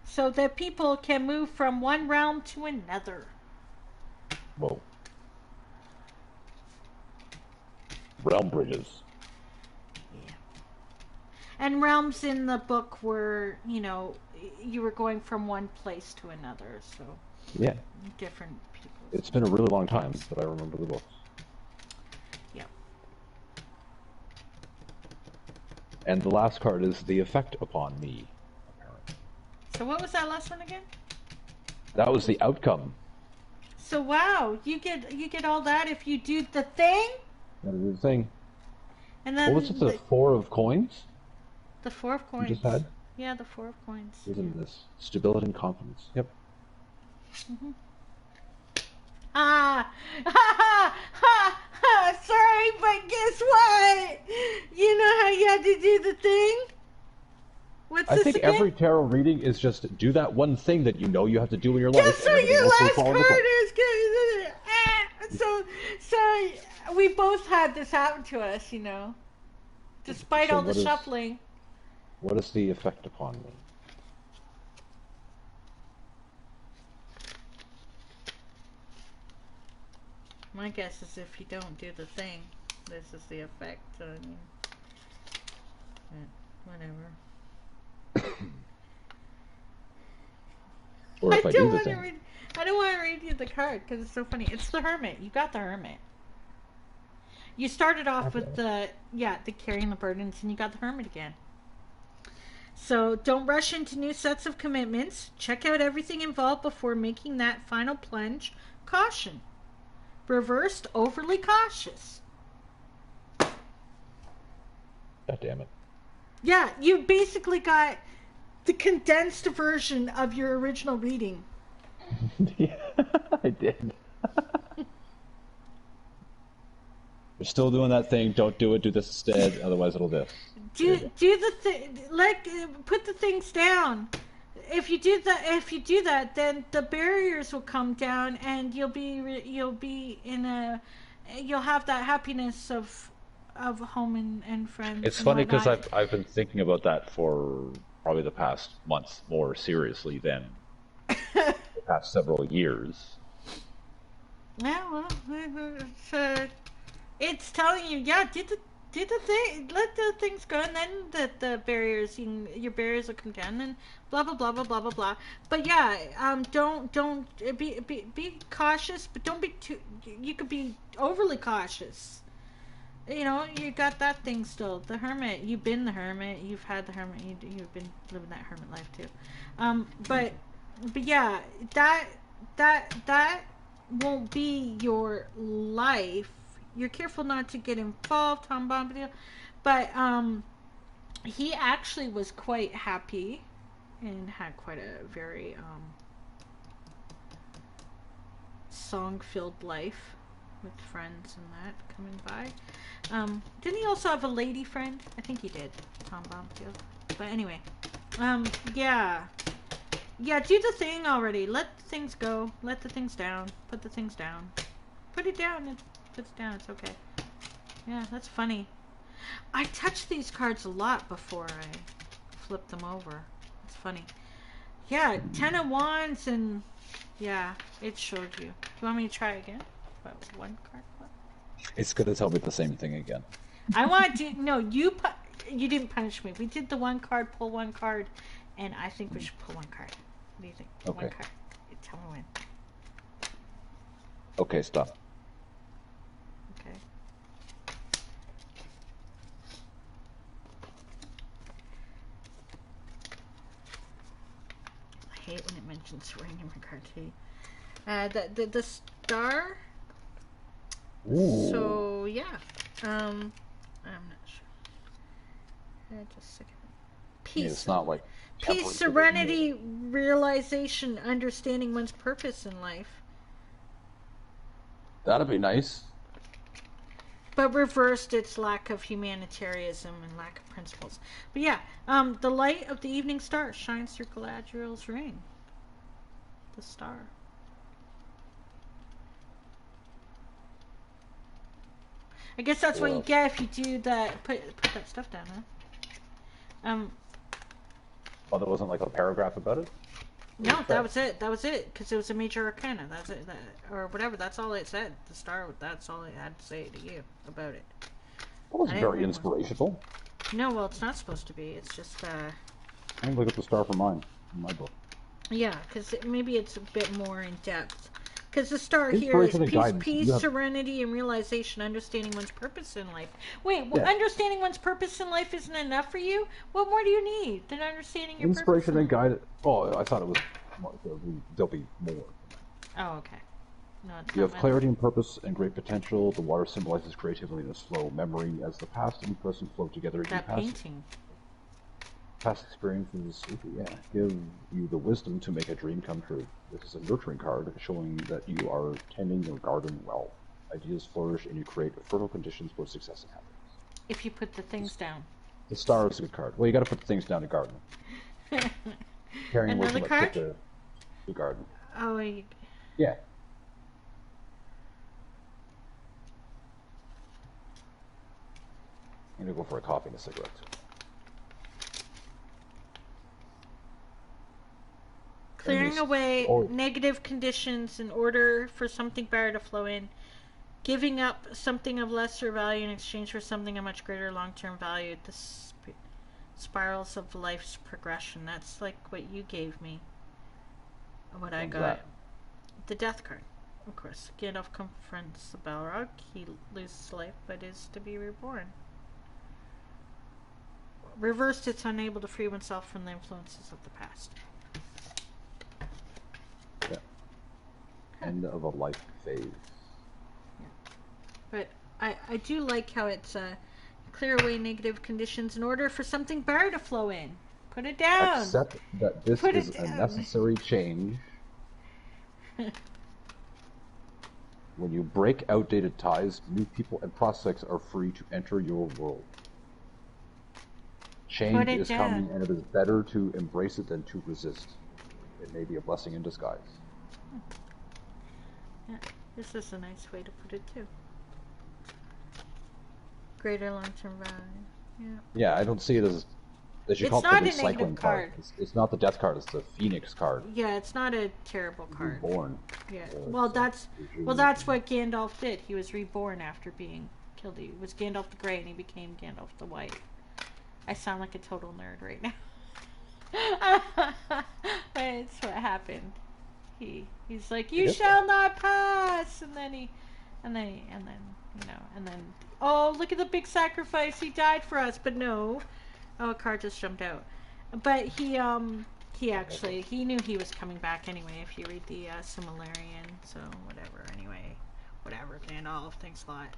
so that people can move from one realm to another. Whoa. Realm bridges. Yeah. And realms in the book were, you were going from one place to another, so Yeah. different people. It's been a really long time, but I remember the books. Yeah. And the last card is the effect upon me, apparently. So what was that last one again? That was the outcome. So wow, you get all that if you do the thing? That is the thing. And then What was it, the 4 of coins? The 4 of coins. You just had? Yeah, the 4 of coins. Isn't this stability and confidence? Yep. Mm-hmm. Ha ha ha! Sorry, but guess what? You know how you had to do the thing? What's I this think again? every tarot reading is just do that one thing that you know you have to do in your life. Guess and what everything your else will last fall card into place. is? So we both had this happen to us, despite So all the what is- shuffling. What is the effect upon me? My guess is if you don't do the thing, this is the effect. I mean, whatever. Or if I do the want thing. to read. I don't want to read you the card because it's so funny. It's the Hermit. You got the Hermit. You started off with the carrying the burdens, and you got the Hermit again. So don't rush into new sets of commitments. Check out everything involved before making that final plunge. Caution. Reversed, overly cautious. God damn it. Yeah, you basically got the condensed version of your original reading. Yeah, I did. You're still doing that thing. Don't do it. Do this instead. Otherwise, it'll this. Do the thing. Put the things down. If you do that, then the barriers will come down, and you'll have that happiness of home and friends. It's and funny because whatnot. I've been thinking about that for probably the past month more seriously than the past several years. Yeah, well, it's telling you, do the thing, let the things go, and then the barriers, your barriers will come down, and blah blah blah blah blah blah blah. But yeah, don't be cautious, but don't be too. You could be overly cautious. You got that thing still. The Hermit. You've been the Hermit. You've had the Hermit. You've been living that Hermit life too. But yeah, that won't be your life. You're careful not to get involved, Tom Bombadil. But he actually was quite happy and had quite a very song-filled life with friends and that coming by. Didn't he also have a lady friend? I think he did, Tom Bombadil. But anyway, yeah, do the thing already. Let the things go. Let the things down. Put the things down. Put it down. It puts down. It's okay. Yeah, that's funny. I touched these cards a lot before I flipped them over. It's funny. Yeah, 10 of Wands, and yeah, it showed you. Do you want me to try again? What, one card? What? It's going to tell me the same thing again. I want to. No, you didn't punish me. We did the one card, pull one card, and I think we should pull one card. What do you think? Okay. One card. Tell me when. Okay, stop. Okay. I hate when it mentions random card too. The star. Ooh. So yeah. I'm not sure. Just a second. Peace. It's not like Peace, serenity, realization, understanding one's purpose in life. That'd be nice. But reversed, it's lack of humanitarianism and lack of principles. But yeah, the light of the evening star shines through Galadriel's ring. The star. I guess that's what you get if you do that. Put that stuff down, huh? Um, Oh, there wasn't like a paragraph about it? no, that was it. That was it, because it was a major arcana. That's it, or whatever. That's all it said. The star. That's all it had to say to you about it. That was I didn't very read more. inspirational. No, well, it's not supposed to be. It's just, I'm look at the star for mine in my book. yeah, because maybe it's a bit more in depth. Because the star here is Inspiration and peace, guidance. peace, You have- serenity, and realization, understanding one's purpose in life. Wait, Yeah. understanding one's purpose in life isn't enough for you? What more do you need than understanding your Inspiration purpose? and guidance. Oh, I thought it was. There'll be more. Oh, okay. No, it's You not have meant- clarity and purpose and great potential. The water symbolizes creativity and its flow. Memory as the past and present flow together. That painting. Past experiences, give you the wisdom to make a dream come true. This is a nurturing card showing that you are tending your garden well. Ideas flourish and you create fertile conditions for success and happiness. If you put the things down. The star is a good card. Well, you got to put the things down to garden. Carrying Another wisdom card? to the garden. Oh, Yeah. I'm gonna go for a coffee and a cigarette. clearing away Oh. negative conditions in order for something better to flow in. Giving up something of lesser value in exchange for something of much greater long-term value. The spirals of life's progression. That's like what you gave me. What I got. That? The death card. Of course. Gandalf confronts the Balrog. He loses life but is to be reborn. Reversed, it's unable to free oneself from the influences of the past. Yeah. End of a life phase. But I do like how it's clear away negative conditions in order for something better to flow in. Put it down. Accept that this Put it is a down. necessary change. When you break outdated ties, new people and prospects are free to enter your world. Change Put it is down. coming, and it is better to embrace it than to resist. It may be a blessing in disguise. Yeah, this is a nice way to put it too. Greater long-term value. Yeah. Yeah, I don't see it as. They should It's call it not the a negative recycling card. It's not the death card. It's the Phoenix card. Yeah, it's not a terrible card. Reborn. Yeah. Or Well, it's that's rejuvenation. what Gandalf did. He was reborn after being killed. He was Gandalf the Grey, and he became Gandalf the White. I sound like a total nerd right now. But it's what happened. He's like, you Yep. shall not pass, and then oh, look at the big sacrifice. He died for us, but no. Oh, a card just jumped out. But he actually, he knew he was coming back anyway, if you read the Similarian, so whatever, anyway. Whatever, Gandalf, thanks a lot.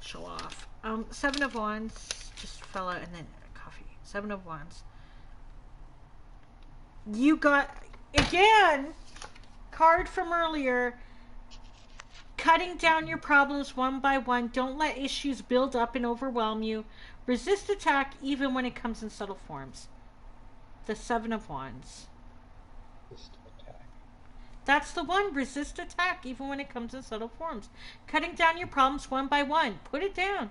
Show off. Seven of Wands just fell out, and then coffee. Seven of Wands. You got, again, card from earlier. Cutting down your problems one by one. Don't let issues build up and overwhelm you. Resist attack even when it comes in subtle forms. The Seven of Wands. Resist attack. That's the one. Resist attack even when it comes in subtle forms. Cutting down your problems one by one. Put it down.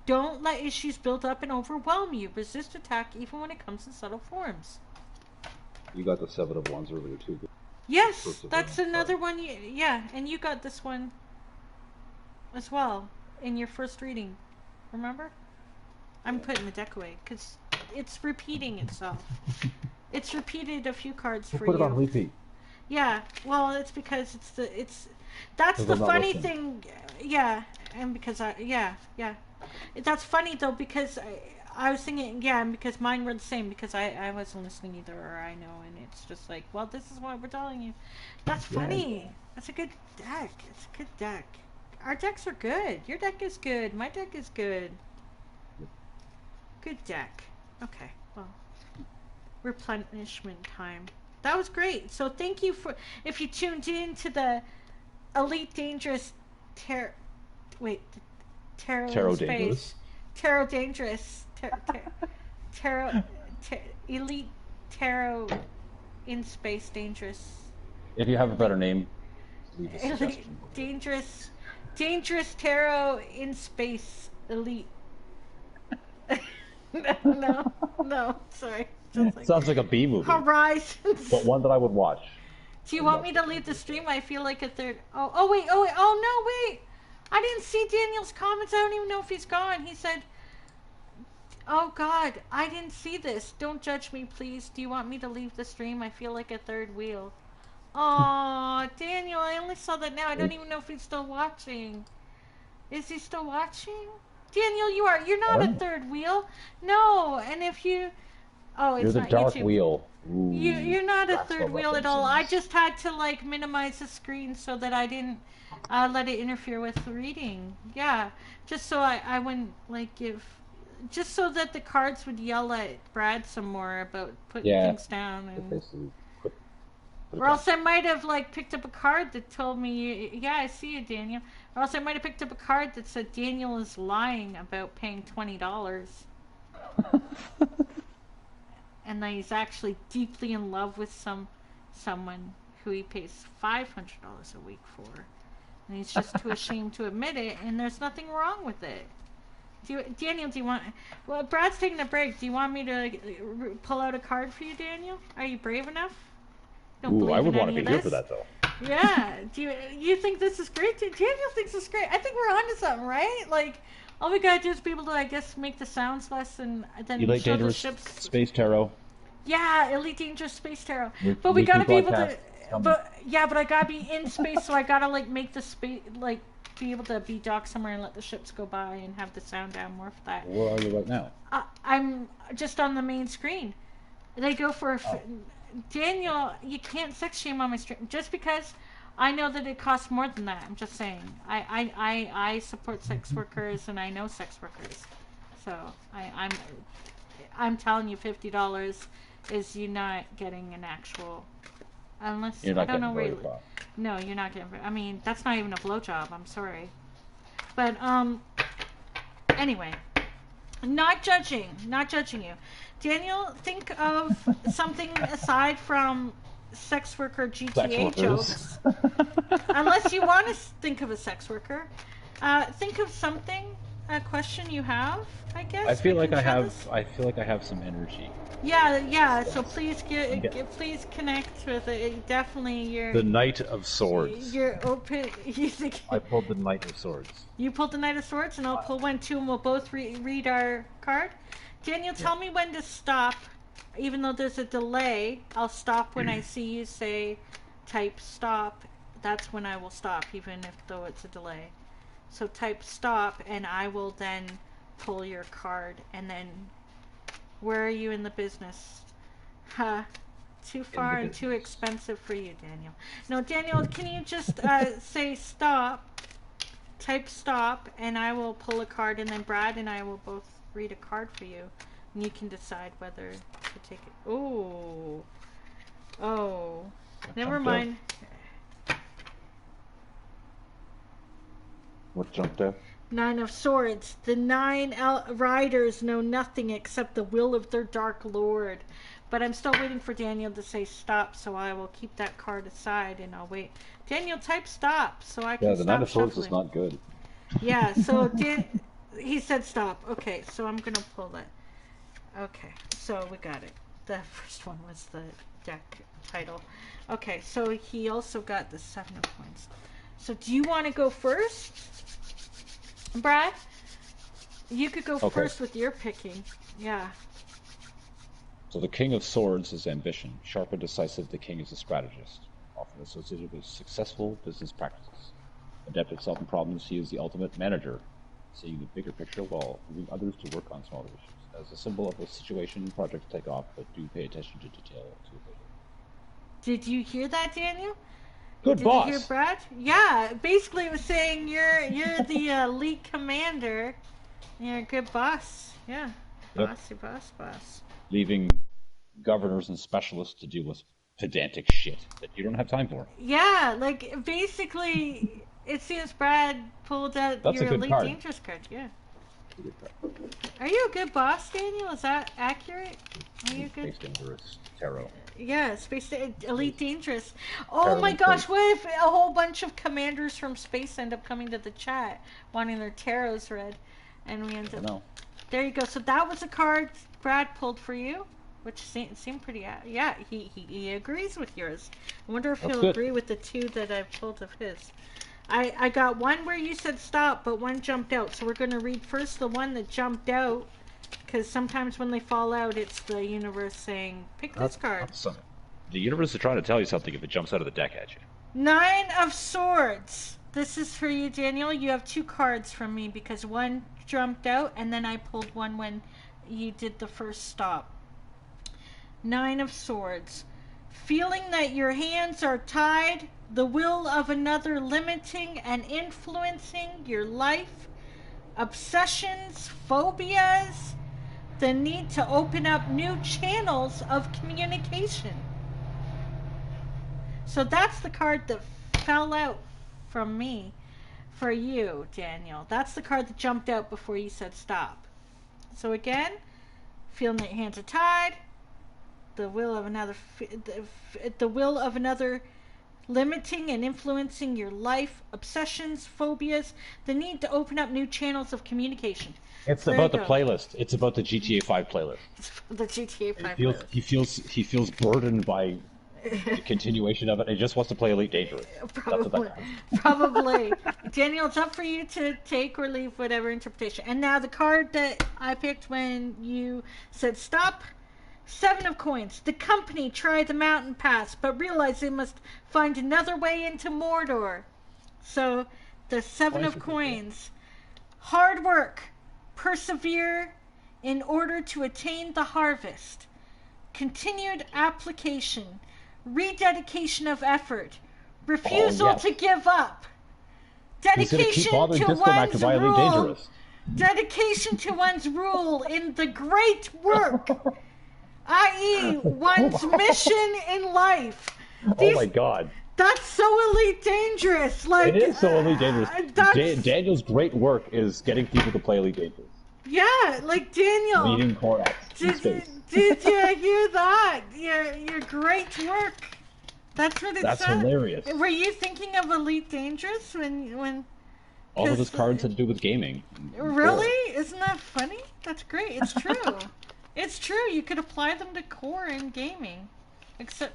Don't let issues build up and overwhelm you. Resist attack even when it comes in subtle forms. You got the Seven of Wands earlier too. Yes, Perseverance that's another card. one. Yeah, and you got this one as well in your first reading. Remember? I'm putting the deck away because it's repeating itself. It's repeated a few cards We'll for put you. it on repeat. Yeah, well, it's because that's the I'm not funny listening. thing. Yeah, and because yeah. That's funny though because I was thinking, yeah, and because mine were the same because I wasn't listening either, or I know, and it's just like, well, this is what we're telling you. That's funny. That's a good deck. It's a good deck. Our decks are good. Your deck is good. My deck is good. Good deck. Okay, well, replenishment time. That was great. So thank you for, if you tuned in to the Elite Dangerous Tarot Tarot in Space. Dangerous. Tarot Dangerous. Tarot Elite Tarot in Space Dangerous. If you have a better name, leave a Elite suggestion. Dangerous Tarot in Space Elite. No, sorry. Just like Sounds like a B movie, Horizons. but one that I would watch. Do you want me to leave the stream? I feel like a third. Oh wait, oh no, wait. I didn't see Daniel's comments. I don't even know if he's gone. He said, "Oh God, I didn't see this. Don't judge me, please. Do you want me to leave the stream? I feel like a third wheel." Aw, Daniel, I only saw that now. I don't even know if he's still watching. Is he still watching? Daniel, you're not a third wheel. No, and if you... Oh, it's You're the not dark YouTube. wheel. You're not a That's third what wheel at all. I references. just had to, like, minimize the screen so that I didn't let it interfere with the reading. Yeah, just so I wouldn't, like, give... Just so that the cards would yell at Brad some more about putting things down. And... Basically, Or else I might have, like, picked up a card that told me, yeah, I see you, Daniel. Or else I might have picked up a card that said Daniel is lying about paying $20. And that he's actually deeply in love with someone who he pays $500 a week for. And he's just too ashamed to admit it, and there's nothing wrong with it. Daniel, do you want... Well, Brad's taking a break. Do you want me to pull out a card for you, Daniel? Are you brave enough? Ooh, I would want to be here for that, though. Yeah. Do you think this is great? Daniel thinks it's great. I think we're onto something, right? Like, all we gotta do is be able to, I guess, make the sounds less and then Elite show the Dangerous ships. Space Tarot. Yeah, Elite Dangerous Space Tarot. We're But we gotta be able to. broadcast. But I gotta be in space, so I gotta like make the space like be able to be docked somewhere and let the ships go by and have the sound down more for that. Where are you right now? I'm just on the main screen. They go for Daniel. You can't sex shame on my stream just because I know that it costs more than that. I'm just saying. I support sex workers and I know sex workers, so I'm telling you $50 is you not getting an actual unless You're not I don't know getting where. very far. No, you're not getting. I mean, that's not even a blowjob. I'm sorry, but anyway, not judging you, Daniel. Think of something aside from sex worker GTA jokes. Unless you want to think of a sex worker, think of something. A question you have, I guess. I feel like I have some energy. Yeah. So please please connect with it. Definitely, The Knight of Swords. You're open. You think I pulled the Knight of Swords. you pulled the Knight of Swords, and I'll pull one too, and we'll both read our card. Daniel, tell me when to stop. Even though there's a delay, I'll stop when I see you say, type stop. That's when I will stop, even though it's a delay. So type stop, and I will then pull your card, and then where are you in the business? Too far and too expensive for you, Daniel. No, Daniel, can you just say stop, type stop, and I will pull a card, and then Brad and I will both read a card for you, and you can decide whether to take it. Oh, never mind. What jumped out? 9 of Swords. The 9 riders know nothing except the will of their dark lord. But I'm still waiting for Daniel to say stop, so I will keep that card aside and I'll wait. Daniel, type stop so I can stop. Yeah, the Knight of Swords shuffling. is not good. Yeah, so he said stop. Okay, so I'm going to pull that. Okay, so we got it. The first one was the deck title. Okay, so he also got the 7 of coins. So do you want to go first? Brad? You could go first with your picking. Yeah. So the King of Swords is ambition. Sharp and decisive, the king is a strategist, often associated with successful business practices. Adept at solving problems, he is the ultimate manager, seeing the bigger picture while moving others to work on smaller issues. As a symbol of a situation, projects take off, but do pay attention to detail. Did you hear that, Daniel? Good boss. Did you hear Brad? Yeah, basically it was saying you're the elite commander. You're a good boss. Yeah. Yep. Boss. Leaving governors and specialists to deal with pedantic shit that you don't have time for. Yeah, like basically it seems Brad pulled out That's your a good elite card. dangerous card. Yeah. Are you a good boss, Daniel? Is that accurate? Are you good? Space Dangerous Tarot. Yeah, Elite Dangerous. Oh Tarot my and gosh, Space. what if a whole bunch of commanders from space end up coming to the chat wanting their tarots read, and we end up... No. there you go. So that was a card Brad pulled for you, which seemed pretty. Yeah, he agrees with yours. I wonder if That's he'll good. agree with the two that I pulled of his. I got one where you said stop, but one jumped out. So we're going to read first the one that jumped out, because sometimes when they fall out, it's the universe saying, pick this card. The universe is trying to tell you something if it jumps out of the deck at you. 9 of Swords. This is for you, Daniel. You have 2 cards from me because one jumped out, and then I pulled one when you did the first stop. 9 of Swords. Feeling that your hands are tied, the will of another limiting and influencing your life, obsessions, phobias, the need to open up new channels of communication. So that's the card that fell out from me for you, Daniel. That's the card that jumped out before you said stop. So again, feeling that your hands are tied, the will of another limiting and influencing your life, obsessions, phobias, the need to open up new channels of communication. It's There about you the go. playlist. It's about the GTA 5 playlist. It's the GTA 5 He feels burdened by the continuation of it. He just wants to play Elite Dangerous. Probably. Daniel, it's up for you to take or leave whatever interpretation. And now the card that I picked when you said stop, 7 of Coins. The company tried the mountain pass, but realized they must find another way into Mordor. So, the 7 of Coins. Hard work. Persevere in order to attain the harvest. Continued application. Rededication of effort. Refusal to give up. Dedication to one's rule. Dedication to one's rule in the great work, i.e., one's mission in life. Oh my God. That's so Elite Dangerous. Like, it is so Elite Dangerous. Daniel's great work is getting people to play Elite Dangerous. Yeah, like Daniel. Leading Korax in space. Did you hear that? Your great work. That's what it said. That's hilarious. Were you thinking of Elite Dangerous when? All of his cards had to do with gaming. Really? Isn't that funny? That's great. It's true. It's true. You could apply them to core and gaming. Except,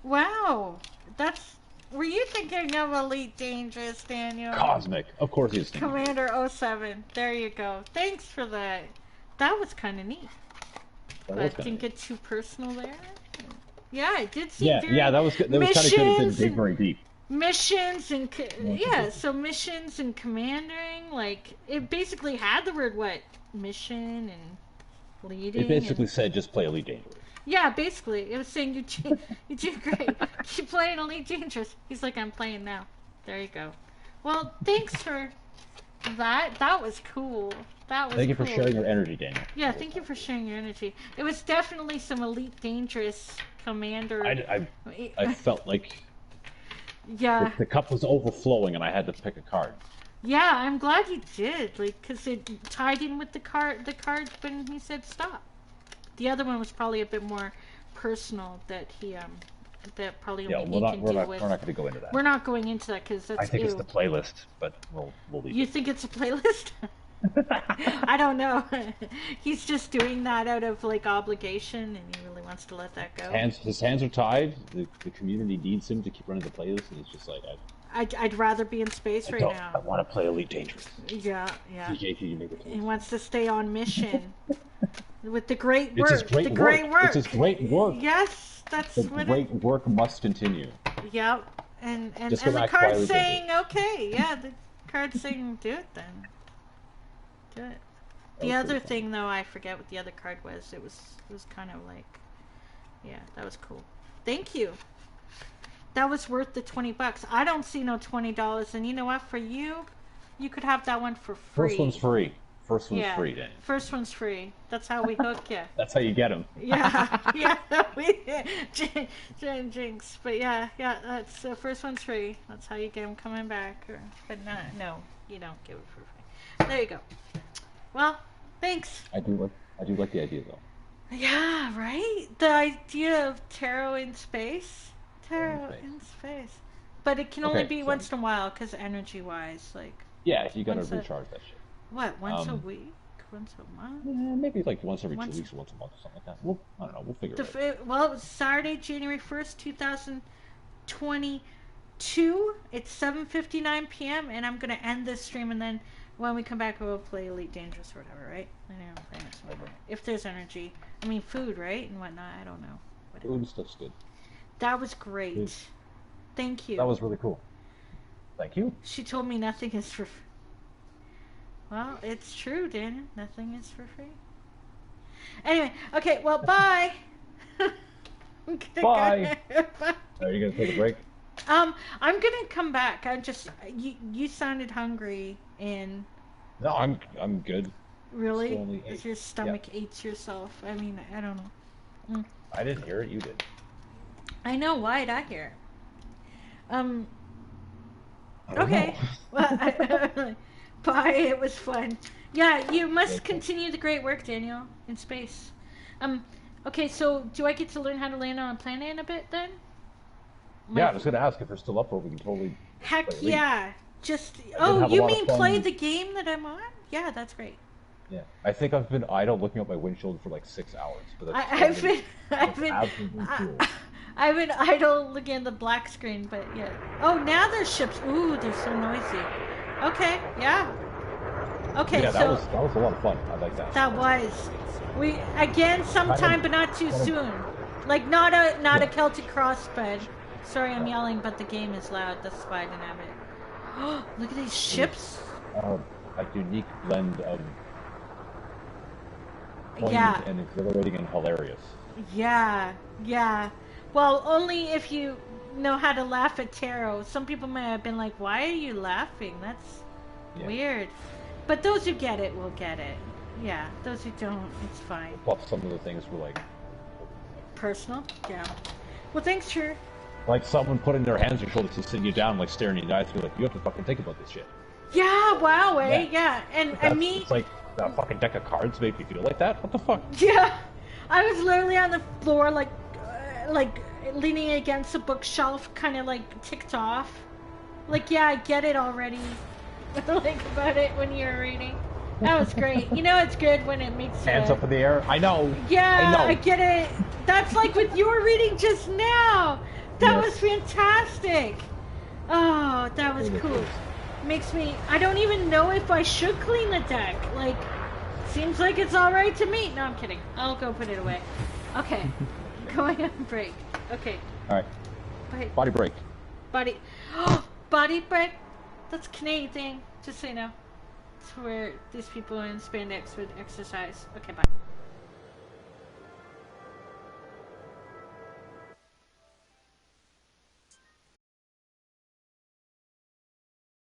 wow, that's. Were you thinking of Elite Dangerous, Daniel? Cosmic. Of course he was thinking. Commander 07. There you go. Thanks for that. That was kind of neat. But didn't get too personal there. Yeah, it did seem very... Yeah, that was kind of good. Dig very deep. Missions and... so missions and commanding, like, it basically had the word, what? Mission and leading. It basically said just play Elite Dangerous. Yeah, basically. It was saying you do great. Keep playing Elite Dangerous. He's like, I'm playing now. There you go. Well, thanks for that. That was cool. Thank you for sharing your energy, Daniel. Yeah, thank you for sharing your energy. It was definitely some Elite Dangerous commander. I felt like the cup was overflowing and I had to pick a card. Yeah, I'm glad you did. Like, because it tied in with the card when he said stop. The other one was probably a bit more personal that he that probably only he can deal with. We're not going to go into that. We're not going into that because that's. I think it's the playlist, but we'll leave. You think it's a playlist? I don't know. He's just doing that out of like obligation, and he really wants to let that go. His hands are tied. The community needs him to keep running the playlist, and it's just like I'd rather be in space right now. I want to play Elite Dangerous. Yeah. DJ, can you make it? He wants to stay on mission with the great work. It's his great work. It's his great work. Yes, that's the great work must continue. Yep, and the card's saying okay. Yeah, the card's saying do it then. Do it. The other thing though, I forget what the other card was. It was kind of like, yeah, that was cool. Thank you. That was worth the $20. I don't see no $20, and you know what? For you, you could have that one for free. First one's free. First one's free, Daniel. First one's free. That's how we hook you. That's how you get them. Yeah. Jinx. But yeah. That's the first one's free. That's how you get them coming back. But no, you don't give it for free. There you go. Well, thanks. I do like the idea though. Yeah, right. The idea of tarot in space. Tarot in space. But it can only be once in a while because energy-wise, like. Yeah, you gotta recharge that shit. What, once a week? once a month. Maybe like once every 2 Once- weeks or once a month or something like that. I don't know. We'll figure The it out. well, Saturday, January 1st, 2022. It's 7:59 p.m. and I'm gonna end this stream, and then when we come back, we'll play Elite Dangerous or whatever, right? I know, whatever. If there's energy, I mean food, right, and whatnot. I don't know. Whatever. Food and stuff's good. That was great. Food. Thank you. That was really cool. Thank you. She told me nothing is for. Well, it's true, Daniel. Nothing is for free. Anyway, okay. Well, bye. I'm gonna Bye. Bye. Are you gonna take a break? I'm gonna come back. I just you sounded hungry and No, I'm good. really Still only is 8. your stomach ate yourself. I mean, I don't know. I didn't hear it. You did. I know. Why'd I hear it? I don't Okay. know. Well, bye. It was fun. Yeah, you must continue the great work, Daniel, in space. Okay, so do I get to learn how to land on a planet in a bit then? Yeah, I was gonna ask if you're still up for it. We can totally. Heck play yeah. Just have a you lot of mean fun. play the game that I'm on? Yeah, that's great. Yeah, I think I've been idle looking out my windshield for like 6 hours. But that's I've been absolutely cool. I've been idle looking at the black screen, but yeah. Oh, now there's ships. Ooh, they're so noisy. Okay, yeah. Okay, Yeah, so that was a lot of fun. I like that. that was we again sometime, but not too soon. Like not a Celtic cross bed. Sorry, I'm yelling, but the game is loud. That's why I didn't have it. Oh, look at these ships. A unique blend of poignant Yeah. and exhilarating and hilarious. Yeah, yeah. Well, only if you know how to laugh at tarot. Some people might have been like, "Why are you laughing? That's Yeah. weird." But those who get it will get it. Yeah, those who don't, it's fine. Plus, some of the things were like Personal? Yeah. Well, thanks for... someone putting their hands on your shoulders and sitting you down, like staring you in the eyes, like, you have to fucking think about this shit. Yeah, wow, eh? Yeah. And me... It's like a fucking deck of cards make you feel like that? What the fuck? Yeah. I was literally on the floor, like leaning against a bookshelf, kind of, like, ticked off. Like, yeah, I get it already. Like, about it when you're reading. That was great. You know it's good when it makes Hands up in the air? I know. Yeah, I know. I get it. That's like what you were reading just now. That Yes. was fantastic. Oh, that was cool. Makes me... I don't even know if I should clean the deck. Like, seems like it's alright to me. No, I'm kidding. I'll go put it away. Okay. Going on break. Okay. Alright. Bye. Body break. Body... Body break? That's a Canadian thing. Just so you know. It's where these people in spandex would exercise. Okay, bye.